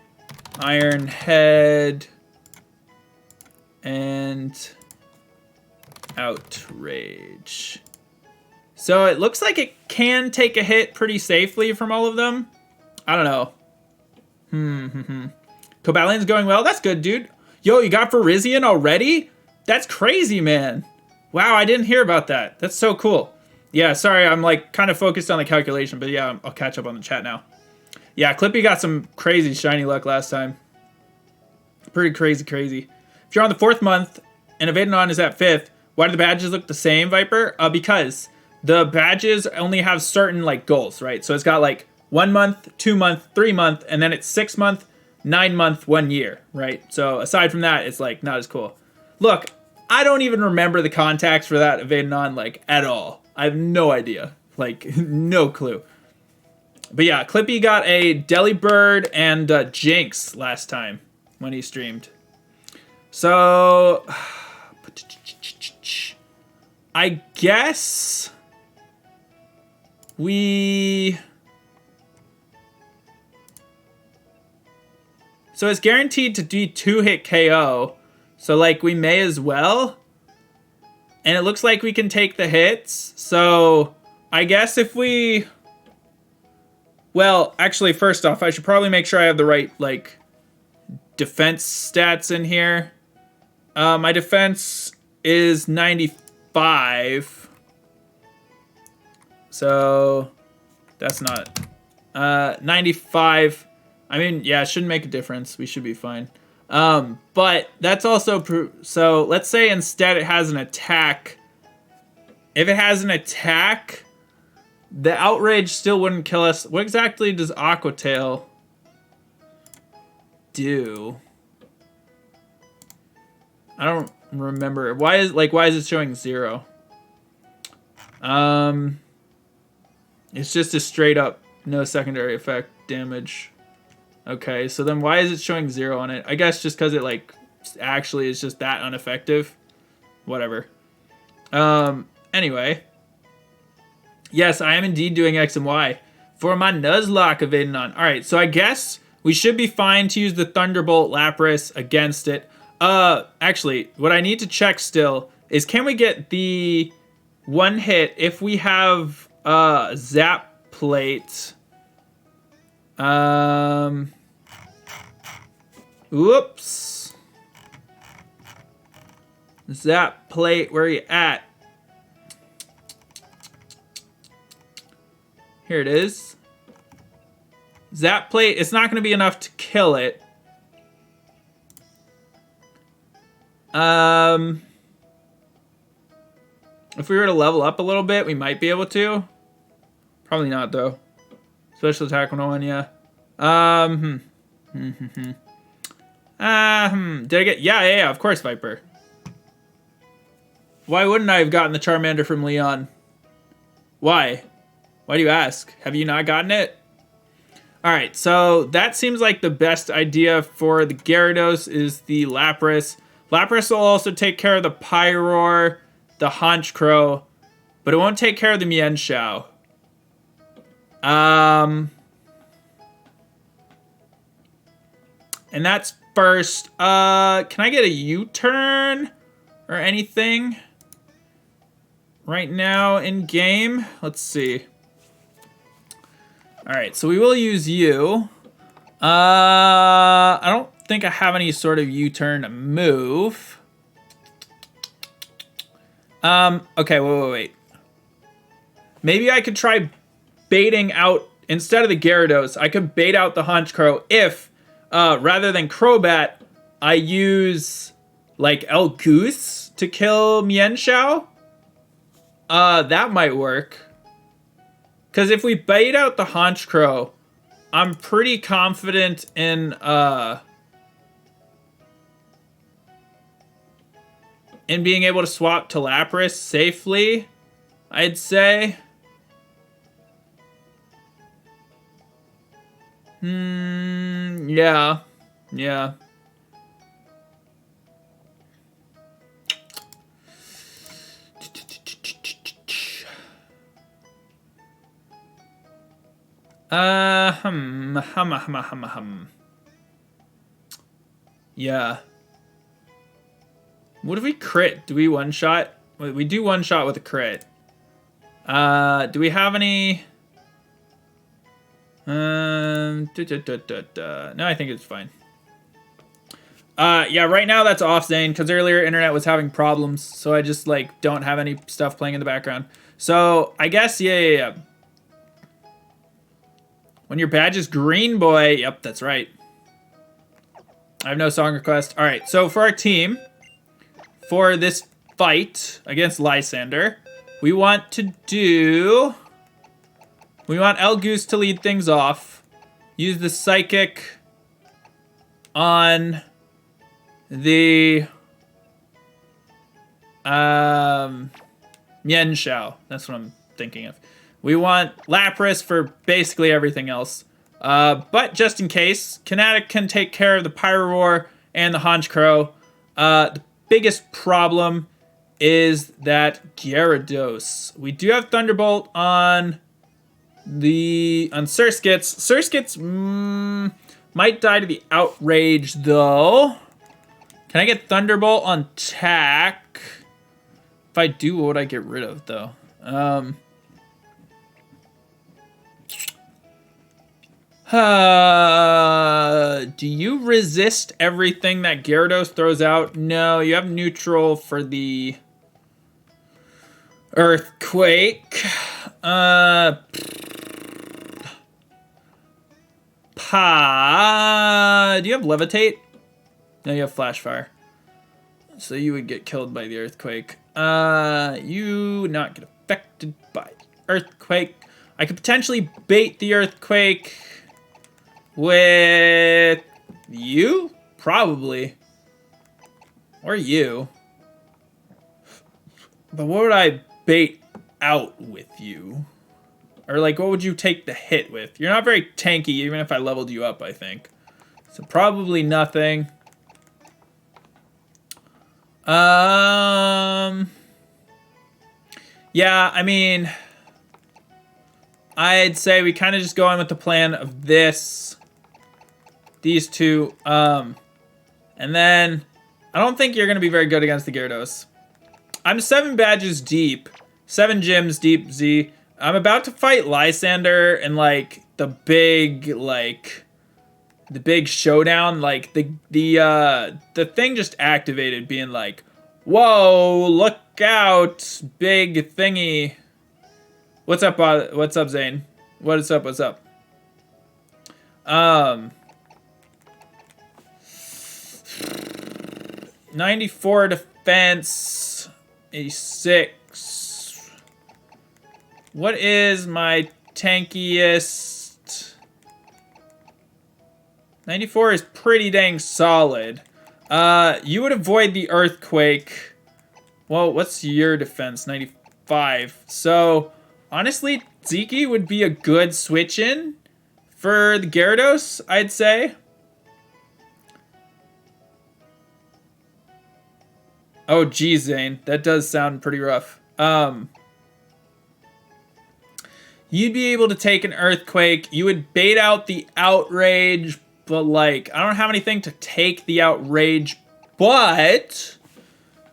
Iron Head, and Outrage. So it looks like it can take a hit pretty safely from all of them. I don't know. Cobalion's going well. That's good, dude. Yo, you got Virizion already? That's crazy, man. Wow, I didn't hear about that. That's so cool. Yeah, sorry, I'm like kind of focused on the calculation, but yeah, I'll catch up on the chat now. Yeah, Clippy got some crazy shiny luck last time. Pretty crazy. If you're on the 4th month and Evadon is at 5th, why do the badges look the same, Viper? Because the badges only have certain like goals, right? So it's got like 1 month, 2 month, 3 month, and then it's 6 month, 9 month, 1 year, right? So aside from that, it's like not as cool. Look, I don't even remember the contacts for that Evadon like at all. I have no idea, like no clue. But yeah, Clippy got a Delibird and Jinx last time when he streamed. So I guess so it's guaranteed to do 2-hit KO. So like we may as well. And it looks like we can take the hits. So I guess if we... Well, actually, first off, I should probably make sure I have the right, like, defense stats in here. My defense is 95. So that's not... 95... I mean, yeah, it shouldn't make a difference. We should be fine. But that's also... So let's say instead it has an attack. If it has an attack, the Outrage still wouldn't kill us. What exactly does Aqua Tail do? I don't remember. Why is it showing 0? It's just a straight up no secondary effect damage. Okay, so then why is it showing 0 on it? I guess just because it, like, actually is just that ineffective. Whatever. Anyway. Yes, I am indeed doing X and Y for my Nuzlocke Evadon. Alright, so I guess we should be fine to use the Thunderbolt Lapras against it. Actually, what I need to check still is can we get the 1 hit if we have, Zap Plate... Whoops. Zap Plate, where are you at? Here it is. Zap Plate, it's not going to be enough to kill it. If we were to level up a little bit, we might be able to. Probably not, though. Special attack 101, yeah. Did I get... Yeah, of course, Viper. Why wouldn't I have gotten the Charmander from Leon? Why? Why do you ask? Have you not gotten it? Alright, so that seems like the best idea for the Gyarados is the Lapras. Lapras will also take care of the Pyroar, the Honchkrow, but it won't take care of the Mienshao. And that's first. Can I get a U-turn or anything right now in game? Let's see. All right, so we will use you. I don't think I have any sort of U-turn move. Okay, wait. Maybe I could try baiting out, instead of the Gyarados, I could bait out the Honchkrow if, rather than Crobat, I use, like, El Goose to kill Mienshao. That might work. Because if we bait out the Honchkrow, I'm pretty confident in being able to swap to Lapras safely, I'd say. Yeah. Yeah. Yeah. What if we crit? Do we one shot? We do one shot with a crit. Do we have any? No, I think it's fine. Yeah, right now that's off, Zane, because earlier internet was having problems, so I just like don't have any stuff playing in the background. So I guess yeah. When your badge is green, boy. Yep, that's right. I have no song request. All right, so for our team, for this fight against Lysander, we want El Goose to lead things off. Use the psychic on the Mian Shao. That's what I'm thinking of. We want Lapras for basically everything else. But just in case, Kinetic can take care of the Pyroar and the Honchkrow. The biggest problem is that Gyarados. We do have Thunderbolt on Surskits. Surskits might die to the Outrage though. Can I get Thunderbolt on Tack? If I do, what would I get rid of though? Do you resist everything that Gyarados throws out? No, you have neutral for the Earthquake. Do you have Levitate? No, you have Flash Fire. So you would get killed by the Earthquake. You would not get affected by the Earthquake. I could potentially bait the Earthquake with you? Probably. Or you. But what would I bait out with you? Or like, what would you take the hit with? You're not very tanky, even if I leveled you up, I think. So probably nothing. Yeah, I mean, I'd say we kind of just go in with the plan of these two, and then I don't think you're going to be very good against the Gyarados. I'm 7 badges deep, 7 gyms deep, Z. I'm about to fight Lysander and like the big showdown. Like the thing just activated, being like, "Whoa, look out, big thingy." What's up, Zane? What's up? 94 defense, 86. What is my tankiest? 94 is pretty dang solid. You would avoid the Earthquake. Well, what's your defense? 95. So, honestly, Ziki would be a good switch-in for the Gyarados, I'd say. Oh, geez, Zane. That does sound pretty rough. You'd be able to take an Earthquake. You would bait out the Outrage, but like, I don't have anything to take the Outrage. But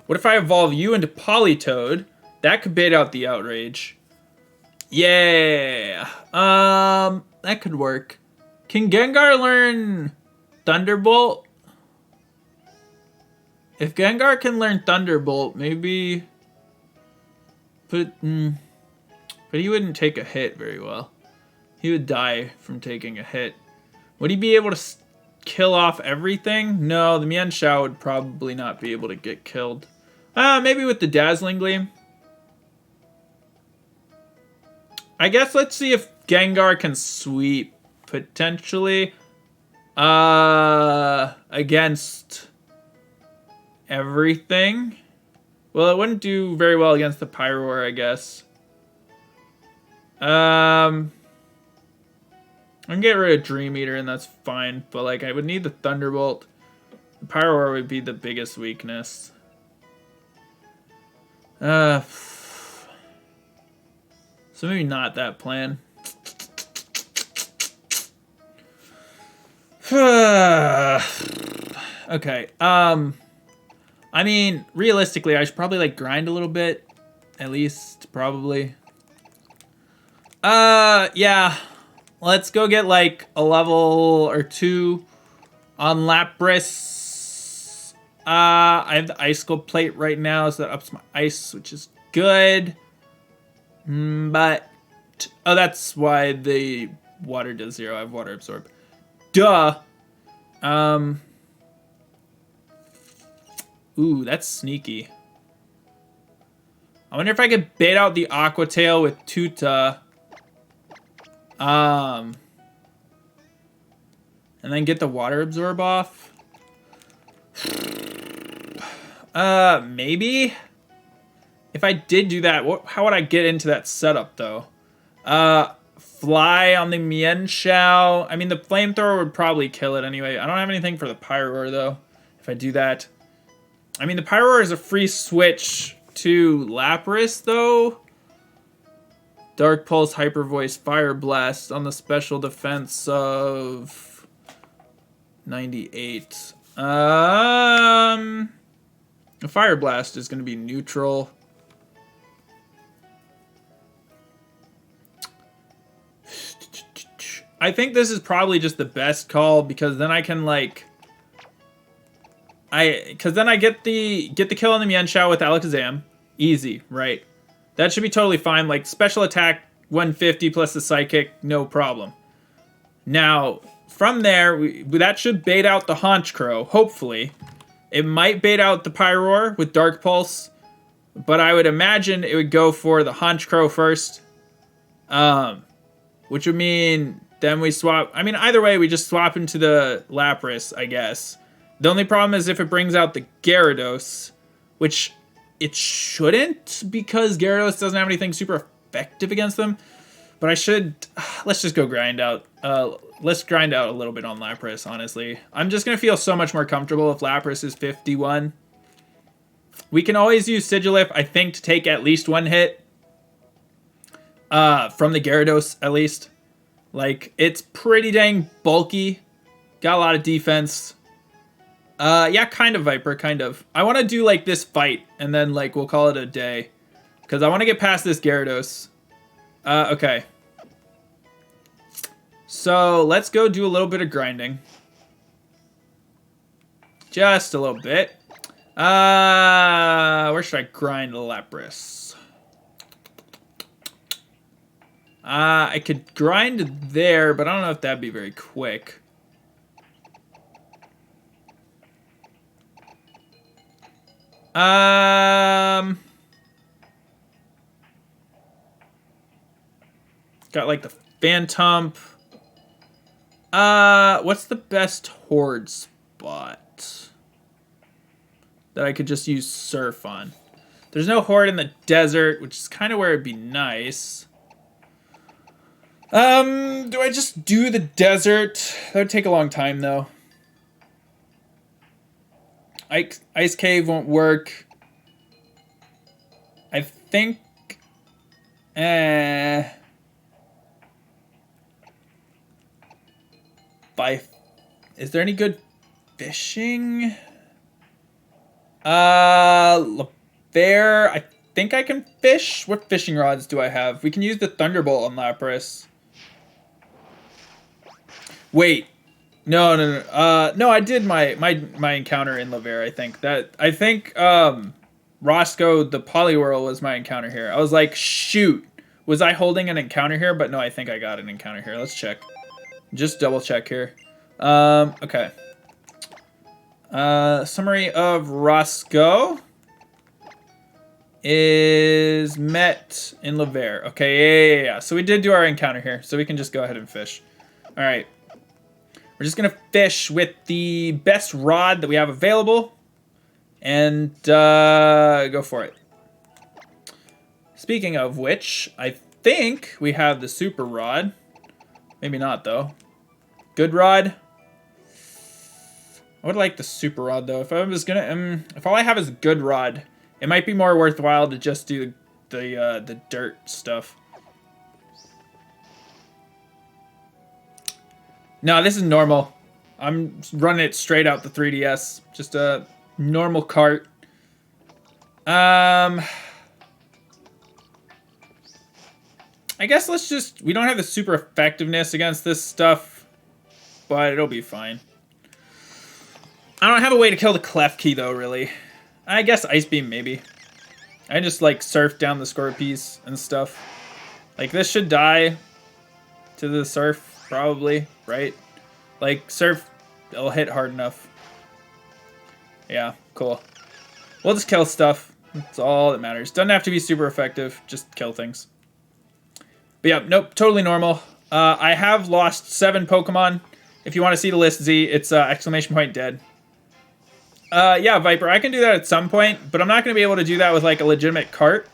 what if I evolve you into Politoed? That could bait out the Outrage. Yeah. That could work. Can Gengar learn Thunderbolt? If Gengar can learn Thunderbolt, maybe. But he wouldn't take a hit very well. He would die from taking a hit. Would he be able to kill off everything? No, the Mian Shao would probably not be able to get killed. Maybe with the Dazzling Gleam. I guess let's see if Gengar can sweep, potentially. Against everything. Well, it wouldn't do very well against the Pyroar, I guess. I can get rid of Dream Eater and that's fine, but like I would need the Thunderbolt. The Pyroar would be the biggest weakness. So maybe not that plan. Okay. I mean, realistically, I should probably like grind a little bit, at least probably. Yeah. Let's go get like a level or 2 on Lapras. I have the Icicle plate right now, so that ups my ice, which is good. But oh, that's why the water does 0. I have water absorb. Duh. Ooh, that's sneaky. I wonder if I could bait out the Aqua Tail with Tuta. And then get the water absorb off. Maybe. If I did do that, how would I get into that setup though? Fly on the Mienshao. I mean, the flamethrower would probably kill it anyway. I don't have anything for the Pyroar though. If I do that, I mean, the Pyroar is a free switch to Lapras though. Dark Pulse, Hyper Voice, Fire Blast on the special defense of 98. The Fire Blast is going to be neutral. I think this is probably just the best call because then I can like, because then I get the kill on the Mienshao with Alakazam, easy, right? That should be totally fine. Like special attack 150 plus the Psychic, no problem. Now from there, that should bait out the Honchkrow. Hopefully, it might bait out the Pyroar with Dark Pulse, but I would imagine it would go for the Honchkrow first, which would mean then we swap. I mean, either way, we just swap into the Lapras, I guess. The only problem is if it brings out the Gyarados, which it shouldn't because Gyarados doesn't have anything super effective against them. But I should... Let's just go grind out. Let's grind out a little bit on Lapras, honestly. I'm just going to feel so much more comfortable if Lapras is 51. We can always use Sigilyph, I think, to take at least one hit. From the Gyarados, at least. Like, it's pretty dang bulky. Got a lot of defense. Yeah, kind of Viper, kind of. I want to do, like, this fight, and then, like, we'll call it a day. Because I want to get past this Gyarados. Okay. So, let's go do a little bit of grinding. Just a little bit. Where should I grind Lapras? I could grind there, but I don't know if that'd be very quick. Got like the Phantom. What's the best horde spot that I could just use Surf on? There's no horde in the desert, which is kind of where it'd be nice. Do I just do the desert? That would take a long time, though. Ice Cave won't work. I think... Is there any good fishing? Bear, I think I can fish. What fishing rods do I have? We can use the Thunderbolt on Lapras. Wait. No. No, I did my encounter in Laver, I think. Roscoe the Poliwhirl was my encounter here. I was like, shoot. Was I holding an encounter here? But no, I think I got an encounter here. Let's check. Just double check here. Okay. Summary of Roscoe is met in Laver. Okay, yeah. So we did do our encounter here, so we can just go ahead and fish. All right. We're just going to fish with the best rod that we have available and go for it. Speaking of which, I think we have the super rod. Maybe not, though. Good rod. I would like the super rod, though. If I was gonna, if all I have is good rod, it might be more worthwhile to just do the dirt stuff. No, this is normal. I'm running it straight out the 3DS. Just a normal cart. I guess let's just... We don't have the super effectiveness against this stuff, but it'll be fine. I don't have a way to kill the clef key, though, really. I guess Ice Beam, maybe. I just, like, surf down the Scorpies and stuff. Like, this should die to the surf, probably, right? Like, surf, it'll hit hard enough. Yeah, cool. We'll just kill stuff. That's all that matters. Doesn't have to be super effective. Just kill things. But yeah, nope, totally normal. I have lost 7 Pokemon. If you want to see the list, Z, it's !dead. Yeah, Viper, I can do that at some point, but I'm not going to be able to do that with like a legitimate cart.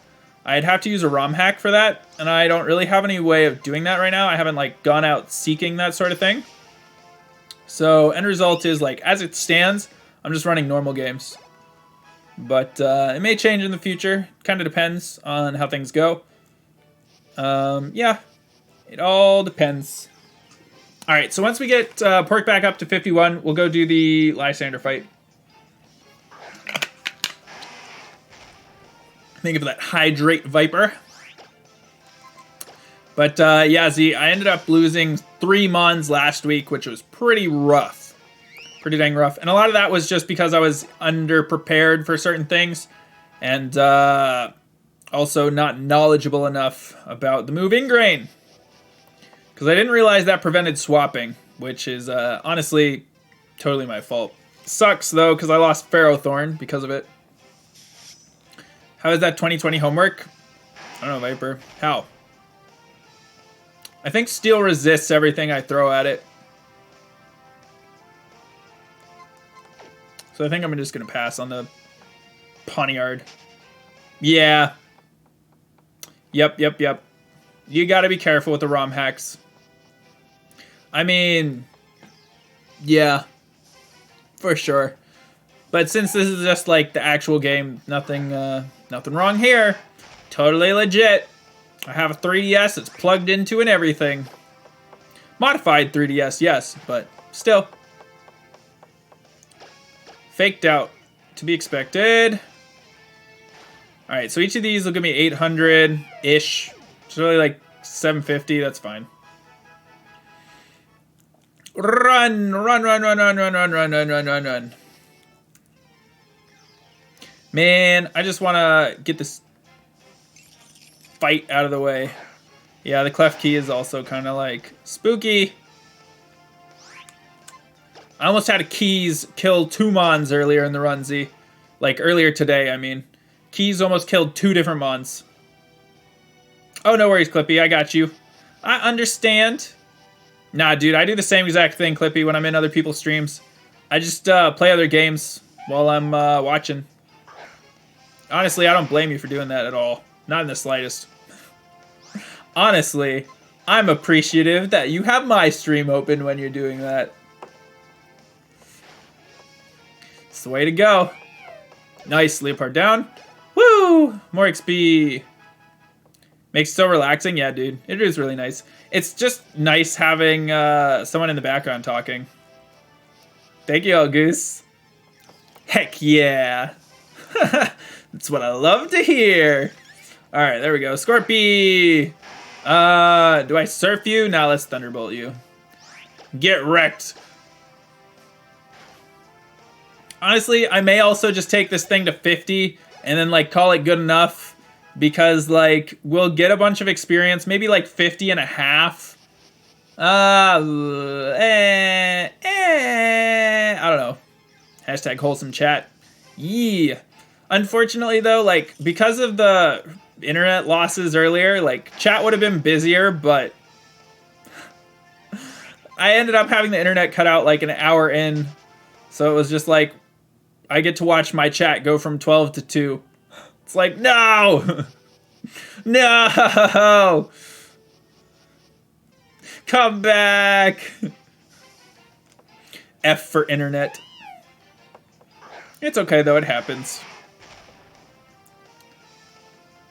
I'd have to use a ROM hack for that, and I don't really have any way of doing that right now. I haven't like gone out seeking that sort of thing. So end result is like, as it stands, I'm just running normal games. But it may change in the future. Kind of depends on how things go. Yeah, it all depends. All right, so once we get Pork back up to 51, we'll go do the Lysander fight. Think of that Hydrate Viper. But yeah, Z, I ended up losing 3 Mons last week, which was pretty rough. Pretty dang rough. And a lot of that was just because I was underprepared for certain things. And also not knowledgeable enough about the move Ingrain. Because I didn't realize that prevented swapping, which is honestly totally my fault. Sucks, though, because I lost Ferrothorn because of it. How is that 2020 homework? I don't know, Viper. How? I think Steel resists everything I throw at it. So I think I'm just going to pass on the Poniard. Yeah. Yep. You got to be careful with the ROM hacks. I mean, yeah, for sure. But since this is just like the actual game, nothing wrong here. Totally legit. I have a 3DS. It's plugged into and everything. Modified 3DS, yes, but still. Faked out. To be expected. Alright, so each of these will give me 800-ish. It's really like 750. That's fine. Run. Man, I just want to get this fight out of the way. Yeah, the Clef Key is also kind of like spooky. I almost had a Keys kill 2 Mons earlier in the run, Z. Like earlier today, I mean. Keys almost killed 2 different Mons. Oh, no worries, Clippy. I got you. I understand. Nah, dude, I do the same exact thing, Clippy, when I'm in other people's streams. I just play other games while I'm watching. Honestly, I don't blame you for doing that at all. Not in the slightest. Honestly, I'm appreciative that you have my stream open when you're doing that. It's the way to go. Nice, Leopard down. Woo! More XP. Makes it so relaxing. Yeah, dude. It is really nice. It's just nice having someone in the background talking. Thank you, Goose. Heck yeah. That's what I love to hear. All right, there we go. Scorpy. Do I surf you? Now let's Thunderbolt you. Get wrecked. Honestly, I may also just take this thing to 50 and then like call it good enough because like we'll get a bunch of experience, maybe like 50 and a half. I don't know. Hashtag wholesome chat. Yeah. Unfortunately though, like because of the internet losses earlier, like chat would have been busier, but I ended up having the internet cut out like an hour in. So it was just like, I get to watch my chat go from 12 to 2. It's like, no! No! Come back! F for internet. It's okay, though. It happens.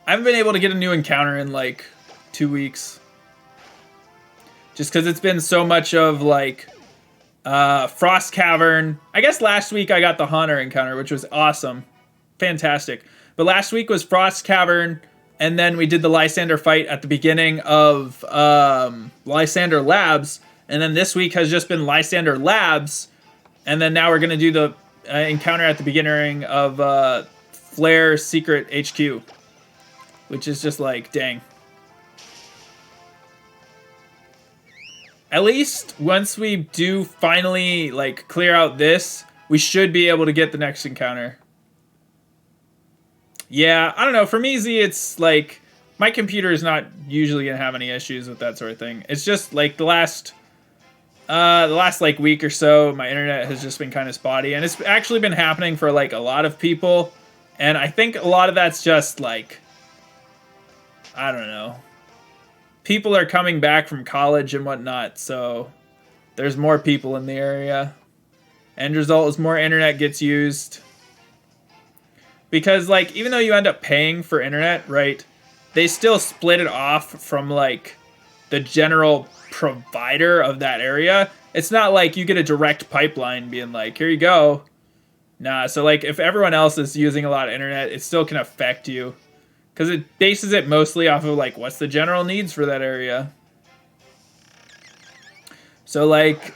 I haven't been able to get a new encounter in, like, 2 weeks. Just because it's been so much of, like, Frost Cavern. I guess last week I got the Haunter encounter, which was awesome. Fantastic. But last week was Frost Cavern, and then we did the Lysander fight at the beginning of Lysander Labs, and then this week has just been Lysander Labs, and then now we're going to do the encounter at the beginning of Flare Secret HQ, which is just like, dang. At least once we do finally, like, clear out this, we should be able to get the next encounter. Yeah, I don't know. For me, Z, it's like, my computer is not usually going to have any issues with that sort of thing. It's just, like, the last like, week or so, my internet has just been kind of spotty. And it's actually been happening for, like, a lot of people. And I think a lot of that's just, like, I don't know. People are coming back from college and whatnot, so there's more people in the area. End result is more internet gets used. Because, like, even though you end up paying for internet, right, they still split it off from, like, the general provider of that area. It's not like you get a direct pipeline being like, here you go. Nah, so, like, if everyone else is using a lot of internet, it still can affect you. Because it bases it mostly off of, like, what's the general needs for that area. So, like,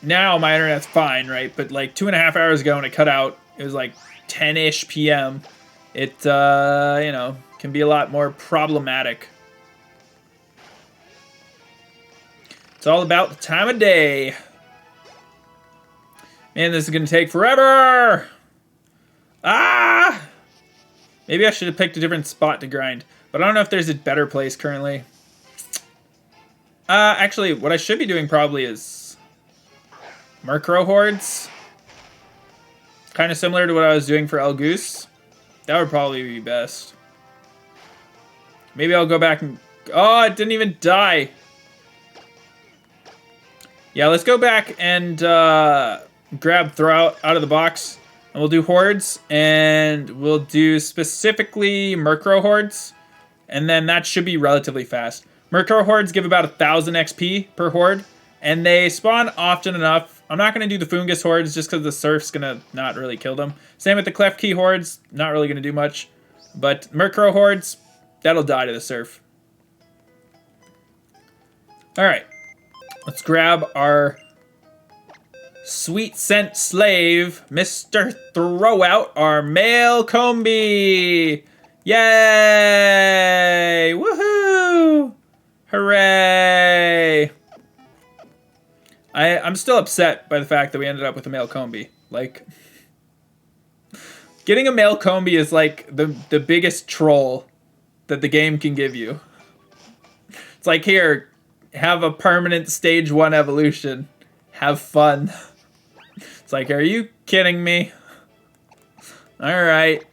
now my internet's fine, right? But, like, 2.5 hours ago when it cut out, it was, like, 10-ish p.m. It, you know, can be a lot more problematic. It's all about the time of day. Man, this is going to take forever! Ah! Maybe I should have picked a different spot to grind. But I don't know if there's a better place currently. Actually, what I should be doing probably is Murkrow Hordes. Kind of similar to what I was doing for El Goose. That would probably be best. Maybe I'll go back and... Oh, it didn't even die. Yeah, let's go back and grab Throw out of the box. And we'll do Hordes, and we'll do specifically Murkrow Hordes, and then that should be relatively fast. Murkrow Hordes give about 1,000 XP per Horde, and they spawn often enough. I'm not going to do the Fungus Hordes just because the Surf's going to not really kill them. Same with the Klefki Hordes, not really going to do much. But Murkrow Hordes, that'll die to the Surf. Alright, let's grab our sweet scent slave, Mr. Throwout, our male Combi. Yay! Woohoo! Hooray! I'm still upset by the fact that we ended up with a male Combi. Like, getting a male Combi is like the biggest troll that the game can give you. It's like, here, have a permanent stage 1 evolution. Have fun. It's like, are you kidding me? Alright.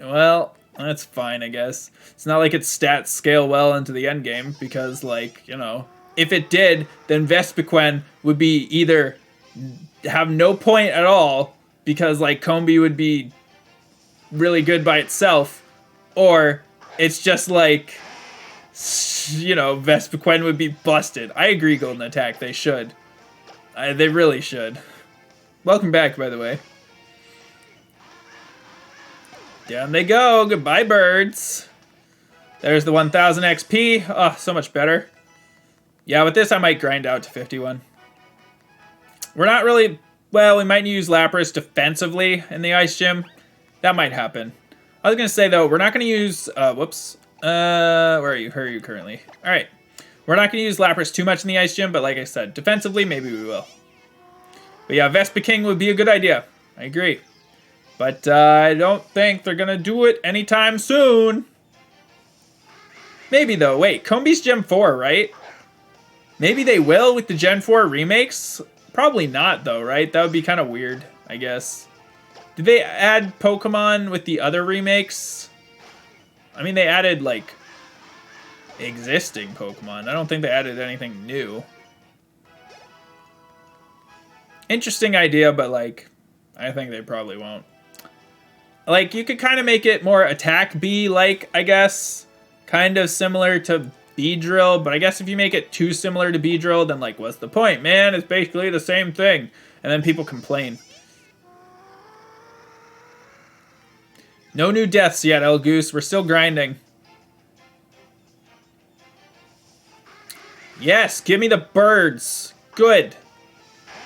Well, that's fine, I guess. It's not like its stats scale well into the end game, because, like, you know, if it did, then Vespiquen would be either have no point at all, because, like, Combi would be really good by itself, or it's just like, you know, Vespiquen would be busted. I agree, Golden Attack, they should. They really should. Welcome back, by the way. Down they go. Goodbye, birds. There's the 1,000 XP. Oh, so much better. Yeah, with this, I might grind out to 51. We're not really... Well, we might use Lapras defensively in the Ice Gym. That might happen. I was going to say, though, we're not going to use... whoops. Where are you? Where are you currently? All right. We're not going to use Lapras too much in the Ice Gym, but like I said, defensively, maybe we will. But yeah, Vespiquen would be a good idea. I agree. But I don't think they're going to do it anytime soon. Maybe, though. Wait, Combi's Gen 4, right? Maybe they will with the Gen 4 remakes? Probably not, though, right? That would be kind of weird, I guess. Did they add Pokemon with the other remakes? I mean, they added, like, existing Pokemon. I don't think they added anything new. Interesting idea, but like, I think they probably won't. Like, you could kind of make it more attack B like, I guess. Kind of similar to Beedrill, but I guess if you make it too similar to Beedrill, then like, what's the point, man? It's basically the same thing. And then people complain. No new deaths yet, El Goose. We're still grinding. Yes, give me the birds. Good.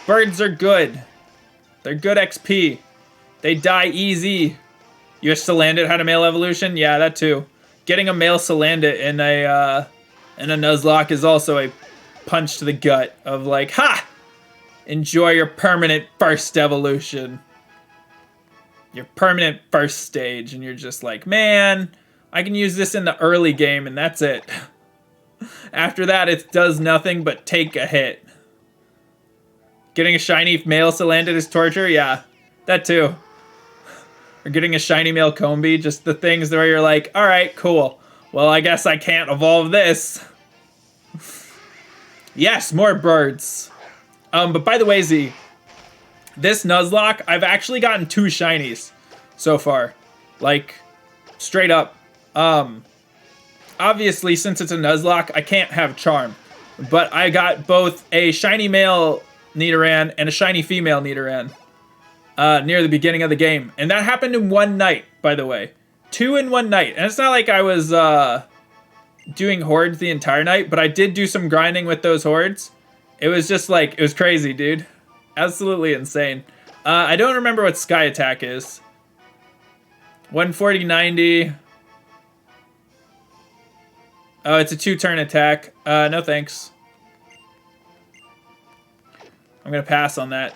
Birds are good. They're good XP. They die easy. You Salandit had a male evolution? Yeah, that too. Getting a male Salandit in a Nuzlocke is also a punch to the gut of like, ha! Enjoy your permanent first evolution. Your permanent first stage. And you're just like, man, I can use this in the early game and that's it. After that, it does nothing but take a hit. Getting a shiny male Salandit is torture? Yeah, that too. Or getting a shiny male Combee, just the things where you're like, alright, cool. Well, I guess I can't evolve this. Yes, more birds. But by the way, Z, this Nuzlocke, I've actually gotten 2 shinies so far. Like, straight up. Obviously, since it's a Nuzlocke, I can't have Charm. But I got both a shiny male Nidoran and a shiny female Nidoran near the beginning of the game. And that happened in one night, by the way. 2 in one night. And it's not like I was doing hordes the entire night, but I did do some grinding with those hordes. It was just like, it was crazy, dude. Absolutely insane. I don't remember what Sky Attack is. 140, 90... Oh, it's a 2-turn attack. No thanks. I'm gonna pass on that.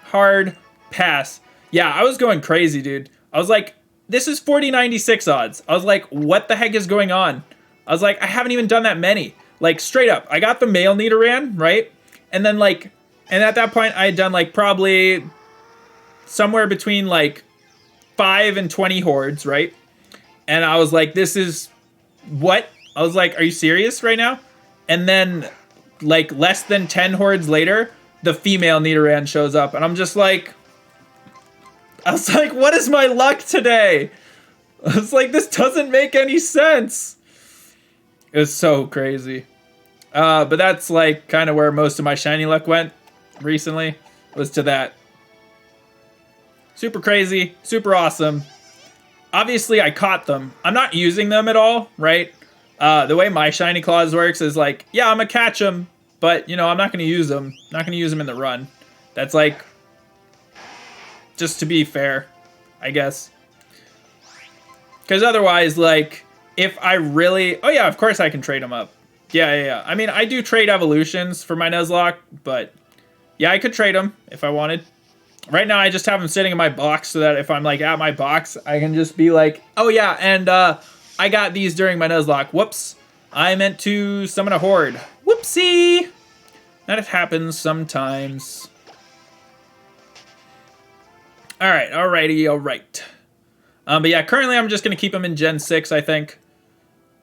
Hard pass. Yeah, I was going crazy, dude. I was like, this is 4096 odds. I was like, what the heck is going on? I was like, I haven't even done that many. Like, straight up. I got the male Nidoran, right? And then, like, and at that point, I had done, like, probably somewhere between, like, 5 and 20 hordes, right? And I was like, this is... What? I was like, are you serious right now? And then, like, less than 10 hordes later, the female Nidoran shows up. And I'm just like... I was like, what is my luck today? I was like, this doesn't make any sense. It was so crazy. But that's, like, kind of where most of my shiny luck went recently. Was to that. Super crazy. Super awesome. Obviously, I caught them. I'm not using them at all, right? The way my shiny claws works is like, yeah, I'm gonna catch them, but, you know, I'm not gonna use them. Not gonna use them in the run. That's like, just to be fair, I guess. Because otherwise, like, if I really... Oh yeah, of course I can trade them up. Yeah. I mean, I do trade evolutions for my Nuzlocke, but yeah, I could trade them if I wanted. Right now, I just have them sitting in my box so that if I'm, like, at my box, I can just be like, oh yeah, and, I got these during my Nuzlocke. Whoops. I meant to summon a horde. Whoopsie! That happens sometimes. Alright, alright. But yeah, currently I'm just going to keep them in Gen 6, I think.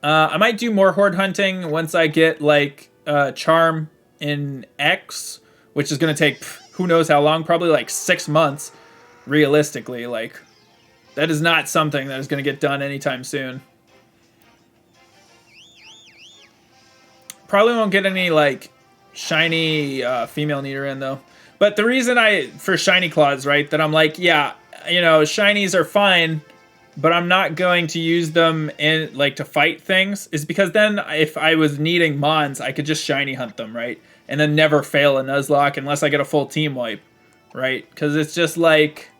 I might do more horde hunting once I get, like, Charm in X, which is going to take who knows how long, probably like 6 months, realistically. Like, that is not something that is going to get done anytime soon. Probably won't get any, like, shiny female Nidoran, though. But the reason for shiny claws, right, that I'm like, yeah, you know, shinies are fine, but I'm not going to use them in, like, to fight things, is because then if I was needing Mons, I could just shiny hunt them, right? And then never fail a Nuzlocke unless I get a full team wipe, right? Because it's just like,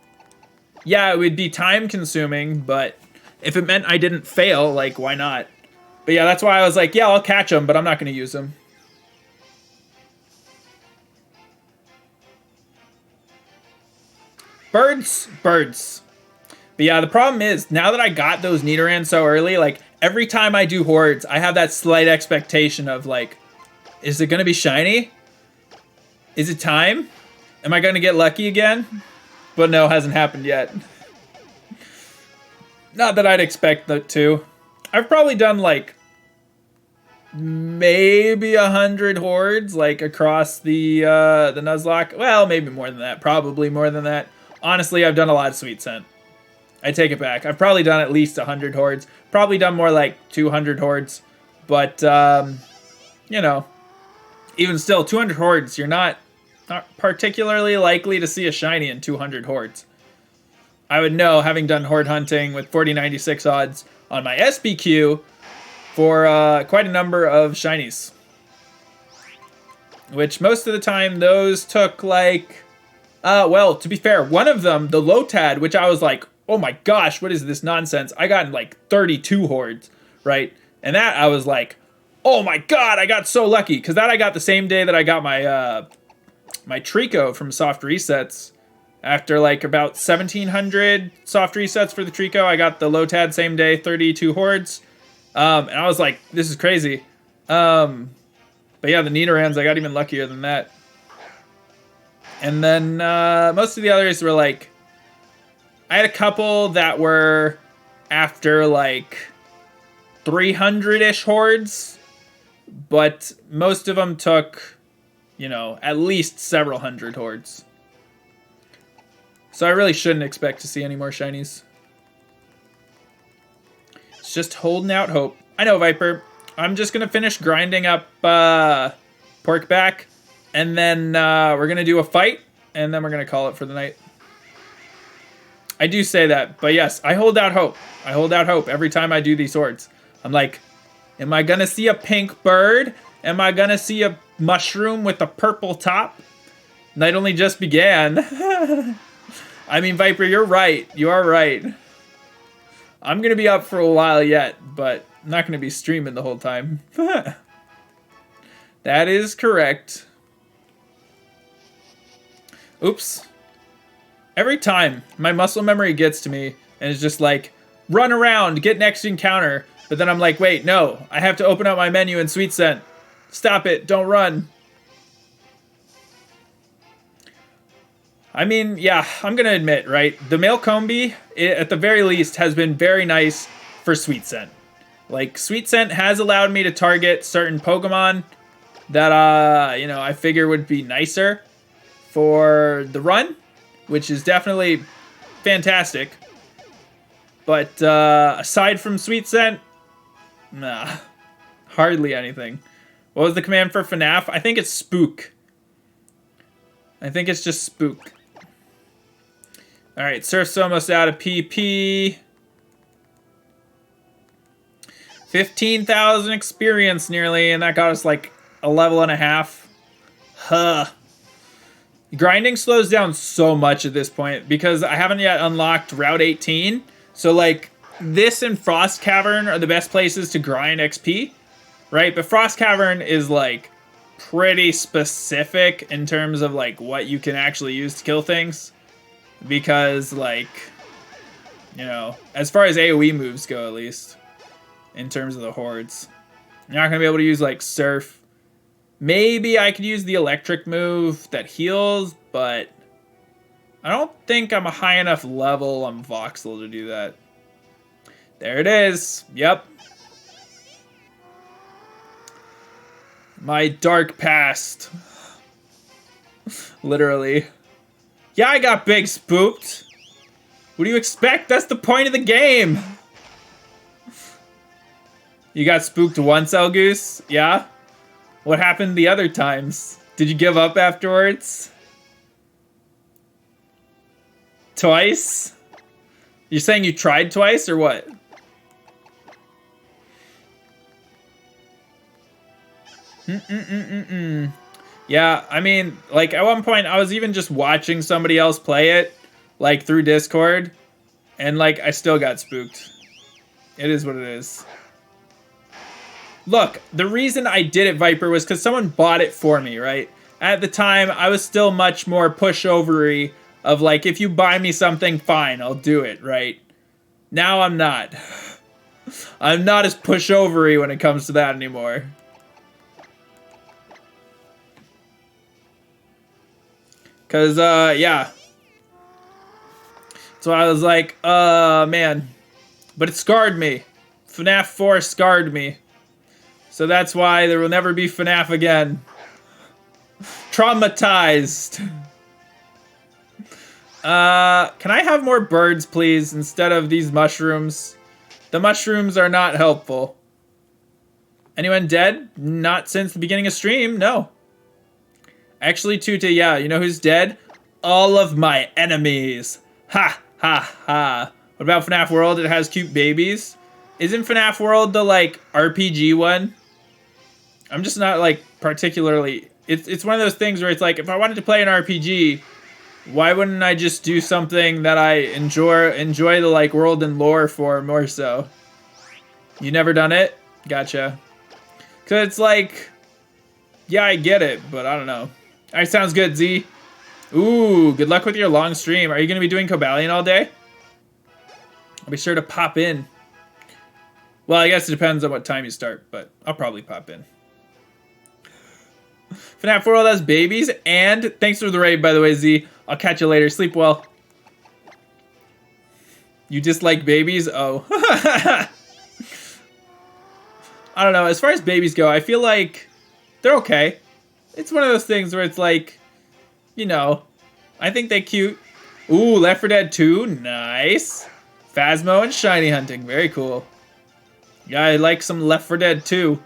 yeah, it would be time consuming, but if it meant I didn't fail, like, why not? But yeah, that's why I was like, yeah, I'll catch them, but I'm not going to use them. Birds. But yeah, the problem is, now that I got those Nidoran so early, like, every time I do hordes, I have that slight expectation of, like, is it going to be shiny? Is it time? Am I going to get lucky again? But no, hasn't happened yet. Not that I'd expect that to. I've probably done, like, maybe 100 hordes, like across the Nuzlocke. Well, maybe more than that. Probably more than that. Honestly, I've done a lot of Sweet Scent. I take it back. I've probably done at least 100 hordes. Probably done more like 200 hordes. But, you know, even still, 200 hordes, you're not particularly likely to see a shiny in 200 hordes. I would know, having done horde hunting with 4096 odds on my SBQ for quite a number of shinies. Which most of the time, those took like... well, to be fair, one of them, the Lotad, which I was like, oh my gosh, what is this nonsense? I got in like 32 hordes, right? And that I was like, oh my god, I got so lucky. Because that I got the same day that I got my my Trico from Soft Resets. After like about 1,700 soft resets for the Trico, I got the Lotad same day, 32 hordes. And I was like, this is crazy. But yeah, the Nidorans, I got even luckier than that. And then most of the others were like, I had a couple that were after like 300-ish hordes, but most of them took, you know, at least several hundred hordes. So I really shouldn't expect to see any more shinies. It's just holding out hope. I know, Viper. I'm just going to finish grinding up pork back, and then we're going to do a fight, and then we're going to call it for the night. I do say that, but yes, I hold out hope. I hold out hope every time I do these hordes. I'm like, am I going to see a pink bird? Am I going to see a mushroom with a purple top? Night only just began. I mean, Viper, you're right. You are right. I'm going to be up for a while yet, but I'm not going to be streaming the whole time. That is correct. Oops. Every time, my muscle memory gets to me, and it's just like, run around, get next encounter. But then I'm like, wait, no. I have to open up my menu in Sweet Scent. Stop it. Don't run. I mean, yeah, I'm going to admit, right? The male Combi, at the very least, has been very nice for Sweet Scent. Like, Sweet Scent has allowed me to target certain Pokemon that, you know, I figure would be nicer for the run, which is definitely fantastic. But aside from Sweet Scent, nah, hardly anything. What was the command for FNAF? I think it's Spook. I think it's just Spook. Alright, Surf's almost out of PP. 15,000 experience nearly, and that got us like a level and a half. Huh. Grinding slows down so much at this point because I haven't yet unlocked Route 18. So like this and Frost Cavern are the best places to grind XP, right? But Frost Cavern is like pretty specific in terms of like what you can actually use to kill things. Because, like, you know, as far as AoE moves go, at least, in terms of the hordes, you're not going to be able to use, like, Surf. Maybe I could use the electric move that heals, but I don't think I'm a high enough level on Voxel to do that. There it is. Yep. My dark past. Literally. Yeah, I got big spooked. What do you expect? That's the point of the game. You got spooked once, Elgoose? Yeah? What happened the other times? Did you give up afterwards? Twice? You're saying you tried twice, or what? Yeah, I mean, like, at one point, I was even just watching somebody else play it, like, through Discord, and, like, I still got spooked. It is what it is. Look, the reason I did it, Viper, was because someone bought it for me, right? At the time, I was still much more pushover-y of, like, if you buy me something, fine, I'll do it, right? Now I'm not. I'm not as pushover-y when it comes to that anymore. Because, yeah. So I was like, man. But it scarred me. FNAF 4 scarred me. So that's why there will never be FNAF again. Traumatized. Can I have more birds, please, instead of these mushrooms? The mushrooms are not helpful. Anyone dead? Not since the beginning of stream, no. Actually, Tuta, yeah, you know who's dead? All of my enemies. Ha, ha, ha. What about FNAF World? It has cute babies. Isn't FNAF World the, like, RPG one? I'm just not, like, particularly... It's one of those things where it's like, if I wanted to play an RPG, why wouldn't I just do something that I enjoy the, like, world and lore for more so? You never done it? Gotcha. Because it's like... Yeah, I get it, but I don't know. Alright, sounds good, Z. Ooh, good luck with your long stream. Are you going to be doing Cobalion all day? I'll be sure to pop in. Well, I guess it depends on what time you start, but I'll probably pop in. FNAF World has babies, and thanks for the raid, by the way, Z. I'll catch you later. Sleep well. You dislike babies? Oh. I don't know. As far as babies go, I feel like they're okay. It's one of those things where it's like, you know, I think they're cute. Ooh, Left 4 Dead 2. Nice. Phasmo and shiny hunting. Very cool. Yeah, I like some Left 4 Dead 2.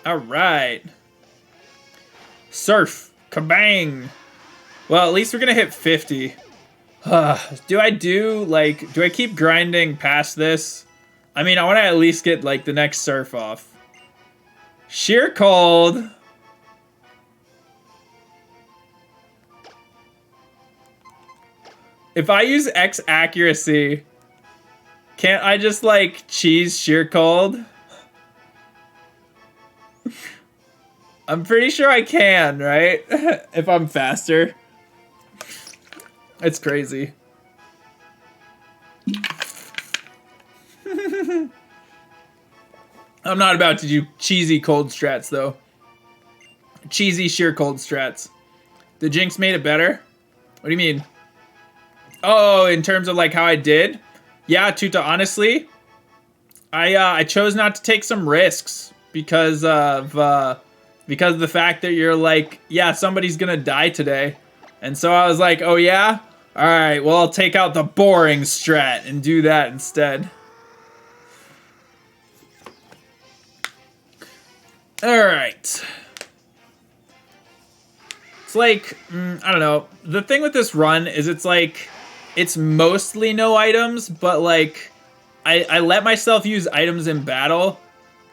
Alright. Surf. Kabang. Well, at least we're gonna hit 50. Do I keep grinding past this? I mean, I want to at least get, like, the next surf off. Sheer cold. If I use X accuracy, can't I just, like, cheese sheer cold? I'm pretty sure I can, right? If I'm faster. It's crazy. I'm not about to do cheesy cold strats, though. Cheesy sheer cold strats. The Jinx made it better? What do you mean? Oh, in terms of, like, how I did? Yeah, Tuta, honestly, I chose not to take some risks because of the fact that you're like, yeah, somebody's gonna die today. And so I was like, oh yeah? Alright, well, I'll take out the boring strat and do that instead. Alright. It's like, I don't know. The thing with this run is it's like, it's mostly no items, but like, I let myself use items in battle,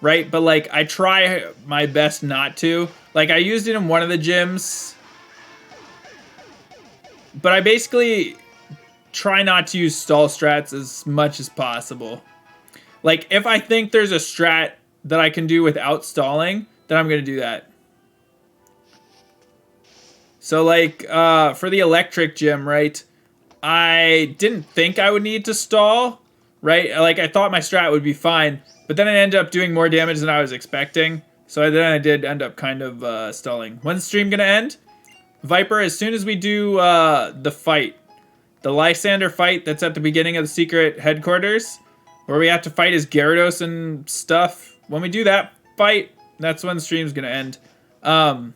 right? But like, I try my best not to. Like, I used it in one of the gyms, but I basically try not to use stall strats as much as possible. Like, if I think there's a strat that I can do without stalling, then I'm gonna do that. So like, for the electric gym, right? I didn't think I would need to stall, right? Like, I thought my strat would be fine, but then I ended up doing more damage than I was expecting. So then I did end up kind of stalling. When's the stream gonna end? Viper, as soon as we do the fight. The Lysander fight that's at the beginning of the secret headquarters, where we have to fight as Gyarados and stuff. When we do that fight, that's when the stream's gonna end. But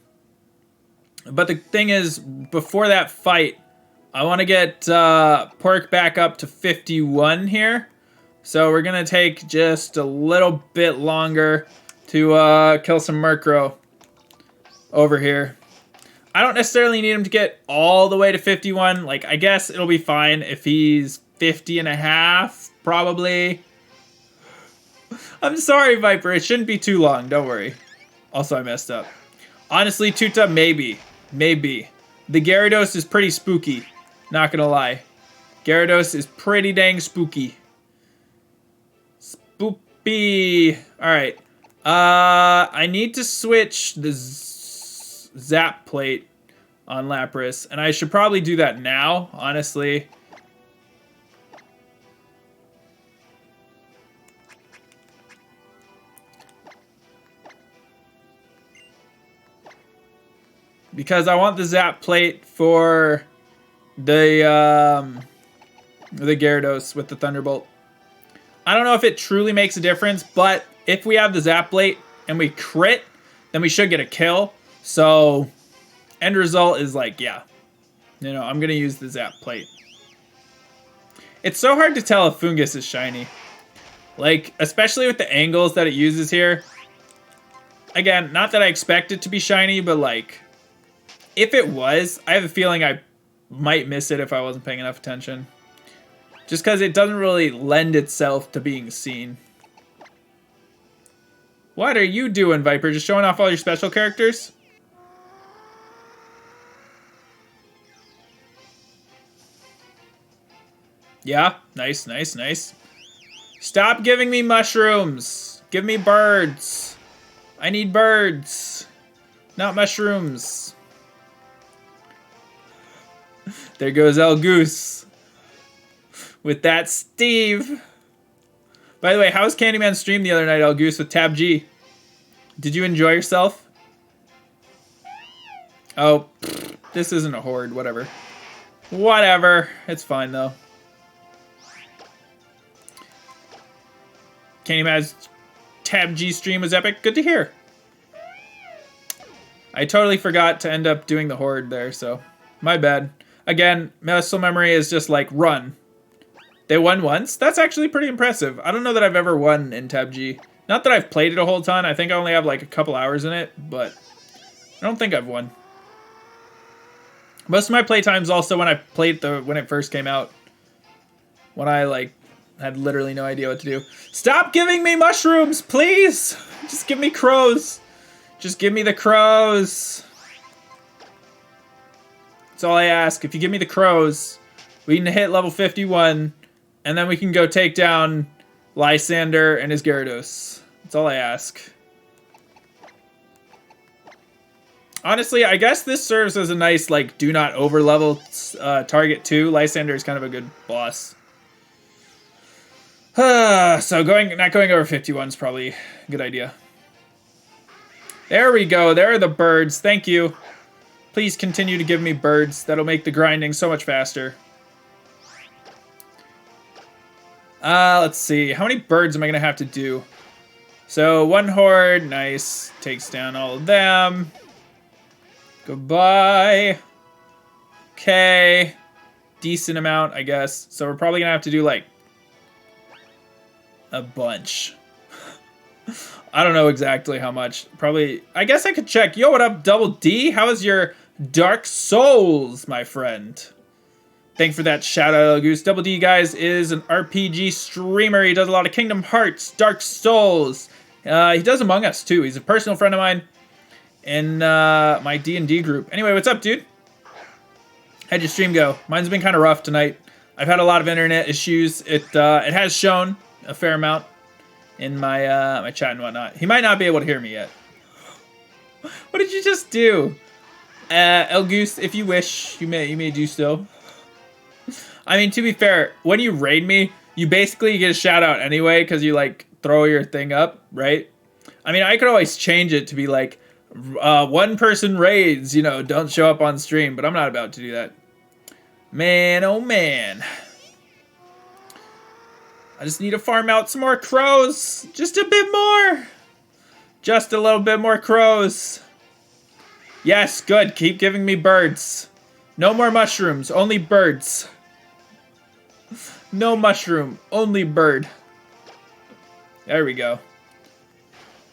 the thing is, before that fight, I want to get Pork back up to 51 here. So we're going to take just a little bit longer to kill some Murkrow over here. I don't necessarily need him to get all the way to 51. Like, I guess it'll be fine if he's 50 and a half, probably. I'm sorry, Viper. It shouldn't be too long. Don't worry. Also, I messed up. Honestly, Tuta, maybe. Maybe. The Gyarados is pretty spooky. Not gonna lie. Gyarados is pretty dang spooky. Spoopy. Alright. I need to switch the Zap plate on Lapras. And I should probably do that now, honestly. Because I want the Zap plate for the Gyarados with the Thunderbolt. I don't know if it truly makes a difference, but if we have the Zap Blade and we crit, then we should get a kill. So end result is like, yeah, you know, I'm going to use the Zap Plate. It's so hard to tell if Fungus is shiny. Like, especially with the angles that it uses here. Again, not that I expect it to be shiny, but like, if it was, I have a feeling I might miss it if I wasn't paying enough attention. Just because it doesn't really lend itself to being seen. What are you doing, Viper? Just showing off all your special characters? Yeah, nice, nice, nice. Stop giving me mushrooms. Give me birds. I need birds, not mushrooms. There goes El Goose. With that, Steve. By the way, how was Candyman's stream the other night, El Goose, with Tab G? Did you enjoy yourself? Oh, this isn't a horde, whatever. Whatever, it's fine though. Candyman's Tab G stream was epic, good to hear. I totally forgot to end up doing the horde there, so my bad. Again, muscle memory is just like, run. They won once? That's actually pretty impressive. I don't know that I've ever won in Tab G. Not that I've played it a whole ton. I think I only have like a couple hours in it, but I don't think I've won. Most of my playtime's also when I played when it first came out. When I like had literally no idea what to do. Stop giving me mushrooms, please! Just give me crows. Just give me the crows. That's all I ask. If you give me the crows, we can hit level 51, and then we can go take down Lysander and his Gyarados. That's all I ask. Honestly, I guess this serves as a nice, like, do not over-level target too. Lysander is kind of a good boss. So not going over 51 is probably a good idea. There we go. There are the birds. Thank you. Please continue to give me birds. That'll make the grinding so much faster. Let's see. How many birds am I going to have to do? So, one horde. Nice. Takes down all of them. Goodbye. Okay. Decent amount, I guess. So, we're probably going to have to do, like, a bunch. I don't know exactly how much. Probably, I guess I could check. Yo, what up, Double D? How is your Dark Souls, my friend? Thanks for that shout out, Goose. Double D, guys, is an RPG streamer. He does a lot of Kingdom Hearts, Dark Souls. He does Among Us, too. He's a personal friend of mine in my D&D group. Anyway, what's up, dude? How'd your stream go? Mine's been kind of rough tonight. I've had a lot of internet issues. It has shown a fair amount in my my chat and whatnot. He might not be able to hear me yet. What did you just do? El Goose, if you wish, you may do so. I mean, to be fair, when you raid me, you basically get a shout out anyway, because you like throw your thing up, right? I mean, I could always change it to be like, one person raids, you know, don't show up on stream, but I'm not about to do that. Man, oh man. I just need to farm out some more crows. Just a bit more. Just a little bit more crows. Yes, good. Keep giving me birds. No more mushrooms, only birds. No mushroom, only bird. There we go.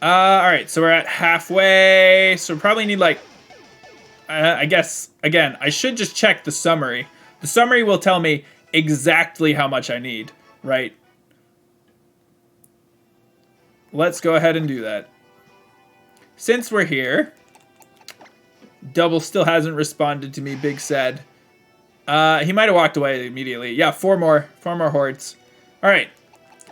Alright, so we're at halfway. So we probably need like, I guess, again, I should just check the summary. The summary will tell me exactly how much I need, right? Let's go ahead and do that. Since we're here, Double still hasn't responded to me, big sad. He might have walked away immediately. Yeah, four more hordes. Alright,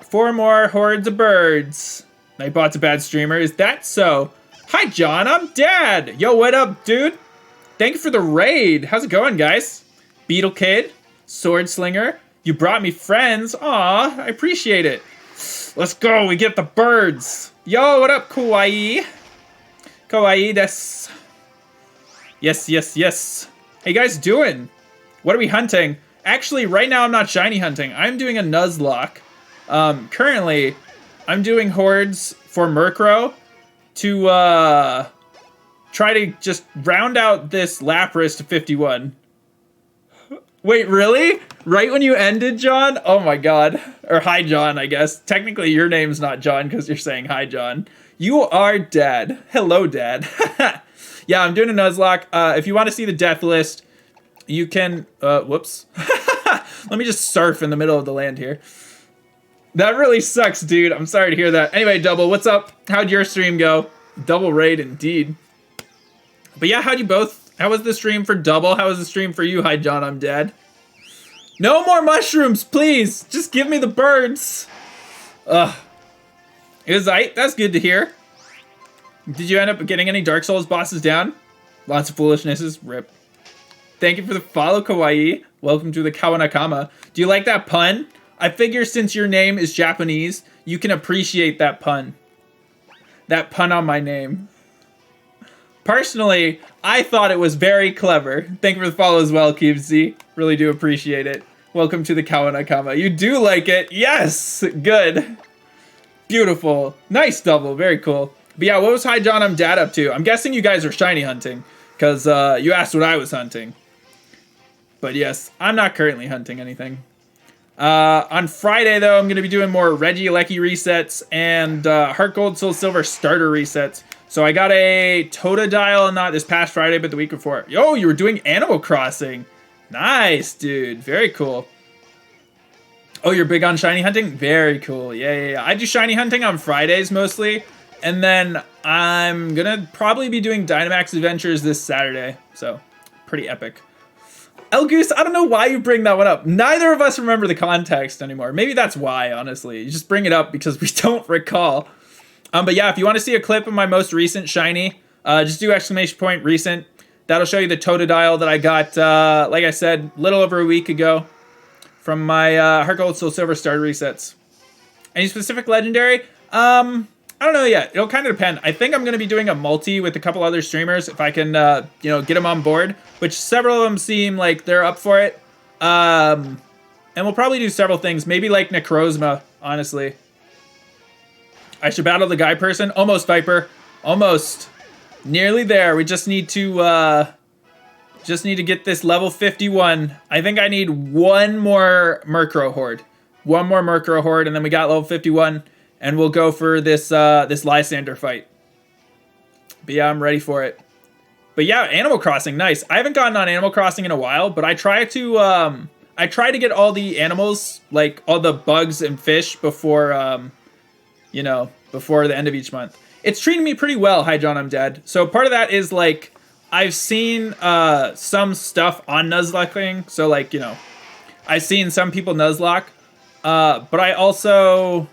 4 more hordes of birds. Nightbot's a bad streamer, is that so? Hi John, I'm Dad! Yo, what up, dude? Thank you for the raid. How's it going, guys? Beetle Kid, Sword Slinger, you brought me friends. Aw, I appreciate it. Let's go, we get the birds. Yo, what up, Kawaii? Kawaii desu. Yes, yes, yes. How you guys doing? What are we hunting? Actually, right now I'm not shiny hunting. I'm doing a Nuzlocke. Currently, I'm doing hordes for Murkrow to try to just round out this Lapras to 51. Wait, really? Right when you ended, John? Oh my god. Or hi, John, I guess. Technically, your name's not John because you're saying hi, John. You are Dad. Hello, Dad. Yeah, I'm doing a Nuzlocke. If you want to see the death list, you can... whoops. Let me just surf in the middle of the land here. That really sucks, dude. I'm sorry to hear that. Anyway, Double, what's up? How'd your stream go? Double raid, indeed. But yeah, how was the stream for Double? How was the stream for you? Hi, John, I'm Dad. No more mushrooms, please. Just give me the birds. Ugh. It was aight. That's good to hear. Did you end up getting any Dark Souls bosses down? Lots of foolishnesses. Rip. Thank you for the follow, Kawaii. Welcome to the Kawanakama. Do you like that pun? I figure since your name is Japanese, you can appreciate that pun. That pun on my name. Personally, I thought it was very clever. Thank you for the follow as well, Keepsy. Really do appreciate it. Welcome to the Kawanakama. You do like it? Yes! Good. Beautiful. Nice, Double. Very cool. But yeah, what was Hi John I'm Dad up to? I'm guessing you guys are shiny hunting, because you asked what I was hunting. But yes, I'm not currently hunting anything. On Friday, though, I'm going to be doing more Regieleki resets and Heart Gold, Soul Silver starter resets. So I got a Totodile, not this past Friday, but the week before. Yo, you were doing Animal Crossing. Nice, dude. Very cool. Oh, you're big on shiny hunting? Very cool. Yeah. I do shiny hunting on Fridays mostly. And then I'm going to probably be doing Dynamax Adventures this Saturday. So, pretty epic. Elgoose, I don't know why you bring that one up. Neither of us remember the context anymore. Maybe that's why, honestly. You just bring it up because we don't recall. But yeah, if you want to see a clip of my most recent shiny, just do ! recent. That'll show you the Totodile that I got, like I said, a little over a week ago from my Heart Gold Soul Silver starter resets. Any specific legendary? I don't know yet. It'll kind of depend. I think I'm going to be doing a multi with a couple other streamers if I can, get them on board, which several of them seem like they're up for it. And we'll probably do several things. Maybe like Necrozma, honestly. I should battle the guy person. Almost, Viper. Almost. Nearly there. We just need to get this level 51. I think I need one more Murkrow Horde. One more Murkrow Horde, and then we got level 51. And we'll go for this Lysander fight. But yeah, I'm ready for it. But yeah, Animal Crossing, nice. I haven't gotten on Animal Crossing in a while, but I try to get all the animals, like all the bugs and fish before before the end of each month. It's treating me pretty well, Hi John, I'm Dead. So part of that is like I've seen some stuff on Nuzlocking. So like, I've seen some people Nuzlocke. But I also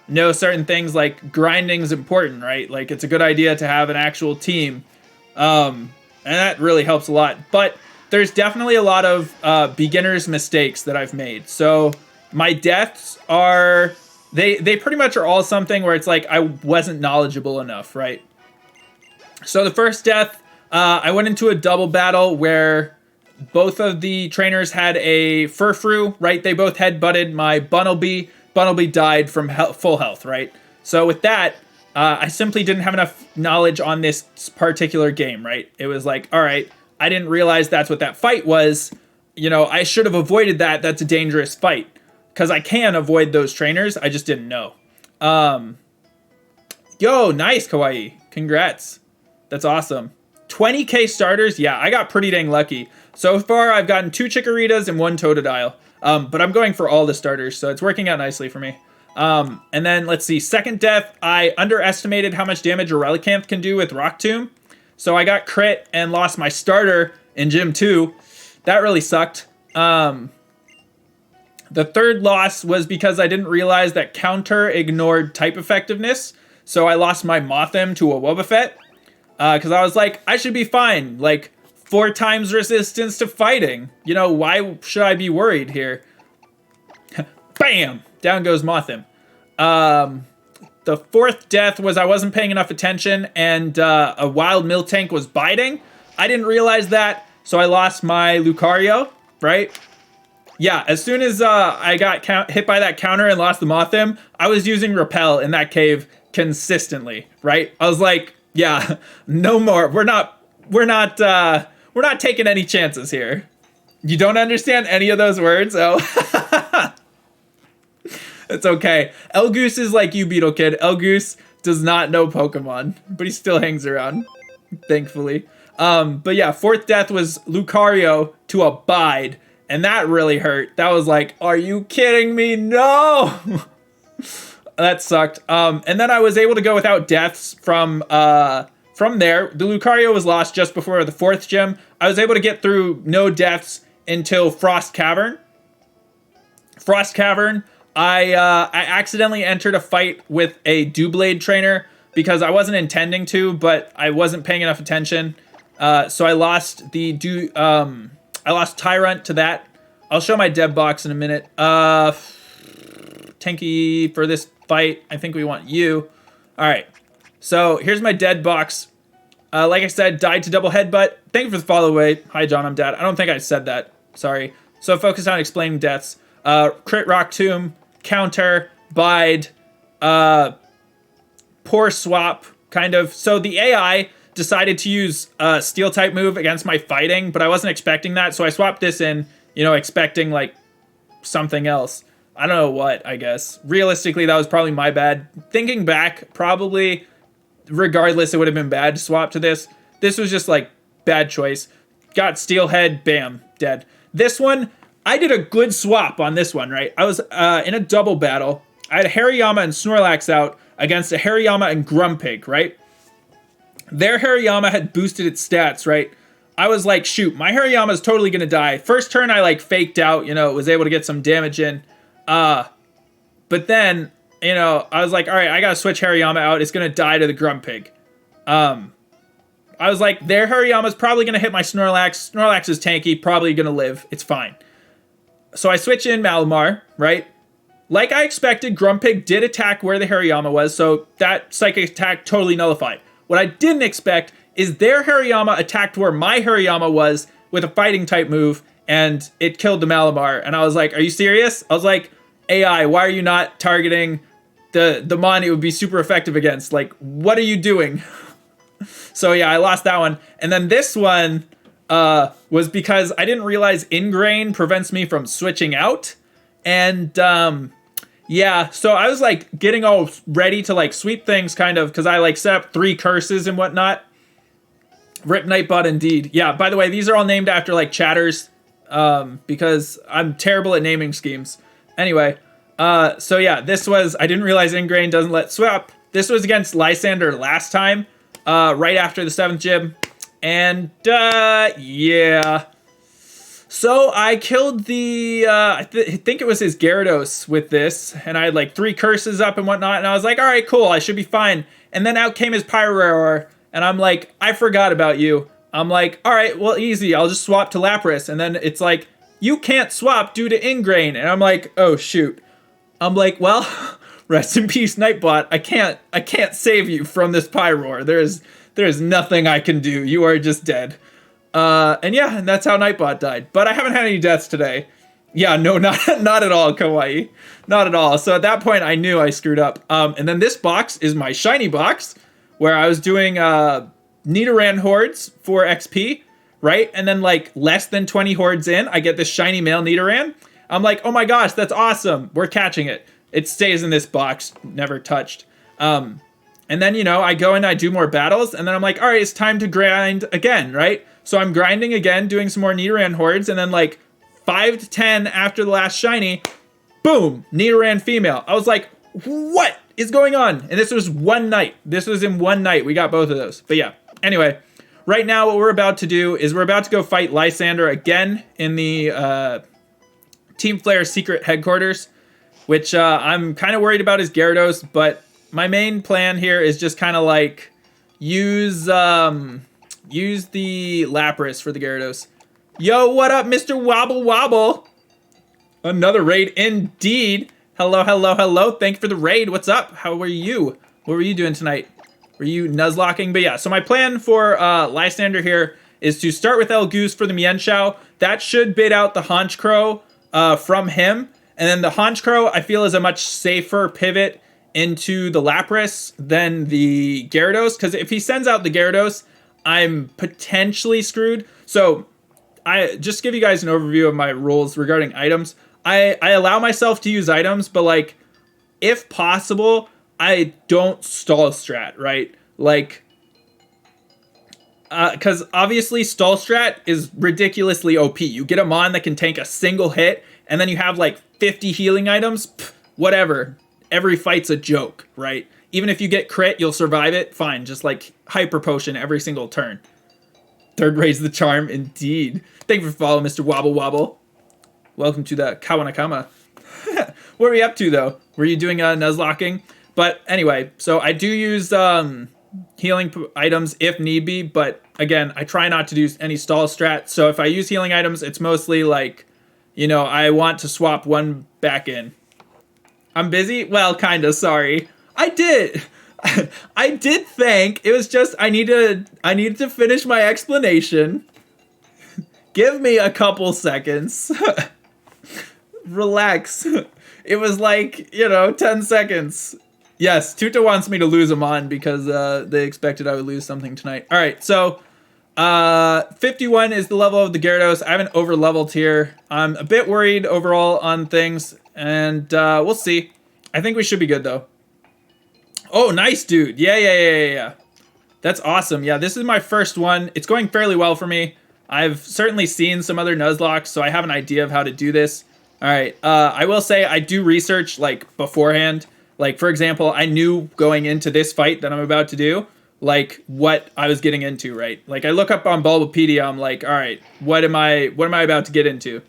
know certain things like grinding is important, right? Like it's a good idea to have an actual team. And that really helps a lot. But there's definitely a lot of beginner's mistakes that I've made. So my deaths are, they pretty much are all something where it's like I wasn't knowledgeable enough, right? So the first death, I went into a double battle where both of the trainers had a Furfrou, right? They both headbutted my Bunnelby. Bunnelby died from full health, right? So with that, I simply didn't have enough knowledge on this particular game, right? It was like, all right, I didn't realize that's what that fight was. I should have avoided that. That's a dangerous fight. Because I can avoid those trainers. I just didn't know. Yo, nice, Kawaii. Congrats. That's awesome. 20k starters? Yeah, I got pretty dang lucky. So far, I've gotten 2 Chikorritas and 1 Totodile. But I'm going for all the starters, so it's working out nicely for me. And then, let's see, second death, I underestimated how much damage a Relicanth can do with Rock Tomb. So I got crit and lost my starter in Gym 2. That really sucked. The third loss was because I didn't realize that counter ignored type effectiveness. So I lost my Mothim to a Wobbuffet. Because I was like, I should be fine. Like, 4 times resistance to fighting. Why should I be worried here? Bam! Down goes Mothim. The fourth death was I wasn't paying enough attention and a wild Miltank was biting. I didn't realize that, so I lost my Lucario, right? Yeah, as soon as I got hit by that counter and lost the Mothim, I was using Repel in that cave consistently, right? I was like, yeah, no more. We're not taking any chances here. You don't understand any of those words? Oh. It's okay. Elgoose is like you, Beetle Kid. Elgoose does not know Pokemon, but he still hangs around, thankfully. But yeah, fourth death was Lucario to Abide, and that really hurt. That was like, are you kidding me? No! That sucked. And then I was able to go without deaths from there. The Lucario was lost just before the fourth gym. I was able to get through no deaths until Frost Cavern. Frost Cavern, I accidentally entered a fight with a Doublade trainer because I wasn't intending to, but I wasn't paying enough attention. So I lost I lost Tyrant to that. I'll show my dev box in a minute. Tanky for this fight. I think we want you. All right. So here's my dead box. Like I said, died to double headbutt. Thank you for the follow away. Hi, John, I'm dead. I don't think I said that. Sorry. So focus on explaining deaths. Crit Rock Tomb, counter, bide, poor swap, kind of. So the AI decided to use a steel type move against my fighting, but I wasn't expecting that. So I swapped this in, expecting like something else. I don't know what, I guess. Realistically, that was probably my bad. Thinking back, probably, regardless, it would have been bad to swap to this. This was just like bad choice. Got Steelhead, bam, dead. This one, I did a good swap on this one, right? I was in a double battle. I had Hariyama and Snorlax out against a Hariyama and Grumpig, right? Their Hariyama had boosted its stats, right? I was like, shoot, my Hariyama is totally going to die. First turn, I like faked out, was able to get some damage in. But then, I was like, all right, I got to switch Hariyama out. It's going to die to the Grumpig. I was like, their Hariyama is probably going to hit my Snorlax. Snorlax is tanky, probably going to live. It's fine. So I switch in Malamar, right? Like I expected, Grumpig did attack where the Hariyama was, so that psychic attack totally nullified. What I didn't expect is their Hariyama attacked where my Hariyama was with a fighting type move, and it killed the Malamar. And I was like, are you serious? I was like, AI, why are you not targeting the mon it would be super effective against? Like, what are you doing? So yeah, I lost that one. And then this one was because I didn't realize Ingrain prevents me from switching out. And yeah, so I was like getting all ready to like sweep things kind of because I like set up 3 curses and whatnot. Rip Nightbot indeed. Yeah, by the way, these are all named after like chatters because I'm terrible at naming schemes. Anyway, so yeah, this was, I didn't realize Ingrain doesn't let swap. This was against Lysander last time, right after the 7th gym. And yeah. So I killed the, I think it was his Gyarados with this, and I had like 3 curses up and whatnot, and I was like, all right, cool, I should be fine. And then out came his Pyroar, and I'm like, I forgot about you. I'm like, all right, well, easy, I'll just swap to Lapras. And then it's like, you can't swap due to Ingrain. And I'm like, oh shoot. I'm like, well, rest in peace, Nightbot. I can't save you from this Pyroar. There's nothing I can do. You are just dead. And yeah, and that's how Nightbot died. But I haven't had any deaths today. Yeah, no, not at all, Kawaii. Not at all. So at that point, I knew I screwed up. And then this box is my shiny box, where I was doing Nidoran hordes for XP, right? And then like less than 20 hordes in, I get this shiny male Nidoran. I'm like, oh my gosh, that's awesome. We're catching it. It stays in this box, never touched. And then, I go and I do more battles, and then I'm like, all right, it's time to grind again, right? So I'm grinding again, doing some more Nidoran hordes, and then like 5 to 10 after the last shiny, boom, Nidoran female. I was like, what is going on? And this was one night. This was in one night. We got both of those. But yeah, anyway, right now what we're about to do is we're about to go fight Lysander again in the Team Flare secret headquarters, which I'm kind of worried about his Gyarados, but my main plan here is just kind of like use the Lapras for the Gyarados. Yo, what up, Mr. Wobble Wobble? Another raid indeed. Hello, hello, hello. Thank you for the raid. What's up? How are you? What were you doing tonight? Were you Nuzlocking? But yeah, so my plan for Lysander here is to start with Elgoose for the Mienshao. That should bait out the Honchkrow from him. And then the Honchkrow, I feel, is a much safer pivot into the Lapras than the Gyarados. Because if he sends out the Gyarados, I'm potentially screwed. So I just give you guys an overview of my rules regarding items. I allow myself to use items, but like, if possible, I don't stall strat, right? Like, because obviously stall strat is ridiculously OP. You get a mon that can tank a single hit, and then you have like 50 healing items. Pff, whatever. Every fight's a joke, right? Even if you get crit, you'll survive it. Fine, just like hyper potion every single turn. Third raise the charm, indeed. Thank you for following, Mr. Wobble Wobble. Welcome to the Kawanakama. What were you up to, though? Were you doing Nuzlocking? But anyway, so I do use healing items if need be, but again, I try not to do any stall strat. So if I use healing items, it's mostly like, you know, I want to swap one back in. I'm busy? Well, kinda, sorry. I did. I did think. It was just I needed to finish my explanation. Give me a couple seconds. Relax. It was like, 10 seconds. Yes, Tuta wants me to lose a mon because they expected I would lose something tonight. All right, so 51 is the level of the Gyarados. I haven't over-leveled here. I'm a bit worried overall on things, and we'll see. I think we should be good, though. Oh, nice, dude. Yeah. That's awesome. Yeah, this is my first one. It's going fairly well for me. I've certainly seen some other Nuzlocks, so I have an idea of how to do this. All right, I will say I do research, like, beforehand. Like, for example, I knew going into this fight that I'm about to do, like, what I was getting into, right? Like, I look up on Bulbapedia, I'm like, all right, what am I about to get into?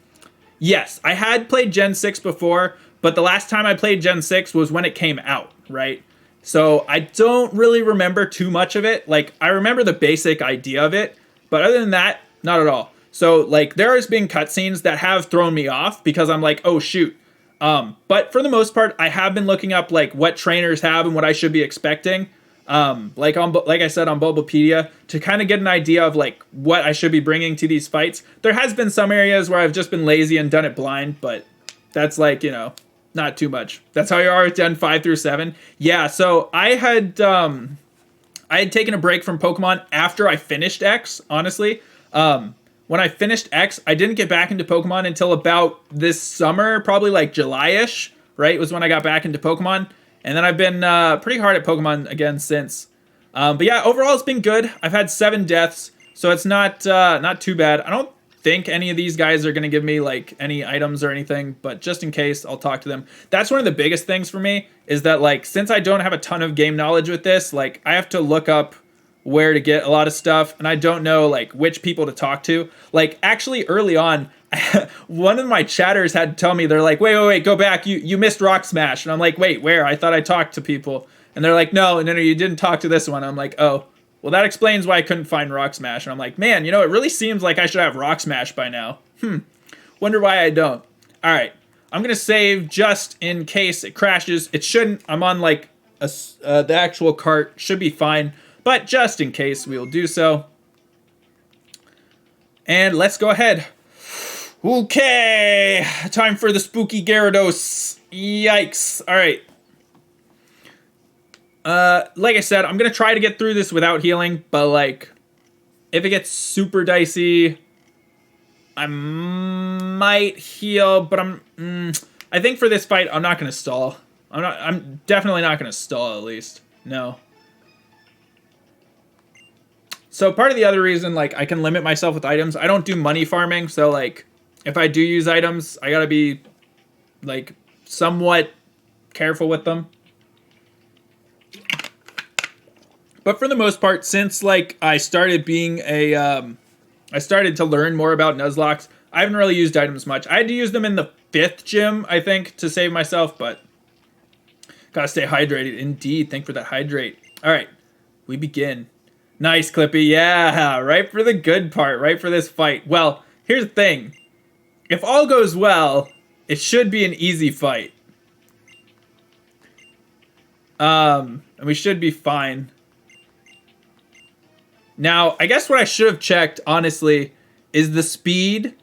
Yes, I had played Gen 6 before, but the last time I played Gen 6 was when it came out, right? So I don't really remember too much of it. Like, I remember the basic idea of it, but other than that, not at all. So, like, there has been cutscenes that have thrown me off because I'm like, oh, shoot. But for the most part, I have been looking up, like, what trainers have and what I should be expecting. Like I said, on Bulbapedia, to kind of get an idea of, like, what I should be bringing to these fights. There has been some areas where I've just been lazy and done it blind, but that's, like, not too much. That's how you are with Gen 5 through 7. Yeah, so I had taken a break from Pokemon after I finished X, honestly. When I finished X, I didn't get back into Pokemon until about this summer, probably like July-ish, right? Was when I got back into Pokemon. And then I've been pretty hard at Pokemon again since. But yeah, overall it's been good. I've had 7 deaths, so it's not too bad. I don't think any of these guys are going to give me like any items or anything, but just in case, I'll talk to them. That's one of the biggest things for me, is that like, since I don't have a ton of game knowledge with this, like I have to look up where to get a lot of stuff, and I don't know like which people to talk to. Like, actually early on, one of my chatters had to tell me, they're like, wait, go back, you missed Rock Smash. And I'm like, wait, where? I thought I talked to people. And they're like, no, you didn't talk to this one. I'm like, oh, well, that explains why I couldn't find Rock Smash. And I'm like, man, it really seems like I should have Rock Smash by now. Wonder why I don't. All right, I'm gonna save just in case it crashes. It shouldn't. I'm on like the actual cart, should be fine. But just in case, we will do so. And let's go ahead. Okay, time for the spooky Gyarados. Yikes. All right. Like I said, I'm going to try to get through this without healing. But, like, if it gets super dicey, I might heal. But I think for this fight, I'm not going to stall. I'm definitely not going to stall, at least. No. So part of the other reason, like, I can limit myself with items, I don't do money farming, so, like, if I do use items, I gotta be, like, somewhat careful with them. But for the most part, since, like, I started being I started to learn more about Nuzlocks, I haven't really used items much. I had to use them in the 5th gym, I think, to save myself, but gotta stay hydrated. Indeed, thank for that hydrate. All right, we begin. Nice, Clippy. Yeah, right for the good part, right for this fight. Well, here's the thing. If all goes well, it should be an easy fight. And we should be fine. Now, I guess what I should have checked, honestly, is the speed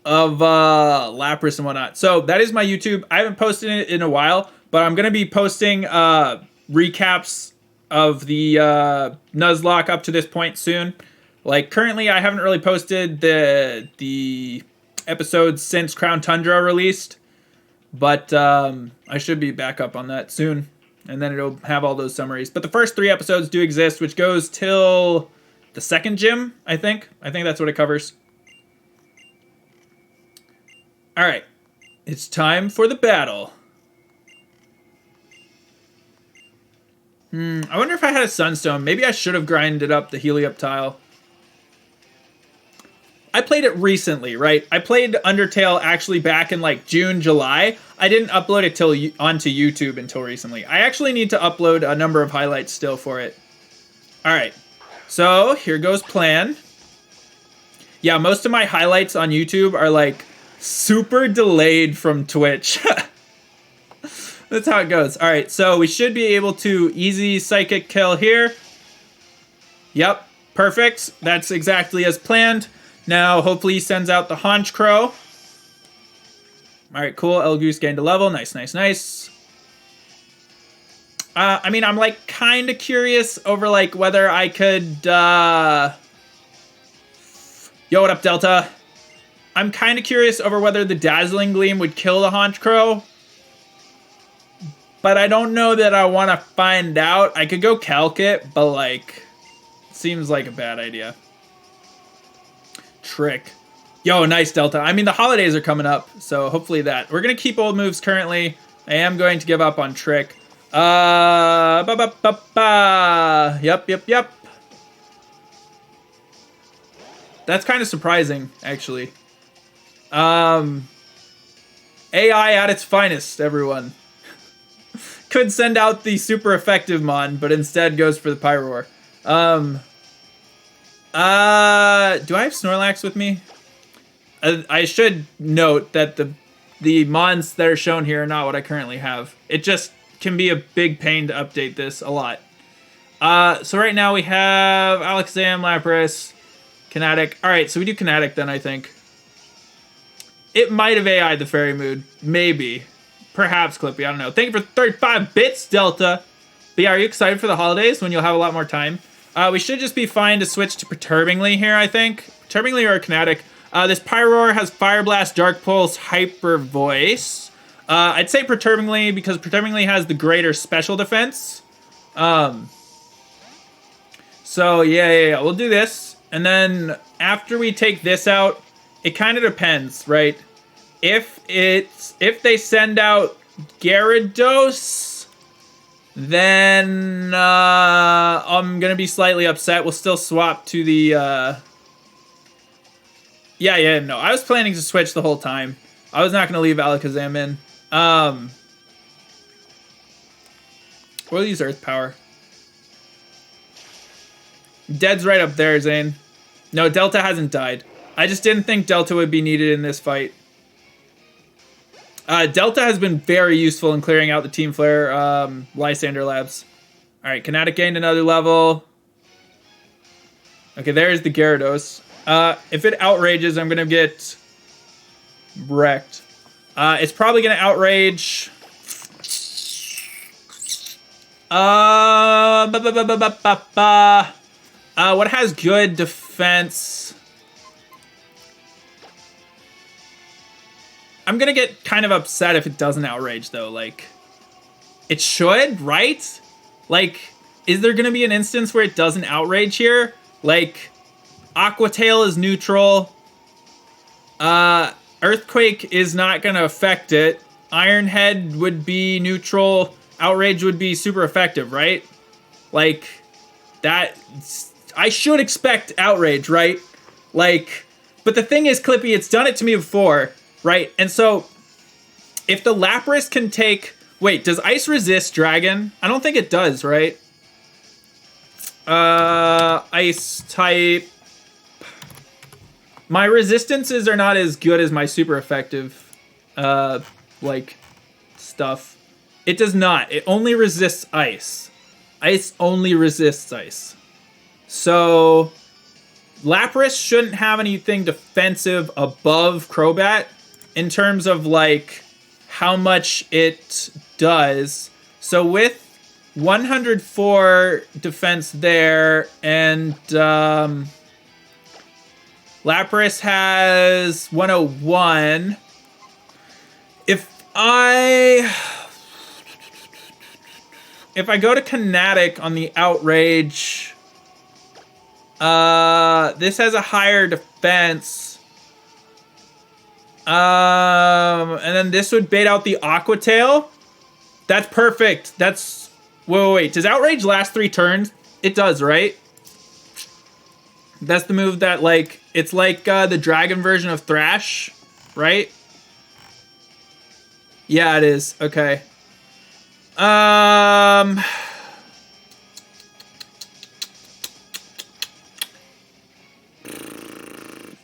Lapras and whatnot. So that is my YouTube. I haven't posted it in a while, but I'm gonna be posting recaps of the Nuzlocke up to this point soon. Like currently, I haven't really posted the episodes since Crown Tundra released, but I should be back up on that soon, and then it'll have all those summaries. But the first 3 episodes do exist, which goes till the second gym, I think. I think that's what it covers. All right, it's time for the battle. I wonder if I had a Sunstone. Maybe I should have grinded up the Heliup tile. I played it recently, right? I played Undertale actually back in like June, July. I didn't upload it onto YouTube until recently. I actually need to upload a number of highlights still for it. All right, so here goes plan. Yeah, most of my highlights on YouTube are like super delayed from Twitch. That's how it goes. All right, so we should be able to easy psychic kill here. Yep, perfect. That's exactly as planned. Now, hopefully he sends out the Haunch Crow. All right, cool. El Goose gained a level. Nice, nice, nice. I mean, I'm like kind of curious over like whether I could... Yo, what up, Delta? I'm kind of curious over whether the Dazzling Gleam would kill the Haunch Crow. But I don't know that I want to find out. I could go calc it, but like, seems like a bad idea. Trick. Yo, nice, Delta. I mean, the holidays are coming up, so hopefully that. We're going to keep old moves currently. I am going to give up on Trick. Yep. That's kind of surprising, actually. AI at its finest, everyone. Could send out the super effective Mon, but instead goes for the Pyroar. Do I have Snorlax with me? I should note that the Mons that are shown here are not what I currently have. It just can be a big pain to update this a lot. So right now we have Alakazam, Lapras, Kinetic. Alright, so we do Kinetic then, I think. It might have AI'd the Fairy Mood. Maybe. Perhaps, Clippy. I don't know. Thank you for 35 bits, Delta. But yeah, are you excited for the holidays when you'll have a lot more time? We should just be fine to switch to Perturbingly here, I think. Perturbingly or Kinetic. This Pyroar has Fire Blast, Dark Pulse, Hyper Voice. I'd say Perturbingly because Perturbingly has the greater special defense. So yeah. We'll do this. And then after we take this out, it kind of depends, right? If they send out Gyarados, then I'm gonna be slightly upset. We'll still swap to the no. I was planning to switch the whole time. I was not gonna leave Alakazam in. We'll use Earth Power. Dead's right up there, Zane. No, Delta hasn't died. I just didn't think Delta would be needed in this fight. Delta has been very useful in clearing out the Team Flare Lysander labs. Alright, Kinetic gained another level. Okay, there's the Gyarados. If it outrages, I'm going to get wrecked. It's probably going to outrage... what has good defense? I'm gonna get kind of upset if it doesn't outrage, though. Like, it should, right? Like, is there gonna be an instance where it doesn't outrage here? Like, Aqua Tail is neutral. Earthquake is not gonna affect it. Iron Head would be neutral. Outrage would be super effective, right? Like, that... I should expect outrage, right? Like, but the thing is, Clippy, it's done it to me before, right? And so, if the Lapras can take... Wait, does Ice resist Dragon? I don't think it does, right? Ice type... My resistances are not as good as my super effective, like, stuff. It does not. It only resists Ice. Ice only resists Ice. So, Lapras shouldn't have anything defensive above Crobat in terms of like how much it does. So with 104 defense there, and Lapras has 101. If I go to Kinetic on the Outrage, this has a higher defense. And then this would bait out the Aqua Tail. That's perfect. That's... Wait. Does Outrage last 3 turns? It does, right? That's the move that, like... It's like the Dragon version of Thrash, right? Yeah, it is. Okay.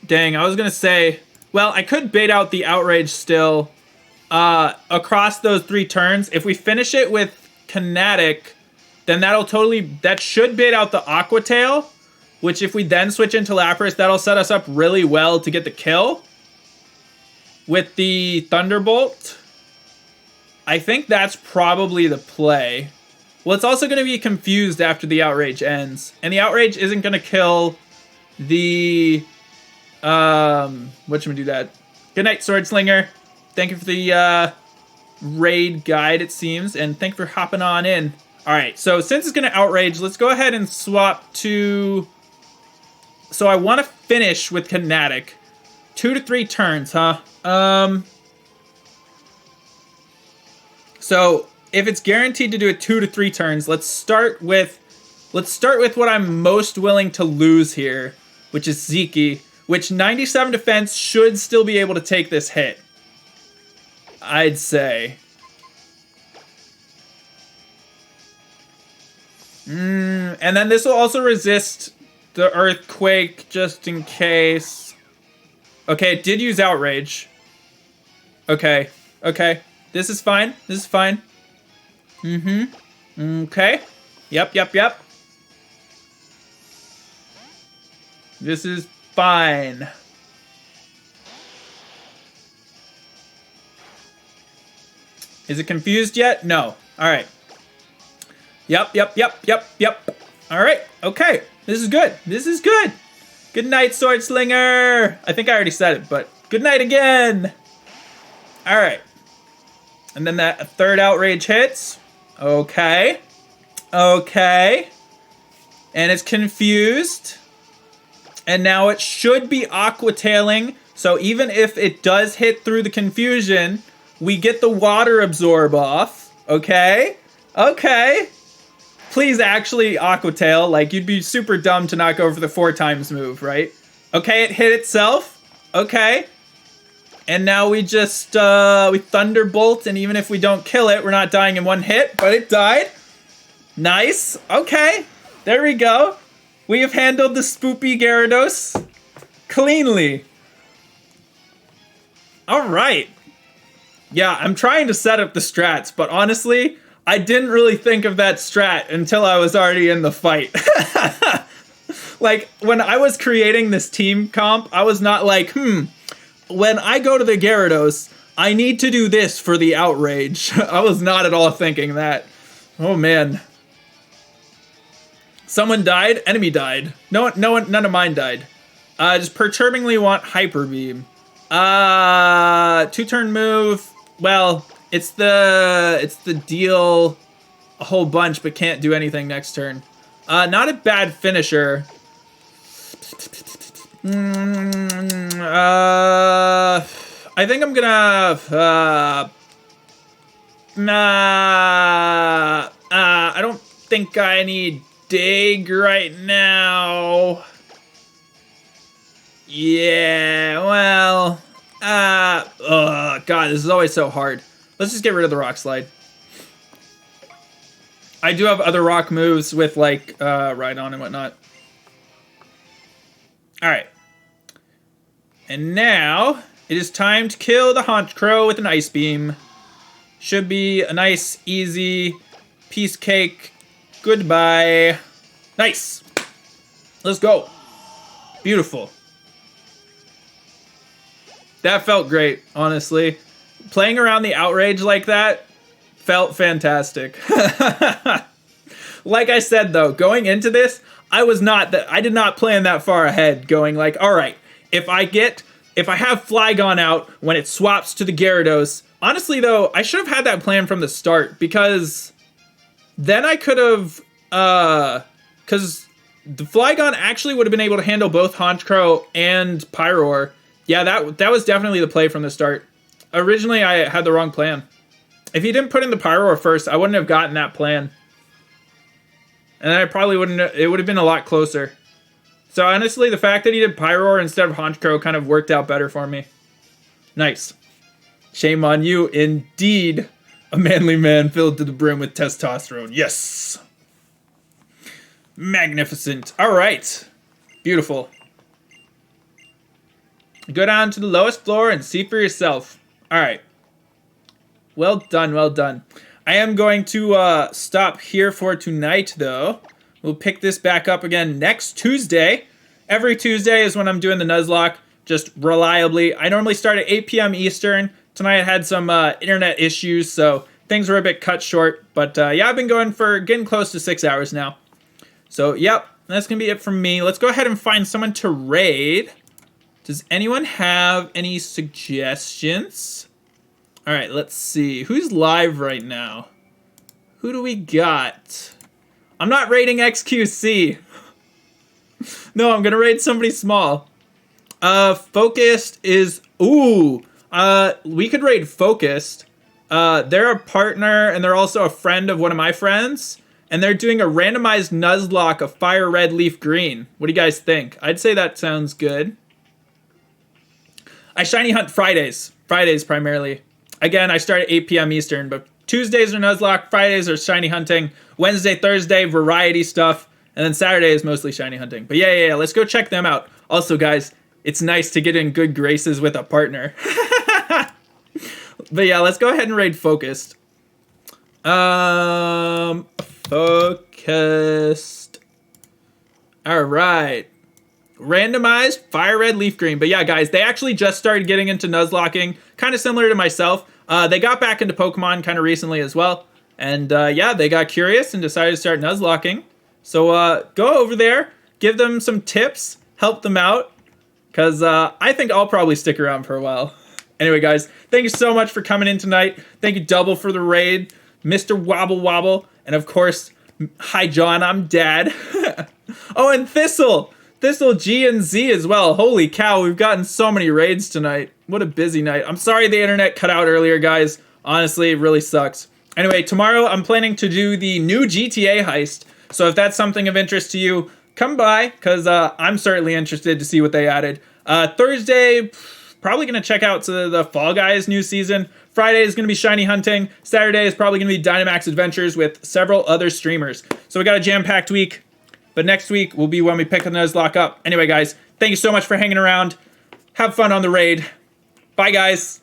Dang, I was gonna say... Well, I could bait out the Outrage still across those 3 turns. If we finish it with Kinetic, then that should bait out the Aqua Tail, which if we then switch into Lapras, that'll set us up really well to get the kill with the Thunderbolt. I think that's probably the play. Well, it's also going to be confused after the Outrage ends, and the Outrage isn't going to kill the... whatchamado-that? Good night, Sword Slinger. Thank you for the raid guide, it seems, and thank you for hopping on in. Alright, so since it's going to Outrage, let's go ahead and swap to... So I want to finish with Kinetic. 2 to 3 turns, huh? So if it's guaranteed to do it 2 to 3 turns, let's start with what I'm most willing to lose here, which is Zeke, which 97 defense should still be able to take this hit, I'd say. And then this will also resist the Earthquake, just in case. Okay, it did use Outrage. Okay. This is fine. Okay. Yep. This is fine. Is it confused yet? No. Alright. Yep. Alright, okay. This is good. Good night, Sword Slinger. I think I already said it, but good night again. Alright. And then that third Outrage hits. Okay. And it's confused. And now it should be Aqua Tailing. So even if it does hit through the confusion, we get the Water Absorb off. Okay. Please actually Aqua Tail. Like, you'd be super dumb to not go for the 4 times move, right? Okay, it hit itself. Okay. And now we just, we Thunderbolt, and even if we don't kill it, we're not dying in 1 hit, but it died. Nice. Okay. There we go. We have handled the spoopy Gyarados cleanly. Alright. Yeah, I'm trying to set up the strats, but honestly, I didn't really think of that strat until I was already in the fight. Like, when I was creating this team comp, I was not like, when I go to the Gyarados, I need to do this for the Outrage. I was not at all thinking that. Oh, man. Someone died? Enemy died. None of mine died. Just perturbingly want Hyper Beam. 2-turn move. Well, it's the deal a whole bunch, but can't do anything next turn. Not a bad finisher. I think I'm gonna. I don't think I need Dig right now. Yeah, well, God, this is always so hard. Let's just get rid of the Rock Slide. I do have other rock moves with, like, Rhydon and whatnot. Alright. And now, it is time to kill the Haunt Crow with an Ice Beam. Should be a nice, easy piece cake. Goodbye. Nice. Let's go. Beautiful. That felt great, honestly. Playing around the outrage like that felt fantastic. Like I said, though, going into this, I did not plan that far ahead, going like, all right, if I have Flygon out when it swaps to the Gyarados. Honestly, though, I should have had that plan from the start, because then I could have, because the Flygon actually would have been able to handle both Honchkrow and Pyroar. Yeah, that was definitely the play from the start. Originally, I had the wrong plan. If he didn't put in the Pyroar first, I wouldn't have gotten that plan. And I probably wouldn't, it would have been a lot closer. So honestly, the fact that he did Pyroar instead of Honchkrow kind of worked out better for me. Nice. Shame on you, indeed. A manly man filled to the brim with testosterone. Yes. Magnificent. All right. Beautiful. Go down to the lowest floor and see for yourself. All right. Well done, well done. I am going to stop here for tonight, though. We'll pick this back up again next Tuesday. Every Tuesday is when I'm doing the Nuzlocke, just reliably. I normally start at 8 p.m. Eastern. Tonight I had some internet issues, so things were a bit cut short. But yeah, I've been going for getting close to 6 hours now. So, yep, that's going to be it from me. Let's go ahead and find someone to raid. Does anyone have any suggestions? All right, let's see. Who's live right now? Who do we got? I'm not raiding XQC. No, I'm going to raid somebody small. Focused is... Ooh. We could raid Focused. They're a partner, and they're also a friend of one of my friends. And they're doing a randomized Nuzlocke of Fire Red, Leaf Green. What do you guys think? I'd say that sounds good. I shiny hunt Fridays. Fridays primarily. Again, I start at 8 p.m. Eastern, but Tuesdays are Nuzlocke, Fridays are shiny hunting, Wednesday, Thursday, variety stuff, and then Saturday is mostly shiny hunting. But yeah, let's go check them out. Also, guys, it's nice to get in good graces with a partner. But yeah, let's go ahead and raid Focused. Focused. All right. Randomized Fire Red, Leaf Green. But yeah, guys, they actually just started getting into Nuzlocking, kind of similar to myself. They got back into Pokemon kind of recently as well. And yeah, they got curious and decided to start Nuzlocking. So go over there, give them some tips, help them out, because I think I'll probably stick around for a while. Anyway, guys, thank you so much for coming in tonight. Thank you, Double, for the raid, Mr. Wobble Wobble, and of course, hi, John, I'm Dad. Oh, and Thistle G and Z as well. Holy cow, we've gotten so many raids tonight. What a busy night. I'm sorry the internet cut out earlier, guys. Honestly, it really sucks. Anyway, tomorrow I'm planning to do the new GTA heist. So if that's something of interest to you, come by, because I'm certainly interested to see what they added. Thursday, probably going to check out the Fall Guys new season. Friday is going to be shiny hunting. Saturday is probably going to be Dynamax Adventures with several other streamers. So we got a jam-packed week. But next week will be when we pick the Nuzlocke up. Anyway, guys, thank you so much for hanging around. Have fun on the raid. Bye, guys.